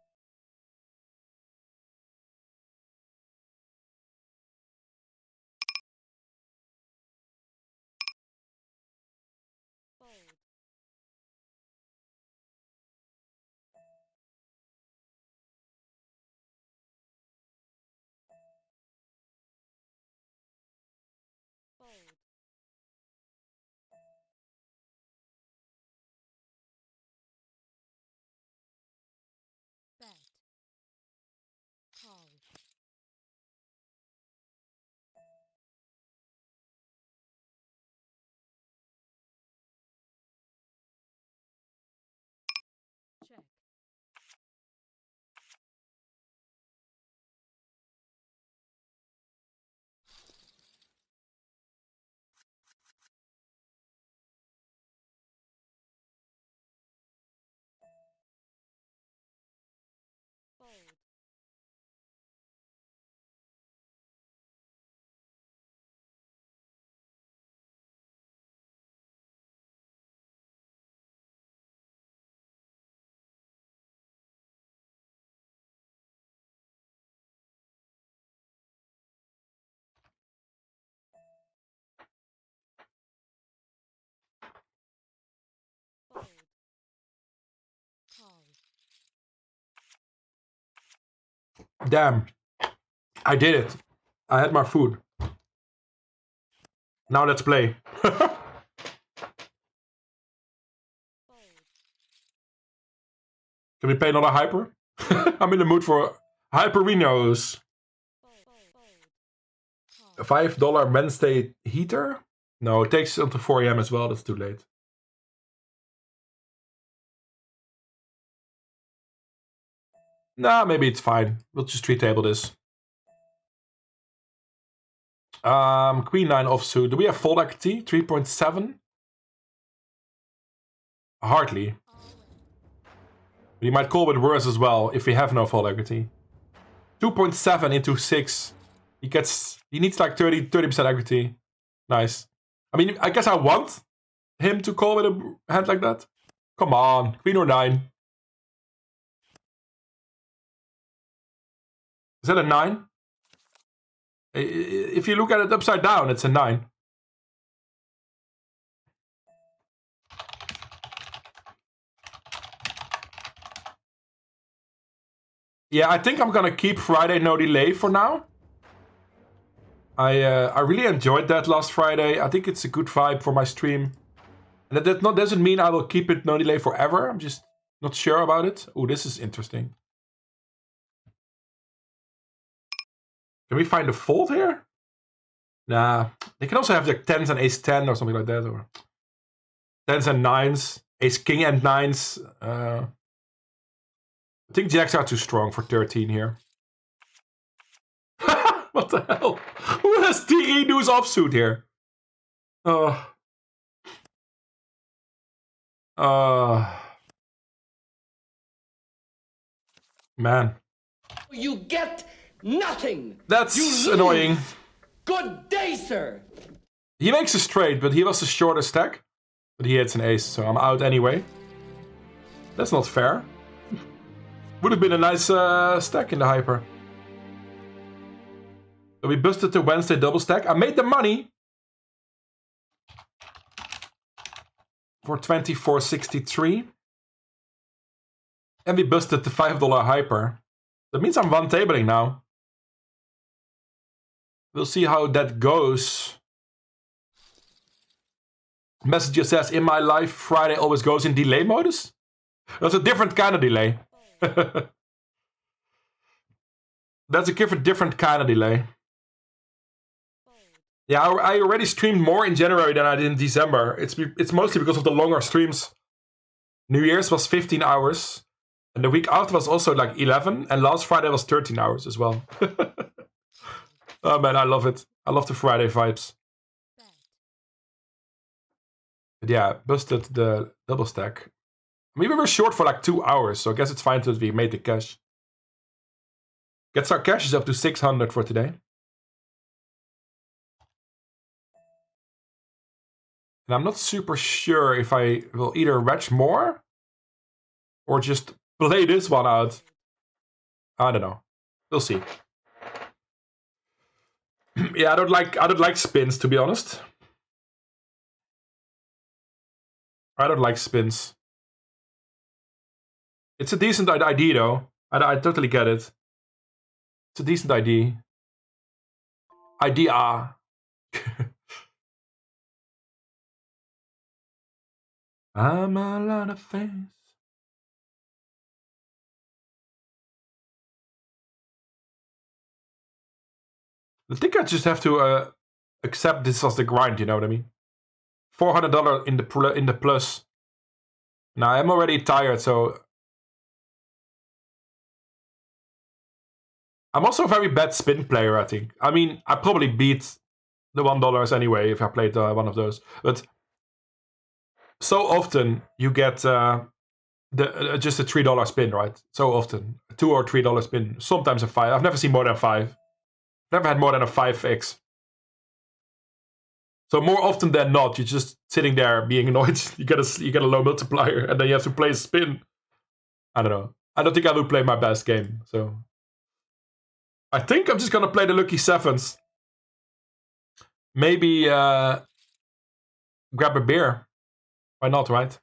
S1: Damn. I did it. I had my food. Now let's play. Can we play another hyper? I'm in the mood for hyperinos. A $5 Wednesday heater? No, it takes until 4 AM as well. That's too late. Nah, maybe it's fine. We'll just 3-table this. Queen 9 offsuit. Do we have fold equity? 3.7? Hardly. But he might call with worse as well if we have no fold equity. 2.7 into 6. He needs like 30% equity. Nice. I mean, I guess I want him to call with a hand like that. Come on, queen or 9. Is that a 9? If you look at it upside down, it's a 9. Yeah, I think I'm gonna keep Friday no delay for now. I really enjoyed that last Friday. I think it's a good vibe for my stream. And that doesn't mean I will keep it no delay forever. I'm just not sure about it. Oh, this is interesting. Can we find a fold here? Nah. They can also have like 10s and ace 10 or something like that. Or 10s and 9s. Ace king and 9s. I think jacks are too strong for 13 here. What the hell? Who has 3 deuce offsuit here? Man.
S2: You get nothing.
S1: That's annoying.
S2: Good day, sir.
S1: He makes a straight, but he was the shorter stack. But he hits an ace, so I'm out anyway. That's not fair. Would have been a nice stack in the hyper. So we busted the Wednesday double stack. I made the money for 24.63. And we busted the $5 hyper. That means I'm one tabling now. We'll see how that goes. Messenger says, in my life, Friday always goes in delay modus. That's a different kind of delay. That's a different kind of delay. Yeah, I already streamed more in January than I did in December. It's mostly because of the longer streams. New Year's was 15 hours. And the week after was also like 11. And last Friday was 13 hours as well. Oh man, I love it. I love the Friday vibes. But yeah, busted the double stack. I mean, we were short for like 2 hours. So I guess it's fine that we made the cash. Gets our cash is up to 600 for today. And I'm not super sure if I will either wedge more or just play this one out. I don't know. We'll see. Yeah, I don't like spins, to be honest. I don't like spins. It's a decent idea though. I totally get it. It's a decent idea. I'm a lot of things. I think I just have to accept this as the grind, you know what I mean? $400 in the plus. Now I'm already tired, so I'm also a very bad spin player, I think. I mean, I probably beat the $1 anyway if I played one of those. But so often you get just a $3 spin, right? So often. A $2 or $3 spin. Sometimes a 5. I've never seen more than 5. Never had more than a 5x. So more often than not, you're just sitting there being annoyed. You get a low multiplier, and then you have to play a spin. I don't know. I don't think I will play my best game. So I think I'm just gonna play the lucky sevens. Maybe grab a beer. Why not, right?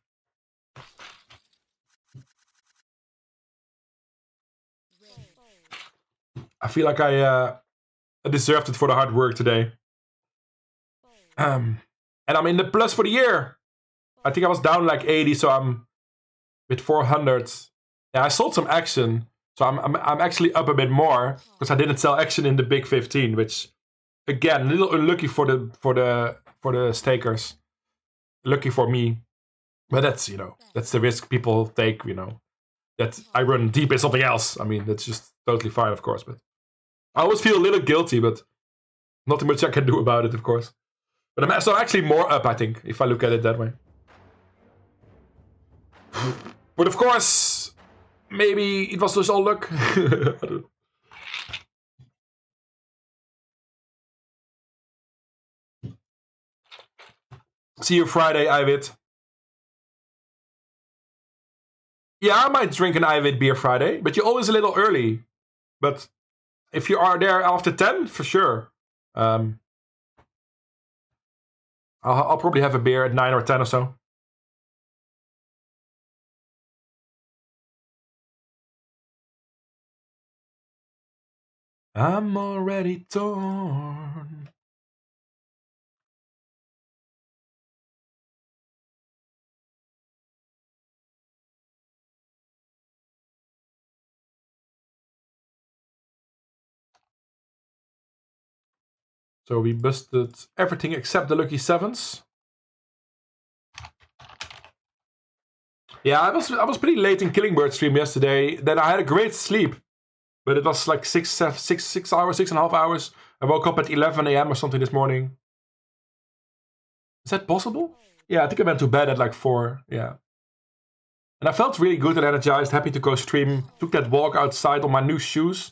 S1: I feel like I deserved it for the hard work today. And I'm in the plus for the year. I think I was down like 80, so I'm with 400. Yeah, I sold some action, so I'm actually up a bit more because I didn't sell action in the big 15, which again, a little unlucky for the stakers. Lucky for me, but that's, you know, that's the risk people take, you know. that I run deep in something else. I mean, that's just totally fine, of course. But I always feel a little guilty, but not too much I can do about it, of course. But I'm actually more up, I think, if I look at it that way. But of course, maybe it was just all luck. See you Friday, Ivid. Yeah, I might drink an Ivid beer Friday, but you're always a little early. But if you are there after 10, for sure. I'll probably have a beer at 9 or 10 or so. I'm already torn. So we busted everything except the lucky 7s. Yeah, I was pretty late in Killing Bird stream yesterday. Then I had a great sleep. But it was like 6 hours, 6.5 hours. I woke up at 11 a.m. or something this morning. Is that possible? Yeah, I think I went to bed at like 4. Yeah. And I felt really good and energized, happy to go stream. Took that walk outside on my new shoes.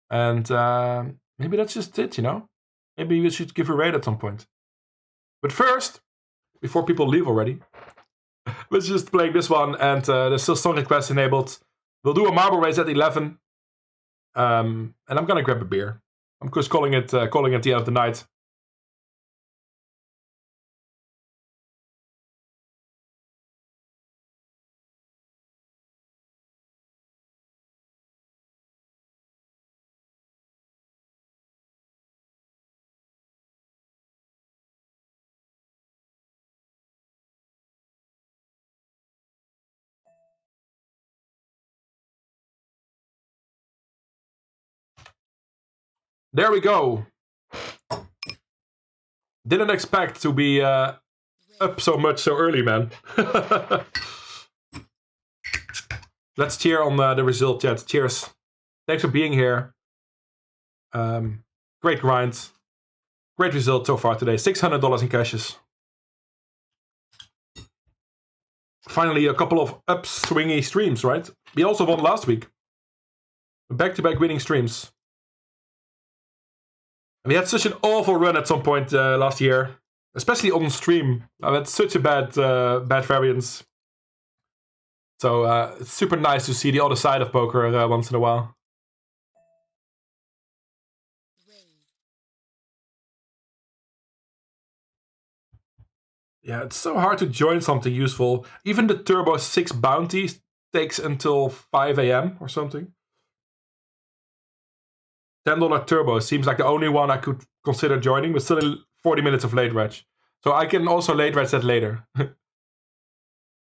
S1: And maybe that's just it, you know? Maybe we should give a raid at some point. But first, before people leave already, let's just play this one. And there's still song requests enabled. We'll do a marble race at 11. And I'm gonna grab a beer. I'm just calling it the end of the night. There we go. Didn't expect to be up so much so early, man. Let's cheer on the result, chat. Cheers. Thanks for being here. Great grind. Great result so far today. $600 in cashes. Finally, a couple of upswingy streams, right? We also won last week. Back-to-back winning streams. We had such an awful run at some point last year, especially on stream. I had such a bad variance. So it's super nice to see the other side of poker once in a while. Yeah, it's so hard to join something useful. Even the Turbo 6 bounty takes until 5 a.m. or something. $10 Turbo seems like the only one I could consider joining, but still 40 minutes of late reg. So I can also late reg that later.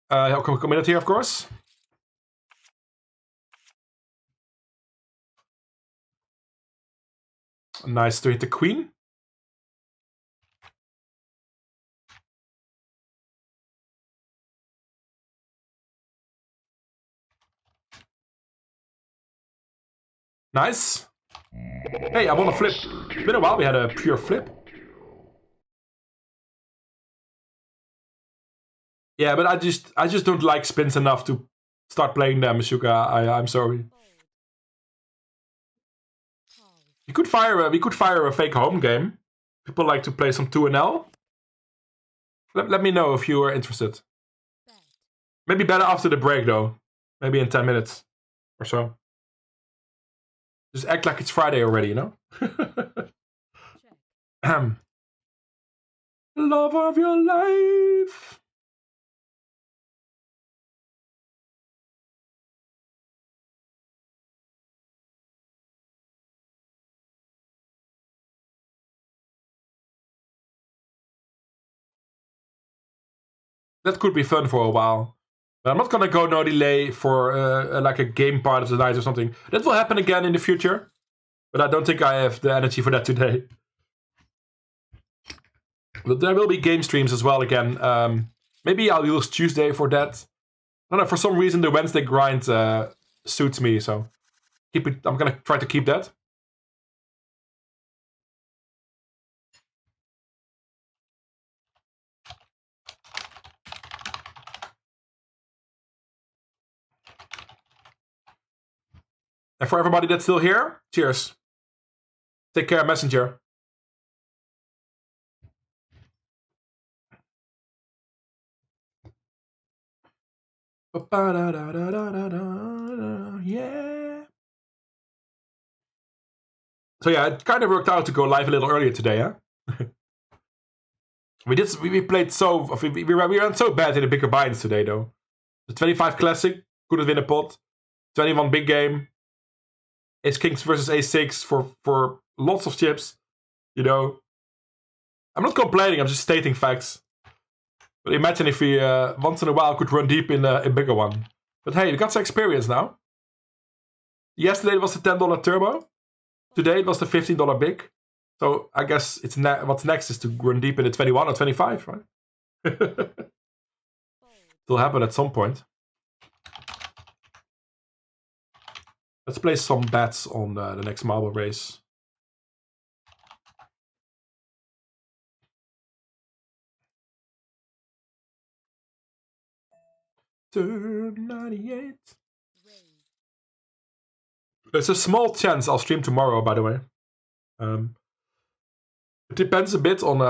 S1: Committed here, of course. Nice to hit the queen. Nice. Hey, I want to flip. It's been a while we had a pure flip. Yeah, but I just don't like spins enough to start playing them, Shuka. I'm sorry. We could fire a fake home game. People like to play some 2NL. Let me know if you are interested. Maybe better after the break though. Maybe in 10 minutes or so. Just act like it's Friday already, you know? Love of your life. That could be fun for a while. But I'm not gonna go no delay for like a game part of the night or something. That will happen again in the future. But I don't think I have the energy for that today. But there will be game streams as well again. Maybe I'll use Tuesday for that. don't know, for some reason the Wednesday grind suits me, so keep it. I'm gonna try to keep that. And for everybody that's still here, cheers. Take care, Messenger. Yeah. So yeah, it kind of worked out to go live a little earlier today, huh? we played so we ran so bad in the bigger binds today though. The 25 classic couldn't win a pot. 21 big game. Ace Kings versus Ace 6 for lots of chips. You know, I'm not complaining. I'm just stating facts. But imagine if we once in a while could run deep in a bigger one. But hey, we got some experience now. Yesterday it was the $10 turbo. Today it was the $15 big. So I guess it's what's next is to run deep in the 21 or 25, right? It'll happen at some point. Let's play some bets on the next marble race. Turn 98. There's a small chance I'll stream tomorrow, by the way. It depends a bit on,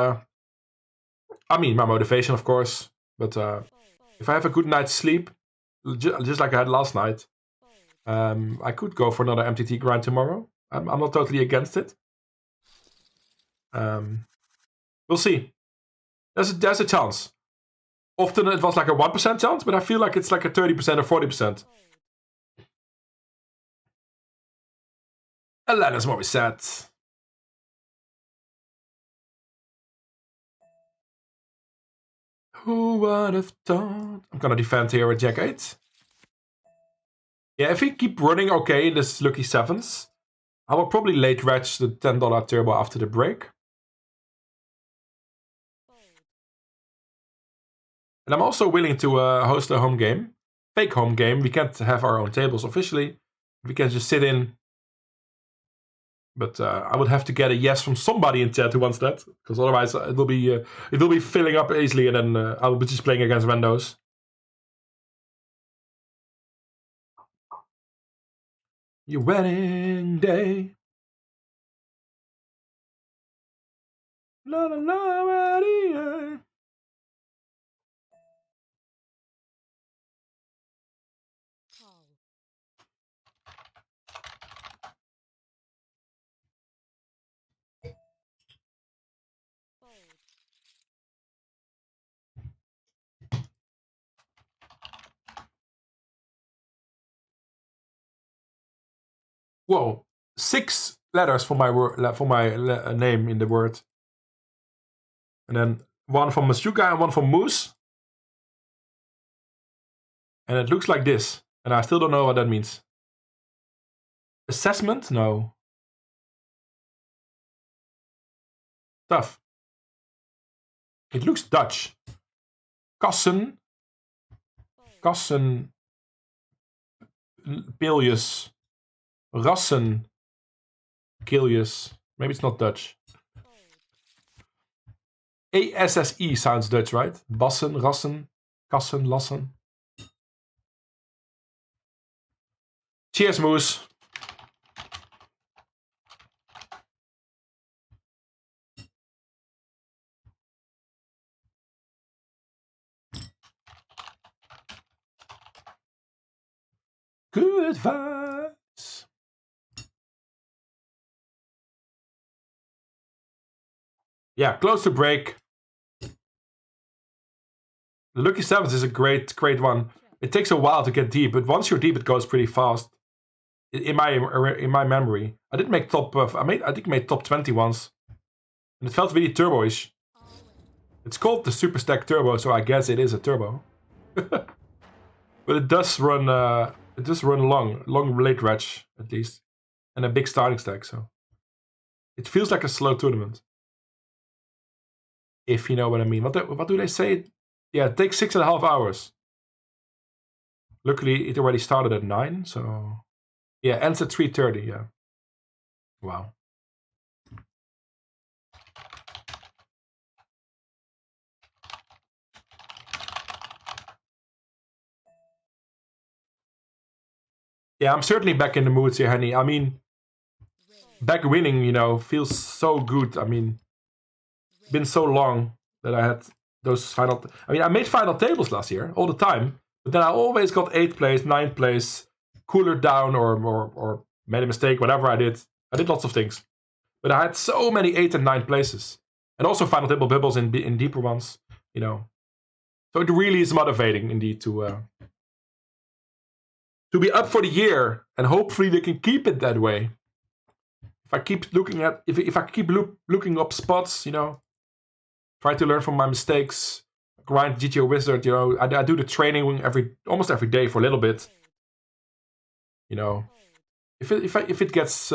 S1: I mean, my motivation, of course. But if I have a good night's sleep, just like I had last night, I could go for another MTT grind tomorrow. I'm not totally against it. We'll see. There's a chance. Often it was like a 1% chance, but I feel like it's like a 30% or 40%. And that is what we said. Who would have thought? I'm gonna defend here with Jack 8. Yeah, if we keep running okay in this lucky 7s, I will probably late reg the $10 turbo after the break. And I'm also willing to host a home game. Fake home game. We can't have our own tables officially. We can just sit in. But I would have to get a yes from somebody in chat who wants that. Because otherwise it will be filling up easily and then I will be just playing against randos. Your wedding day. La la la wedding day. Whoa, 6 letters for my name in the word, and then one from Masuka and one from Moose, and it looks like this, and I still don't know what that means. Assessment? No. Tough. It looks Dutch. Kassen. Pilius. Rassen. Kilius. Maybe it's not Dutch. ASSE sounds Dutch, right? Bassen, Rassen, Kassen, Lassen. Cheers, Moose. Good vibes. Yeah, close to break. The Lucky Sevens is a great one. It takes a while to get deep, but once you're deep, it goes pretty fast. In my memory, I did make top. I think I made top 20 once, and it felt really turbo-ish. It's called the Super Stack Turbo, so I guess it is a turbo. But it does run. It does run long late reg at least, and a big starting stack. So it feels like a slow tournament. If you know what I mean. What do they say? Yeah, it takes 6.5 hours. Luckily, it already started at 9, so... Yeah, ends at 3:30, yeah. Wow. Yeah, I'm certainly back in the mood here, Henny. I mean, back winning, feels so good. I mean, been so long that I had those final... I made final tables last year, all the time. But then I always got 8th place, 9th place, cooler down, or made a mistake, whatever I did. I did lots of things. But I had so many 8th and 9th places. And also final table bibbles in deeper ones, So it really is motivating, indeed, to be up for the year. And hopefully they can keep it that way. If I keep looking looking up spots, try to learn from my mistakes, grind GTO Wizard, I do the training almost every day for a little bit. If it gets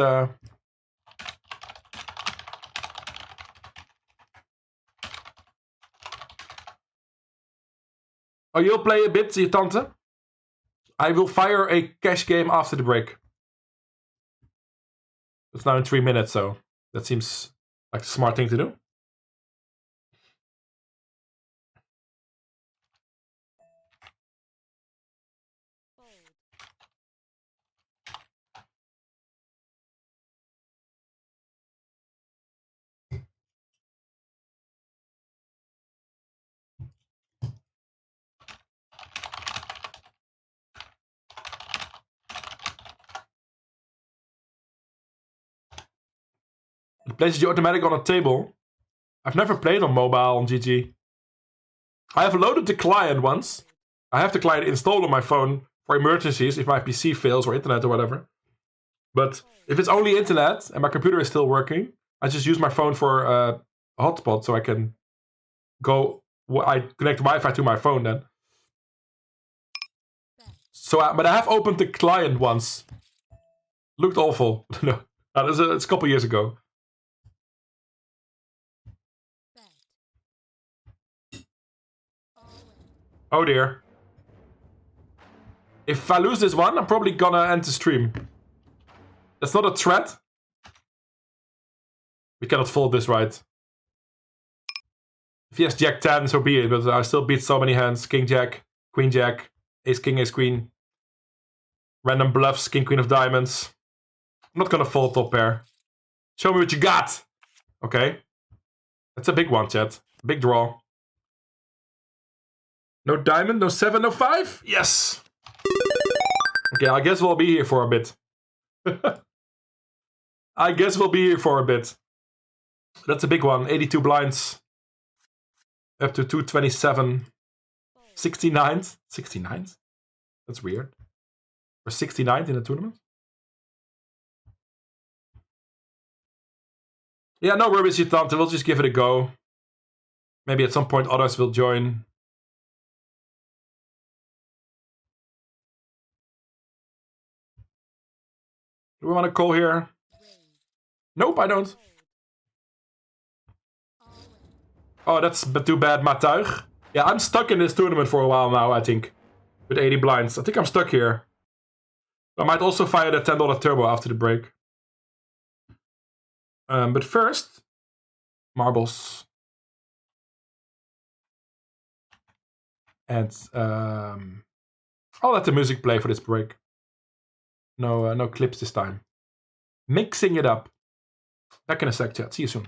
S1: Oh, you'll play a bit, je tante? I will fire a cash game after the break. It's now in 3 minutes, so that seems like a smart thing to do. It places you automatic on a table. I've never played on mobile on GG. I have loaded the client once. I have the client installed on my phone for emergencies if my PC fails or internet or whatever. But if it's only internet and my computer is still working, I just use my phone for a hotspot so I can go. I connect Wi-Fi to my phone then. But I have opened the client once. Looked awful. No, it's a couple years ago. Oh dear. If I lose this one, I'm probably gonna end the stream. That's not a threat. We cannot fold this, right? If he has Jack 10, so be it, but I still beat so many hands. King Jack, Queen Jack, Ace King, Ace Queen. Random bluffs, King Queen of Diamonds. I'm not gonna fold top pair. Show me what you got! Okay. That's a big one, chat. Big draw. No diamond, no 7, no 5? Yes! Okay, I guess we'll be here for a bit. I guess we'll be here for a bit. That's a big one. 82 blinds. Up to 227. 69th? 69th? That's weird. Or 69th in the tournament? Yeah, no worries, Tante. We'll just give it a go. Maybe at some point others will join. Do we want to call here? Nope, I don't. Oh, that's too bad, Matuig. Yeah, I'm stuck in this tournament for a while now, I think. With 80 blinds. I think I'm stuck here. I might also fire the $10 turbo after the break. But first, marbles. And I'll let the music play for this break. No clips this time. Mixing it up. Back in a sec, chat. See you soon.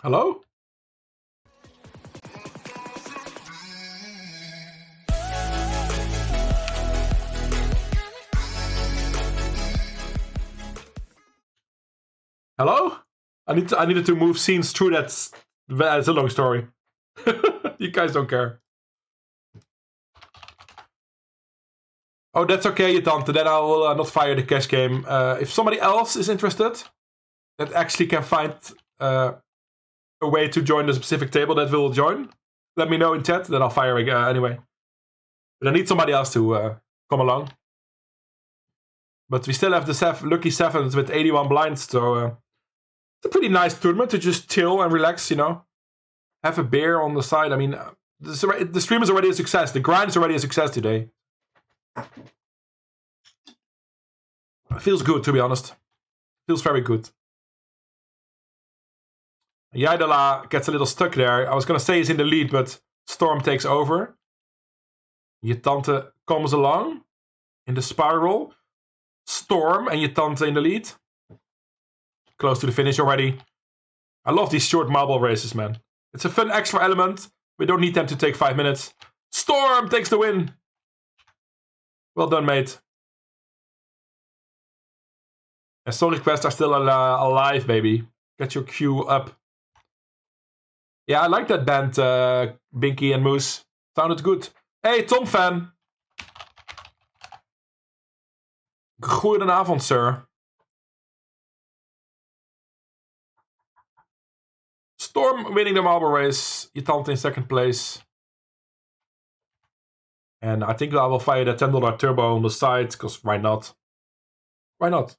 S1: Hello? Hello? I needed to move scenes through that. It's a long story. You guys don't care. Oh, that's okay, Tante. Then I will not fire the cash game. If somebody else is interested, that actually can find a way to join the specific table that will join, let me know in chat. Then I'll fire anyway. But I need somebody else to come along. But we still have the lucky sevens with 81 blinds, so it's a pretty nice tournament to just chill and relax, you know. Have a beer on the side. I mean, the stream is already a success. The grind is already a success today. It feels good, to be honest. Feels very good. Yaidala gets a little stuck there. I was going to say he's in the lead, but Storm takes over. Je Tante comes along in the spiral. Storm and Je Tante in the lead. Close to the finish already. I love these short marble races, man. It's a fun extra element. We don't need them to take 5 minutes. Storm takes the win. Well done, mate. And song requests are still alive, baby. Get your queue up. Yeah, I like that band, Binky and Moose. Sounded good. Hey, Tom fan. Goedenavond, sir. Storm winning the marble race. Je Tante in second place. And I think I will fire the $10 turbo on the side, because why not? Why not?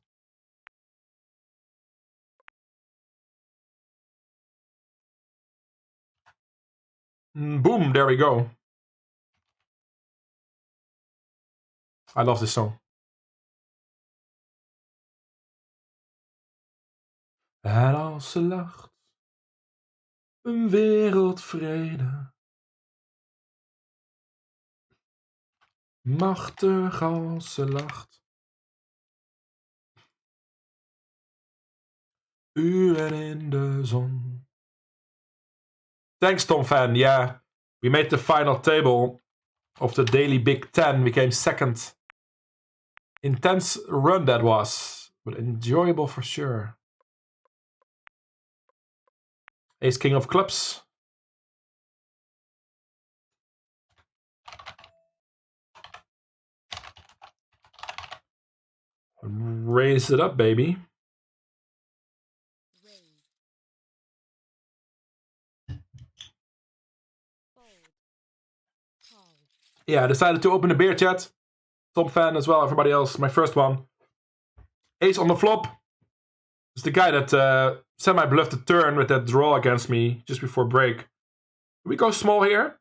S1: Boom, there we go. I love this song. En als ze lacht, een wereldvrede. Machtig als ze lacht. Uren in de zon. Thanks, Tom fan. Yeah, we made the final table of the daily Big Ten. We came second. Intense run that was, but enjoyable for sure. Ace King of Clubs. Raise it up, baby. Yeah, I decided to open the beer chat. Tom fan as well, everybody else. My first one. Ace on the flop. It's the guy that semi-bluffed the turn with that draw against me just before break. Do we go small here?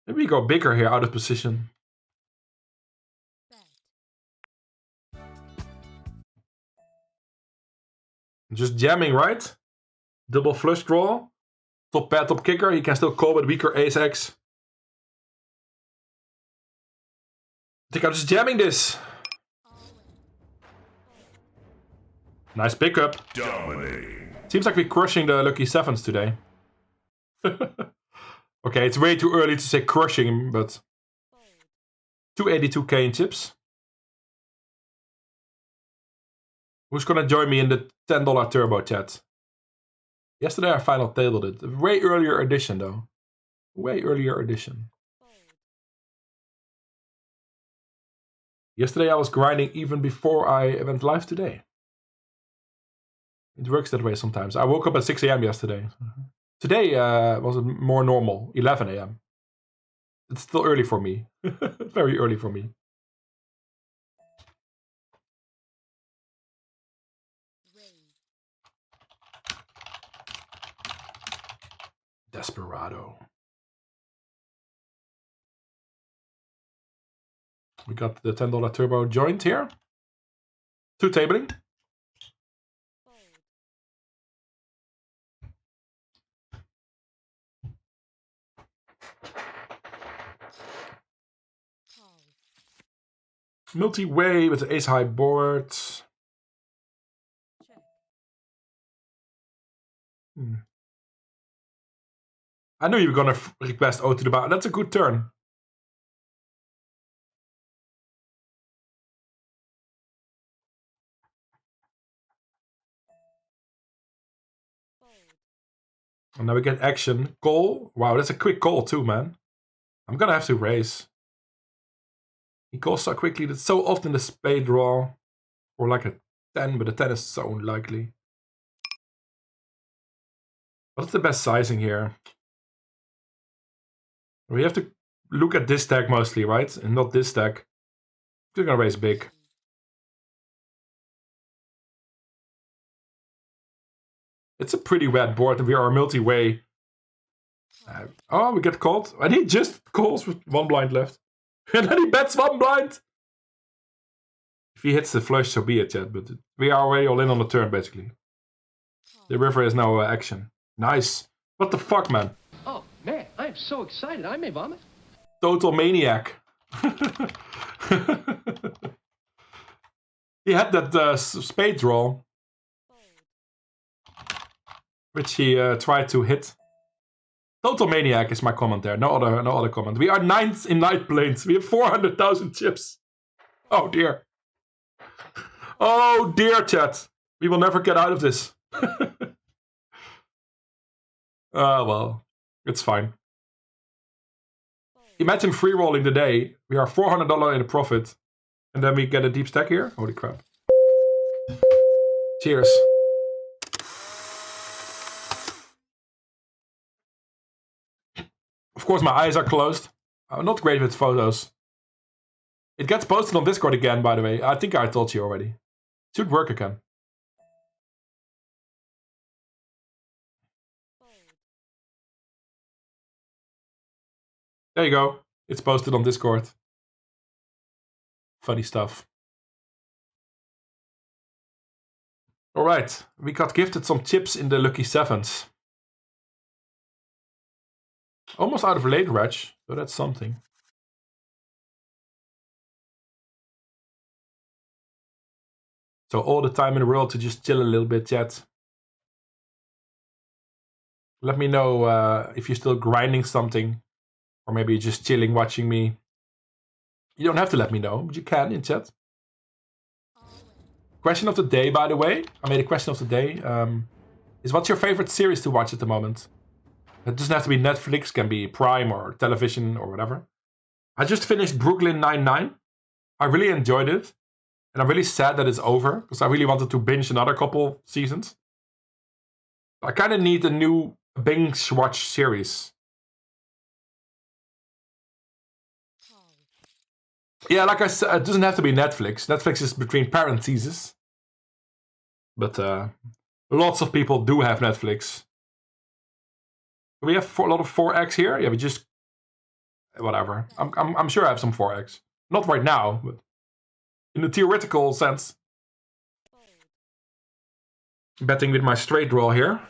S1: Maybe we go bigger here, out of position. Just jamming, right? Double flush draw. Top pair, top kicker. He can still call with weaker ace-x. I think I'm just jamming this. Nice pickup.
S4: Dominating.
S1: Seems like we're crushing the lucky sevens today. Okay, it's way too early to say crushing, but 282k in chips. Who's gonna join me in the $10 turbo chat? Yesterday I final tabled it. A way earlier edition though. Way earlier edition. Yesterday I was grinding even before I went live today. It works that way sometimes. I woke up at 6 AM yesterday. Today was more normal, 11 AM. It's still early for me. Very early for me. Desperado. We got the $10 turbo joint here. 2 tabling. Multi-way with the ace-high board. I knew you were gonna request O to the bounty. That's a good turn. And now we get action. Call. Wow, that's a quick call too, man. I'm gonna have to raise. He calls so quickly. That's so often the spade draw. Or like a 10, but a 10 is so unlikely. What's the best sizing here? We have to look at this stack mostly, right? And not this stack. We're gonna raise big. It's a pretty bad board, and we are multi-way. Oh, we get called. And he just calls with 1 blind left. And then he bets 1 blind. If he hits the flush, so be it, Chad. But we are already all in on the turn, basically. The river is now action. Nice. What the fuck, man?
S2: Oh, man, I am so excited. I may vomit.
S1: Total maniac. He had that spade draw, which he tried to hit. Total maniac is my comment there. No other comment. We are 9th in Night Plains. We have 400,000 chips. Oh dear. Oh dear, chat. We will never get out of this. Well, it's fine. Imagine free rolling the day. We are $400 in a profit. And then we get a deep stack here. Holy crap. Cheers. Of course, my eyes are closed. I'm not great with photos. It gets posted on Discord again, by the way. I think I told you already. Should work again. There you go. It's posted on Discord. Funny stuff. Alright, we got gifted some chips in the Lucky Sevens. Almost out of late reg, so that's something. So all the time in the world to just chill a little bit, chat. Let me know if you're still grinding something. Or maybe you're just chilling, watching me. You don't have to let me know, but you can in chat. Question of the day, by the way. I made a question of the day. Is what's your favorite series to watch at the moment? It doesn't have to be Netflix, can be Prime or television or whatever. I just finished Brooklyn Nine-Nine. I really enjoyed it. And I'm really sad that it's over, because I really wanted to binge another couple seasons. I kind of need a new binge watch series. Yeah, like I said, it doesn't have to be Netflix. Netflix is between parentheses. But lots of people do have Netflix. We have a lot of 4X here. Yeah, we just whatever. I'm sure I have some 4X. Not right now, but in the theoretical sense. Betting with my straight draw here.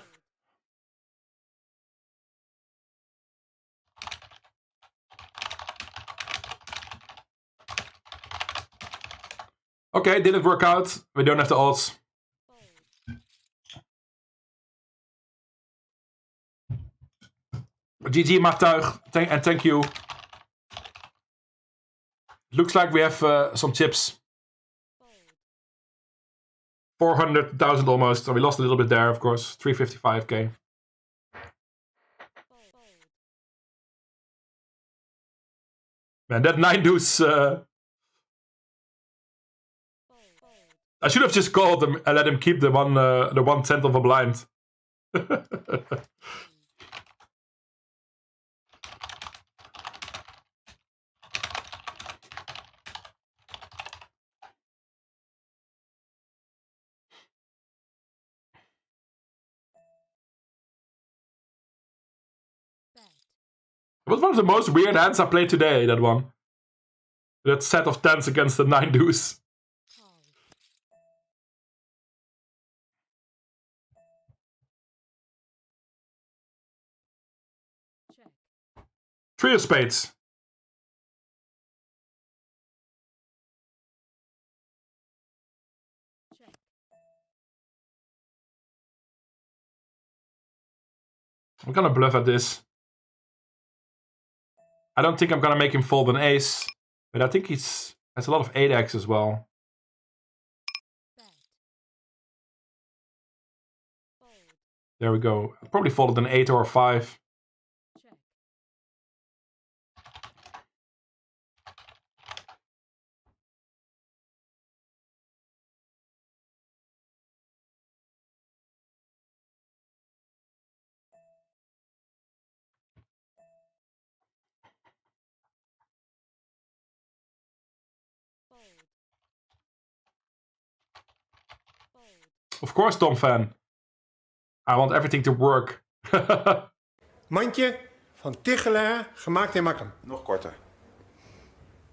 S1: Okay, didn't work out. We don't have the odds. GG Matuig, and thank you. Looks like we have some chips. 400,000 almost. So we lost a little bit there, of course. 355k. Man, that 9 deuce. I should have just called him and let him keep the 1/10 of a blind. It was one of the most weird hands I played today, that one. That set of 10s against the 9 deuce. Three of spades. I'm gonna bluff at this. I don't think I'm gonna make him fold an ace, but I think he's has a lot of 8x as well. There we go. I probably folded an 8 or a 5. Of course, Tom fan. I want everything to work.
S13: Mandje van Tichelaar, gemaakt in Makkum.
S12: Nog korter.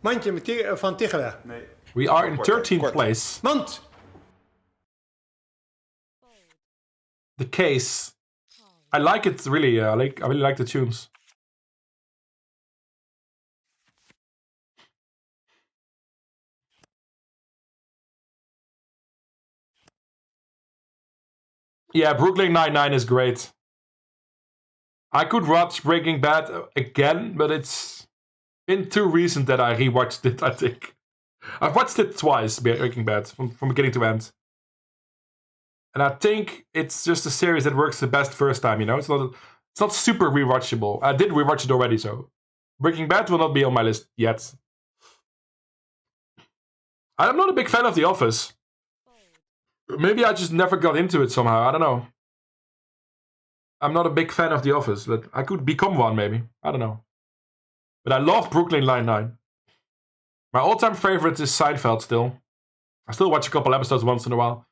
S13: Mandje van Tichelaar.
S12: Nee.
S1: We are in 13th place.
S13: Mand!
S1: The case. I like it really. I really like the tunes. Yeah, Brooklyn Nine-Nine is great. I could watch Breaking Bad again, but it's been too recent that I rewatched it, I think. I've watched it twice, Breaking Bad, from beginning to end. And I think it's just a series that works the best first time, you know? It's not super rewatchable. I did rewatch it already, so Breaking Bad will not be on my list yet. I'm not a big fan of The Office. Maybe I just never got into it somehow. I don't know. I'm not a big fan of The Office, but I could become one maybe. I don't know. But I love Brooklyn Nine-Nine. My all-time favorite is Seinfeld still. I still watch a couple episodes once in a while.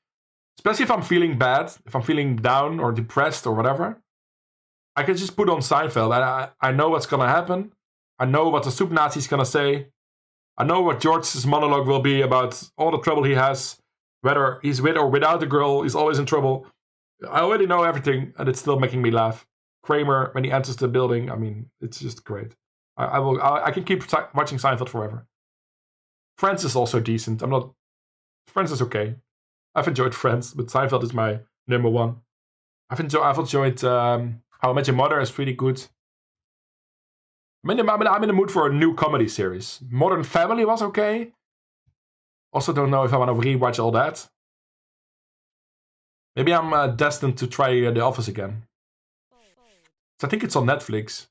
S1: Especially if I'm feeling bad, if I'm feeling down or depressed or whatever. I can just put on Seinfeld and I know what's gonna happen. I know what the soup Nazi's gonna say. I know what George's monologue will be about all the trouble he has. Whether he's with or without the girl, he's always in trouble. I already know everything, and it's still making me laugh. Kramer, when he enters the building, I mean, it's just great. I can keep watching Seinfeld forever. Friends is also decent. Friends is okay. I've enjoyed Friends, but Seinfeld is my number one. I've enjoyed How I Met Your Mother is pretty good. I'm in the mood for a new comedy series. Modern Family was okay. Also don't know if I want to rewatch all that. Maybe I'm destined to try The Office again. So I think it's on Netflix.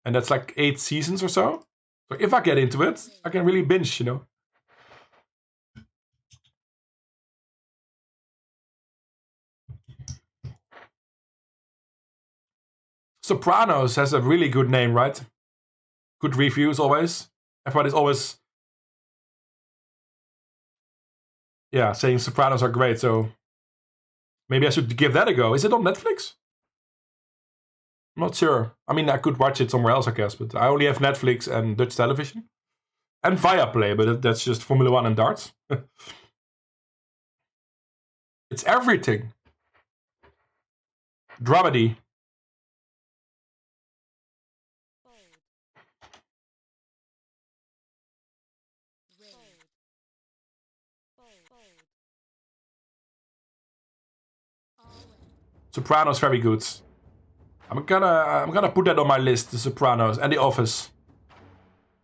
S1: And that's like 8 seasons or so. So if I get into it, I can really binge, you know. Sopranos has a really good name, right? Good reviews always. Everybody's always... Yeah, saying Sopranos are great, so... Maybe I should give that a go. Is it on Netflix? I'm not sure. I mean, I could watch it somewhere else, I guess, but I only have Netflix and Dutch television. And Viaplay, but that's just Formula 1 and darts. It's everything. Dramedy. Sopranos, very good. I'm gonna put that on my list, The Sopranos and The Office.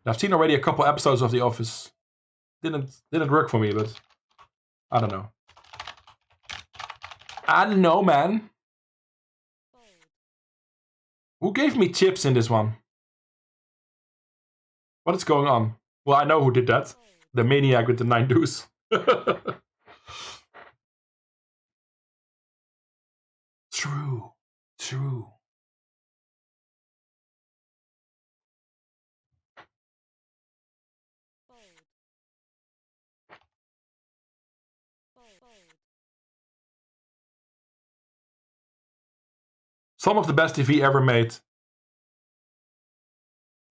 S1: I've seen already a couple episodes of The Office. Didn't work for me, but I don't know. I don't know, man. Who gave me chips in this one? What is going on? Well, I know who did that. The maniac with the 9 deuce. True. Some of the best TV ever made.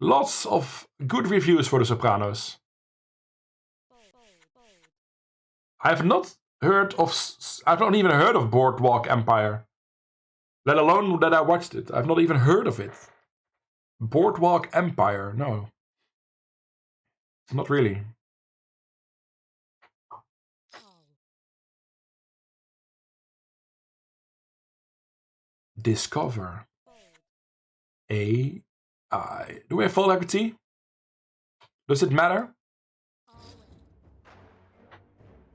S1: Lots of good reviews for The Sopranos. I've not even heard of Boardwalk Empire. Let alone that I watched it. I've not even heard of it. Boardwalk Empire, no. Not really. Discover. A Do we have full equity? Does it matter?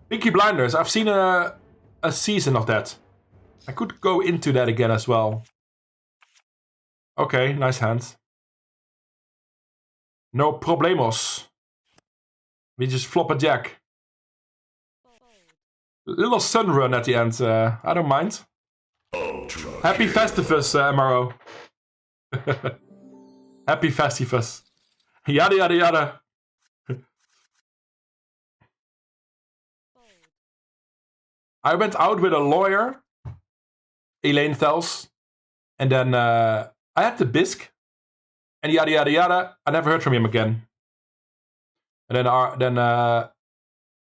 S1: Peaky Blinders. I've seen a season of that. I could go into that again as well. Okay, nice hand. No problemos. We just flop a jack. Little sun run at the end. I don't mind. Happy Festivus, MRO. Happy Festivus. Yada yada yada. I went out with a lawyer, Elaine Thels, and then I had the bisque, and yada yada yada. I never heard from him again. And then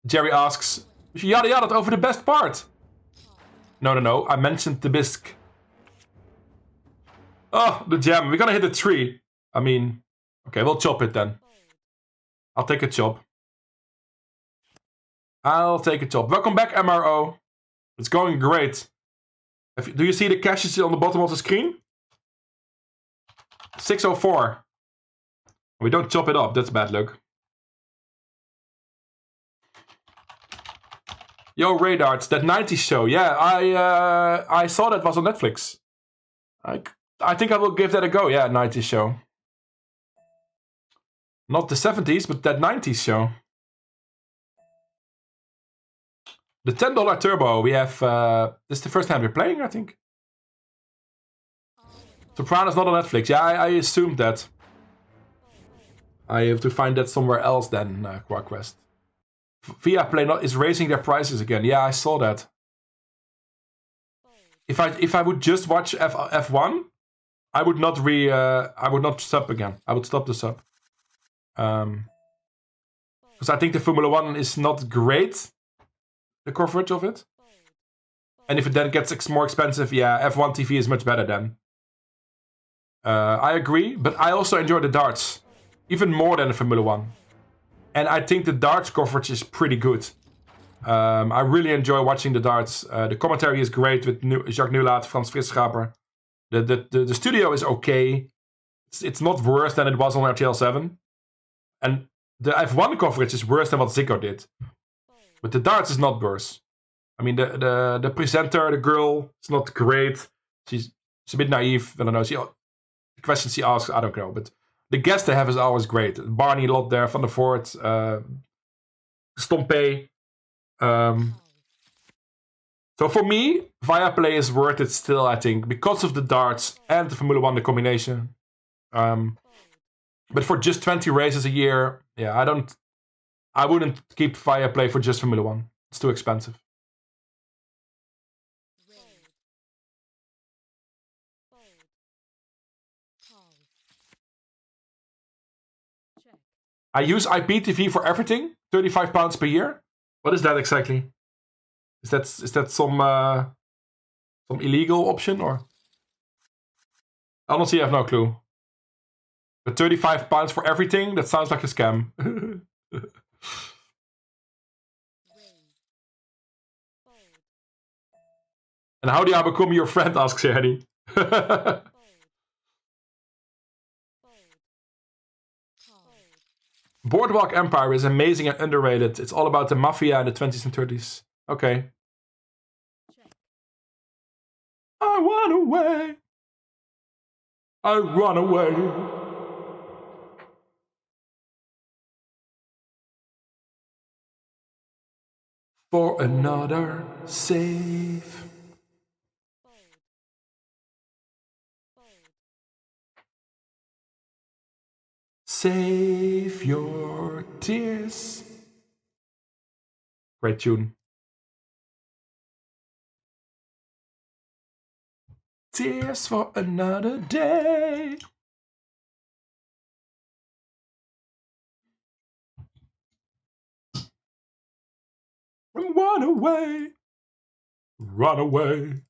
S1: Jerry asks, yada yada over the best part. No. I mentioned the bisque. Oh, the jam. We're gonna hit a tree. I mean, okay, we'll chop it then. I'll take a chop. Welcome back, MRO. It's going great. Do you see the cashes on the bottom of the screen? 604. We don't chop it up. That's bad luck. Yo, Radarts, that 90s show. Yeah, I saw that was on Netflix. I think I will give that a go. Yeah, 90s show. Not the 70s, but that 90s show. The $10 turbo, we have... this is the first hand we're playing, I think. Soprano's not on Netflix. Yeah, I assumed that. I have to find that somewhere else then, Quest. Viaplay is raising their prices again. Yeah, I saw that. If I would just watch F1, I would not sub again. I would stop the sub. Because I think the Formula 1 is not great, the coverage of it. And if it then gets more expensive, yeah, F1 TV is much better then. I agree, but I also enjoy the darts. Even more than the Formula 1. And I think the darts coverage is pretty good. I really enjoy watching the darts. The commentary is great with Jacques Nulaat, Frans Fritschaper. The studio is okay. It's not worse than it was on RTL 7. And the F1 coverage is worse than what Ziggo did. But the darts is not worse. I mean, the presenter, the girl, is not great. She's a bit naive. I don't know. The questions she asks, I don't know. But the guests they have is always great. Barney Lot there, Van der Voort, Stompé. So for me, Viaplay is worth it still, I think, because of the darts and the Formula 1, the combination. But for just 20 races a year, yeah, I wouldn't keep Viaplay for just Formula 1. It's too expensive. I use IPTV for everything, £35 per year. What is that exactly? Is that some illegal option or? Honestly, I have no clue. But £35 for everything? That sounds like a scam. And how do I become your friend? Asks Eddie. Boardwalk Empire is amazing and underrated. It's all about the mafia in the 20s and 30s. Okay. I run away. I run away. For another save. Save your tears. Great tune. Tears for another day. Run away. Run away.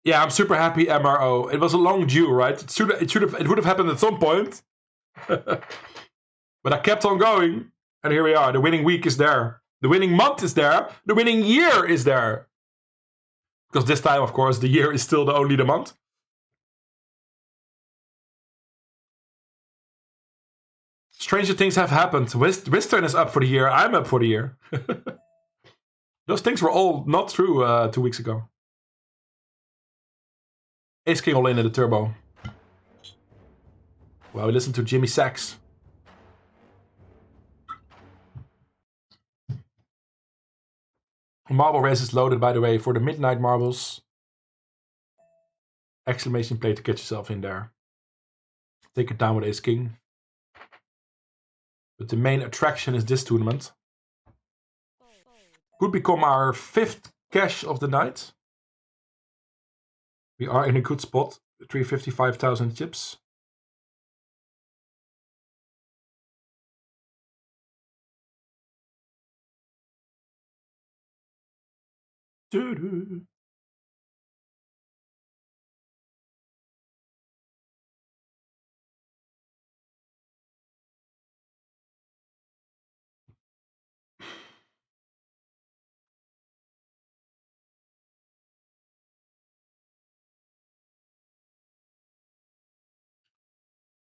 S1: Yeah, I'm super happy, MRO. It was a long due, right? It would have happened at some point. But I kept on going. And here we are. The winning week is there. The winning month is there. The winning year is there. Because this time, of course, the year is still only the month. Stranger things have happened. Wistern is up for the year. I'm up for the year. Those things were all not true 2 weeks ago. Ace King all in the turbo. Well, we listen to Jimmy Sachs. Marble race is loaded, by the way, for the midnight marbles. Exclamation play to get yourself in there. Take it down with Ace King. But the main attraction is this tournament. Could become our 5th cash of the night. We are in a good spot. 355,000 chips. Doo-doo.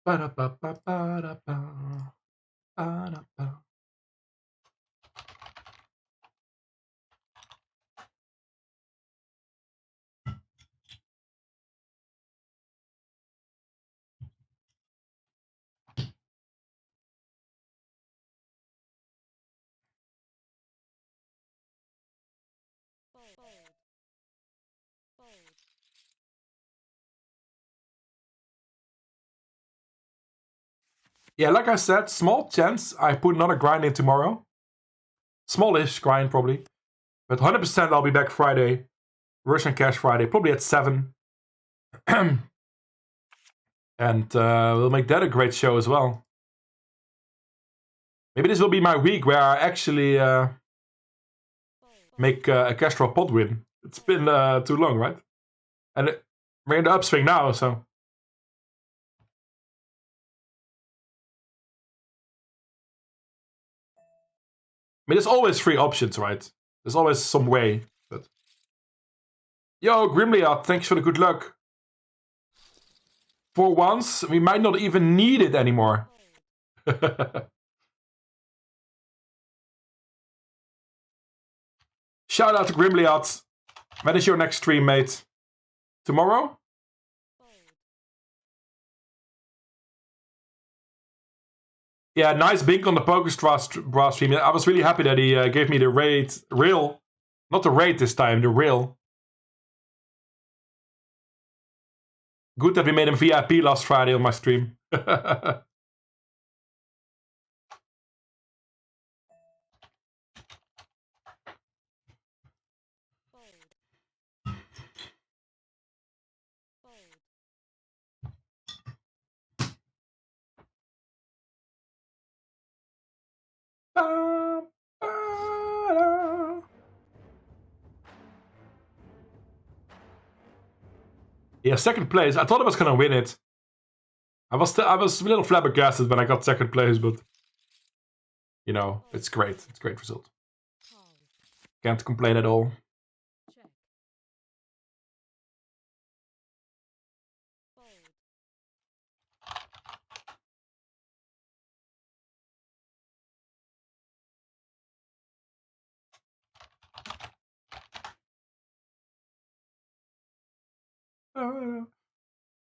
S1: Ba-da-ba-ba-ba-da-ba. Ba-da-ba. Yeah, like I said, small chance I put another grind in tomorrow. Smallish grind, probably. But 100% I'll be back Friday. Russian Cash Friday, probably at 7. And we'll make that a great show as well. Maybe this will be my week where I actually make a cash draw pot win. It's been too long, right? And we're in the upswing now, so... I mean, there's always 3 options, right? There's always some way, but... Yo, Grimliard, thanks for the good luck. For once, we might not even need it anymore. Shout out to Grimliard. When is your next stream, mate? Tomorrow? Yeah, nice bink on the PokerStraw stream. I was really happy that he gave me the rail. Not the raid this time, the rail. Good that we made him VIP last Friday on my stream. Yeah, second place. I thought I was gonna win it. I was a little flabbergasted when I got second place, but you know, it's great. It's a great result. Can't complain at all.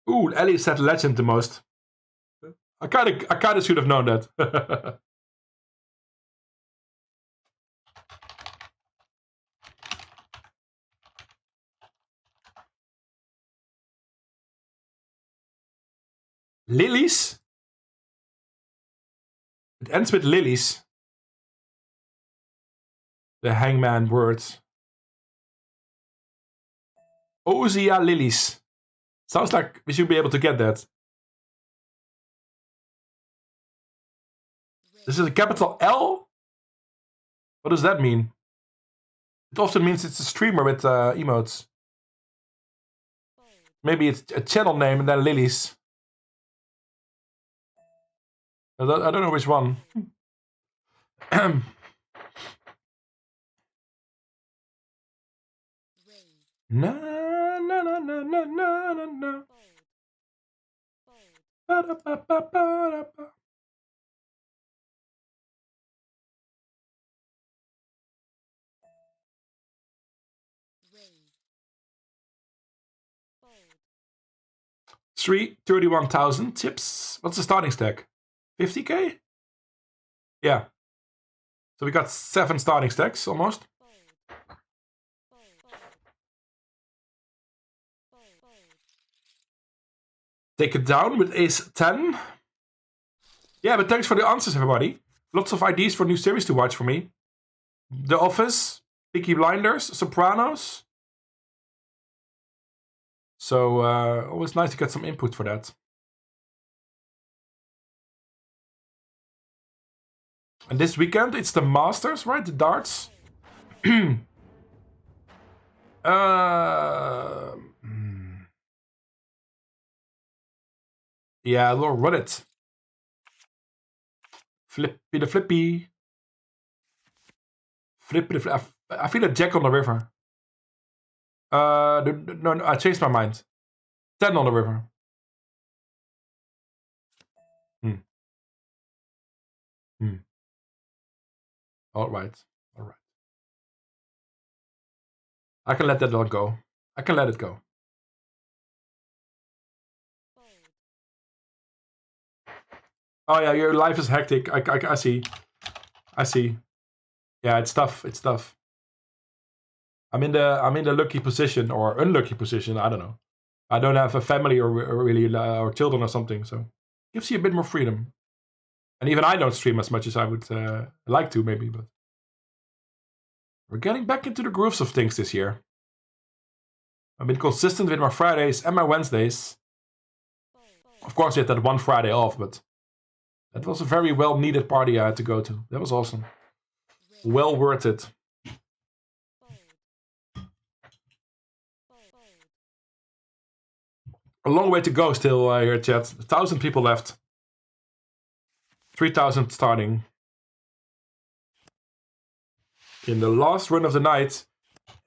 S1: Ooh, Ellie said legend the most. I kinda should have known that. Lilies? It ends with lilies. The hangman words. Ozia lilies. Sounds like we should be able to get that. This is a capital L? What does that mean? It often means it's a streamer with emotes. Maybe it's a channel name and then Lily's. I don't know which one. Na na na na na na na na. Ba-da-ba-ba-ba-da-ba. Three 31,000 chips. What's the starting stack? 50k? Yeah. So we got 7 starting stacks almost. Take it down with ace 10. Yeah, but thanks for the answers, everybody. Lots of ideas for new series to watch for me. The Office, Peaky Blinders, Sopranos. So, always nice to get some input for that. And this weekend, it's the Masters, right? The darts. Yeah, Lord, run it. Flippy the flippy. Flippy the flip. I feel a jack on the river. No, I changed my mind. 10 on the river. All right. I can let that one go. I can let it go. Oh yeah, your life is hectic. I see. I see. Yeah, it's tough. It's tough. I'm in the lucky position or unlucky position. I don't know. I don't have a family or really or children or something, so gives you a bit more freedom. And even I don't stream as much as I would like to, maybe. But we're getting back into the grooves of things this year. I've been consistent with my Fridays and my Wednesdays. Of course, I had that one Friday off, but that was a very well-needed party I had to go to. That was awesome. Well worth it. A long way to go still here, chat. 1,000 people left. 3,000 starting. In the last run of the night.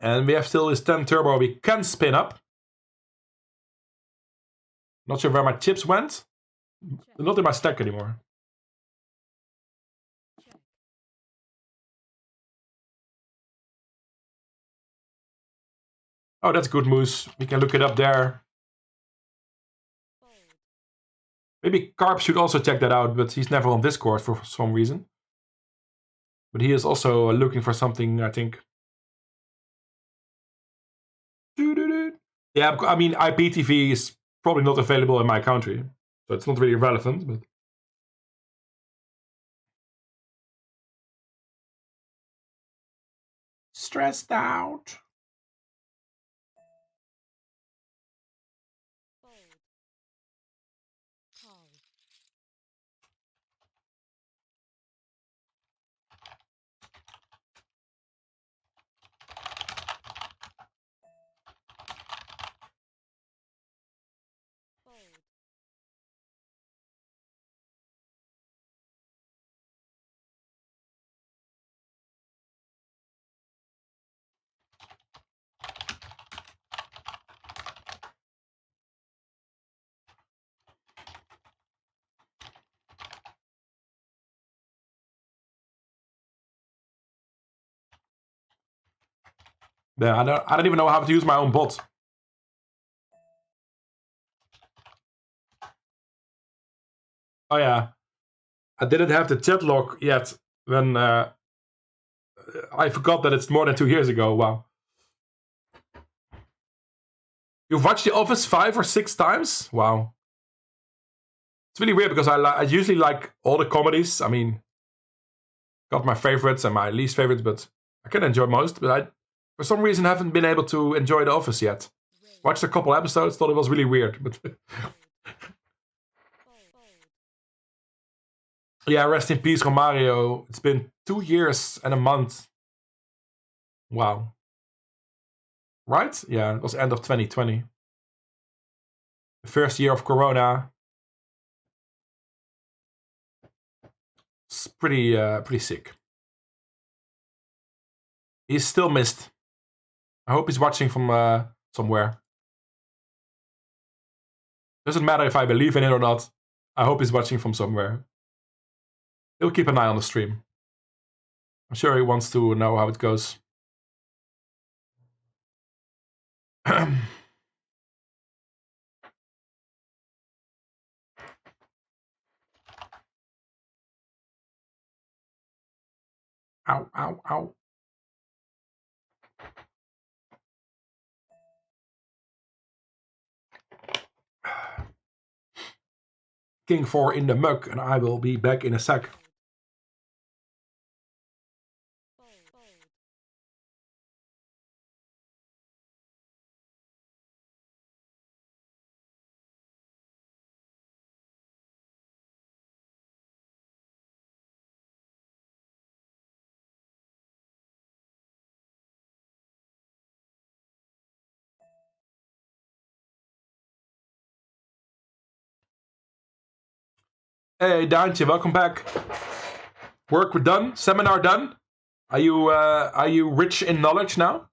S1: And we have still this 10 turbo we can spin up. Not sure where my chips went. They're not in my stack anymore. Oh, that's good, Moose. We can look it up there. Maybe Carp should also check that out, but he's never on Discord for some reason. But he is also looking for something, I think. Yeah, I mean, IPTV is probably not available in my country, so it's not really relevant, but... Stressed out. Yeah, I don't even know how to use my own bot. Oh yeah, I didn't have the chat log yet when I forgot that it's more than 2 years ago. Wow. You've watched The Office 5 or 6 times? Wow. It's really weird because I usually like all the comedies. I mean, got my favorites and my least favorites, but I can enjoy most. But I, for some reason, haven't been able to enjoy The Office yet. Watched a couple episodes, thought it was really weird, but... Yeah, rest in peace, Romario. It's been 2 years and a month. Wow. Right? Yeah, it was end of 2020. The first year of Corona. It's pretty sick. He's still missed. I hope he's watching from somewhere. Doesn't matter if I believe in it or not. I hope he's watching from somewhere. He'll keep an eye on the stream. I'm sure he wants to know how it goes. Ow, ow, ow. King 4 in the mug, and I will be back in a sec. Hey, Daantje, welcome back. Work done? Seminar done? Are you rich in knowledge now?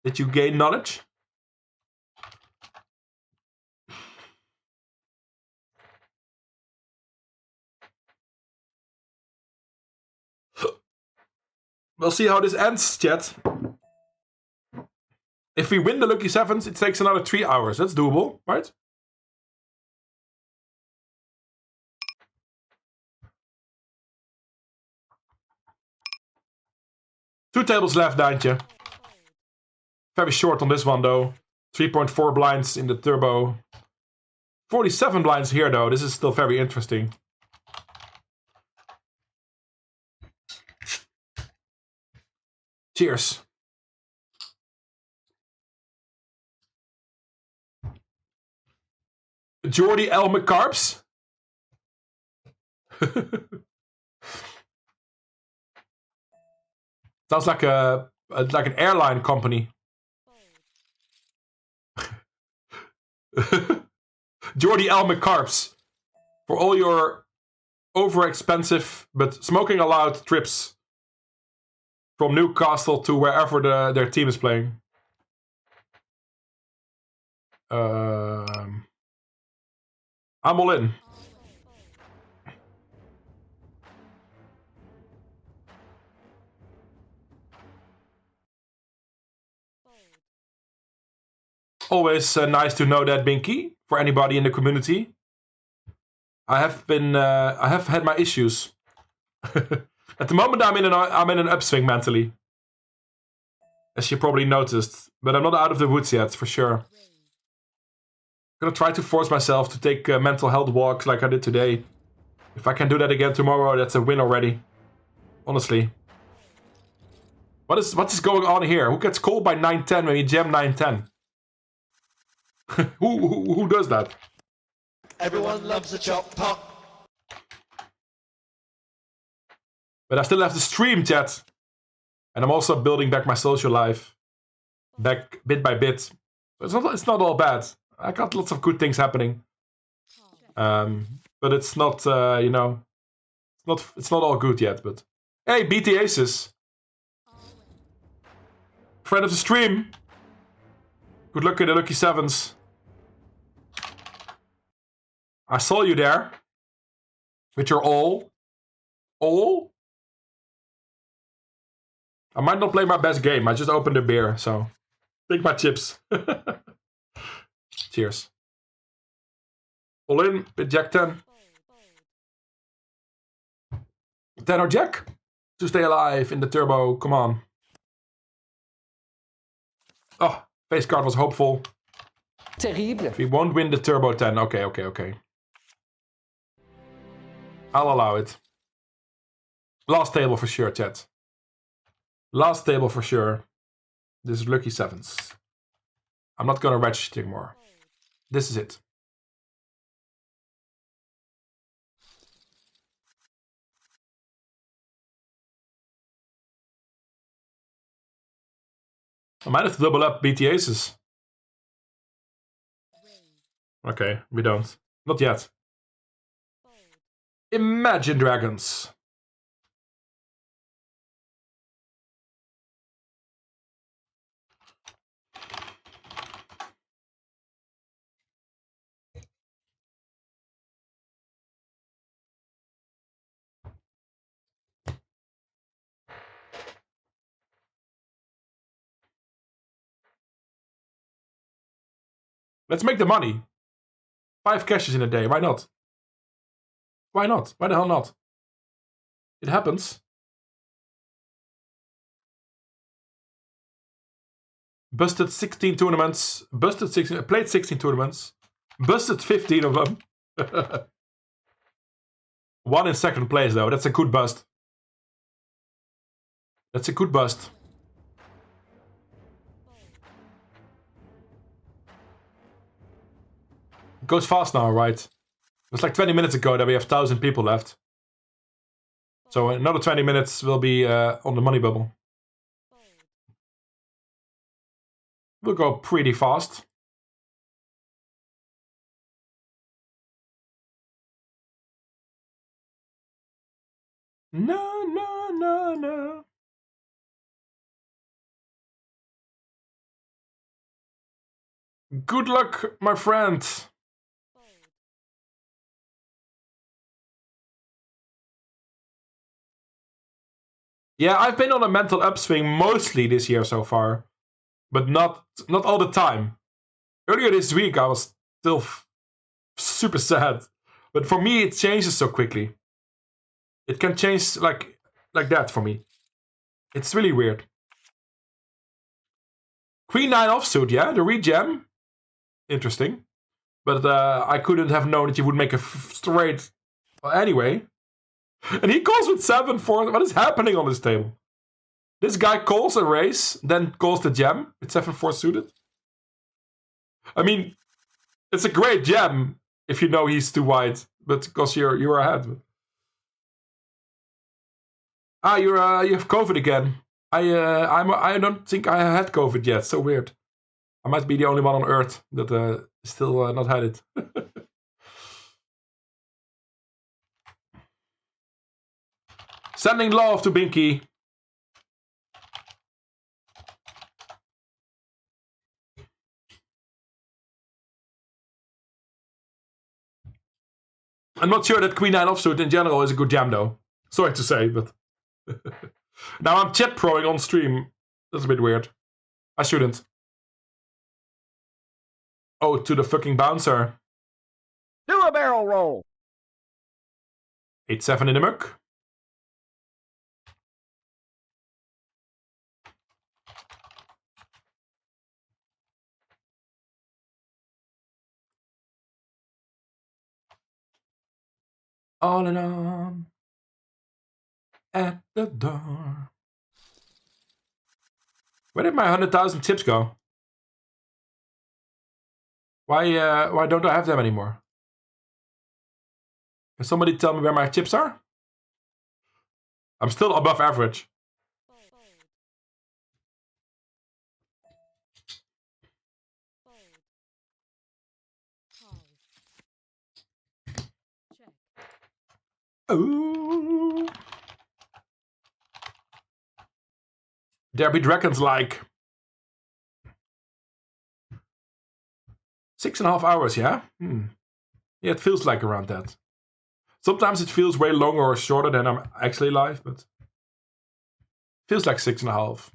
S1: Did you gain knowledge? We'll see how this ends, chat. If we win the Lucky Sevens, it takes another 3 hours. That's doable, right? Two tables left, Daantje. Very short on this one, though. 3.4 blinds in the turbo. 47 blinds here, though. This is still very interesting. Cheers. Jordi L. McCarbs? Sounds like an airline company. Jordi L. McCarbs. For all your over-expensive but smoking allowed trips from Newcastle to wherever their team is playing. I'm all in. Always nice to know that, Binky, for anybody in the community. I have had my issues. At the moment, I'm in an upswing mentally, as you probably noticed. But I'm not out of the woods yet, for sure. I'm gonna try to force myself to take mental health walks like I did today. If I can do that again tomorrow, that's a win already. Honestly. What is going on here? Who gets called by 9-10 when you jam 9-10? who does that?
S5: Everyone loves a chop top.
S1: But I still have the stream, chat. And I'm also building back my social life. Back bit by bit. It's not all bad. I got lots of good things happening. But it's not, you know, it's not all good yet. But hey, BT Aces. Friend of the stream. Good luck in the Lucky Sevens. I saw you there. With your all. All? I might not play my best game. I just opened a beer, so take my chips. Cheers. All in with Jack 10. 10 or Jack? To stay alive in the turbo. Come on. Oh, face card was hopeful.
S2: Terrible.
S1: If we won't win the turbo 10. Okay. I'll allow it. Last table for sure, chat. Last table for sure. This is Lucky Sevens. I'm not gonna ratchet anymore. This is it. I might have to double up BT Aces. Okay, we don't. Not yet. Imagine Dragons. Let's make the money. 5 cashes in a day. Why not? Why not? Why the hell not? It happens. Busted 16 tournaments. Busted 16. Played 16 tournaments. Busted 15 of them. 1 in second place though. That's a good bust. That's a good bust. It goes fast now, right? It was like 20 minutes ago that we have 1,000 people left. So another 20 minutes will be on the money bubble. We'll go pretty fast. No, no, no, no. Good luck, my friend. Yeah, I've been on a mental upswing mostly this year so far, but not all the time. Earlier this week, I was still super sad, but for me, it changes so quickly. It can change like that for me. It's really weird. Queen 9 offsuit, yeah, the rejam. Interesting, but I couldn't have known that you would make a straight. Well, anyway. And he calls with 7-4. What is happening on this table? This guy calls a raise, then calls the jam. It's 7-4 suited. I mean, it's a great jam if you know he's too wide, but because you're ahead. Ah, you have COVID again. I don't think I had COVID yet. So weird. I might be the only one on Earth that still not had it. Sending love to Binky. I'm not sure that Queen 9 offsuit in general is a good jam though. Sorry to say, but now I'm chat proing on stream. That's a bit weird. I shouldn't. Oh, to the fucking bouncer.
S11: Do a barrel roll.
S1: 8-7 in the muck. All alone at the door. Where did my 100,000 tips go? Why don't I have them anymore? Can somebody tell me where my tips are? I'm still above average. Ooh. There be dragons like 6.5 hours, yeah? Yeah, it feels like around that. Sometimes it feels way longer or shorter than I'm actually live, but it feels like 6.5.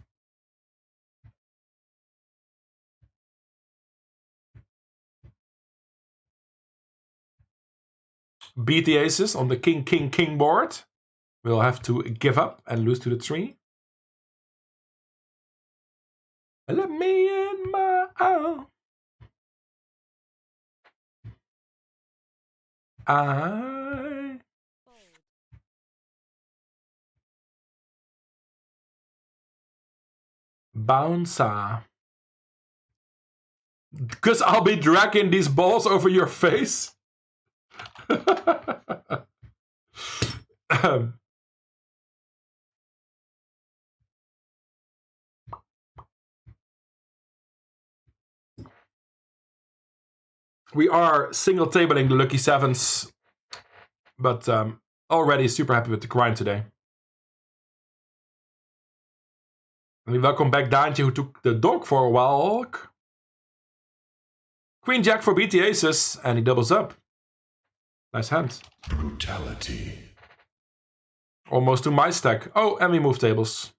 S1: Beat the aces on the king, king, king board. We'll have to give up and lose to the tree. Let me in my own. I bouncer. Because I'll be dragging these balls over your face. We are single tabling the lucky sevens, but already super happy with the grind today. And we welcome back Daantje, who took the dog for a walk. Queen Jack for BT aces, and he doubles up. Nice hand.
S4: Brutality.
S1: Almost to my stack. Oh, and we move tables.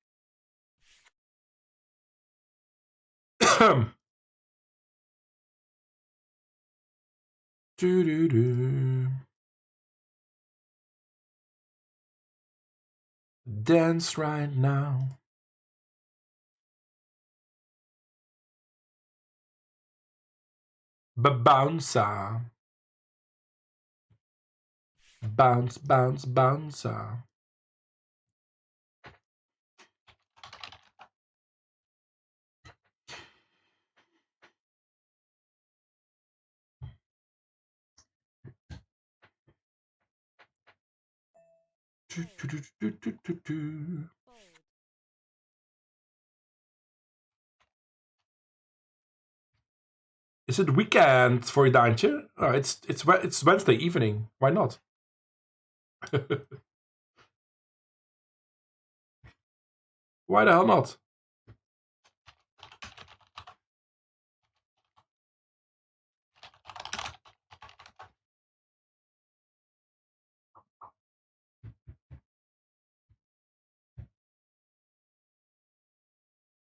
S1: Dance right now. Bouncer. Bounce, bounce, bouncer. Is it weekend for you, Daantje? Oh, it's Wednesday evening. Why not? Why the hell not?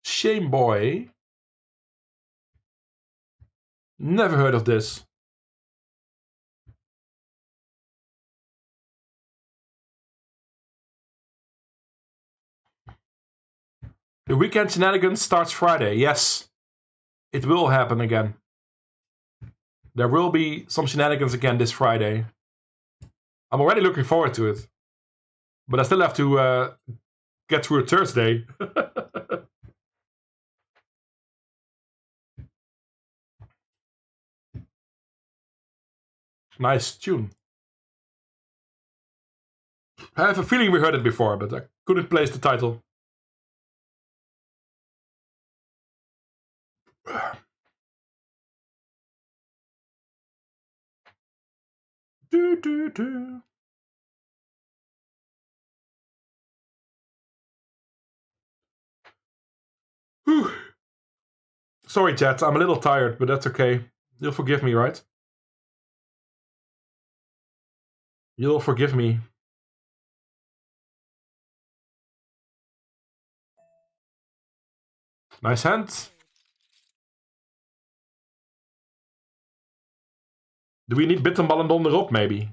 S1: Shame boy. Never heard of this. The weekend shenanigans starts Friday. Yes, it will happen again. There will be some shenanigans again this Friday. I'm already looking forward to it. But I still have to get through a Thursday. Nice tune. I have a feeling we heard it before, but I couldn't place the title. Whew. Sorry, chat. I'm a little tired, but that's okay. You'll forgive me, right? You'll forgive me. Nice hand. Do we need bitterballen onderop, maybe?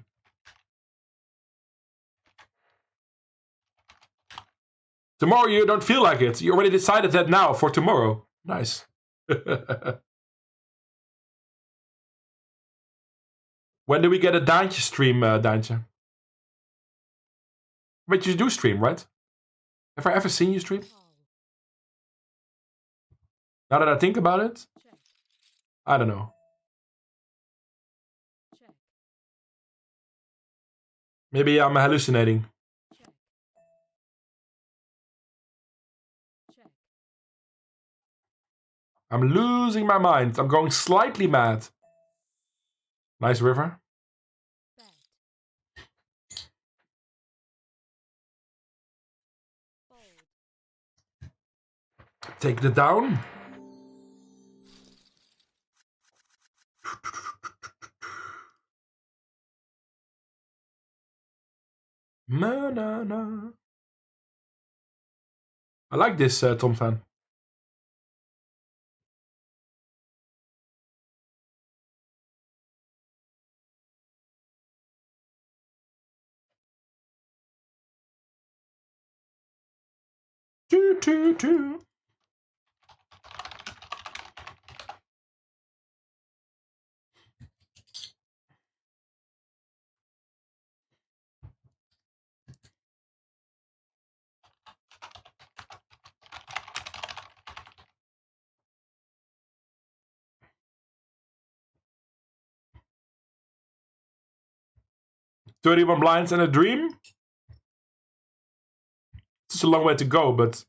S1: Tomorrow you don't feel like it. You already decided that now for tomorrow. Nice. When do we get a Daantje stream, Daantje? But you do stream, right? Have I ever seen you stream? Now that I think about it, I don't know. Maybe I'm hallucinating. I'm losing my mind. I'm going slightly mad. Nice river. Take the down. Na na na. I like this Tom fan. Choo choo choo. "31 blinds and a dream?" It's a long way to go, but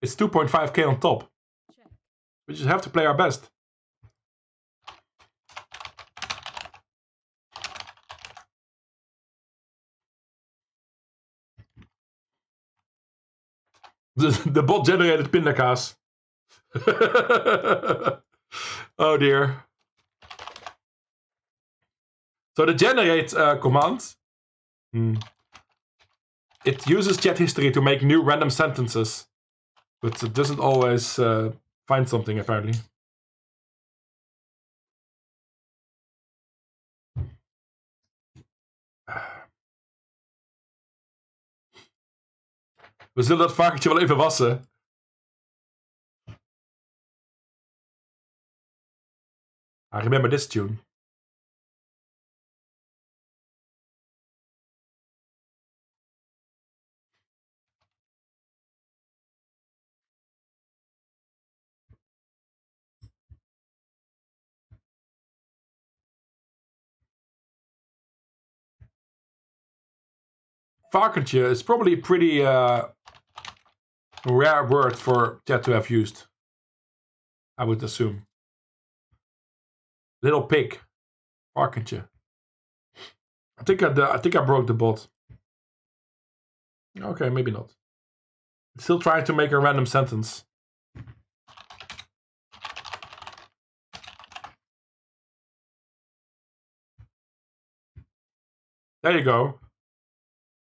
S1: it's 2.5k on top. We just have to play our best. The bot generated pindakaas. Oh dear. So the generate command, it uses chat history to make new random sentences, but it doesn't always find something apparently. We zullen dat varkentje wel even wassen. I remember this tune. Varkentje is probably a pretty rare word for chat to have used. I would assume. Little pig. Varkentje. I think I broke the bot. Okay, maybe not. Still trying to make a random sentence. There you go.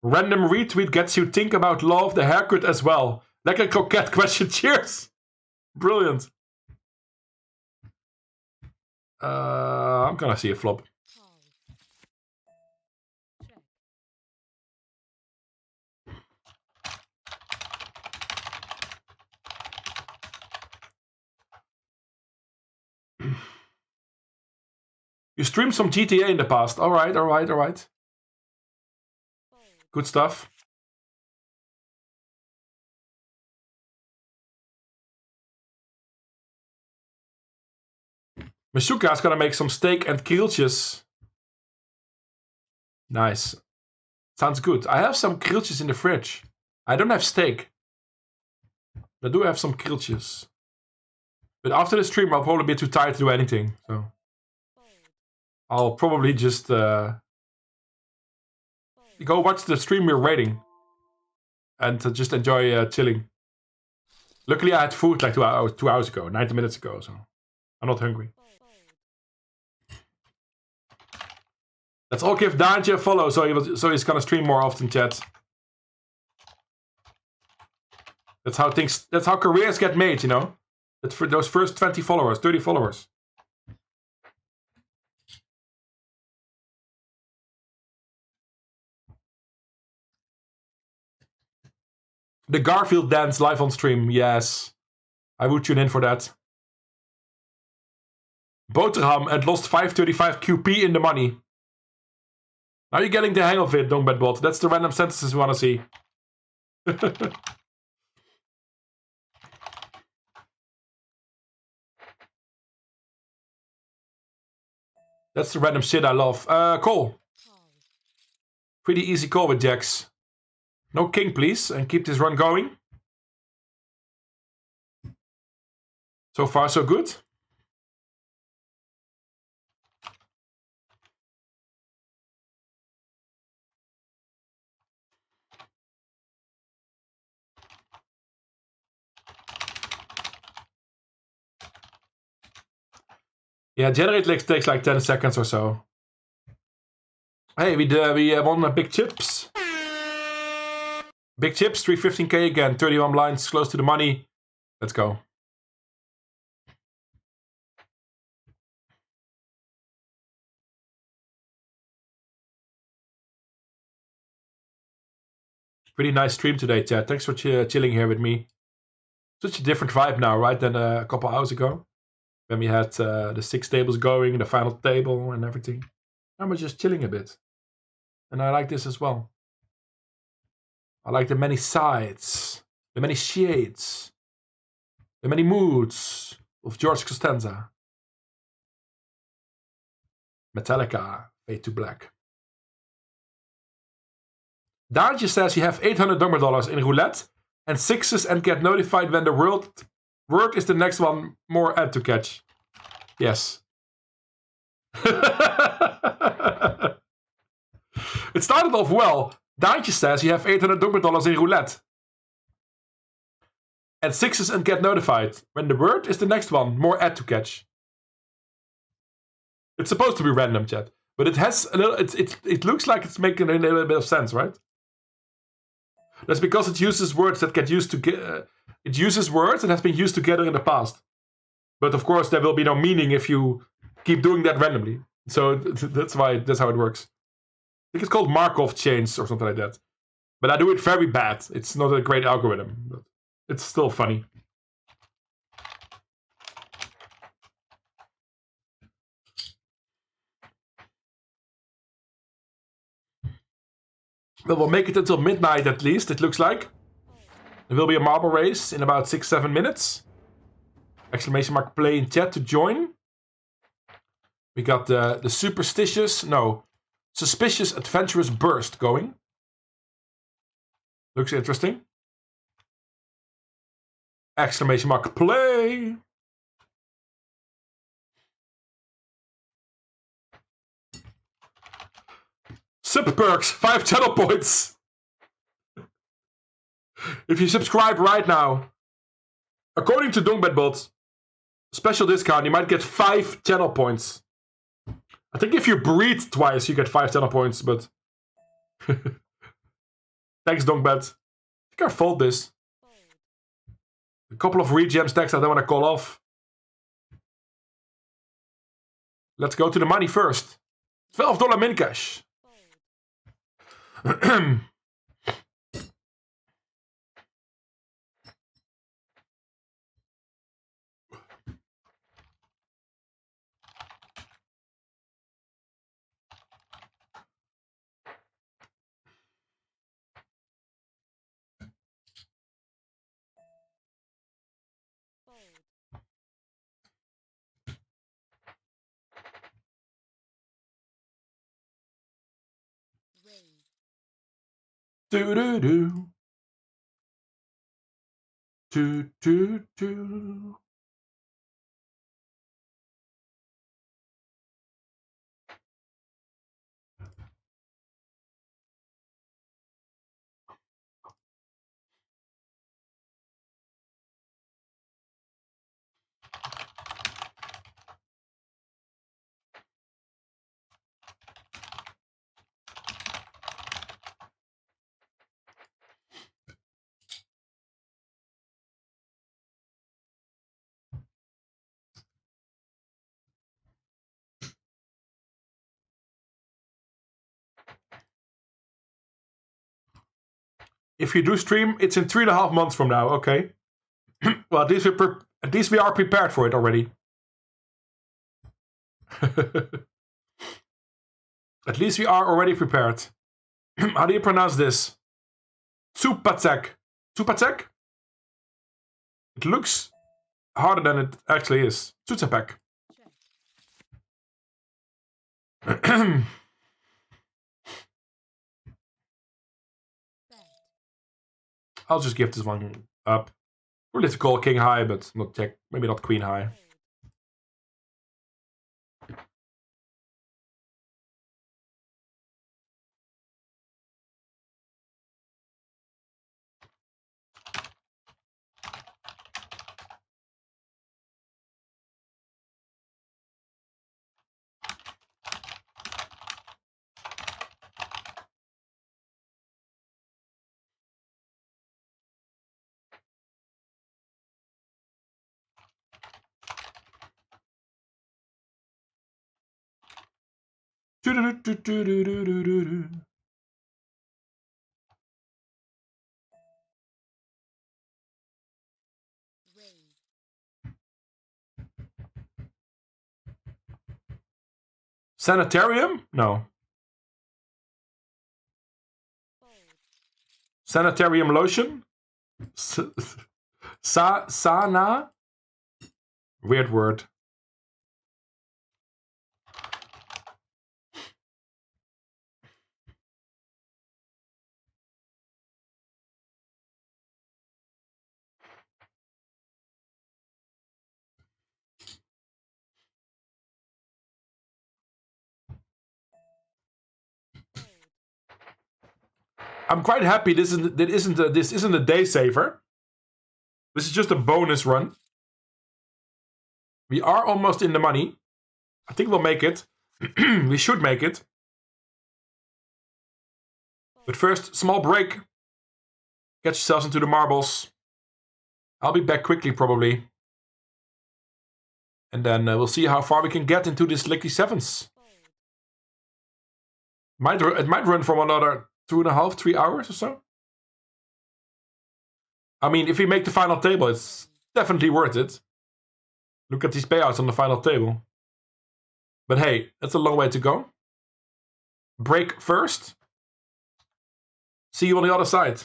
S1: Random retweet gets you think about love, the haircut as well. Lekker coquette question. Cheers. Brilliant. I'm gonna see a flop. You streamed some GTA in the past. Alright, alright, alright. Good stuff. Masuka's gonna make some steak and krieltjes. Nice. Sounds good. I have some krieltjes in the fridge. I don't have steak. I do have some krieltjes. But after the stream, I'll probably be too tired to do anything. So I'll probably just go watch the stream we're rating. And just enjoy chilling. Luckily, I had food like 2 hours ago, 90 minutes ago. So I'm not hungry. Let's all give Daantje a follow, so he's gonna stream more often, chat. That's how careers get made, you know. That's for those first 20 followers, 30 followers. The Garfield dance live on stream, yes. I would tune in for that. Boterham and lost 535 QP in the money. Now you're getting the hang of it, don't bet bot. That's the random sentences we want to see. That's the random shit I love. Call. Pretty easy call with jacks. No king, please, and keep this run going. So far, so good. Yeah, generate takes like 10 seconds or so. Hey, we won big chips. Big chips, 315k again, 31 blinds, close to the money. Let's go. Pretty nice stream today, chat. Thanks for chilling here with me. Such a different vibe now, right, than a couple hours ago. When we had the 6 tables going, the final table and everything. Now we're just chilling a bit. And I like this as well. I like the many sides, the many shades, the many moods of George Costanza. Metallica, Fade to Black. Daantje says you have $800 in roulette and 6s and get notified when the word is the next one more ad to catch. Yes. It started off well. Daantje says you have $800 in roulette. Add 6s and get notified. When the word is the next one, more add to catch. It's supposed to be random, chat. But it has a little, it looks like it's making a little bit of sense, right? That's because it uses words that get used to it uses words that has been used together in the past. But of course, there will be no meaning if you keep doing that randomly. So that's how it works. I think it's called Markov chains or something like that. But I do it very bad. It's not a great algorithm, but it's still funny. Well, we'll make it until midnight at least, it looks like. There will be a marble race in about 6-7 minutes. Exclamation mark play in chat to join. We got the suspicious adventurous burst going. Looks interesting. Exclamation mark play. Sub perks, 5 channel points. If you subscribe right now, according to Dongbetbot, special discount, you might get 5 channel points. I think if you breathe twice, you get 5 channel points, but... Thanks, Dongbet. I think I fold this. A couple of regem stacks I don't want to call off. Let's go to the money first. $12 min cash. Do-do-do. Do-do-do. If you do stream, it's in 3.5 months from now. Okay. Well, at least we are prepared for it already. At least we are already prepared. How do you pronounce this? Tsupacek. Tsupacek? It looks harder than it actually is. Tsupacek. I'll just give this one up. We're going to call king high, but not check. Maybe not queen high. Sanitarium? No. Sanitarium lotion? Sana? Weird word. I'm quite happy this isn't a day saver. This is just a bonus run. We are almost in the money. I think we'll make it. We should make it. But first, small break. Get yourselves into the marbles. I'll be back quickly, probably. And then we'll see how far we can get into this Lucky Sevens. It might run for another 2.5, 3 hours or so. I mean, if we make the final table, it's definitely worth it. Look at these payouts on the final table. But hey, that's a long way to go. Break first. See you on the other side.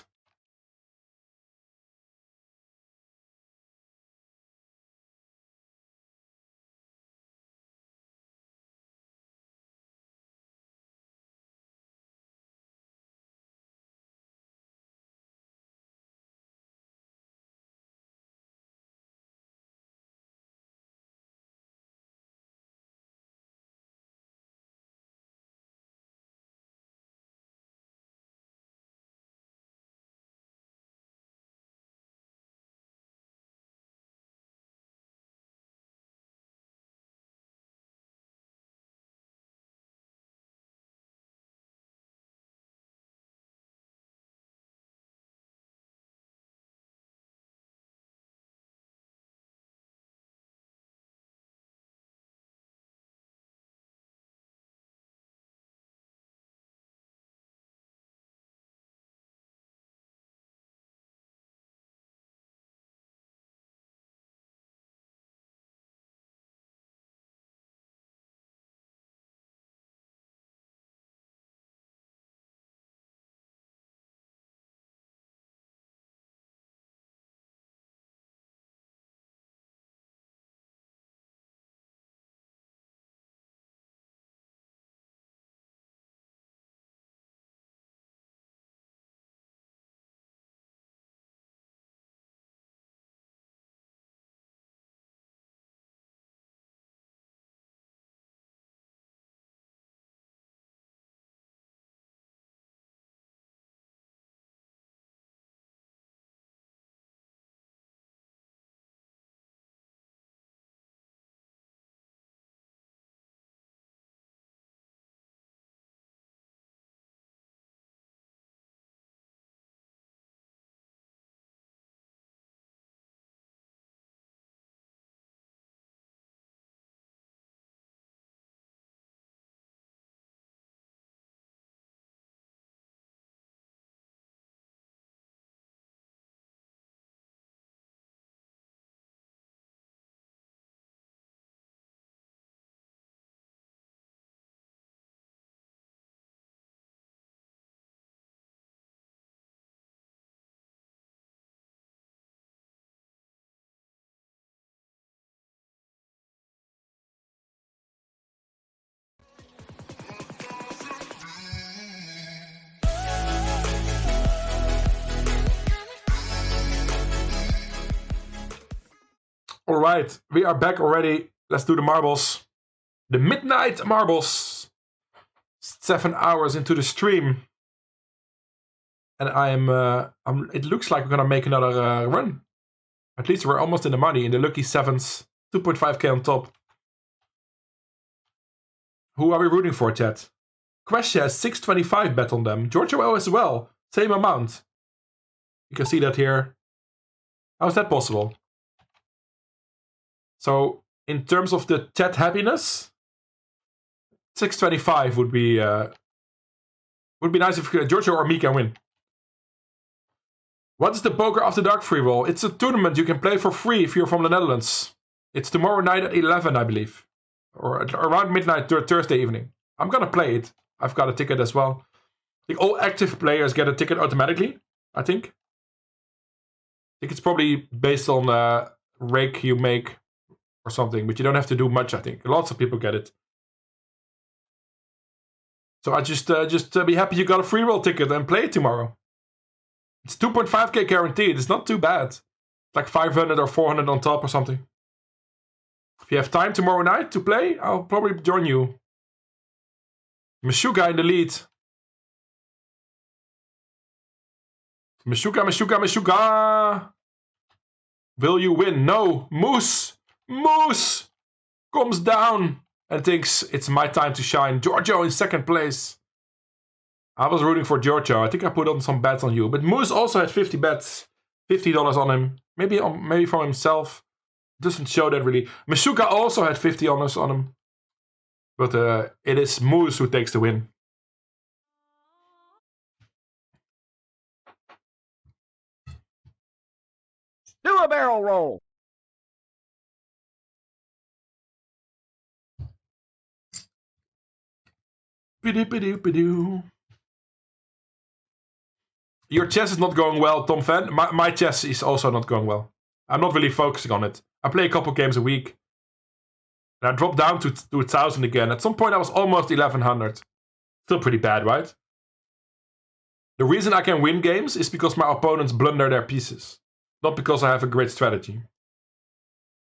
S1: Alright, we are back already. Let's do the marbles. The midnight marbles. 7 hours into the stream. And it looks like we're gonna make another run. At least we're almost in the money in the Lucky Sevens. 2.5k on top. Who are we rooting for, chat? Questje has 625 bet on them. Giorgio as well. Same amount. You can see that here. How is that possible? So, in terms of the chat happiness, 625 would be nice if Giorgio or me can win. What is the Poker After Dark free roll? It's a tournament you can play for free if you're from the Netherlands. It's tomorrow night at 11, I believe. Or around midnight Thursday evening. I'm gonna play it. I've got a ticket as well. I think all active players get a ticket automatically, I think. I think it's probably based on the rake you make or something, but you don't have to do much, I think. Lots of people get it. So I just be happy you got a free roll ticket and play it tomorrow. It's 2.5k guaranteed. It's not too bad. It's like 500 or 400 on top or something. If you have time tomorrow night to play, I'll probably join you. Meshuga in the lead. Meshuga. Will you win? No. Moose! Moose! Comes down and thinks it's my time to shine. Giorgio in second place. I was rooting for Giorgio. I think I put on some bets on you. But Moose also had 50 bets. $50 on him. Maybe from himself. Doesn't show that really. Meshuka also had 50 on him. But it is Moose who takes the win.
S11: Do a barrel roll.
S1: Your chess is not going well, Tom Fan. My chess is also not going well. I'm not really focusing on it. I play a couple games a week. And I dropped down to 1,000 again. At some point I was almost 1,100. Still pretty bad, right? The reason I can win games is because my opponents blunder their pieces. Not because I have a great strategy.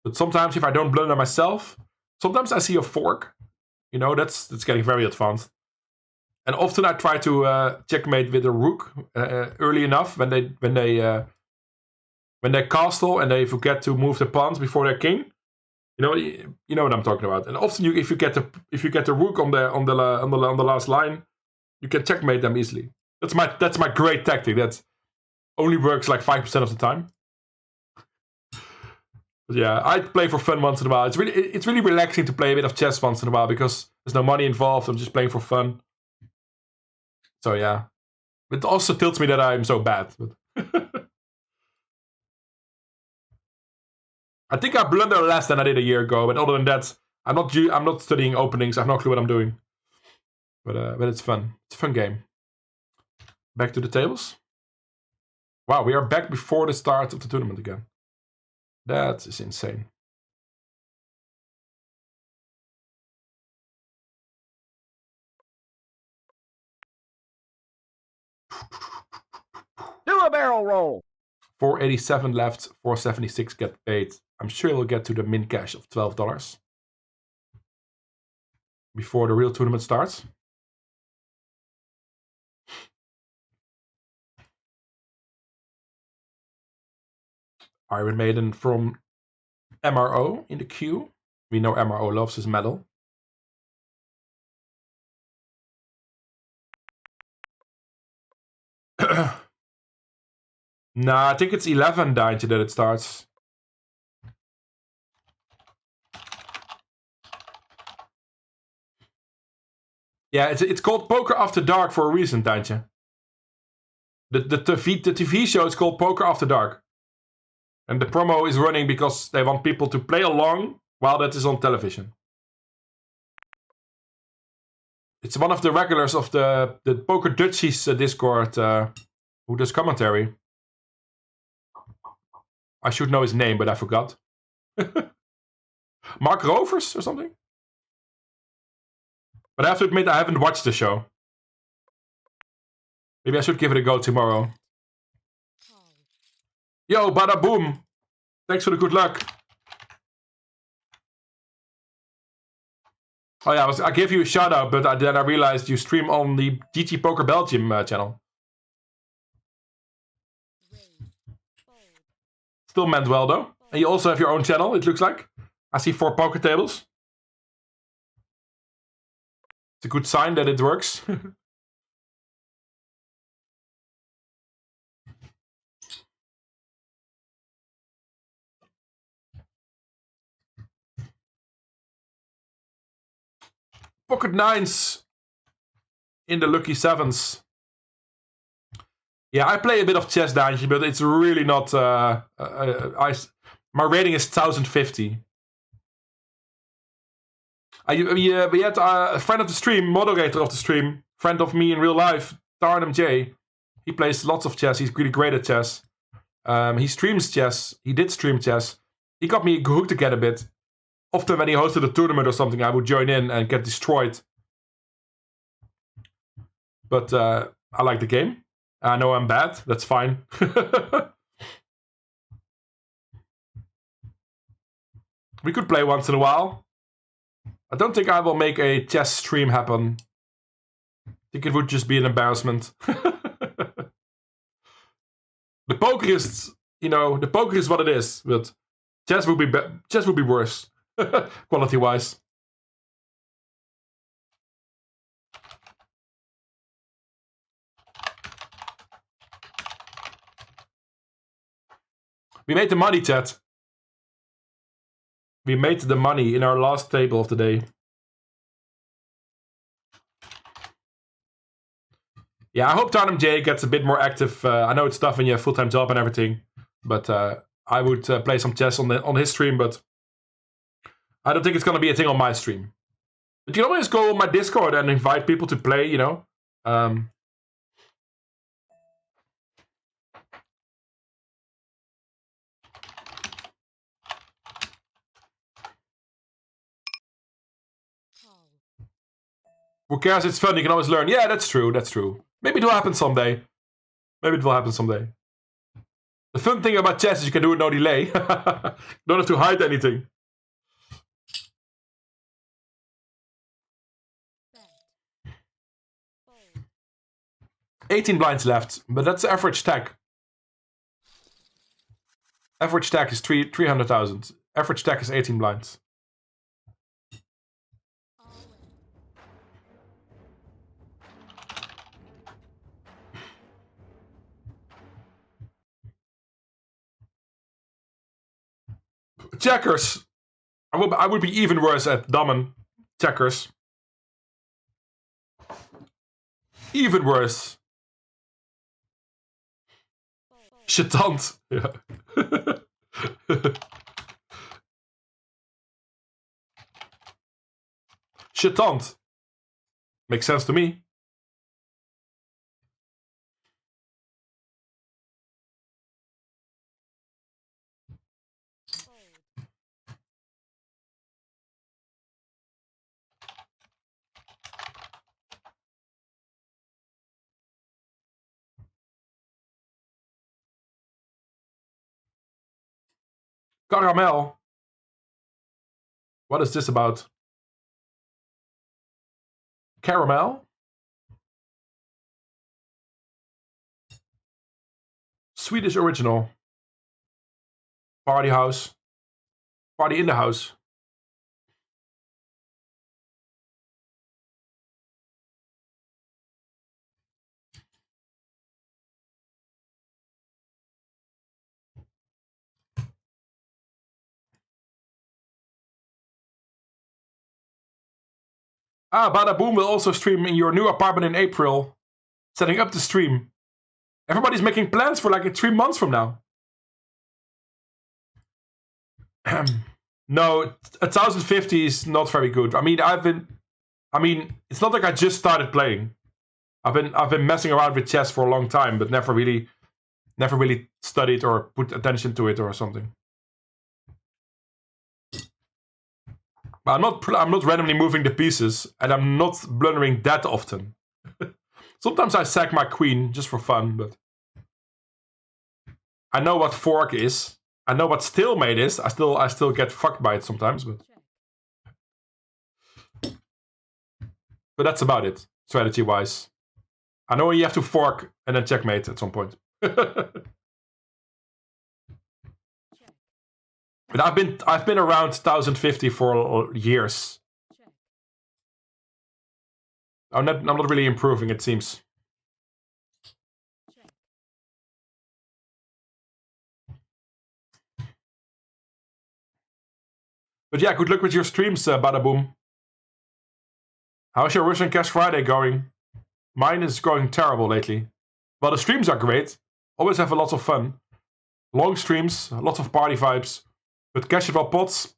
S1: But sometimes if I don't blunder myself, sometimes I see a fork. You know, that's getting very advanced. And often I try to checkmate with a rook early enough when they castle and they forget to move the pawns before their king. You know what I'm talking about. And often if you get the rook on the last line, you can checkmate them easily. That's my great tactic. That only works like 5% of the time. But yeah, I play for fun once in a while. It's really relaxing to play a bit of chess once in a while because there's no money involved. I'm just playing for fun. So yeah, it also tilts me that I'm so bad. But I think I blunder less than I did a year ago. But other than that, I'm not studying openings. I have no clue what I'm doing. But it's fun. It's a fun game. Back to the tables. Wow, we are back before the start of the tournament again. That is insane.
S11: Do a barrel roll.
S1: 487 left, 476 get paid. I'm sure we'll get to the min cash of $12 before the real tournament starts. Iron Maiden from MRO in the queue. We know MRO loves his medal. Nah, I think it's 11, Daantje, that it starts. Yeah, it's called Poker After Dark for a reason, Daantje. The TV show is called Poker After Dark. And the promo is running because they want people to play along while that is on television. It's one of the regulars of the Poker Dutchies Discord who does commentary. I should know his name, but I forgot. Mark Rovers or something? But I have to admit, I haven't watched the show. Maybe I should give it a go tomorrow. Yo, bada boom. Thanks for the good luck. Oh yeah, I gave you a shout out, but then I realized you stream on the GGPoker Belgium channel. Still meant well though. And you also have your own channel, it looks like. I see 4 poker tables. It's a good sign that it works. Pocket 9s in the lucky 7s. Yeah, I play a bit of chess, Daantje, but it's really not... my rating is 1050. We had a friend of the stream, moderator of the stream, friend of me in real life, Tarnum J. He plays lots of chess. He's really great at chess. He streams chess. He did stream chess. He got me hooked again a bit. Often when he hosted a tournament or something, I would join in and get destroyed. But I like the game. I know I'm bad. That's fine. We could play once in a while. I don't think I will make a chess stream happen. I think it would just be an embarrassment. The poker is you know, the poker is what it is, but chess would be worse, quality-wise. We made the money, chat. We made the money in our last table of the day. Yeah, I hope Tarnum J gets a bit more active. I know it's tough when you have a full-time job and everything, but I would play some chess on his stream, but I don't think it's going to be a thing on my stream. But you can always go on my Discord and invite people to play, you know. Who cares? It's fun. You can always learn. Yeah, that's true. That's true. Maybe it will happen someday. Maybe it will happen someday. The fun thing about chess is you can do it no delay. Don't have to hide anything. $18 blinds left, but that's the average stack. Average stack is 300,000. Average stack is 18 blinds. Checkers. I would be even worse at Damen. Checkers. Even worse. Chetant. Yeah. Chetant. Makes sense to me. Caramel. What is this about? Caramel? Swedish original. Party house. Party in the house. Ah, Bada Boom will also stream in your new apartment in April. Setting up the stream. Everybody's making plans for like 3 months from now. No, 1050 is not very good. I mean, it's not like I just started playing. I've been messing around with chess for a long time, but never really studied or put attention to it or something. But I'm not randomly moving the pieces, and I'm not blundering that often. Sometimes I sack my queen just for fun, but I know what fork is. I know what stalemate is. I still get fucked by it sometimes, but that's about it, strategy-wise. I know you have to fork and then checkmate at some point. But I've been around 1050 for years. I'm not really improving, it seems. But yeah, good luck with your streams, Badaboom. How's your Russian Cash Friday going? Mine is going terrible lately. Well, the streams are great. Always have a lot of fun. Long streams, lots of party vibes. But cash it all pots.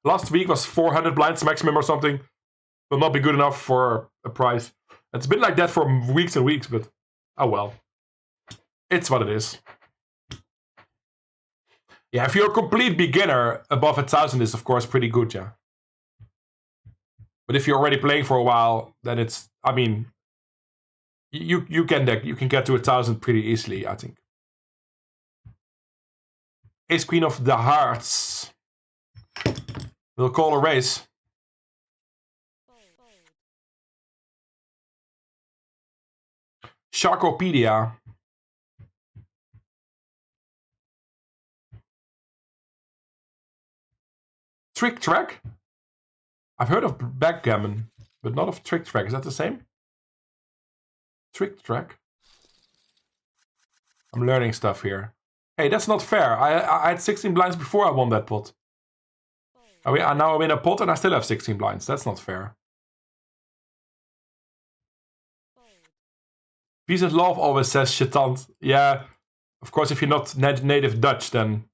S1: Last week was 400 blinds maximum or something. Will not be good enough for a prize. It's been like that for weeks and weeks, but oh well. It's what it is. Yeah, if you're a complete beginner, above 1000 is of course pretty good, yeah. But if you're already playing for a while, then it's, I mean, you can get to 1000 pretty easily, I think. Ace Queen of the Hearts. We'll call a race. Sharkopedia. Trick track? I've heard of backgammon, but not of trick track. Is that the same? Trick track? I'm learning stuff here. Hey, that's not fair. I had 16 blinds before I won that pot. Now I win a pot and I still have 16 blinds. That's not fair. Peace and love always says chetant. Yeah, of course, if you're not native Dutch, then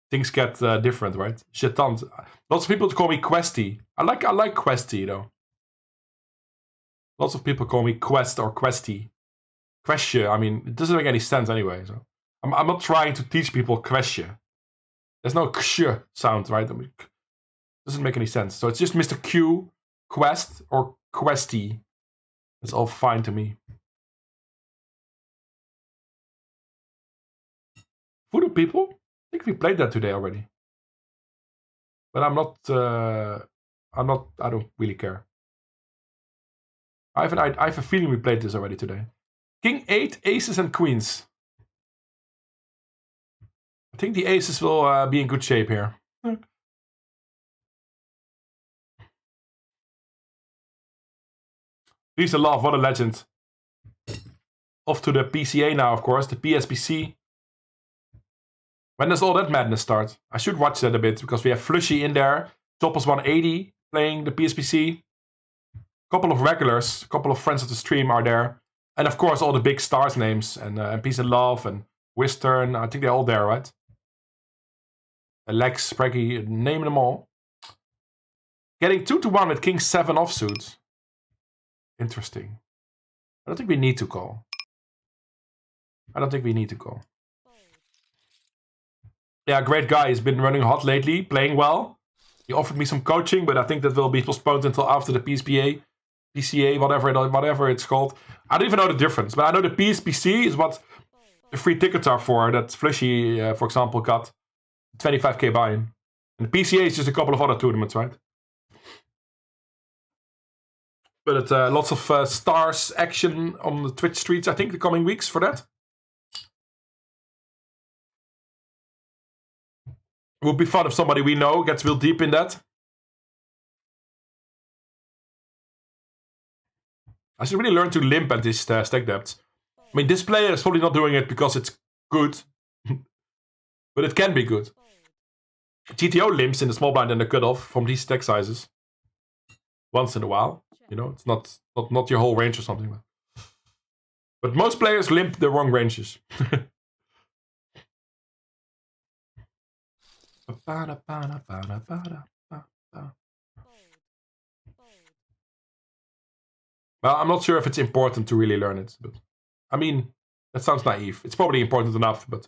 S1: things get different, right? Chetant. Lots of people call me Questje. I like Questje though. Lots of people call me Quest or Questje. Questje. I mean, it doesn't make any sense anyway. So I'm not trying to teach people Questje. There's no ksh sound, right? I mean, doesn't make any sense. So it's just Mr. Q, Quest, or Questje. It's all fine to me. Voodoo people? I think we played that today already. But I don't really care. I have a feeling we played this already today. King 8, aces and queens. I think the aces will be in good shape here. Peace and love, what a legend. Off to the PCA now, of course, the PSPC. When does all that madness start? I should watch that a bit, because we have Flushy in there. Toppers 180 playing the PSPC. Couple of regulars, a couple of friends of the stream are there. And of course all the big stars names. And Peace and Love and Western. I think they're all there, right? Lex, Spraggy, name them all. Getting 2-1 with King 7 offsuit. Interesting. I don't think we need to call. Yeah, great guy. He's been running hot lately, playing well. He offered me some coaching, but I think that will be postponed until after the PCA, whatever it's called. I don't even know the difference, but I know the PSPC is what the free tickets are for. That Flushy, for example, got 25k buy-in. And the PCA is just a couple of other tournaments, right? But lots of stars action on the Twitch streets, I think, the coming weeks for that. It would be fun if somebody we know gets real deep in that. I should really learn to limp at this stack depth. I mean, this player is probably not doing it because it's good. But it can be good. GTO limps in the small blind and the cutoff from these stack sizes. Once in a while. You know, it's not your whole range or something. But most players limp the wrong ranges. Well, I'm not sure if it's important to really learn it, but I mean, that sounds naive. It's probably important enough, but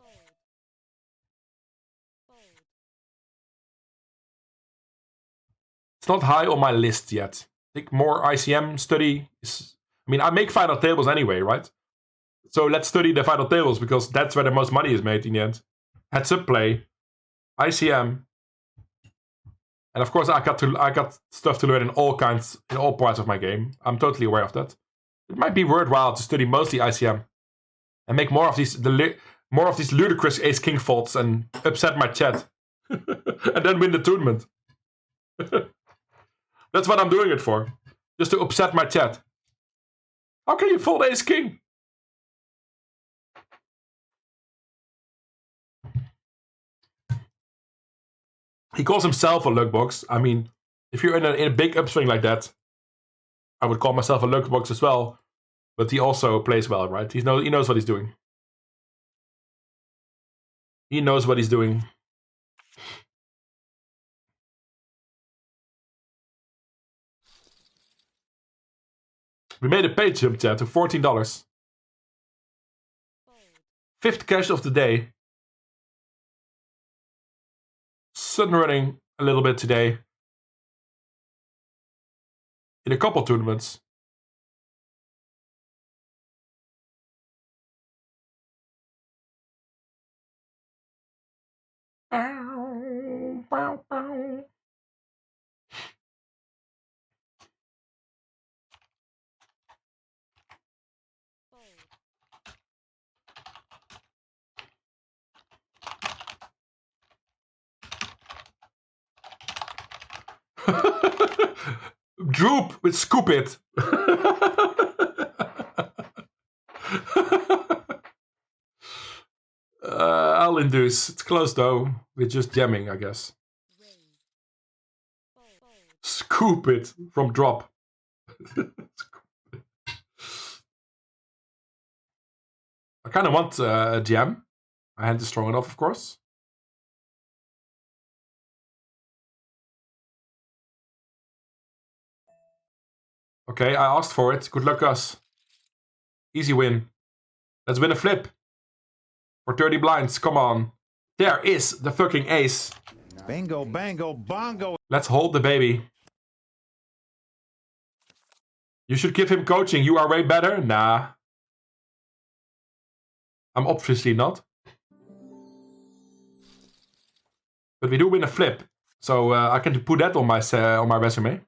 S1: it's not high on my list yet. I think more ICM study is... I mean, I make final tables anyway, right? So let's study the final tables, because that's where the most money is made in the end. Heads up play, ICM, and of course I got stuff to learn in all parts of my game. I'm totally aware of that. It might be worthwhile to study mostly ICM and make more of these ludicrous ace king faults and upset my chat, and then win the tournament. That's what I'm doing it for, just to upset my chat. How can you fold ace king? He calls himself a luck box. I mean, if you're in a big upswing like that, I would call myself a luck box as well. But he also plays well, right? He knows what he's doing. He knows what he's doing. We made a pay jump, chat, to $14. Fifth cash of the day. Sun running a little bit today. In a couple tournaments. Droop with scoop it. I'll induce. It's close though. We're just jamming, I guess. Scoop it from drop. I kind of want a jam. My hand is strong enough, of course. Okay, I asked for it. Good luck, us. Easy win. Let's win a flip. For 30 blinds, come on. There is the fucking ace.
S12: Bingo, bango, bongo.
S1: Let's hold the baby. You should give him coaching. You are way better? Nah. I'm obviously not. But we do win a flip. So I can put that on my resume.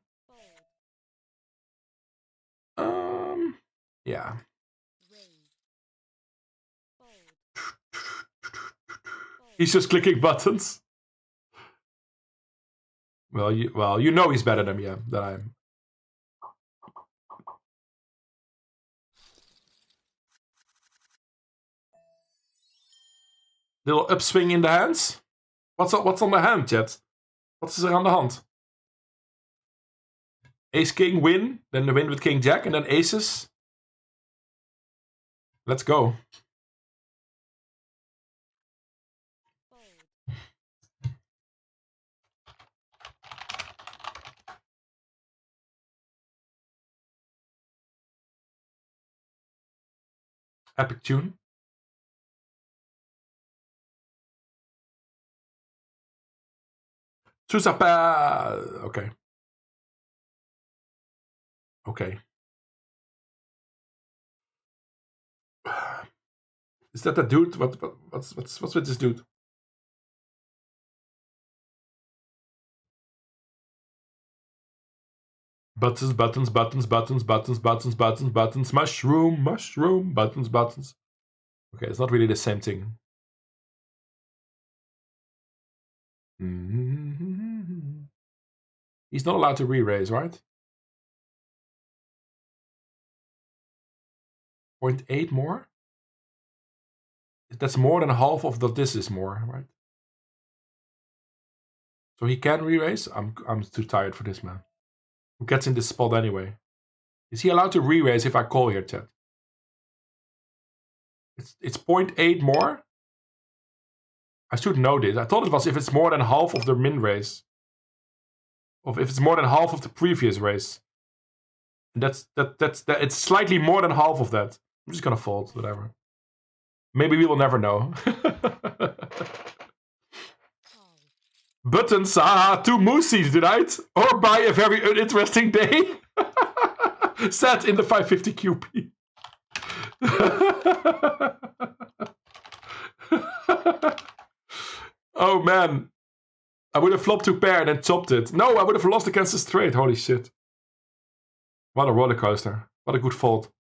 S1: Yeah. He's just clicking buttons. Well, you know he's better than me, than I am. Little upswing in the hands. What's on the hand, chat? Wat is er aan de hand? Ace king win, then the win with king jack, and then aces. Let's go. Epic tune. Okay. Okay. Is that a dude? What's with this dude? Buttons, buttons, buttons, buttons, buttons, buttons, buttons, buttons, mushroom, mushroom, buttons, buttons. Okay, it's not really the same thing. He's not allowed to re-raise, right? 0.8 more? That's more than half of that. This is more, right? So he can re-raise? I'm too tired for this, man. Who gets in this spot anyway? Is he allowed to re-raise if I call here, chat? It's 0.8 more? I should know this. I thought it was if it's more than half of the min raise. Or if it's more than half of the previous raise. And that's it's slightly more than half of that. I'm just gonna fold, whatever. Maybe we will never know. Buttons, two moosies tonight. Or by a very uninteresting day. Sat in the 550 QP. Oh man. I would have flopped to pair and then chopped it. No, I would have lost against the straight. Holy shit. What a roller coaster. What a good fold.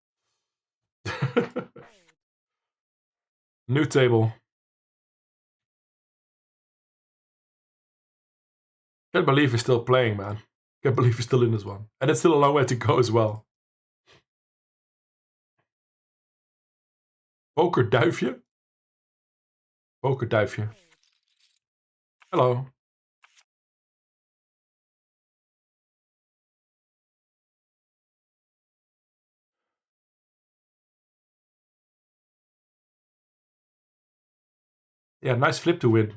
S1: New table. Can't believe he's still playing, man. Can't believe he's still in this one. And it's still a long way to go as well. Poker duifje. Poker duifje. Hello. Yeah, nice flip to win.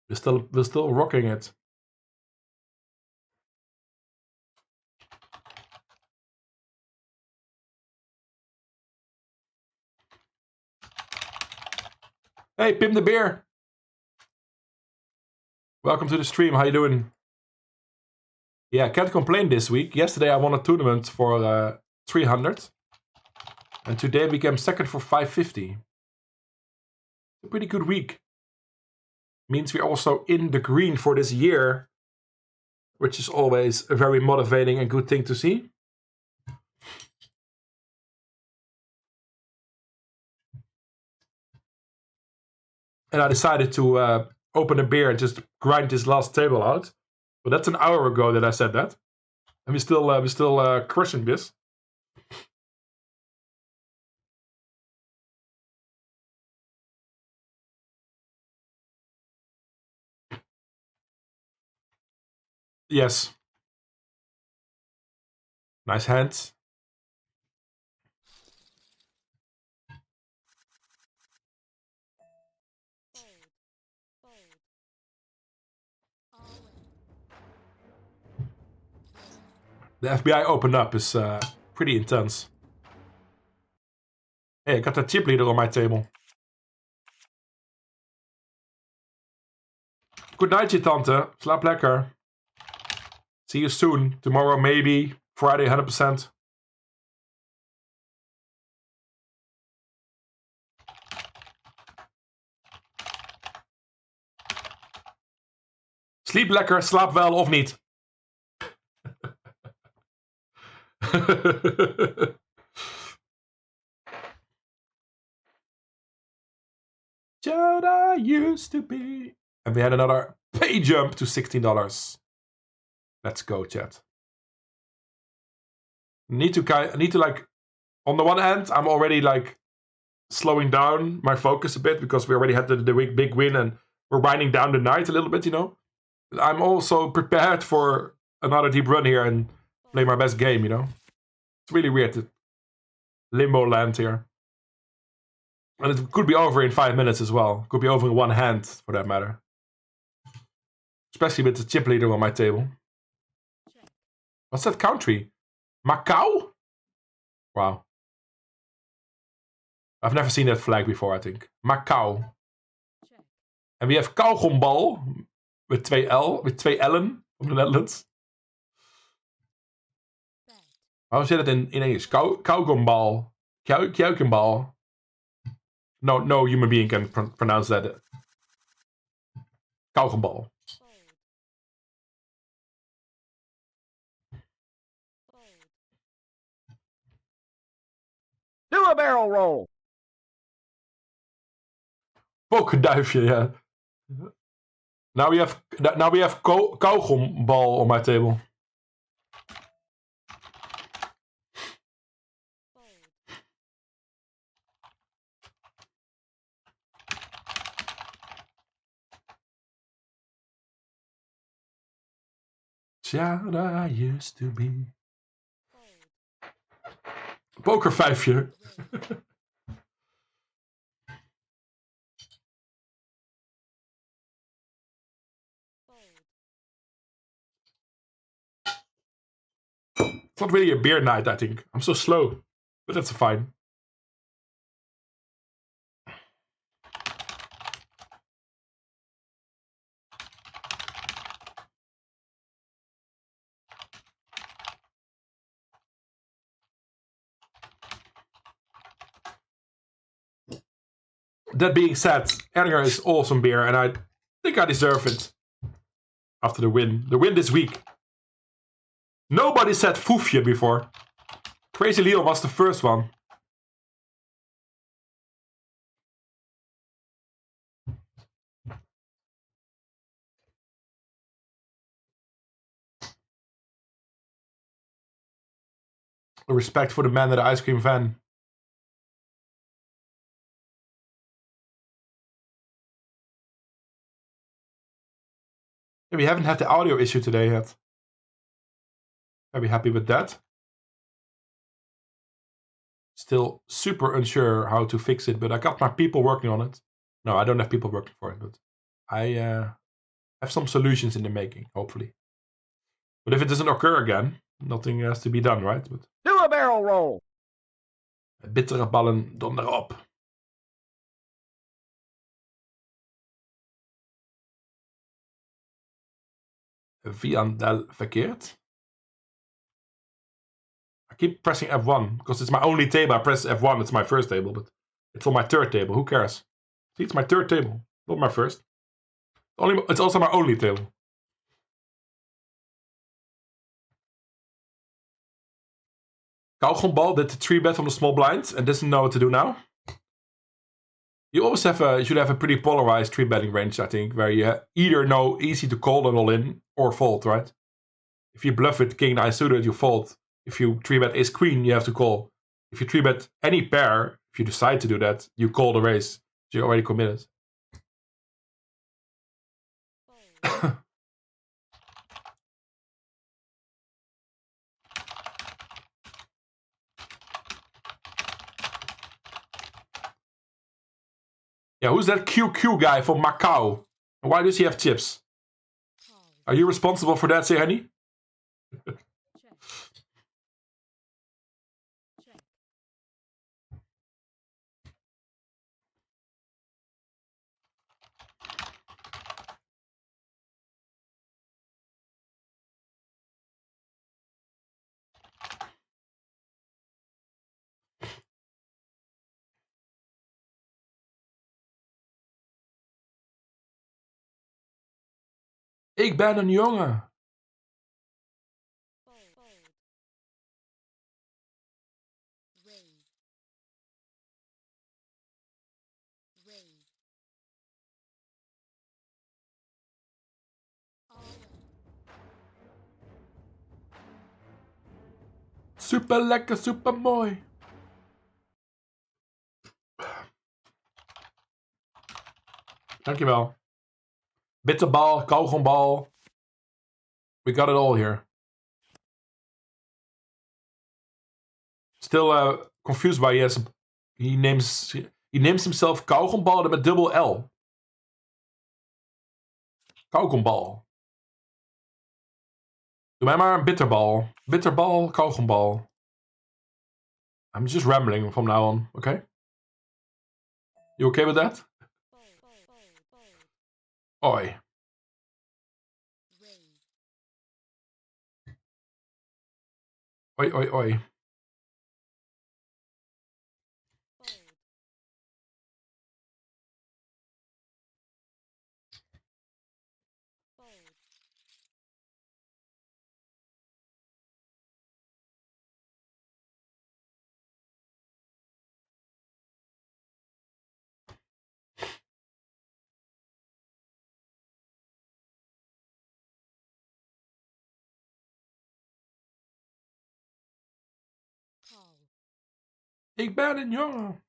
S1: We're still rocking it. Hey, Pim the Beer. Welcome to the stream. How you doing? Yeah, can't complain this week. Yesterday I won a tournament for 300. And today I became second for 550. A pretty good week. Means we're also in the green for this year, which is always a very motivating and good thing to see. And I decided to open a beer and just grind this last table out. But that's an hour ago that I said that. And we're still crushing this. Yes. Nice hands. The FBI open up is pretty intense. Hey, I got that chip leader on my table. Good night, je tante. Slaap lekker. See you soon. Tomorrow, maybe. Friday, 100%. Sleep lekker, slaap wel of niet. Child I used to be. And we had another pay jump to $16. Let's go, chat. Need to like, on the one hand, I'm already like slowing down my focus a bit because we already had the big win and we're winding down the night a little bit, you know. I'm also prepared for another deep run here and play my best game, you know. It's really weird. Limbo land here. And it could be over in 5 minutes as well. Could be over in one hand, for that matter. Especially with the chip leader on my table. What's that country? Macau? Wow. I've never seen that flag before, I think. Macau. And we have kauwgombal with twee L'en from the Netherlands. How say that in English? Kauwgombal. Kauwgombal. No human being can pronounce that. Kauwgombal.
S11: Do a barrel roll.
S1: Pokerduifje, yeah. Now we have kauwgombal on my table. Child I used to be. Pokervijfje. It's not really a beer night, I think. I'm so slow, but that's fine. That being said, Erdinger is awesome beer, and I think I deserve it. After the win. The win this week. Nobody said Foefje before. Crazy Leon was the first one. Respect for the man at the ice cream van. We haven't had the audio issue today yet. Very happy with that. Still super unsure how to fix it, but I got my people working on it. No, I don't have people working for it, but I have some solutions in the making, hopefully. But if it doesn't occur again, nothing has to be done, right? But
S11: do a barrel roll.
S1: Bittere ballen donder op. Viandel verkeerd. I keep pressing F1 because it's my only table. I press F1, it's my first table, but it's on my third table. Who cares? See, it's my third table, not my first. It's also my only table. Kauwgombal did the 3-bet on the small blinds and doesn't know what to do now. You always you should have a pretty polarized 3-betting range, I think, where you either know easy to call and all in or fold, right? If you bluff with king 9 suited, you fold. If you 3-bet ace queen, you have to call. If you 3-bet any pair, if you decide to do that, you call the raise. So you're already committed. Yeah, who's that QQ guy from Macau? And why does he have chips? Are you responsible for that, say honey? Ik ben een jongen. Super lekker, super mooi. Dankjewel. Bitterbal, kauwgombal. We got it all here. Still confused by he names himself kauwgombal met dubbel L. Kauwgombal. Doe mij maar een bitterbal. Bitterbal, kauwgombal. I'm just rambling from now on, okay? You okay with that? Oi. Oi, oi, oi. Ik ben een jongen.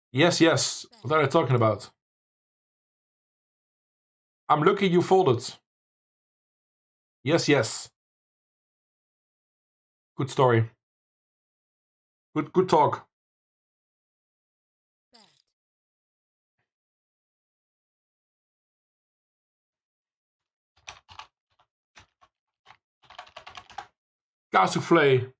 S1: Yes, yes. What are you talking about? I'm lucky you folded. Yes, yes. Good story. Good talk. Kaassoufflé.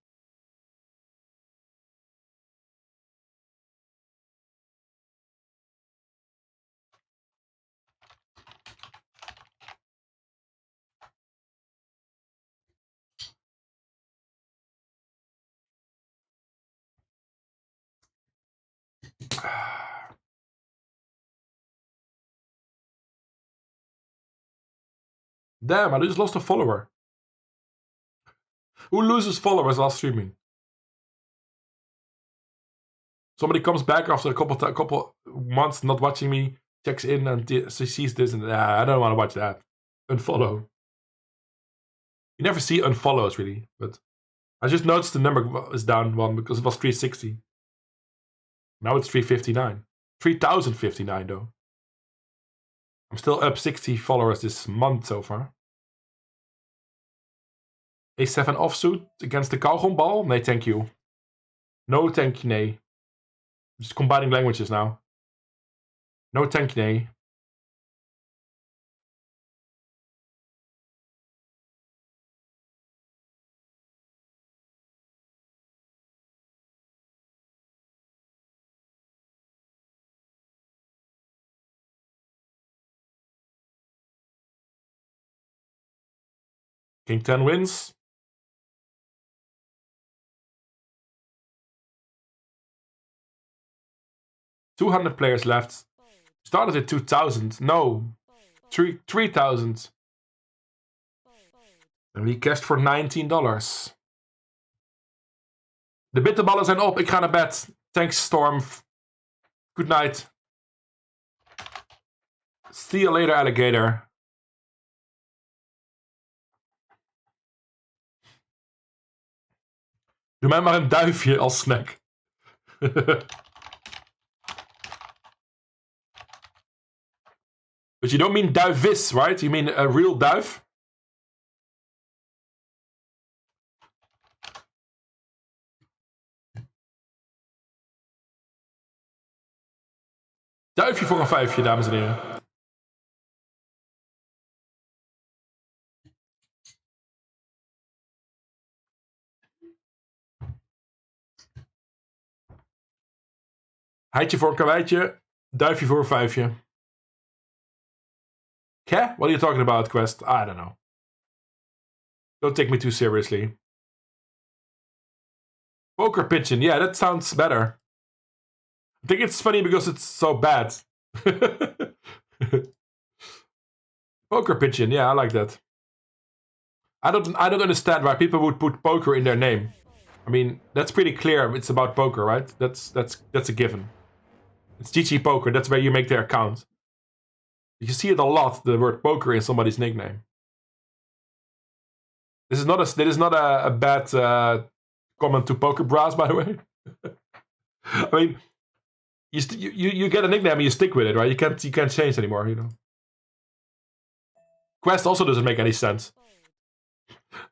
S1: Damn, I just lost a follower. Who loses followers while streaming? Somebody comes back after a couple months not watching me, checks in and sees this and I don't want to watch that. Unfollow. You never see unfollows really, but I just noticed the number is down one because it was 360. Now it's 359. 3059 though. I'm still up 60 followers this month so far. A7 offsuit against the kauwgombal? Nee, thank you. No, thank you, nee. I'm just combining languages now. No, thank you, nee. King 10 wins. $200 players left. Started at 2,000. No. 3,000. And we cashed for $19. De bitterballen zijn op. Ik ga naar bed. Thanks, Storm. Good night. See you later, alligator. Doe mij maar een duifje als snack. But you don't mean duivis, right? You mean a real duif? Duifje voor een vijfje, dames en heren. Heitje voor een karweitje. Duifje voor een vijfje. What are you talking about, Quest? I don't know. Don't take me too seriously. Poker pigeon. Yeah, that sounds better. I think it's funny because it's so bad. Poker pigeon. Yeah, I like that. I don't understand why people would put poker in their name. I mean, that's pretty clear. It's about poker, right? That's a given. It's GGPoker. That's where you make their account. You see it a lot. The word poker in somebody's nickname. This is not a bad comment to Poker Bras, by the way. I mean, you get a nickname and you stick with it, right? You can't change anymore, you know. Quest also doesn't make any sense.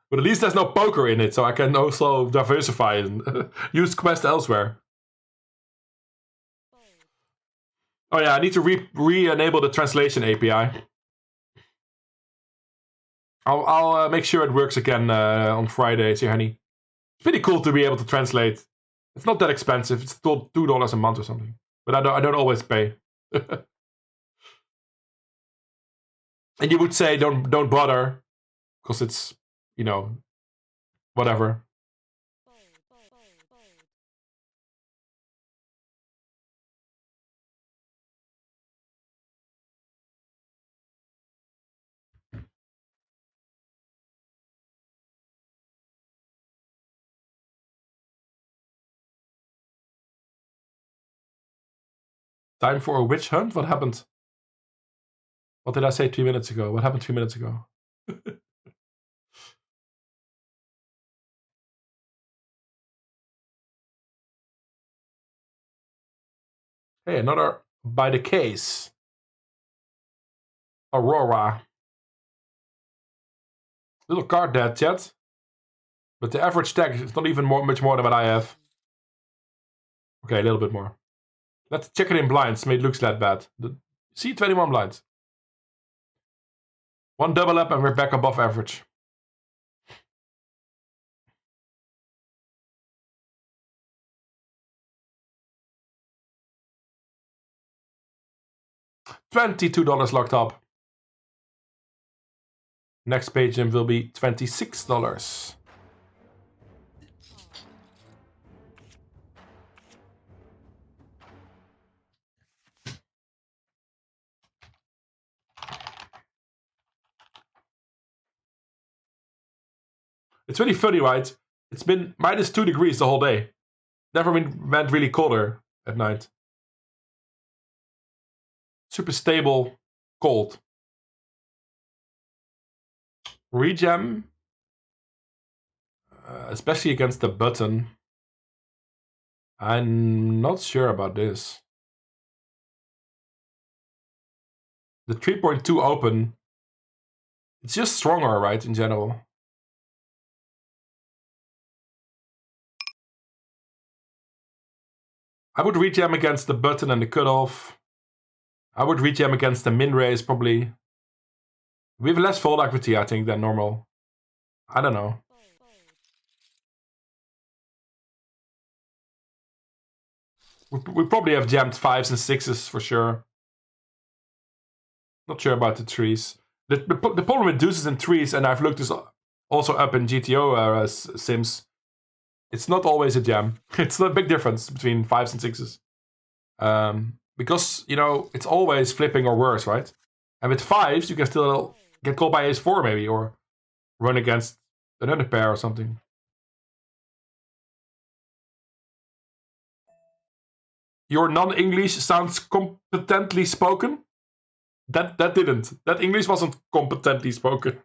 S1: But at least there's no poker in it, so I can also diversify and use Quest elsewhere. Oh yeah, I need to re-enable the translation API. I'll make sure it works again on Friday, see honey. It's pretty cool to be able to translate. It's not that expensive. It's still $2 a month or something. But I don't always pay. And you would say don't bother, because it's, you know, whatever. Time for a witch hunt? What happened? What did I say 3 minutes ago? What happened 3 minutes ago? Hey, another by the case. Aurora. Little card dead, chat. But the average stack is not even much more than what I have. Okay, a little bit more. Let's check it in blinds. Maybe it looks that bad. See, 21 blinds. One double up and we're back above average. $22 locked up. Next page in will be $26. It's really funny, right? It's been -2 degrees the whole day. Never went really colder at night. Super stable, cold. Rejam, especially against the button. I'm not sure about this. The 3.2 open, it's just stronger, right, in general. I would rejam against the button and the cutoff. I would rejam against the min raise, probably. We have less fold equity, I think, than normal. I don't know. We probably have jammed 5s and 6s for sure. Not sure about the trees. The problem with deuces and trees, and I've looked this also up in GTO sims, it's not always a jam. It's a big difference between 5s and 6s. Because, you know, it's always flipping or worse, right? And with 5s, you can still get called by ace-4 maybe, or run against another pair or something. Your non-English sounds competently spoken. That didn't. That English wasn't competently spoken.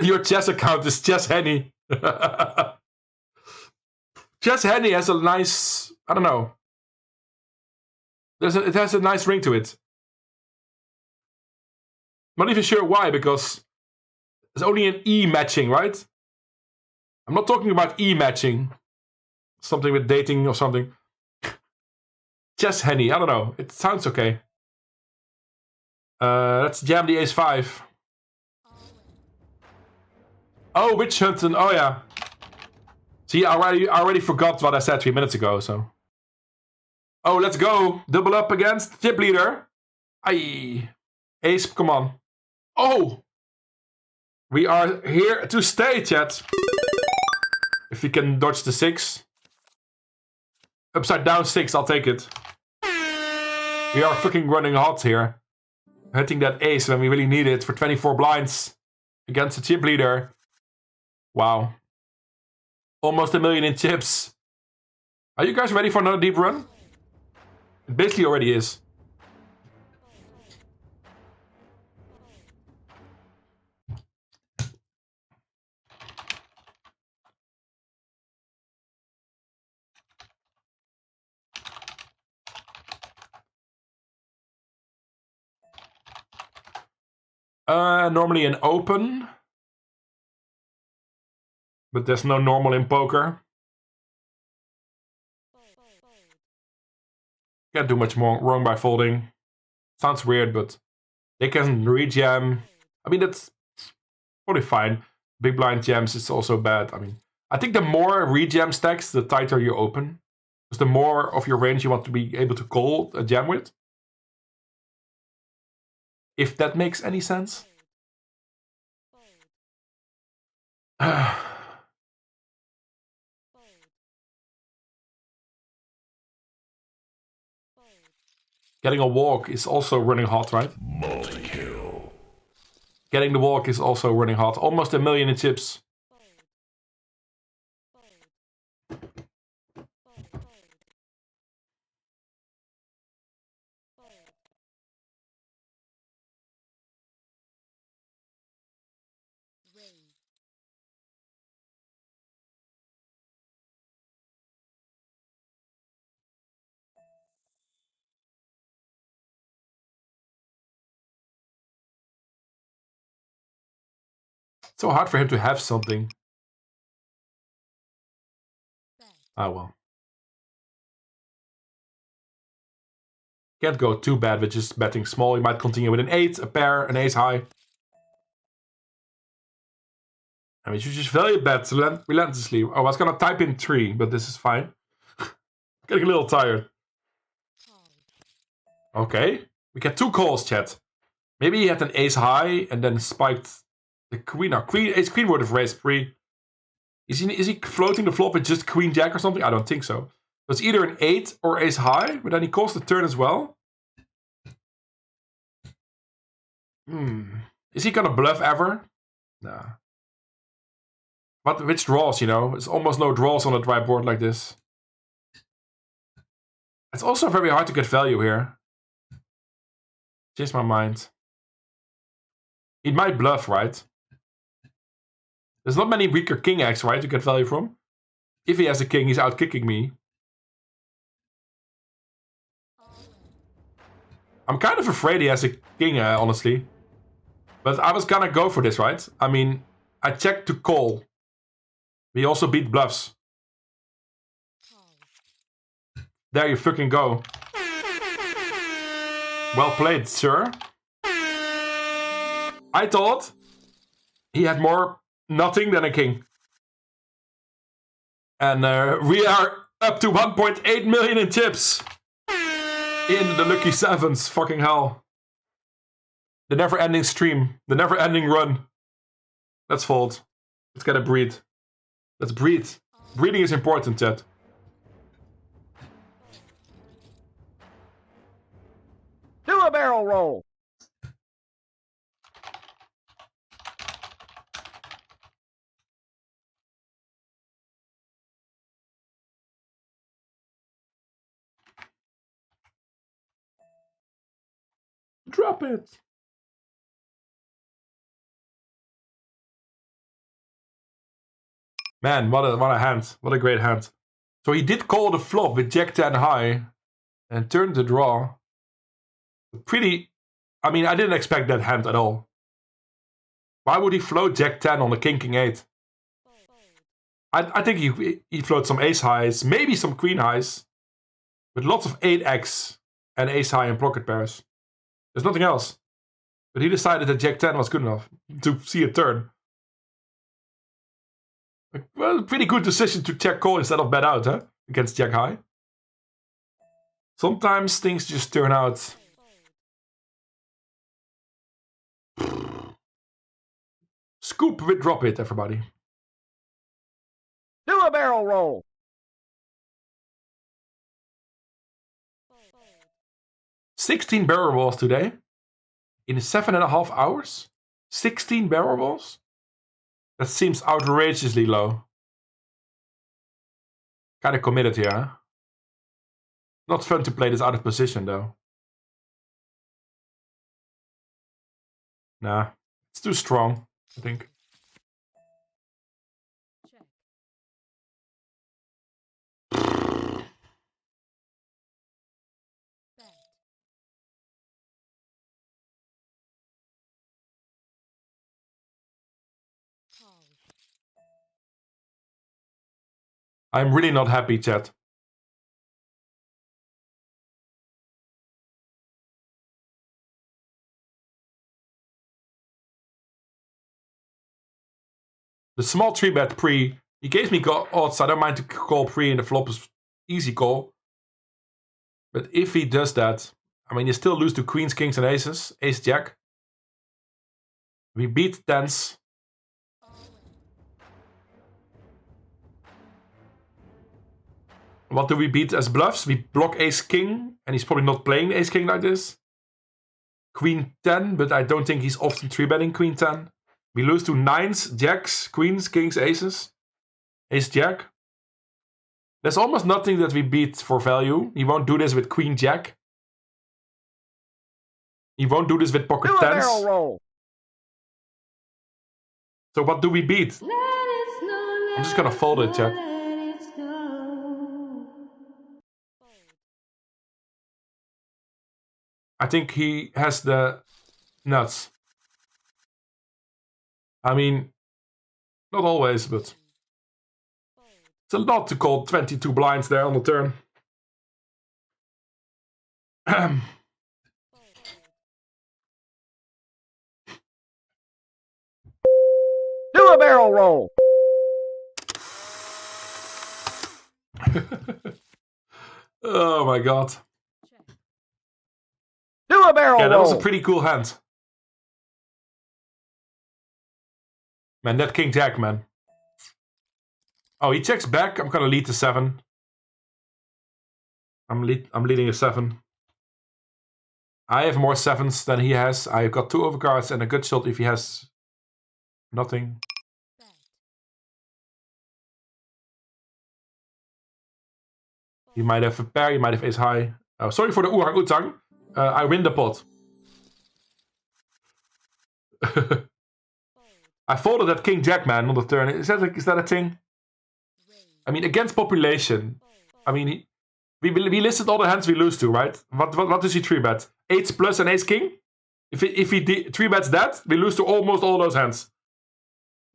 S1: Your chess account is Chess Henny. Chess Henny has a nice, I don't know. It has a nice ring to it. Not even sure why, because it's only an E matching, right? I'm not talking about E matching. Something with dating or something. Chess Henny, I don't know. It sounds okay. Let's jam the ace-5. Oh, Witch Hunting. Oh, yeah. See, I already forgot what I said 3 minutes ago, so. Oh, let's go. Double up against chip leader. Aye. Ace, come on. Oh! We are here to stay, chat. If we can dodge the 6. Upside down 6, I'll take it. We are fucking running hot here. Hitting that ace when we really need it for 24 blinds. Against the chip leader. Wow. Almost 1 million in chips. Are you guys ready for another deep run? It basically already is. Normally an open. But there's no normal in poker. Can't do much more wrong by folding. Sounds weird, but they can rejam. I mean, that's probably fine. Big blind jams is also bad. I mean, I think the more rejam stacks, the tighter you open. Because the more of your range you want to be able to call a jam with. If that makes any sense. Getting a walk is also running hot, right?
S4: Multi-kill.
S1: Getting the walk is also running hot. Almost 1 million in chips. It's so hard for him to have something. Ah, well. Can't go too bad with just betting small. He might continue with an 8, a pair, an ace high. And we should just value bet relentlessly. Oh, I was gonna type in 3, but this is fine. Getting a little tired. Okay. We get 2 calls, chat. Maybe he had an ace high and then spiked the queen. Now, ace queen would have raised 3. Is he floating the flop with just queen jack or something? I don't think so. So it's either an 8 or ace high, but then he calls the turn as well. Is he gonna bluff ever? Nah. But which draws, you know? There's almost no draws on a dry board like this. It's also very hard to get value here. Change my mind. He might bluff, right? There's not many weaker king X, right, to get value from. If he has a king, he's out kicking me. I'm kind of afraid he has a king, honestly. But I was gonna go for this, right? I mean, I checked to call. We also beat bluffs. There you fucking go. Well played, sir. I thought he had more nothing than a king. And we are up to 1.8 million in tips. In the lucky sevens, fucking hell. The never-ending stream. The never-ending run. Let's fold. Let's get a breathe. Let's breathe. Breeding is important, chat.
S11: Do a barrel roll.
S1: Drop it. Man, what a hand. What a great hand. So he did call the flop with Jack 10 high and turned the draw. Pretty... I mean, I didn't expect that hand at all. Why would he float Jack 10 on the King 8? I think he floats some ace highs, maybe some queen highs. With lots of 8x and ace high and pocket pairs. There's nothing else. But he decided that Jack 10 was good enough to see a turn. Well, pretty good decision to check call instead of bet out, huh? Against Jack high. Sometimes things just turn out. Scoop with drop it, everybody.
S11: Do a barrel roll.
S1: $16 barrel rolls today. In 7.5 hours? 16 barrel rolls? That seems outrageously low. Kinda committed here, huh? Not fun to play this out of position, though. Nah, it's too strong, I think. I'm really not happy, chat. The small 3-bet pre, he gave me odds. I don't mind to call pre and the flop is easy call. But if he does that, I mean, you still lose to queens, kings, and aces. Ace, jack. We beat tens. What do we beat as bluffs? We block ace, king, and he's probably not playing ace, king like this. Queen 10, but I don't think he's often 3-betting queen 10. We lose to nines, jacks, queens, kings, aces. Ace, jack. There's almost nothing that we beat for value. He won't do this with queen, jack. He won't do this with pocket
S11: Do a
S1: tens.
S11: barrel roll.
S1: So what do we beat? I'm just gonna fold it, chat. I think he has the nuts. I mean, not always, but it's a lot to call 22 blinds there on the turn.
S11: Do a barrel roll.
S1: Oh my god.
S11: Do a barrel roll.
S1: Yeah, that was a pretty cool hand. Man, that king jack, man. Oh, he checks back. I'm gonna lead to 7. I'm leading a 7. I have more 7s than he has. I've got 2 overcards and a good shot if he has nothing. He might have a pair, he might have ace high. Oh, sorry for the oorang oetang. I win the pot. I folded that king jack, man, on the turn. Is that a thing? I mean, against population. I mean, we listed all the hands we lose to, right? What does he 3-bet? 8s plus and ace king? If he 3-bets that, we lose to almost all those hands.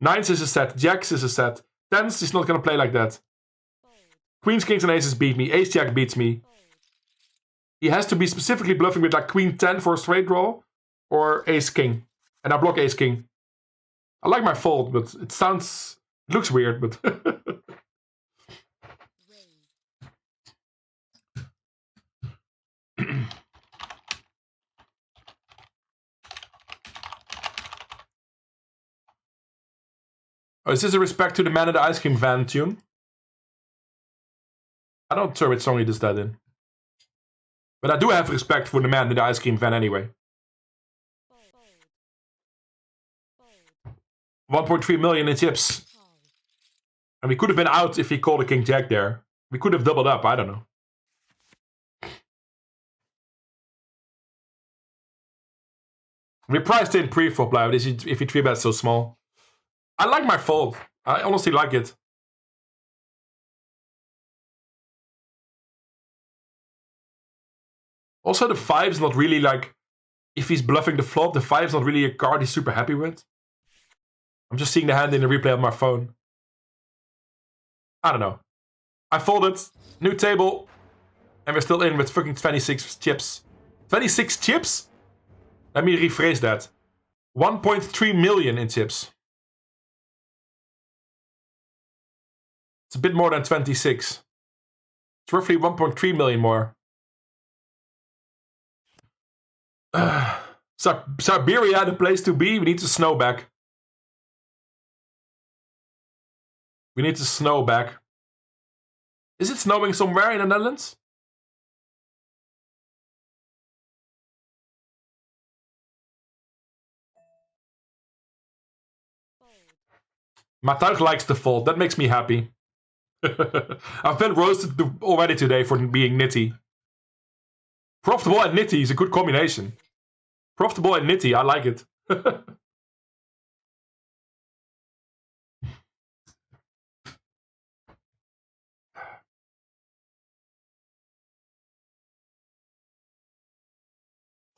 S1: 9s is a set. Jacks is a set. 10s is not gonna play like that. Queens, kings, and aces beat me. Ace jack beats me. He has to be specifically bluffing with like queen 10 for a straight draw. Or ace king. And I block ace king. I like my fold, but it looks weird, but... Oh, is this a respect to the man in the ice cream van tune? I don't sure which song he does that in. But I do have respect for the man in the ice cream van anyway. 1.3 million in chips. And we could have been out if he called a king jack there. We could have doubled up, I don't know. We priced in pre-flop live if you 3-bet so small. I like my fold. I honestly like it. Also, the 5's not really like... If he's bluffing the flop, the 5's not really a card he's super happy with. I'm just seeing the hand in the replay on my phone. I don't know. I folded. New table. And we're still in with fucking 26 chips. 26 chips? Let me rephrase that. 1.3 million in chips. It's a bit more than 26. It's roughly 1.3 million more. Siberia, the place to be. We need to snow back. We need to snow back. Is it snowing somewhere in the Netherlands? Matuig likes the fold. That makes me happy. I've been roasted already today for being nitty. Profitable and nitty is a good combination. Profitable and nitty, I like it.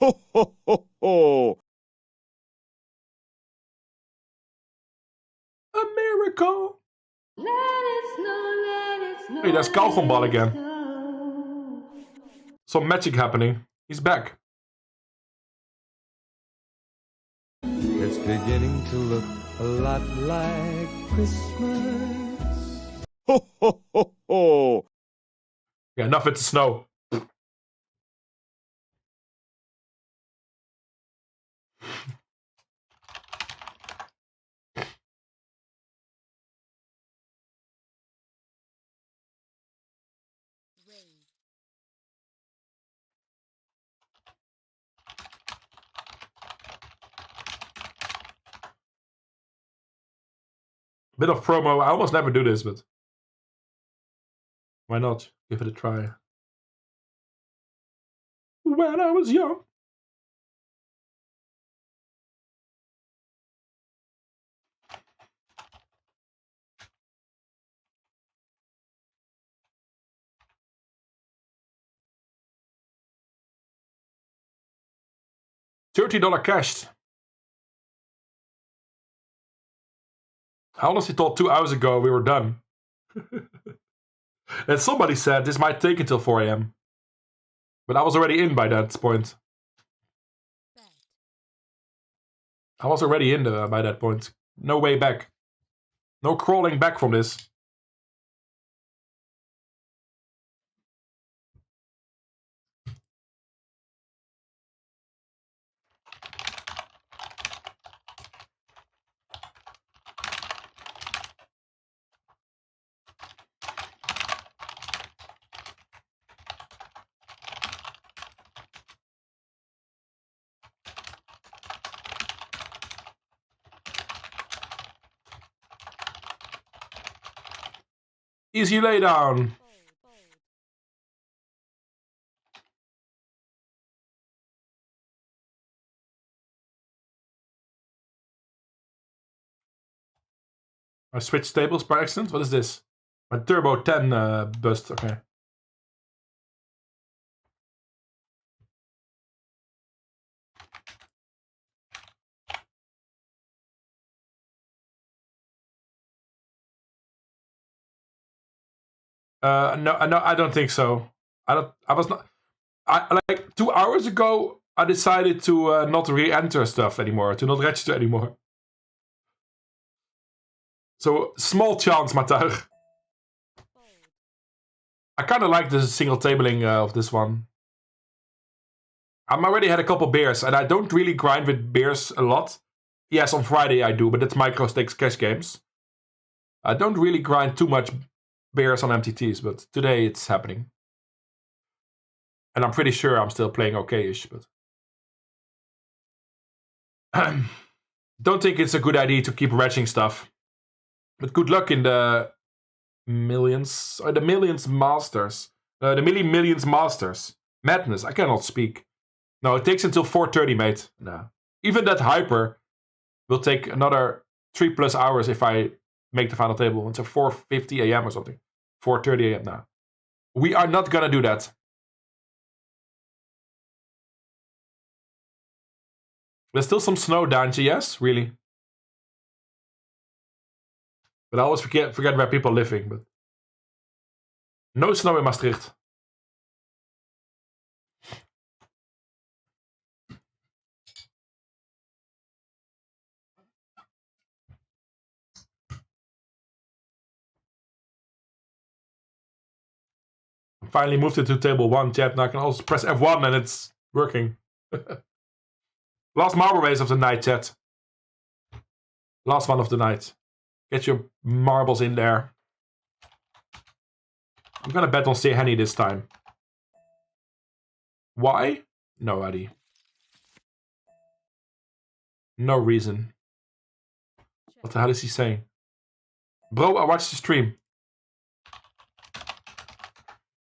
S11: Ho, ho, ho, ho.
S1: A miracle.
S14: Let it snow, let it snow.
S1: Hey, that's Kauwgombal again. Some magic happening. He's back.
S15: It's beginning to look a lot like Christmas.
S11: Ho, ho, ho, ho.
S1: Yeah, enough with the snow. Bit of promo. I almost never do this, but why not? Give it a try. When I was young. $30 cashed. I honestly thought 2 hours ago we were done. And somebody said this might take until 4 AM. But I was already in by that point. I was already in by that point. No way back. No crawling back from this. Easy lay down. I switched tables by accident. What is this? My Turbo 10 bust. Okay. No, I don't think so. I was not. Like 2 hours ago, I decided to not re-enter stuff anymore, to not register anymore. So small chance, Matuig. I kind of like the single tabling of this one. I'm already had a couple beers, and I don't really grind with beers a lot. Yes, on Friday I do, but that's micro stakes cash games. I don't really grind too much bears on MTTs, but today it's happening. And I'm pretty sure I'm still playing okay-ish, but... Don't think it's a good idea to keep retching stuff. But good luck in the millions... Or the millions masters. The millions masters. Madness, I cannot speak. No, it takes until 4:30, mate. No. Even that hyper will take another 3+ hours if I make the final table. It's at 4:50 a.m. or something. 4:30 a.m. now. We are not gonna do that. There's still some snow down here, yes? Really? But I always forget where people are living. But no snow in Maastricht. Finally moved it to table 1, chat. Now I can also press F1 and it's working. Last marble race of the night, chat. Last one of the night. Get your marbles in there. I'm gonna bet on Henny this time. Why? No idea. No reason. What the hell is he saying? Bro, I watched the stream.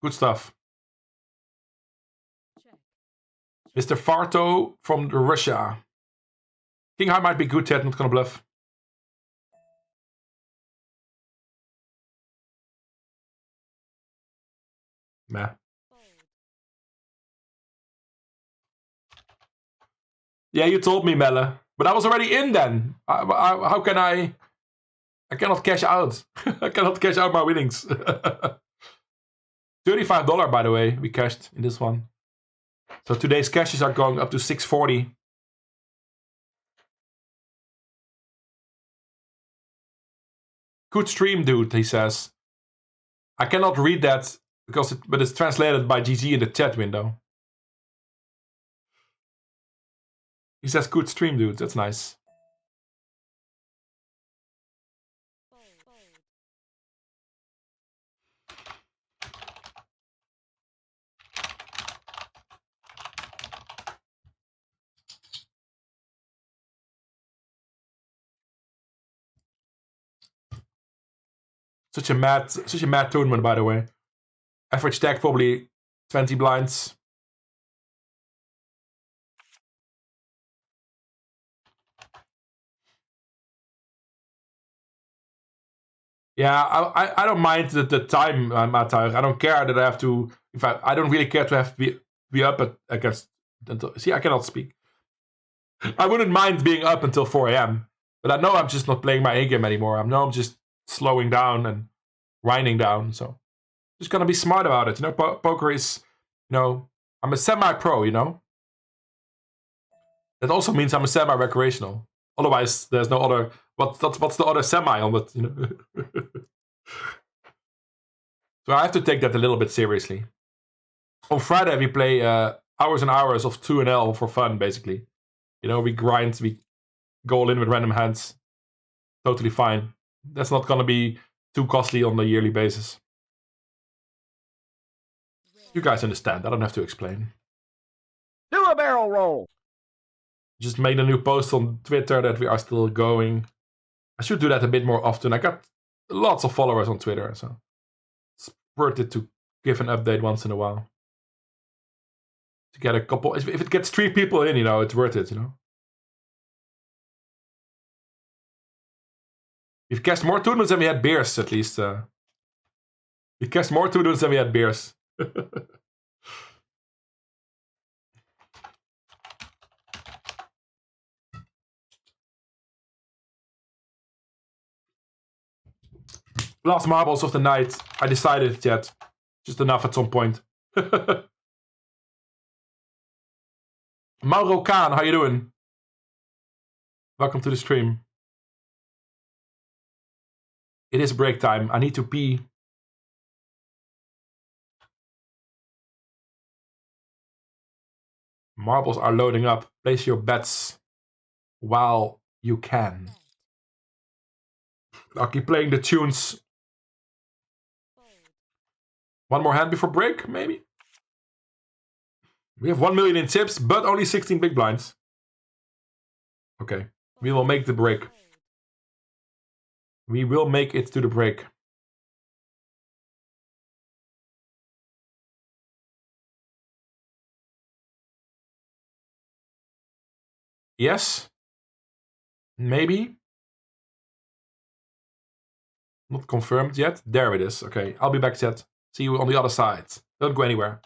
S1: Good stuff. Mr. Farto from Russia. King High might be good, Ted, not gonna bluff. Meh. Yeah, you told me, Melle. But I was already in then. How can I... I cannot cash out. I cannot cash out my winnings. $35, by the way, we cashed in this one. So today's cashes are going up to 640. Good stream, dude, he says. I cannot read that because but it's translated by GG in the chat window. He says good stream, dude. That's nice. Such a mad tournament, by the way. Average stack probably 20 blinds. Yeah, I don't mind the time, Matthijs. I don't care that I have to. I don't really care to have to be up against. See, I cannot speak. I wouldn't mind being up until 4 a.m. But I know I'm just not playing my A game anymore. I know I'm just slowing down and winding down. So just gonna be smart about it. You know, poker is, you know, I'm a semi-pro. You know, that also means I'm a semi-recreational. Otherwise, there's no other. What's the other semi on it? You know. So I have to take that a little bit seriously. On Friday we play hours and hours of 2NL for fun, basically. You know, we grind, we go all in with random hands. Totally fine. That's not gonna be too costly on a yearly basis. You guys understand. I don't have to explain.
S11: Do a barrel roll.
S1: Just made a new post on Twitter that we are still going. I should do that a bit more often. I got lots of followers on Twitter, so it's worth it to give an update once in a while. To get a couple, if it gets 3 people in, you know, it's worth it, you know. We've cashed more tournaments than we had beers, at least. We cashed more tournaments than we had beers. Last marbles of the night. I decided yet. Just enough at some point. Mauro Khan, how you doing? Welcome to the stream. It is break time. I need to pee. Marbles are loading up. Place your bets while you can. I'll keep playing the tunes One more hand before break, maybe? We have 1 million in tips, but only 16 big blinds. Okay, we will make the break. We will make it to the break. Yes? Maybe? Not confirmed yet. There it is. Okay, I'll be back, chat. See you on the other side. Don't go anywhere.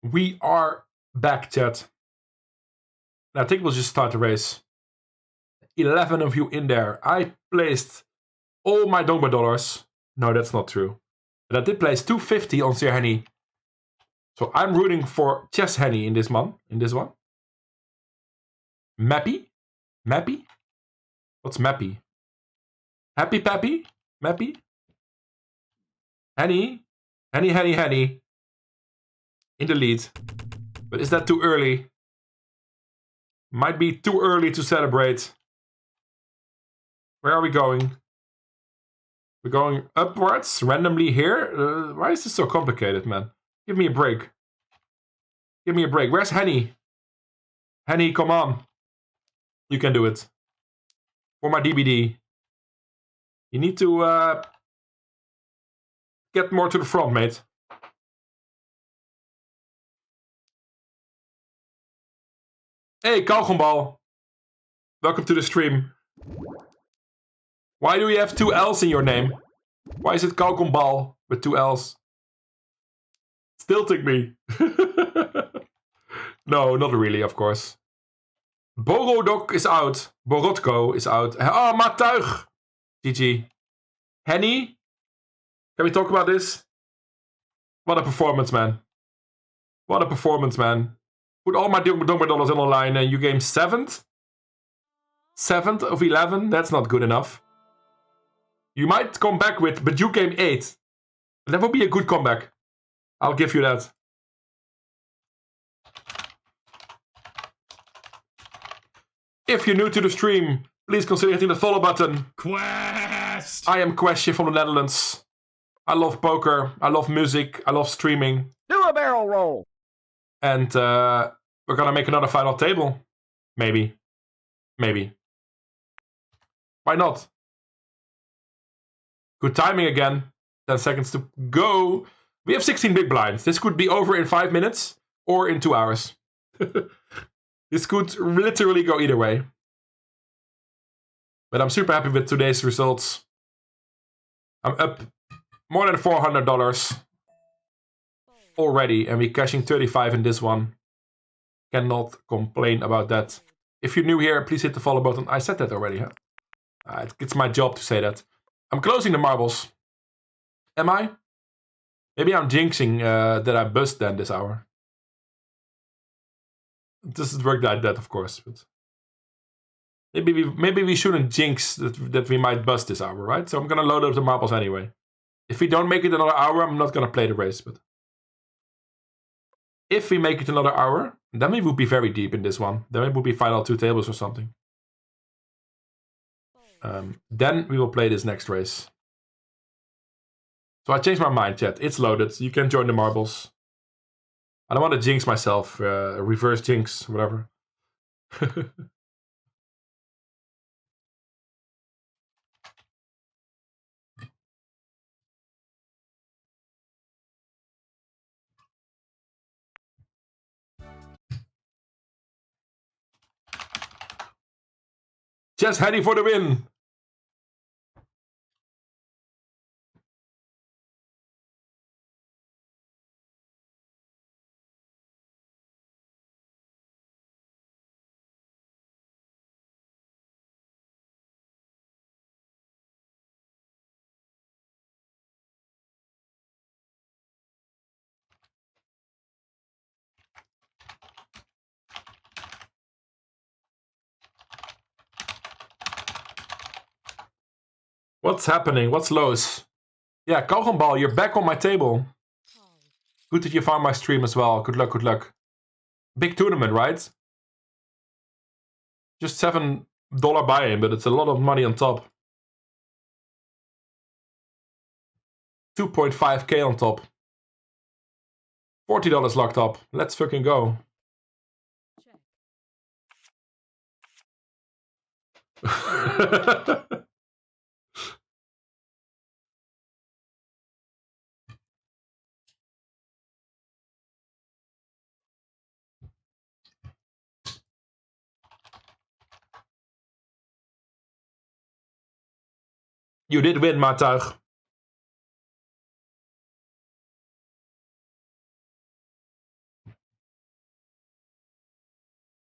S1: We are back, chat. I think we'll just start the race. 11 of you in there. I placed all my Dogba dollars. No, that's not true. But I did place 250 on Sir Henny. So I'm rooting for Chess Henny in this one. Mappy? Mappy? What's Mappy? Happy Pappy? Mappy? Henny? Henny. In the lead. But is that too early? Might be too early to celebrate. Where are we going? We're going upwards randomly here? Why is this so complicated, man? Give me a break. Give me a break. Where's Henny? Henny, come on. You can do it. For my DBD. You need to get more to the front, mate. Hey, Kauwgombal. Welcome to the stream. Why do you have 2 L's in your name? Why is it Kauwgombal with 2 L's? Stilting me. No, not really, of course. Borodok is out. Borodko is out. Oh, Matuig. GG. Henny? Can we talk about this? What a performance, man. What a performance, man. Put all my Donker dollars in online and you game 7th? 7th of 11? That's not good enough. You might come back with, but you game 8. That would be a good comeback. I'll give you that. If you're new to the stream, please consider hitting the follow button.
S16: Quest!
S1: I am Questje from the Netherlands. I love poker, I love music, I love streaming.
S11: Do a barrel roll!
S1: And we're gonna make another final table. Maybe. Maybe. Why not? Good timing again. 10 seconds to go. We have 16 big blinds. This could be over in 5 minutes or in 2 hours. This could literally go either way. But I'm super happy with today's results. I'm up more than $400 already. And we're cashing 35 in this one. Cannot complain about that. If you're new here, please hit the follow button. I said that already, huh? It's my job to say that. I'm closing the marbles. Am I? Maybe I'm jinxing that I bust then this hour. It doesn't work like that, of course. But maybe we shouldn't jinx that we might bust this hour, right? So I'm gonna load up the marbles anyway. If we don't make it another hour, I'm not gonna play the race. But if we make it another hour, then we would be very deep in this one. Then it would be final 2 tables or something. Then we will play this next race. So I changed my mind, chat. It's loaded. You can join the marbles. I don't want to jinx myself. Reverse jinx, whatever. Just heading for the win. What's happening? What's lows? Yeah, Kauwgombal, you're back on my table. Good that you found my stream as well. Good luck, good luck. Big tournament, right? Just $7 buy-in, but it's a lot of money on top. 2.5k on top. $40 locked up. Let's fucking go. You did win, Matuig.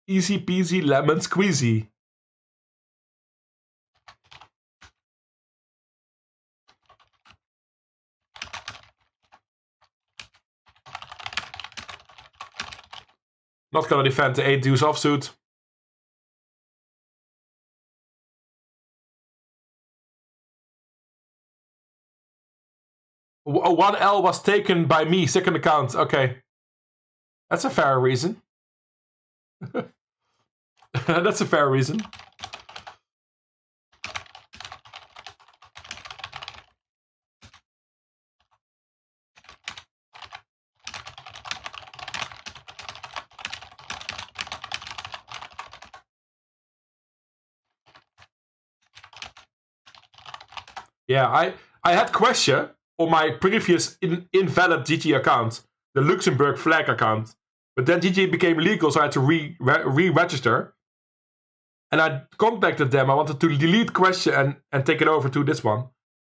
S1: Easy peasy lemon squeezy. Not gonna defend the 8 deuce offsuit. Oh, 1L was taken by me, second account. Okay. That's a fair reason. That's a fair reason. Yeah, I had Questje on my previous invalid GG account, the Luxembourg flag account. But then GG became legal, so I had to re-register. And I contacted them. I wanted to delete Questje and take it over to this one.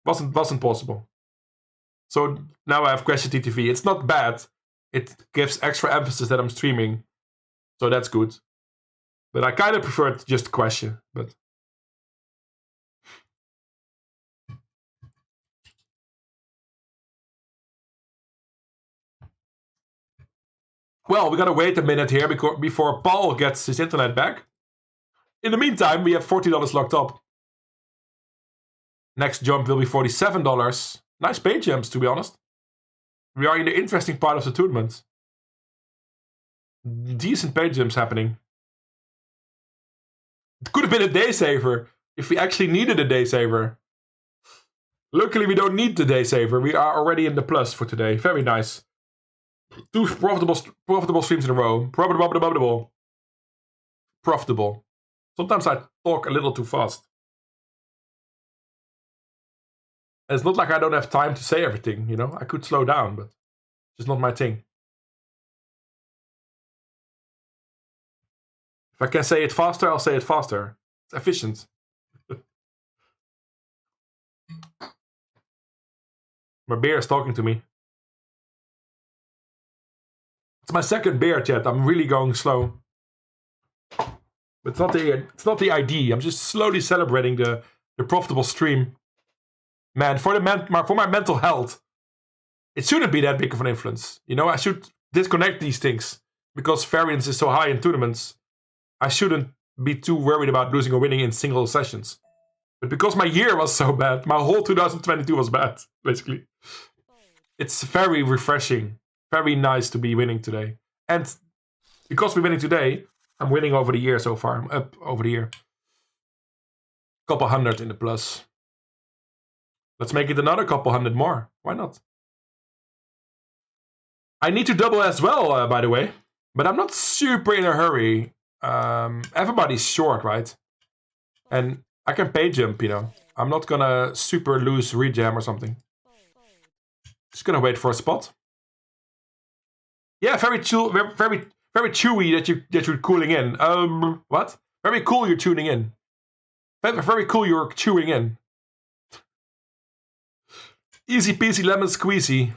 S1: Wasn't possible. So now I have Questje TTV. It's not bad. It gives extra emphasis that I'm streaming. So that's good. But I kind of preferred just Questje. But well, we gotta wait a minute here before Paul gets his internet back. In the meantime, we have $40 locked up. Next jump will be $47. Nice pay jumps, to be honest. We are in the interesting part of the tournament. Decent pay jumps happening. It could have been a day saver if we actually needed a day saver. Luckily, we don't need the day saver. We are already in the plus for today. Very nice. 2 profitable streams in a row. Profitable. Sometimes I talk a little too fast. And it's not like I don't have time to say everything, you know. I could slow down, but it's just not my thing. If I can say it faster, I'll say it faster. It's efficient. My bear is talking to me. It's my second beer, chat. I'm really going slow. But it's not the ID. I'm just slowly celebrating the profitable stream. Man, for my mental health, it shouldn't be that big of an influence. You know, I should disconnect these things because variance is so high in tournaments. I shouldn't be too worried about losing or winning in single sessions. But because my year was so bad, my whole 2022 was bad, basically. It's very refreshing. Very nice to be winning today. And because we're winning today, I'm winning over the year so far. I'm up over the year. Couple hundred in the plus. Let's make it another couple hundred more. Why not? I need to double as well, by the way. But I'm not super in a hurry. Everybody's short, right? And I can pay jump, you know. I'm not gonna super lose rejam or something. Just gonna wait for a spot. Yeah, very chill, very chewy that you're cooling in. What? Very cool you're tuning in. Very cool you're chewing in. Easy peasy lemon squeezy.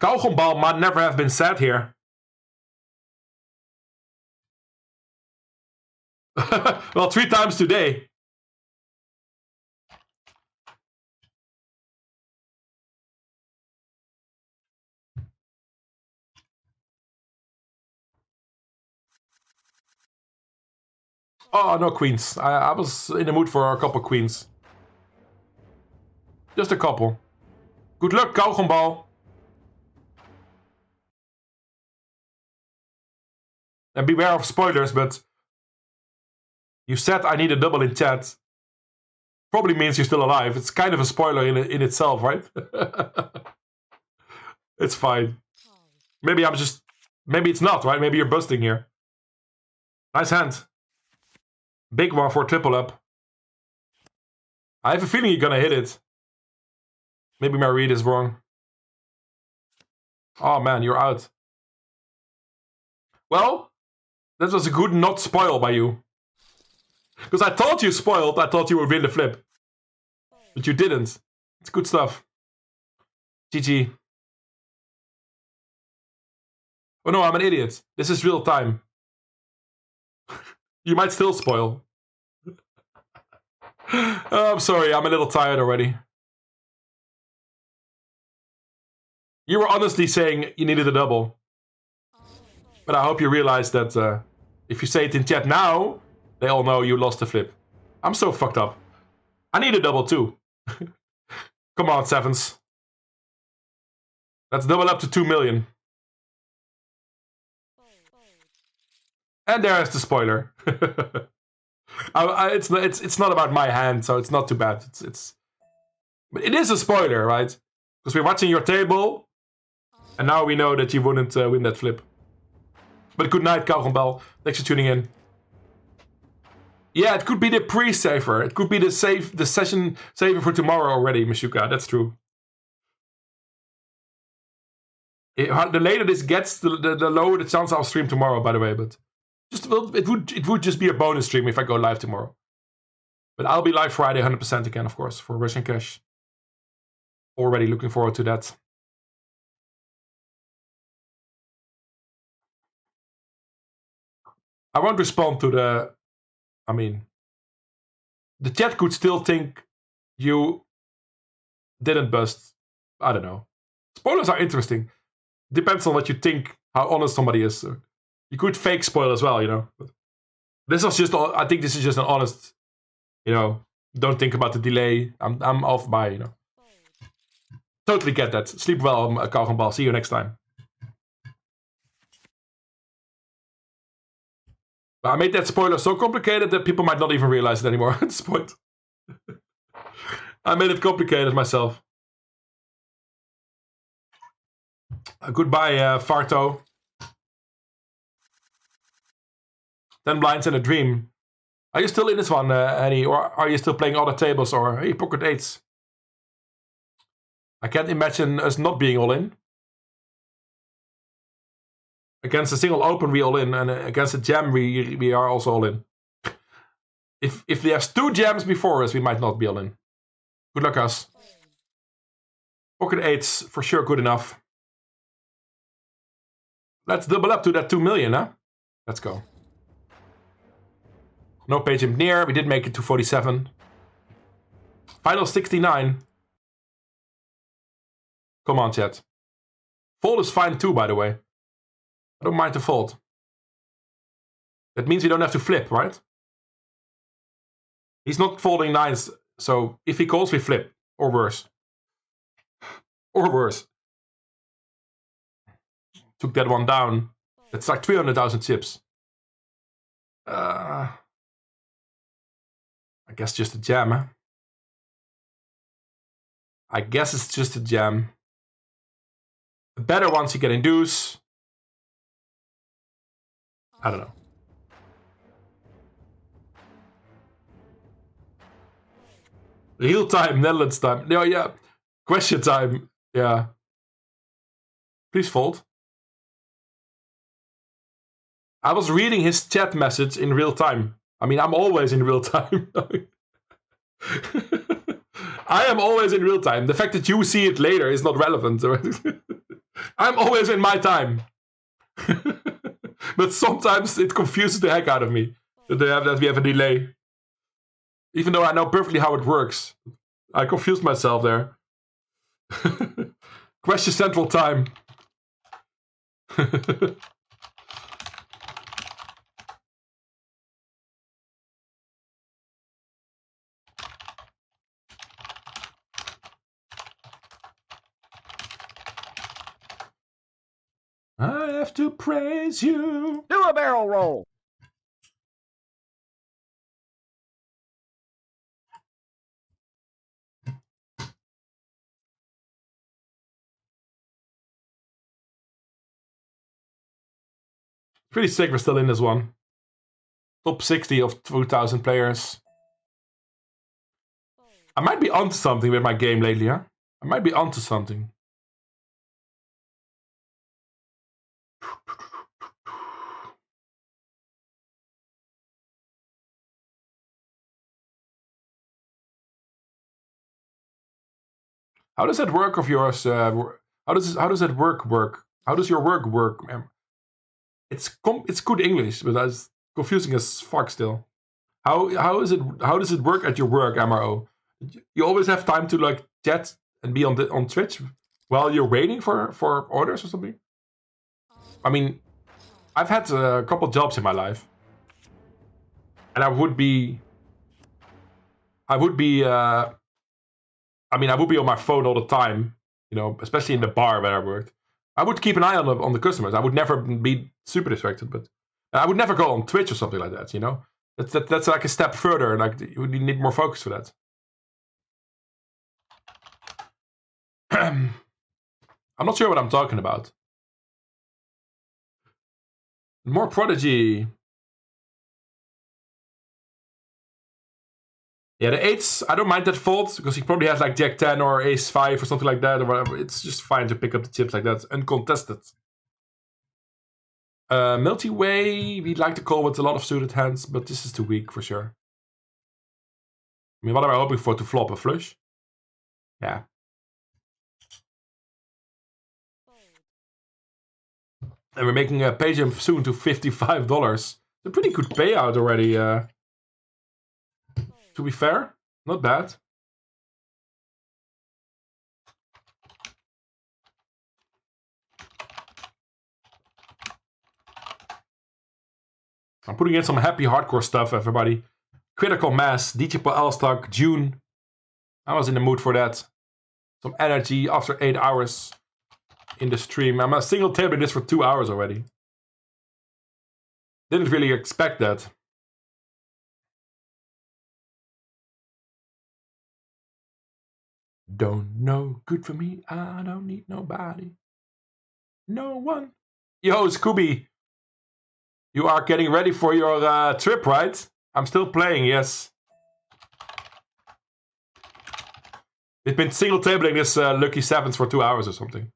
S1: Kauwgombal might never have been said here. Well, 3 times today. Oh, no queens. I was in the mood for a couple queens. Just a couple. Good luck, Kauwgombal. And beware of spoilers, but you said I need a double in chat. Probably means you're still alive. It's kind of a spoiler in itself, right? It's fine. Maybe it's not, right? Maybe you're busting here. Nice hand. Big one for triple up. I have a feeling you're gonna hit it. Maybe my read is wrong. Oh man, you're out. Well, that was a good not spoil by you. Because I thought you spoiled, I thought you would win the flip. But you didn't. It's good stuff. GG. Oh no, I'm an idiot. This is real time. You might still spoil. Oh, I'm sorry, I'm a little tired already. You were honestly saying you needed a double. But I hope you realize that if you say it in chat now, they all know you lost the flip. I'm so fucked up. I need a double too. Come on, sevens. Let's double up to 2 million. And there's the spoiler. It's not about my hand, so it's not too bad. But it is a spoiler, right? Because we're watching your table, and now we know that you wouldn't win that flip. But good night, Kaugenbel. Thanks for tuning in. Yeah, it could be the pre-saver. It could be the session saver for tomorrow already, Mishuka. That's true. The later this gets, the lower the chance I'll stream tomorrow, by the way. But it would just be a bonus stream if I go live tomorrow. But I'll be live Friday 100% again, of course, for Russian Cash. Already looking forward to that. I won't respond to the... I mean... The chat could still think you didn't bust. I don't know. Spoilers are interesting. Depends on what you think, how honest somebody is. You could fake spoil as well, you know. But this was just... I think this is just an honest... You know, don't think about the delay. I'm off by, you know. Totally get that. Sleep well, Kaugenbal. See you next time. I made that spoiler so complicated that people might not even realize it anymore at this point. I made it complicated myself. Goodbye, Farto. 10 blinds and a dream. Are you still in this one, Annie? Or are you still playing other tables? Or, hey, pocket 8s. I can't imagine us not being all in. Against a single open, we all in. And against a jam, we are also all in. If there's 2 jams before us, we might not be all in. Good luck, us. Pocket 8s, for sure, good enough. Let's double up to that 2 million, huh? Let's go. No page imp near. We did make it to 47. Final 69. Come on, chat. Fold is fine too, by the way. I don't mind the fold. That means we don't have to flip, right? He's not folding 9s, so if he calls, we flip. Or worse. Or worse. Took that one down. That's like 300,000 chips. I guess just a jam, huh? I guess it's just a jam. The better ones you can induce. I don't know. Real time, Netherlands time. No, yeah. Question time. Yeah. Please fold. I was reading his chat message in real time. I mean, I'm always in real time. I am always in real time. The fact that you see it later is not relevant. I'm always in my time. But sometimes it confuses the heck out of me that we have a delay. Even though I know perfectly how it works. I confused myself there. Question Central Time. I have to praise you.
S11: Do a barrel roll.
S1: Pretty sick we're still in this one. Top 60 of 2,000 players. I might be onto something with my game lately, huh? I might be onto something. How does that work of yours? How does that work? How does your work work? It's good English, but that's confusing as fuck still. How does it work at your work, MRO? You always have time to like chat and be on Twitch while you're waiting for orders or something? I mean, I've had a couple jobs in my life, and I would be on my phone all the time, you know, especially in the bar where I worked. I would keep an eye on the customers. I would never be super distracted, but I would never go on Twitch or something like that, you know? That's like a step further, like you need more focus for that. I'm not sure what I'm talking about. More Prodigy. Yeah, the 8s, I don't mind that fold, because he probably has like Jack 10 or Ace 5 or something like that, or whatever. It's just fine to pick up the chips like that, uncontested. Multi-way, we'd like to call with a lot of suited hands, but this is too weak for sure. I mean, what am I hoping for to flop? A flush? Yeah. And we're making a pay jump soon to $55. It's a pretty good payout already. To be fair, not bad. I'm putting in some happy hardcore stuff, everybody. Critical Mass, DGPoker All-Stock, June. I was in the mood for that. Some energy after 8 hours in the stream. I'm a single tabling this for 2 hours already. Didn't really expect that. Don't know, good for me, I don't need nobody. No one. Yo, Scooby. You are getting ready for your trip, right? I'm still playing, yes. We've been single tabling this Lucky Sevens for 2 hours or something.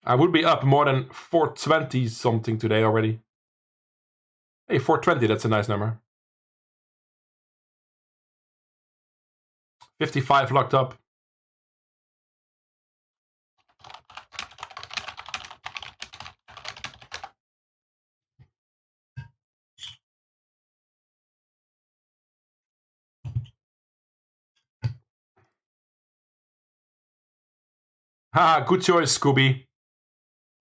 S1: I would be up more than 420 something today already. Hey, 420, that's a nice number. 55 locked up. Haha, good choice, Scooby.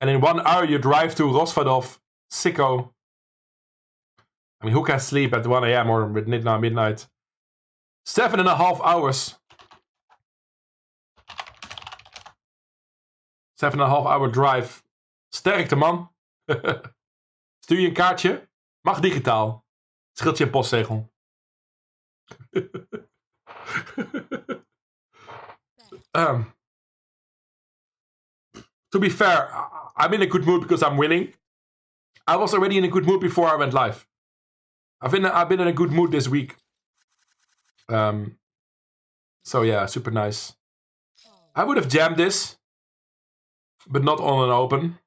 S1: And in 1 hour you drive to Rosvadov, sicko. I mean, who can sleep at 1 AM or midnight? 7.5 hours. 7.5 hour drive. Sterkte, man. Stuur je een kaartje? Mag digitaal. Scheelt je een postzegel. To be fair, I'm in a good mood because I'm winning. I was already in a good mood before I went live. I've been in a good mood this week. So yeah, super nice. I would have jammed this, but not on an open.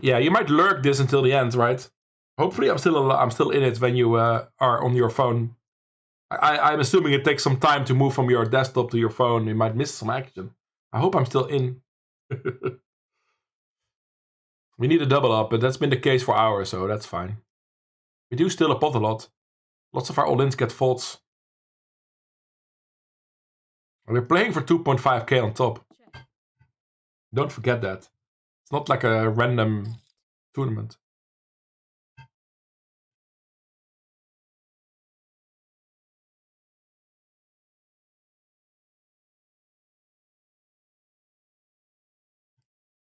S1: Yeah, you might lurk this until the end, right? Hopefully, I'm still in it when you are on your phone. I'm assuming it takes some time to move from your desktop to your phone. You might miss some action. I hope I'm still in. We need a double up, but that's been the case for hours, so that's fine. We do still a pot a lot. Lots of our all-ins get faults. We're playing for 2.5k on top. Don't forget that. It's not like a random tournament.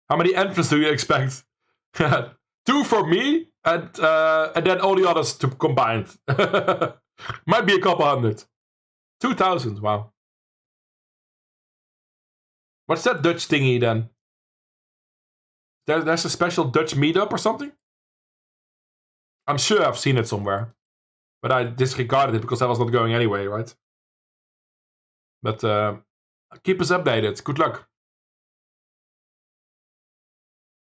S1: How many entrants do you expect? 2 for me, and then all the others to combined. Might be a couple hundred. 2,000, wow. What's that Dutch thingy then? There's a special Dutch meetup or something? I'm sure I've seen it somewhere. But I disregarded it because I was not going anyway, right? But keep us updated. Good luck.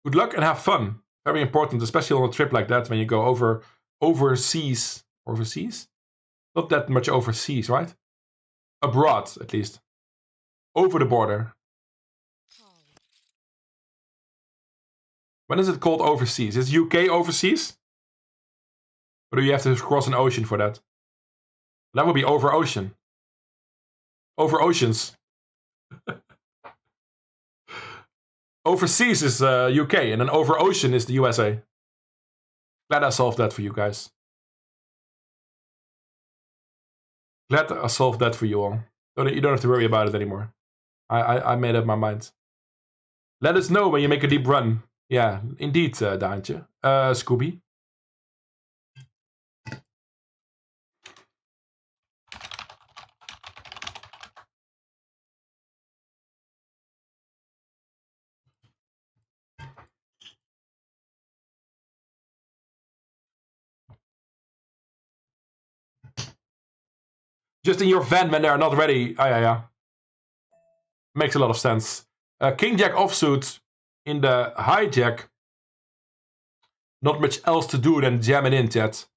S1: Good luck and have fun. Very important, especially on a trip like that when you go overseas. Overseas? Not that much overseas, right? Abroad, at least. Over the border. When is it called overseas? Is UK overseas? Or do you have to cross an ocean for that? That would be over ocean. Over oceans. Overseas is UK, and then over ocean is the USA. Glad I solved that for you guys. Glad I solved that for you all. You don't have to worry about it anymore. I made up my mind. Let us know when you make a deep run. Yeah, indeed, Daantje. Scooby. Just in your van when they are not ready. Ah, yeah. Makes a lot of sense. King Jack offsuit in the hijack. Not much else to do than jam it in, chat.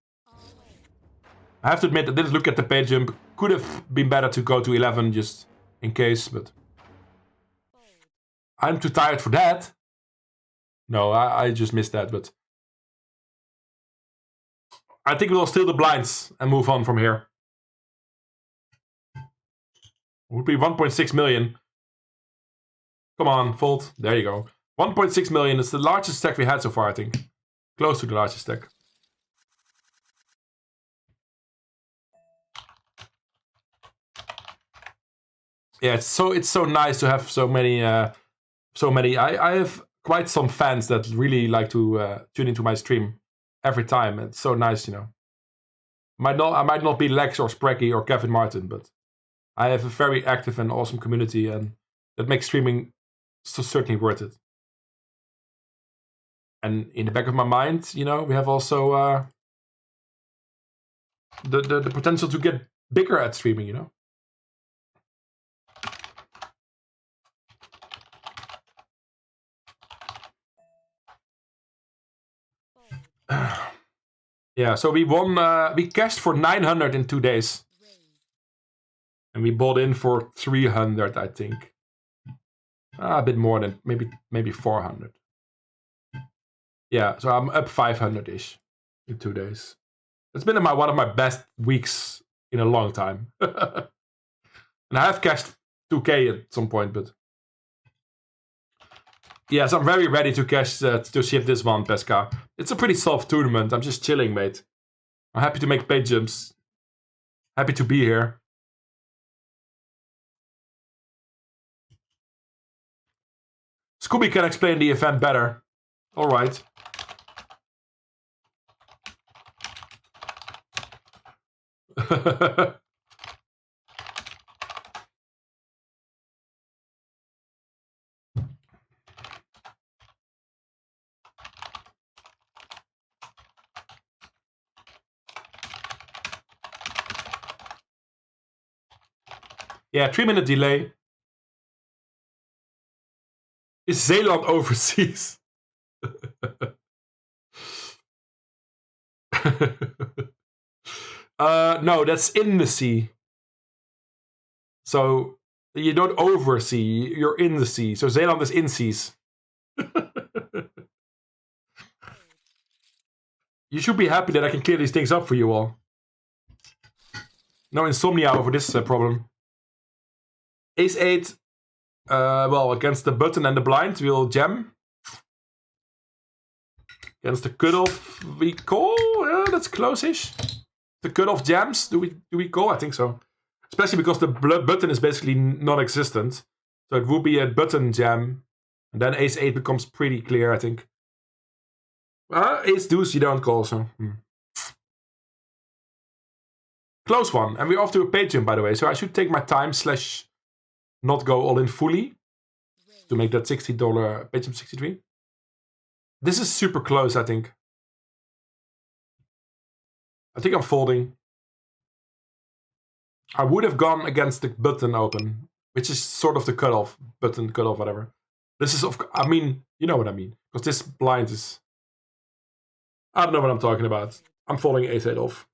S1: I have to admit, I didn't look at the pay jump. Could have been better to go to 11 just in case, but I'm too tired for that. No, I just missed that, but I think we'll steal the blinds and move on from here. Would be 1.6 million. Come on, fold. There you go. 1.6 million is the largest stack we had so far, I think. Close to the largest stack. Yeah, it's so nice to have so many. I have quite some fans that really like to tune into my stream every time. It's so nice, you know. I might not be Lex or Spracky or Kevin Martin, but I have a very active and awesome community, and that makes streaming so certainly worth it. And in the back of my mind, you know, we have also the potential to get bigger at streaming, you know. Yeah, so we won. We cashed for 900 in 2 days, and we bought in for 300, I think. A bit more than maybe 400. Yeah, so I'm up 500-ish in 2 days. It's been one of my best weeks in a long time. And I have cashed 2K at some point, but yes, I'm very ready to cash to shift this one, Pesca. It's a pretty soft tournament. I'm just chilling, mate. I'm happy to make pay jumps. Happy to be here. Scooby can explain the event better. All right. Yeah, 3-minute delay. Is Zeeland overseas? No, that's in the sea. So you don't oversee, you're in the sea. So Zeeland is in seas. You should be happy that I can clear these things up for you all. No insomnia over this problem. Ace 8. Well, against the button and the blind, we'll jam. Against the cutoff, we call. That's close-ish. The cutoff jams, do we call? I think so. Especially because the button is basically non-existent. So it would be a button jam. And then Ace 8 becomes pretty clear, I think. Ace Deuce you don't call, so... Close one. And we're off to a pay jump, by the way. So I should take my time / not go all in fully. To make that $60 pay jump 63. This is super close, I think. I think I'm folding. I would have gone against the button open, which is sort of the cutoff, button cutoff, whatever. This is, I mean, you know what I mean. Because this blind is... I don't know what I'm talking about. I'm folding Ace 8 off.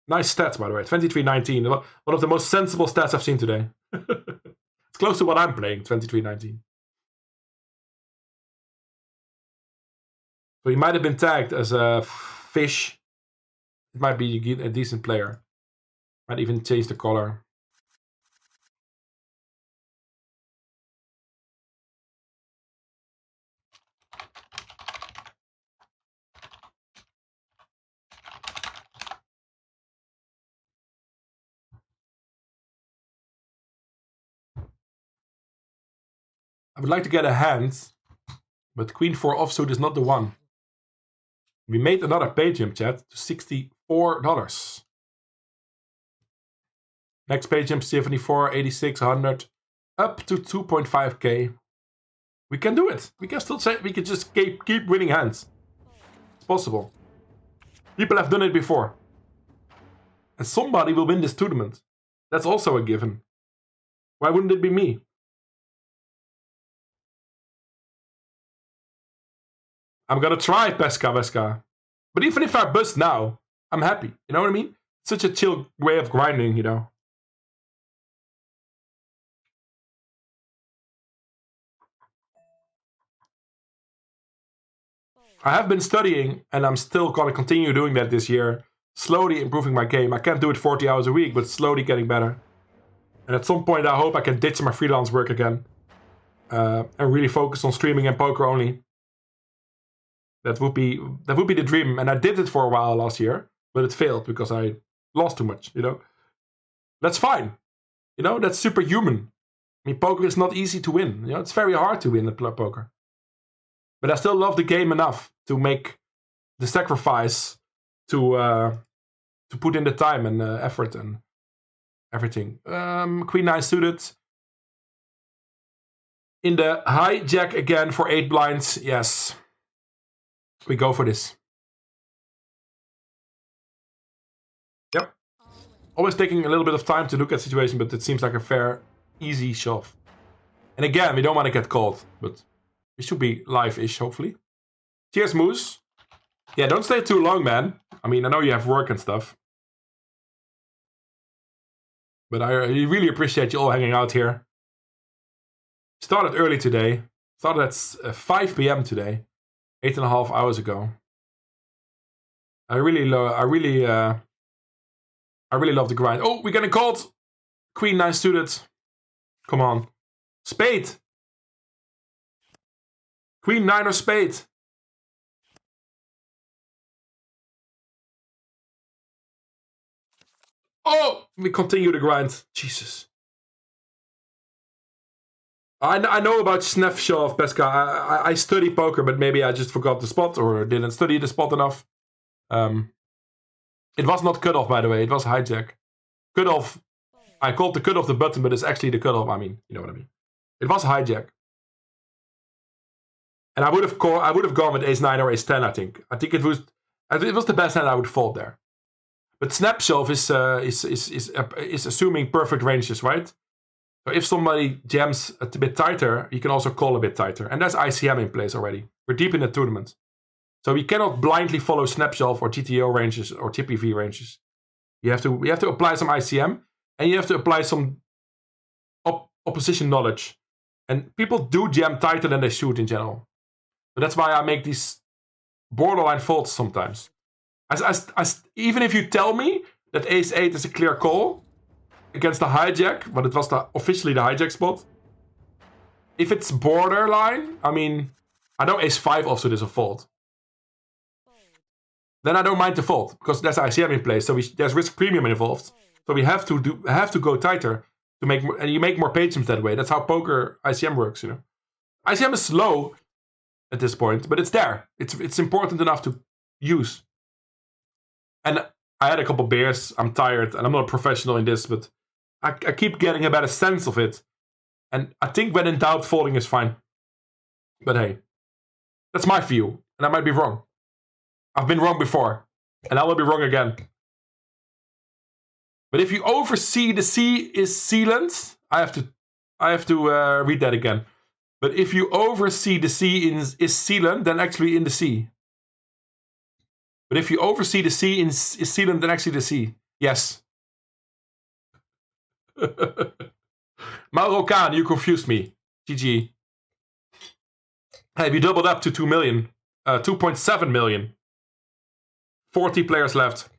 S1: Nice stats, by the way. 23-19. One of the most sensible stats I've seen today. It's close to what I'm playing, 23-19. So he might have been tagged as a fish. It might be a decent player. Might even change the color. I would like to get a hand, but Queen 4 offsuit is not the one. We made another pay jump, chat, to $64. Next pay jump, 74, 86, 100, up to 2.5k. We can do it. We can still say we can just keep winning hands. It's possible. People have done it before. And somebody will win this tournament. That's also a given. Why wouldn't it be me? I'm gonna try Pesca. But even if I bust now, I'm happy. You know what I mean? Such a chill way of grinding, you know. I have been studying, and I'm still gonna continue doing that this year. Slowly improving my game. I can't do it 40 hours a week, but slowly getting better. And at some point, I hope I can ditch my freelance work again. And really focus on streaming and poker only. That would be the dream. And I did it for a while last year, but it failed because I lost too much, you know. That's fine. You know, that's superhuman. I mean, poker is not easy to win. You know, it's very hard to win at poker. But I still love the game enough to make the sacrifice to put in the time and effort and everything. Queen 9 suited. In the hijack again for 8 blinds. Yes. We go for this. Yep. Always taking a little bit of time to look at the situation, but it seems like a fair, easy shove. And again, we don't want to get called, but we should be live-ish, hopefully. Cheers, Moose. Yeah, don't stay too long, man. I mean, I know you have work and stuff. But I really appreciate you all hanging out here. Started early today. Started at 5 p.m. today. 8.5 hours ago. I really love the grind. Oh, we're getting called. Queen 9 suited. Come on. Spade. Queen 9 or spade. Oh, we continue the grind. Jesus. I know about snapshot, Pesca. I study poker, but maybe I just forgot the spot or didn't study the spot enough. It was not cutoff, by the way. It was hijack. Cutoff. I called the cutoff the button, but it's actually the cutoff. I mean, you know what I mean. It was hijack. And I would have gone with ace 9 or ace 10. I think it was the best hand I would fold there. But snapshot is assuming perfect ranges, right? So if somebody jams a bit tighter, you can also call a bit tighter. And there's ICM in place already. We're deep in the tournament. So we cannot blindly follow snapshot or GTO ranges or TPV ranges. You have to apply some ICM and you have to apply some opposition knowledge. And people do jam tighter than they should in general. But that's why I make these borderline folds sometimes. Even if you tell me that ace 8 is a clear call against the hijack, but it was officially the hijack spot. If it's borderline, I mean, I know ace 5 also is a fold. Then I don't mind the fold because there's ICM in place, so there's risk premium involved. So we have to go tighter to make more, and you make more pages that way. That's how poker ICM works, you know. ICM is slow at this point, but it's there. It's important enough to use. And I had a couple beers. I'm tired, and I'm not a professional in this, but I keep getting a better sense of it. And I think when in doubt, folding is fine. But hey, that's my view, and I might be wrong. I've been wrong before, and I will be wrong again. But if you oversee the C is sealant, I have to read that again. But if you oversee the C is sealant, then actually in the C. But if you oversee the C is sealant, then actually the C. Yes. Mauro Khan, you confused me. GG. Hey, we doubled up to 2 million. 2.7 million. 40 players left.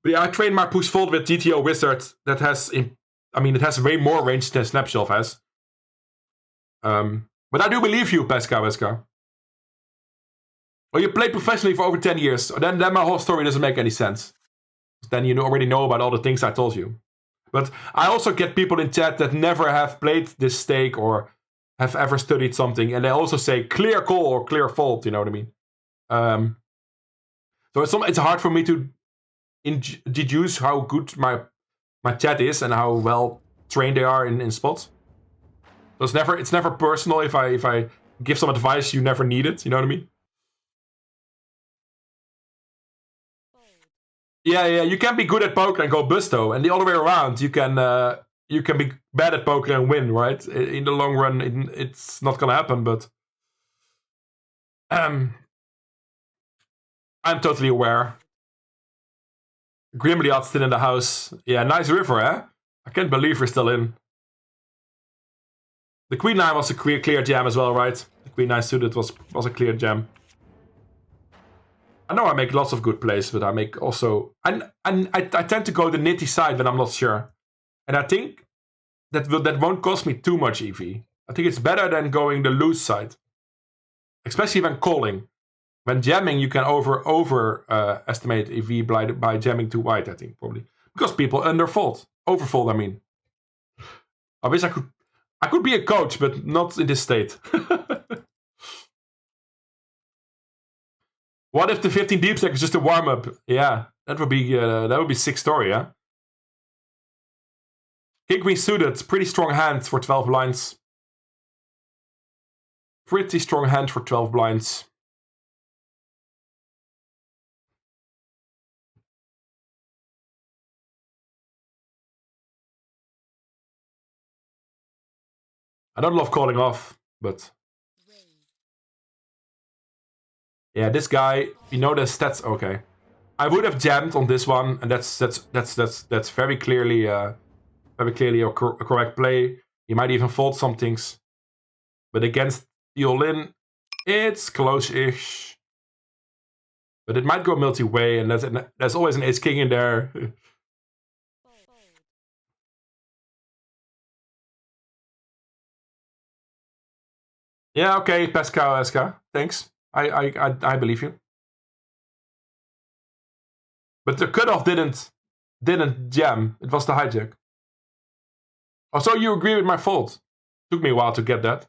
S1: But yeah, I trained my push fold with GTO Wizard that has, it has way more range than Snapshot has. But I do believe you, Pesca. Well, you played professionally for over 10 years. Then my whole story doesn't make any sense. Then you already know about all the things I told you. But I also get people in chat that never have played this stake or have ever studied something. And they also say clear call or clear fold, you know what I mean? So it's hard for me to deduce how good my chat is and how well trained they are in spots. So it's never personal if I give some advice you never need it, you know what I mean? Yeah, you can be good at poker and go busto, and the other way around, you can be bad at poker and win, right? In the long run, it's not gonna happen, but I'm totally aware. Grimliat's still in the house. Yeah, nice river, eh? I can't believe we're still in. The Queen 9 was a clear jam as well, right? The Queen 9 suited was a clear jam. I know I make lots of good plays, but I make also... And I tend to go the nitty side when I'm not sure. And I think that won't cost me too much EV. I think it's better than going the loose side. Especially when calling. When jamming, you can estimate EV by jamming too wide, I think, probably. Because people underfold. Overfold, I mean. I wish I could be a coach, but not in this state. What if the 15 deep stack is just a warm-up? Yeah, that would be sick story, yeah? King Queen suited, pretty strong hand for 12 blinds. Pretty strong hand for 12 blinds. I don't love calling off, but yeah, this guy, you know the stats. Okay, I would have jammed on this one, and that's very clearly a correct play. He might even fold some things, but against the all-in, it's close-ish. But it might go multi-way, and there's always an ace-king in there. Yeah, okay, Pascal, Eska, thanks. I believe you. But the cutoff didn't jam. It was the hijack. Oh, so you agree with my fault? Took me a while to get that.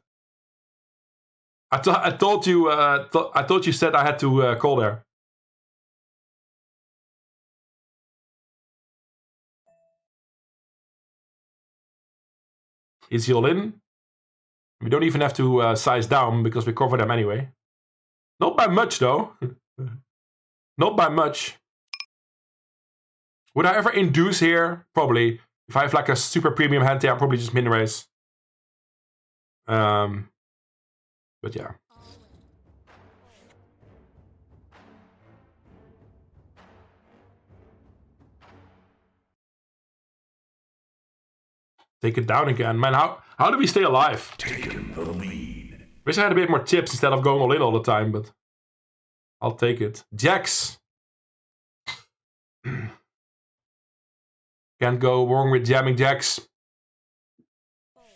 S1: I told you. I thought you said I had to call there. Is he all in? We don't even have to size down because we cover them anyway. Not by much, though. Not by much. Would I ever induce here? Probably. If I have like a super premium hand here, I'll probably just min raise. But yeah. Take it down again. Man, how do we stay alive?
S4: Taking the lead.
S1: Wish I had a bit more chips instead of going all in all the time, but I'll take it. Jacks. Can't go wrong with jamming jacks.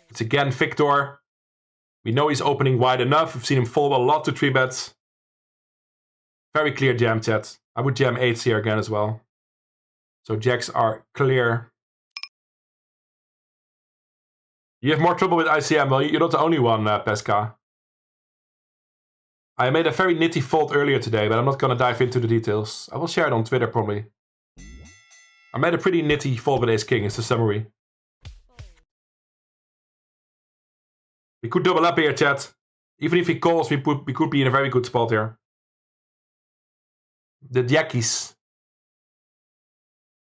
S1: It's again Victor. We know he's opening wide enough. We've seen him fold a lot to 3-bets. Very clear jam, chat. I would jam 8s here again as well. So jacks are clear. You have more trouble with ICM. Well, you're not the only one, Pesca. I made a very nitty fold earlier today, but I'm not going to dive into the details. I will share it on Twitter, probably. I made a pretty nitty fold with ace-king, it's the summary. We could double up here, chat. Even if he calls, we could be in a very good spot here. The Jackies.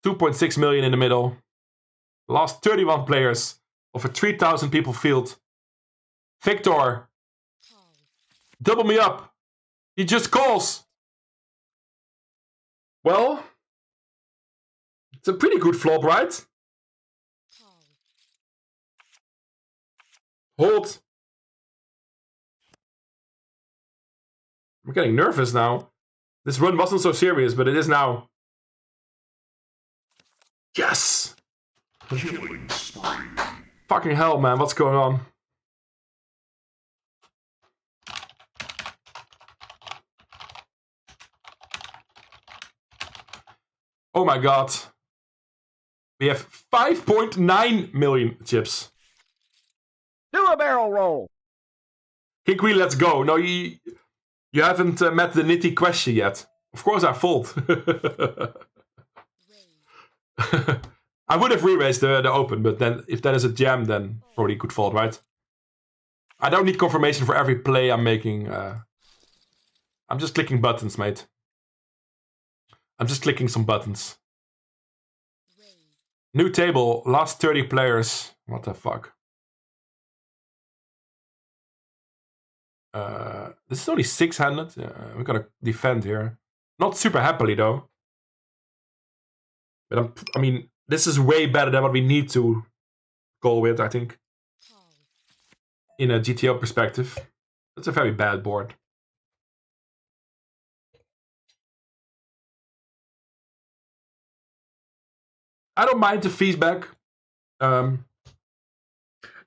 S1: 2.6 million in the middle. Last 31 players. Of a 3,000 people field. Victor. Double me up. He just calls. Well. It's a pretty good flop, right? Hold. I'm getting nervous now. This run wasn't so serious, but it is now. Yes!
S4: Killing spree.
S1: Fucking hell, man. What's going on? Oh my god. We have 5.9 million chips.
S11: Do a barrel roll.
S1: King Queen, let's go. No, you haven't met the nitty question yet. Of course I fold. I would have re-raised the open, but then if that is a jam, then probably could fold, right? I don't need confirmation for every play I'm making. I'm just clicking buttons, mate. I'm just clicking some buttons. New table, last 30 players. What the fuck? This is only 6-handed. We're gonna defend here. Not super happily though. But I mean, this is way better than what we need to go with, I think. In a GTO perspective. That's a very bad board. I don't mind the fees back.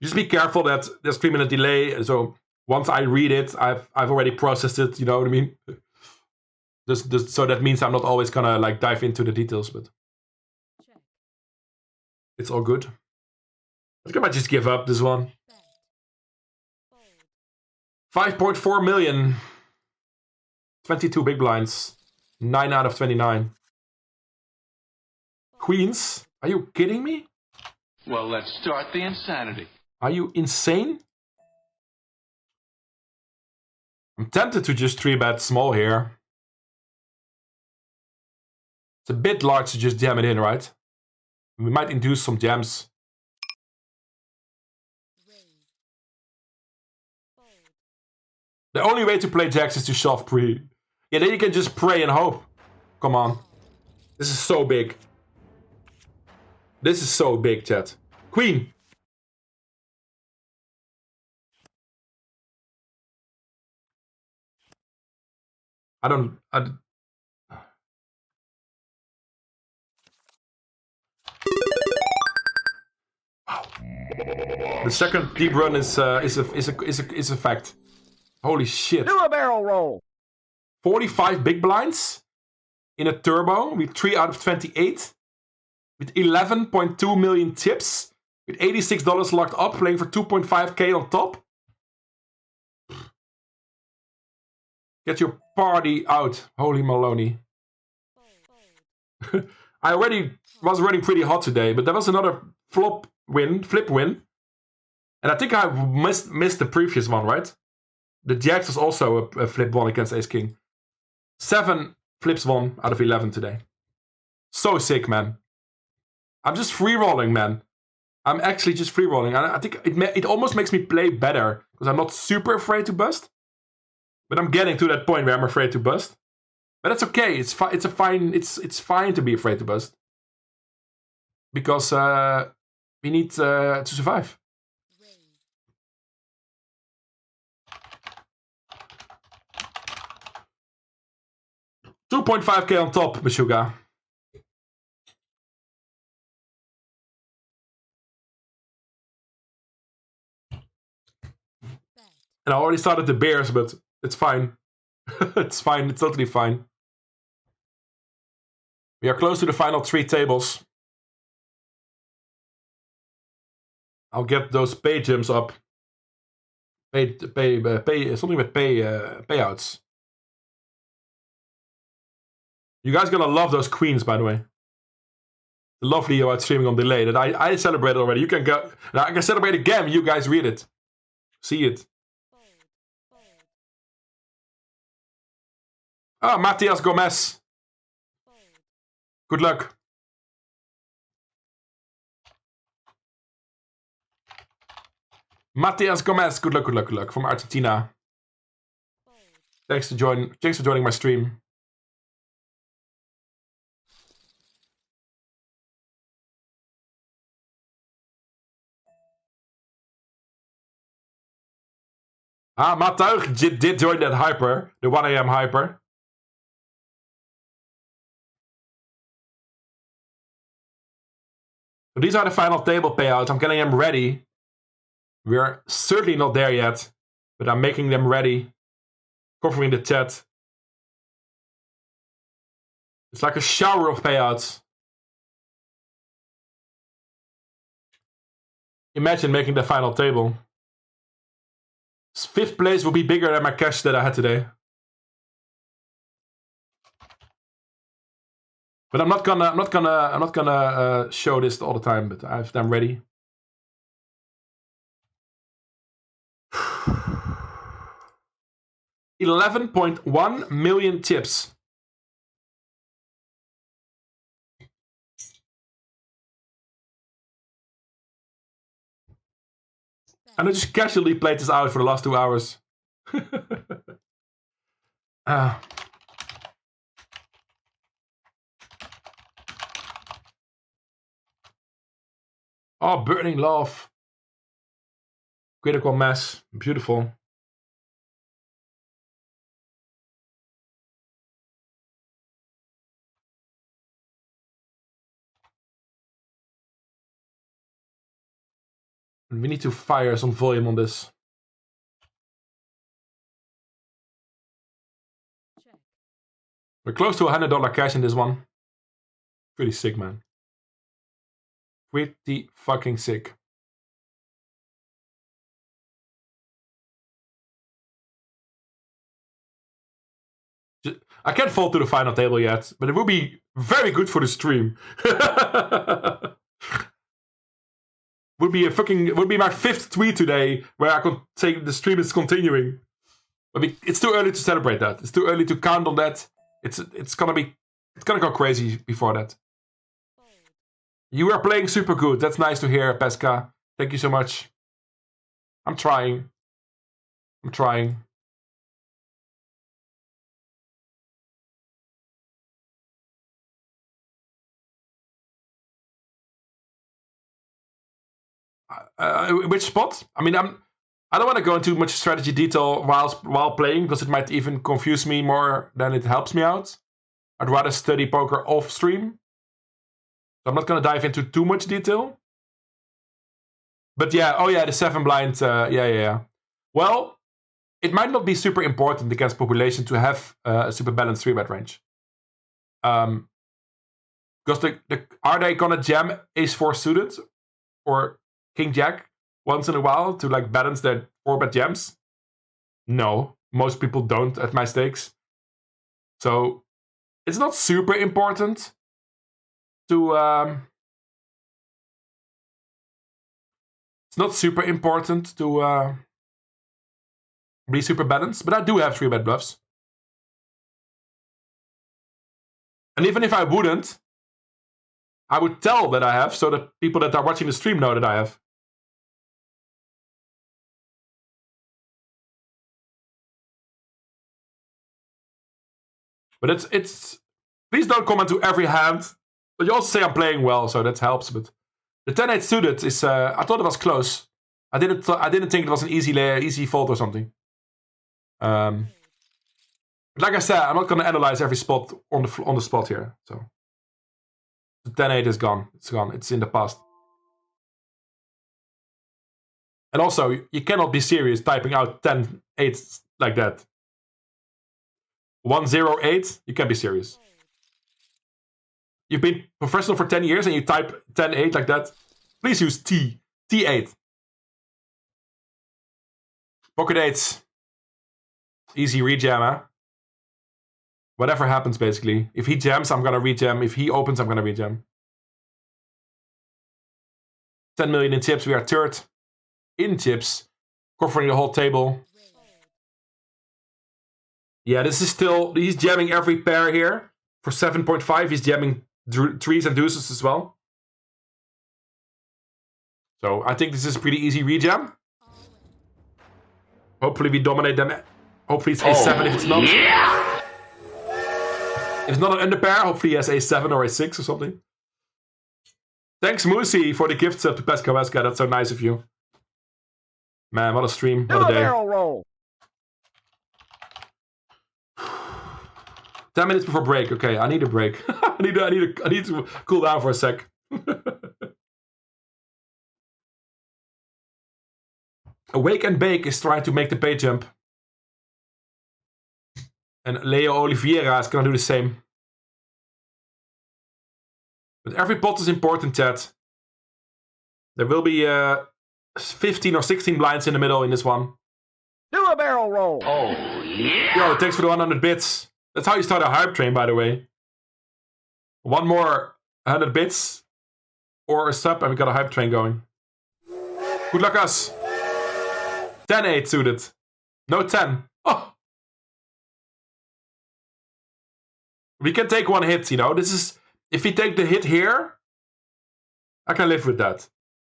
S1: Just be careful that there's 3-minute delay. So once I read it, I've already processed it. You know what I mean? So that means I'm not always gonna like dive into the details, but it's all good. I think I might just give up this one. 5.4 million. 22 big blinds. 9 out of 29. Queens? Are you kidding me?
S16: Well, let's start the insanity.
S1: Are you insane? I'm tempted to just 3-bet small here. It's a bit large to just jam it in, right? We might induce some jams. The only way to play jacks is to shove pre. Yeah, then you can just pray and hope. Come on. This is so big. This is so big, chat. Queen. The second deep run is a fact. Holy shit.
S11: Do a barrel roll.
S1: 45 big blinds in a turbo with 3 out of 28 with 11.2 million tips with $86 locked up, playing for 2.5k on top. Get your party out, holy Maloney. I already was running pretty hot today, but there was another flip win. And I think I missed the previous one, right? The Jacks was also a flip one against Ace King. 7 flips 1 out of 11 today. So sick, man. I'm just free rolling, man. I'm actually just free rolling. I think it almost makes me play better because I'm not super afraid to bust. But I'm getting to that point where I'm afraid to bust. But that's okay. It's fine to be afraid to bust because we need to survive. 2.5k on top, Meshuga. And I already started the bears, but it's fine. It's fine. It's totally fine. We are close to the final 3 tables. I'll get those pay gems up. Pay something with payouts. You guys gonna love those queens, by the way. The lovely about streaming on delay that I celebrated already. You can go. Now I can celebrate again. You guys read it, see it. Ah, Matias Gomez. Good luck. Matias Gomez. Good luck. Good luck. Good luck from Argentina. Thanks for joining my stream. Ah, Matt Tuig did join that hyper, the 1 AM hyper. So these are the final table payouts. I'm getting them ready. We're certainly not there yet, but I'm making them ready. Covering the chat. It's like a shower of payouts. Imagine making the final table. 5th place will be bigger than my cash that I had today. But I'm not gonna show this all the time, but I have them ready. $11.1 million tips. And I just casually played this out for the last 2 hours. Oh, burning love. Critical mass. Beautiful. We need to fire some volume on this. We're close to $100 cash in this one. Pretty sick, man. Pretty fucking sick. I can't fall to the final table yet, but it will be very good for the stream. Would be my 5th tweet today where I could say the stream is continuing. But it's too early to celebrate that. It's too early to count on that. It's gonna go crazy before that. You are playing super good. That's nice to hear, Pesca. Thank you so much. I'm trying. Which spot? I mean, I don't want to go into much strategy detail while playing because it might even confuse me more than it helps me out. I'd rather study poker off stream. So I'm not going to dive into too much detail. But yeah, oh yeah, the 7 blind, yeah. Well, it might not be super important against population to have a super balanced 3-bet range. Because are they going to jam ace-4 suited or king-jack once in a while to like balance their 4-bet jams? No, most people don't at my stakes. So it's not super important to be super balanced, but I do have 3-bet bluffs. And even if I wouldn't, I would tell that I have so that people that are watching the stream know that I have. But it's please don't comment to every hand. But you also say I'm playing well, so that helps. But the 10-8 suited is I thought it was close. I didn't think it was an easy fold or something. Like I said, I'm not gonna analyze every spot on the spot here. So the 10-8 is gone. It's gone. It's in the past. And also, you cannot be serious typing out 10-8 like that. 1-0-8, you can't be serious. You've been professional for 10 years and you type 10-8 like that. Please use T8. Pocket 8s. Easy rejam, huh? Whatever happens, basically. If he jams, I'm gonna rejam. If he opens, I'm gonna rejam. 10 million in chips. We are third in chips. Covering the whole table. Yeah, this is still... He's jamming every pair here. For 7.5, he's jamming threes and deuces as well. So, I think this is a pretty easy rejam. Hopefully we dominate them. Hopefully it's A7 if it's not. Yeah! If it's not an underpair, hopefully he has A7 or A6 or something. Thanks, Moosey, for the gift sub to Pesca Weska. That's so nice of you. Man, what a stream. What a day.
S11: Barrel roll.
S1: 10 minutes before break. Okay, I need a break. I need to cool down for a sec. Awake and Bake is trying to make the pay jump. And Leo Oliveira is going to do the same. But every pot is important, chat. There will be 15 or 16 blinds in the middle in this one.
S11: Do a barrel roll.
S16: Oh, yeah.
S1: Yo, thanks for the 100 bits. That's how you start a hype train, by the way. One more 100 bits or a sub and we got a hype train going. Good luck, us. 10-8 suited. No 10. Oh. We can take one hit, you know. This is... If we take the hit here, I can live with that.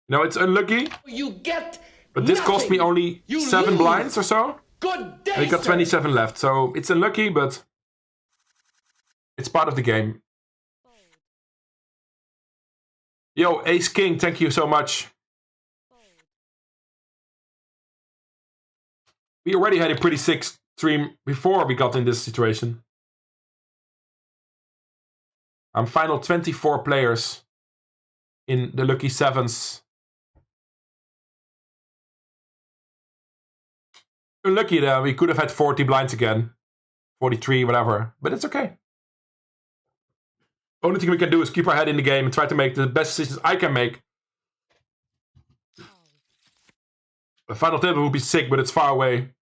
S1: You know, it's unlucky.
S5: You get
S1: But this cost me only 7 blinds or so.
S5: Good day,
S1: And we got 27 left, so it's unlucky, but it's part of the game. Yo, Ace King, thank you so much. We already had a pretty sick stream before we got in this situation. I'm final 24 players in the lucky sevens. Unlucky that we could have had 40 blinds again. 43, whatever. But it's okay. Only thing we can do is keep our head in the game and try to make the best decisions I can make. The final table would be sick, but it's far away.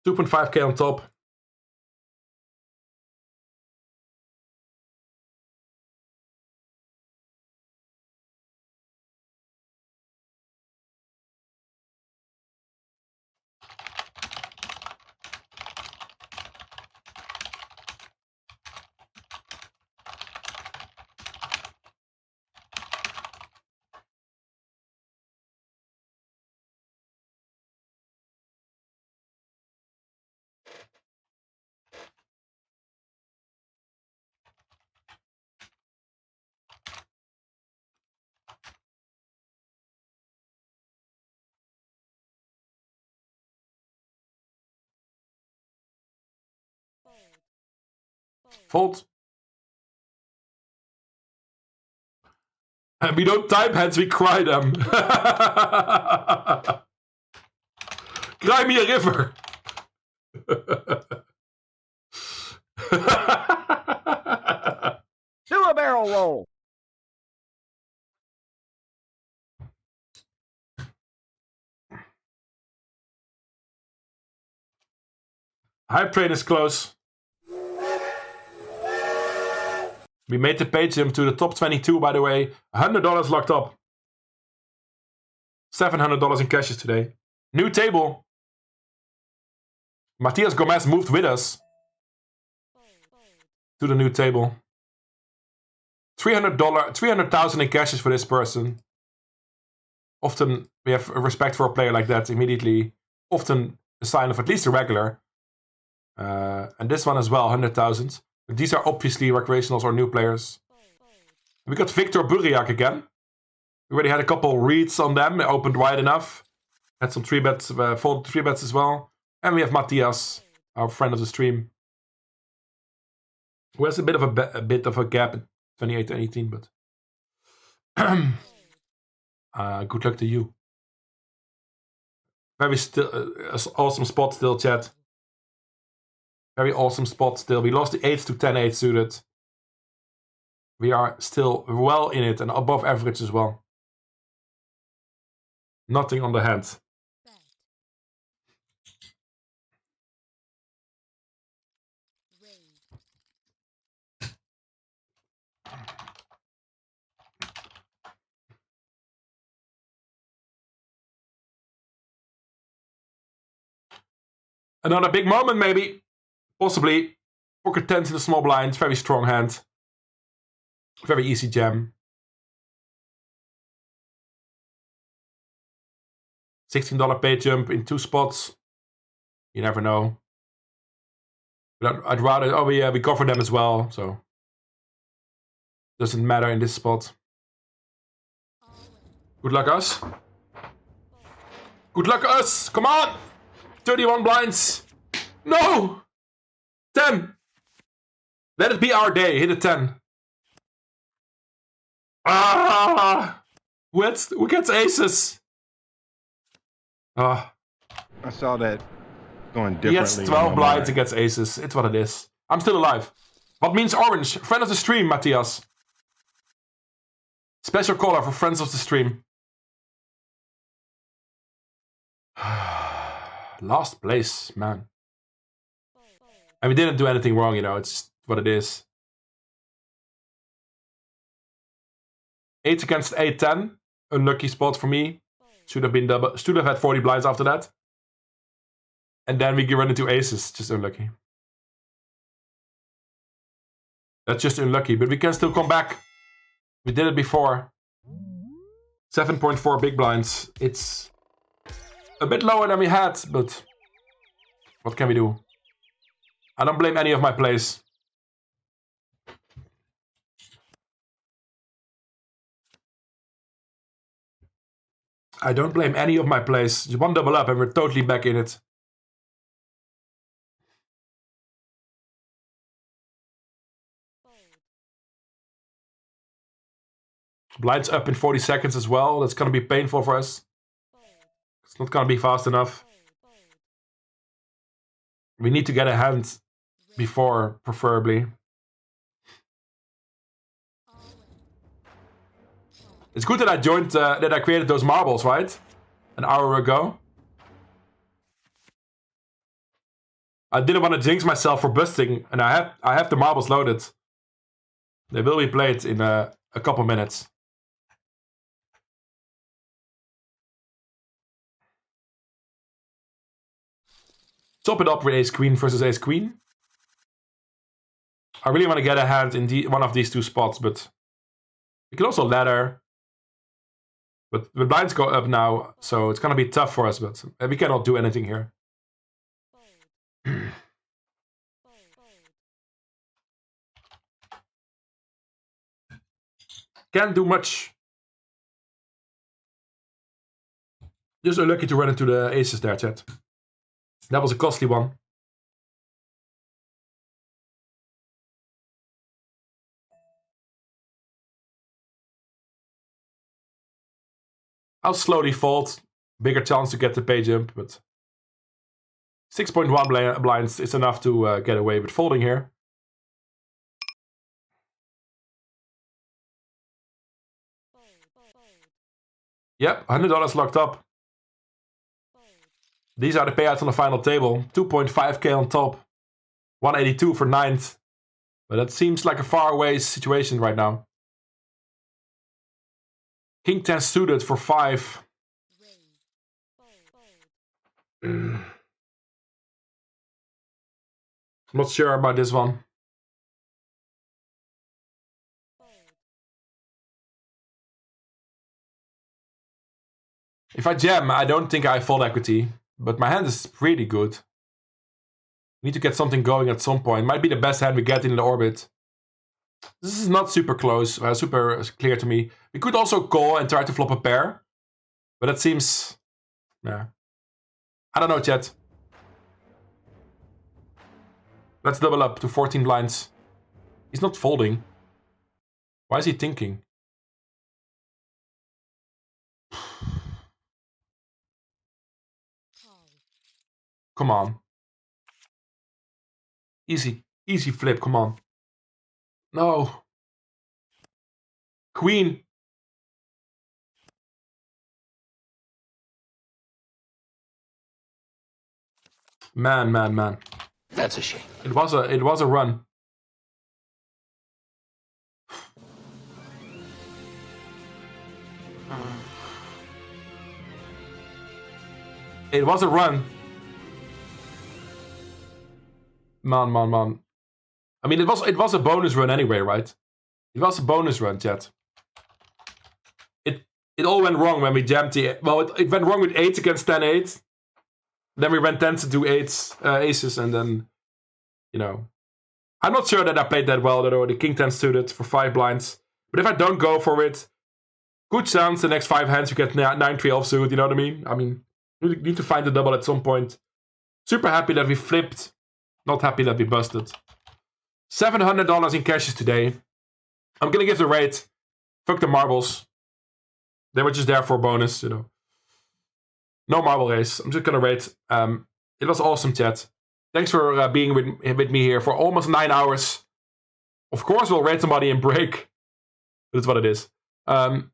S1: $2.5k on top. Fold. And we don't type heads, we cry them. Cry me a river.
S11: Do a barrel roll.
S1: Hype train is close. We made the pay jump to the top 22, by the way. $100 locked up. $700 in cashes today. New table. Matias Gomez moved with us to the new table. $300,000 in cashes for this person. Often we have respect for a player like that immediately. Often a sign of at least a regular. And this one as well, 100,000. But these are obviously recreationals or new players. We got Victor Buriak again. We already had a couple reads on them. It opened wide enough. Had some 3-bets, folded 3-bets as well. And we have Matthias, our friend of the stream. Who has a bit of a gap at 28 and 18, but good luck to you. Very awesome spot still, chat. Very awesome spot still. We lost the 8s to 10-8 suited. We are still well in it and above average as well. Nothing on the hand. Another big moment maybe. Possibly. Pocket 10s in the small blind. Very strong hand. Very easy jam. $16 pay jump in 2 spots. You never know. But I'd rather... Oh yeah, we cover them as well. So doesn't matter in this spot. Good luck us. Good luck us. Come on. 31 blinds. No. 10. Let it be our day. Hit a 10. Ah. Who gets aces? Ah.
S3: I saw that going differently.
S1: He gets 12 blinds and gets aces. It's what it is. I'm still alive. What means orange? Friend of the stream, Matthias. Special caller for friends of the stream. Last place, man. And we didn't do anything wrong, you know. It's just what it is. 8 against 8-10. Unlucky spot for me. Should have been double. Should have had 40 blinds after that. And then we run into aces. Just unlucky. That's just unlucky. But we can still come back. We did it before. 7.4 big blinds. It's a bit lower than we had, but what can we do? I don't blame any of my plays. I don't blame any of my plays. Just one double up and we're totally back in it. Blinds up in 40 seconds as well. That's going to be painful for us. It's not going to be fast enough. We need to get a hand before, preferably. It's good that I joined, that I created those marbles, right? An hour ago. I didn't want to jinx myself for busting, and I have the marbles loaded. They will be played in a couple minutes. Top it up with ace queen versus ace queen. I really want to get a hand in one of these two spots, but we can also ladder. But the blinds go up now, so it's going to be tough for us, but we cannot do anything here. Can't do much. Just unlucky to run into the aces there, chat. That was a costly one. I'll slowly fold. Bigger chance to get the pay jump, but 6.1 blinds is enough to get away with folding here. Yep, $100 locked up. These are the payouts on the final table. 2.5k on top. 182 for 9th. But that seems like a far away situation right now. King 10 suited for 5. I'm not sure about this one. If I jam, I don't think I fold equity. But my hand is pretty good. Need to get something going at some point. Might be the best hand we get in the orbit. This is not super close, super clear to me. We could also call and try to flop a pair. But that seems... yeah. I don't know, chat. Let's double up to 14 blinds. He's not folding. Why is he thinking? Come on. Easy. Easy flip, come on. No. Queen. Man.
S5: That's a shame.
S1: It was a run. It was a run. Man. I mean, it was a bonus run anyway, right? It was a bonus run, chat. It all went wrong when we jammed the... well, it went wrong with 8 against 10-8. Then we went 10 to do 8 aces, and then, you know... I'm not sure that I played that well, though. The king 10 suited for 5 blinds. But if I don't go for it, good chance the next 5 hands you get 9-3 offsuit, you know what I mean? I mean, you need to find the double at some point. Super happy that we flipped. Not happy that we busted. $700 in cashes today. I'm gonna give the rate. Fuck the marbles. They were just there for a bonus, you know. No marble race. I'm just gonna rate. It was awesome, chat. Thanks for being with me here for almost 9 hours. Of course, we'll rate somebody and break. That's what it is. I'm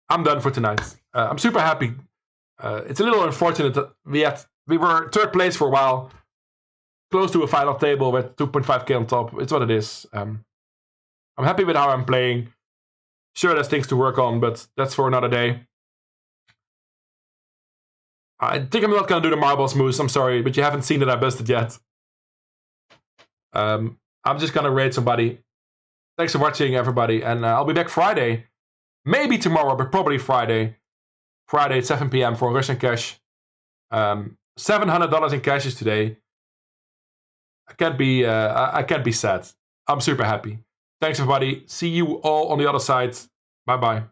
S1: done for tonight. I'm super happy. It's a little unfortunate that we were 3rd place for a while. Close to a final table with 2.5k on top. It's what it is. I'm happy with how I'm playing. Sure, there's things to work on, but that's for another day. I think I'm not going to do the marbles moves. I'm sorry, but you haven't seen that I busted yet. I'm just going to raid somebody. Thanks for watching, everybody. And I'll be back Friday. Maybe tomorrow, but probably Friday. Friday at 7 p.m. for Russian cash. $700 in cashes today. I can't be sad. I'm super happy. Thanks, everybody. See you all on the other side. Bye-bye.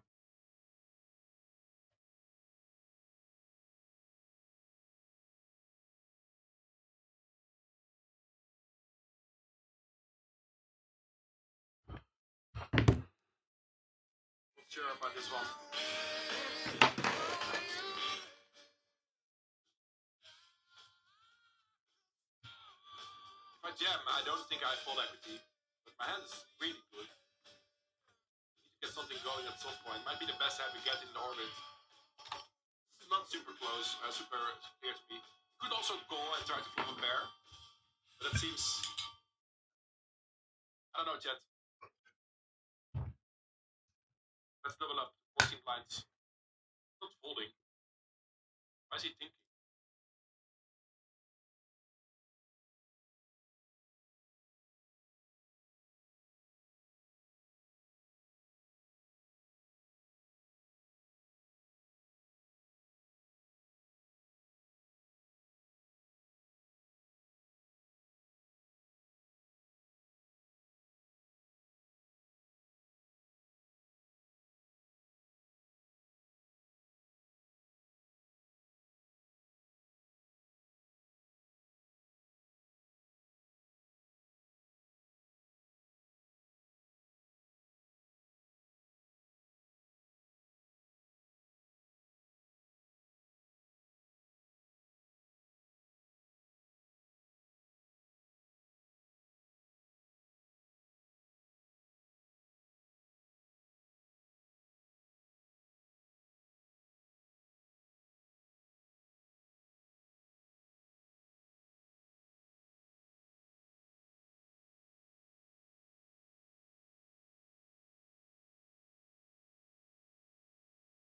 S1: Not sure about this one. If I jam, I don't think I fold equity, but my hand is really good. Need to get something going at some point. Might be the best hand we get in the orbit. This is not super close, super clear to me. Could also call and try to flip a pair, but it seems. I don't know, chat. Let's double up 14 blinds. Not folding. Why is he thinking?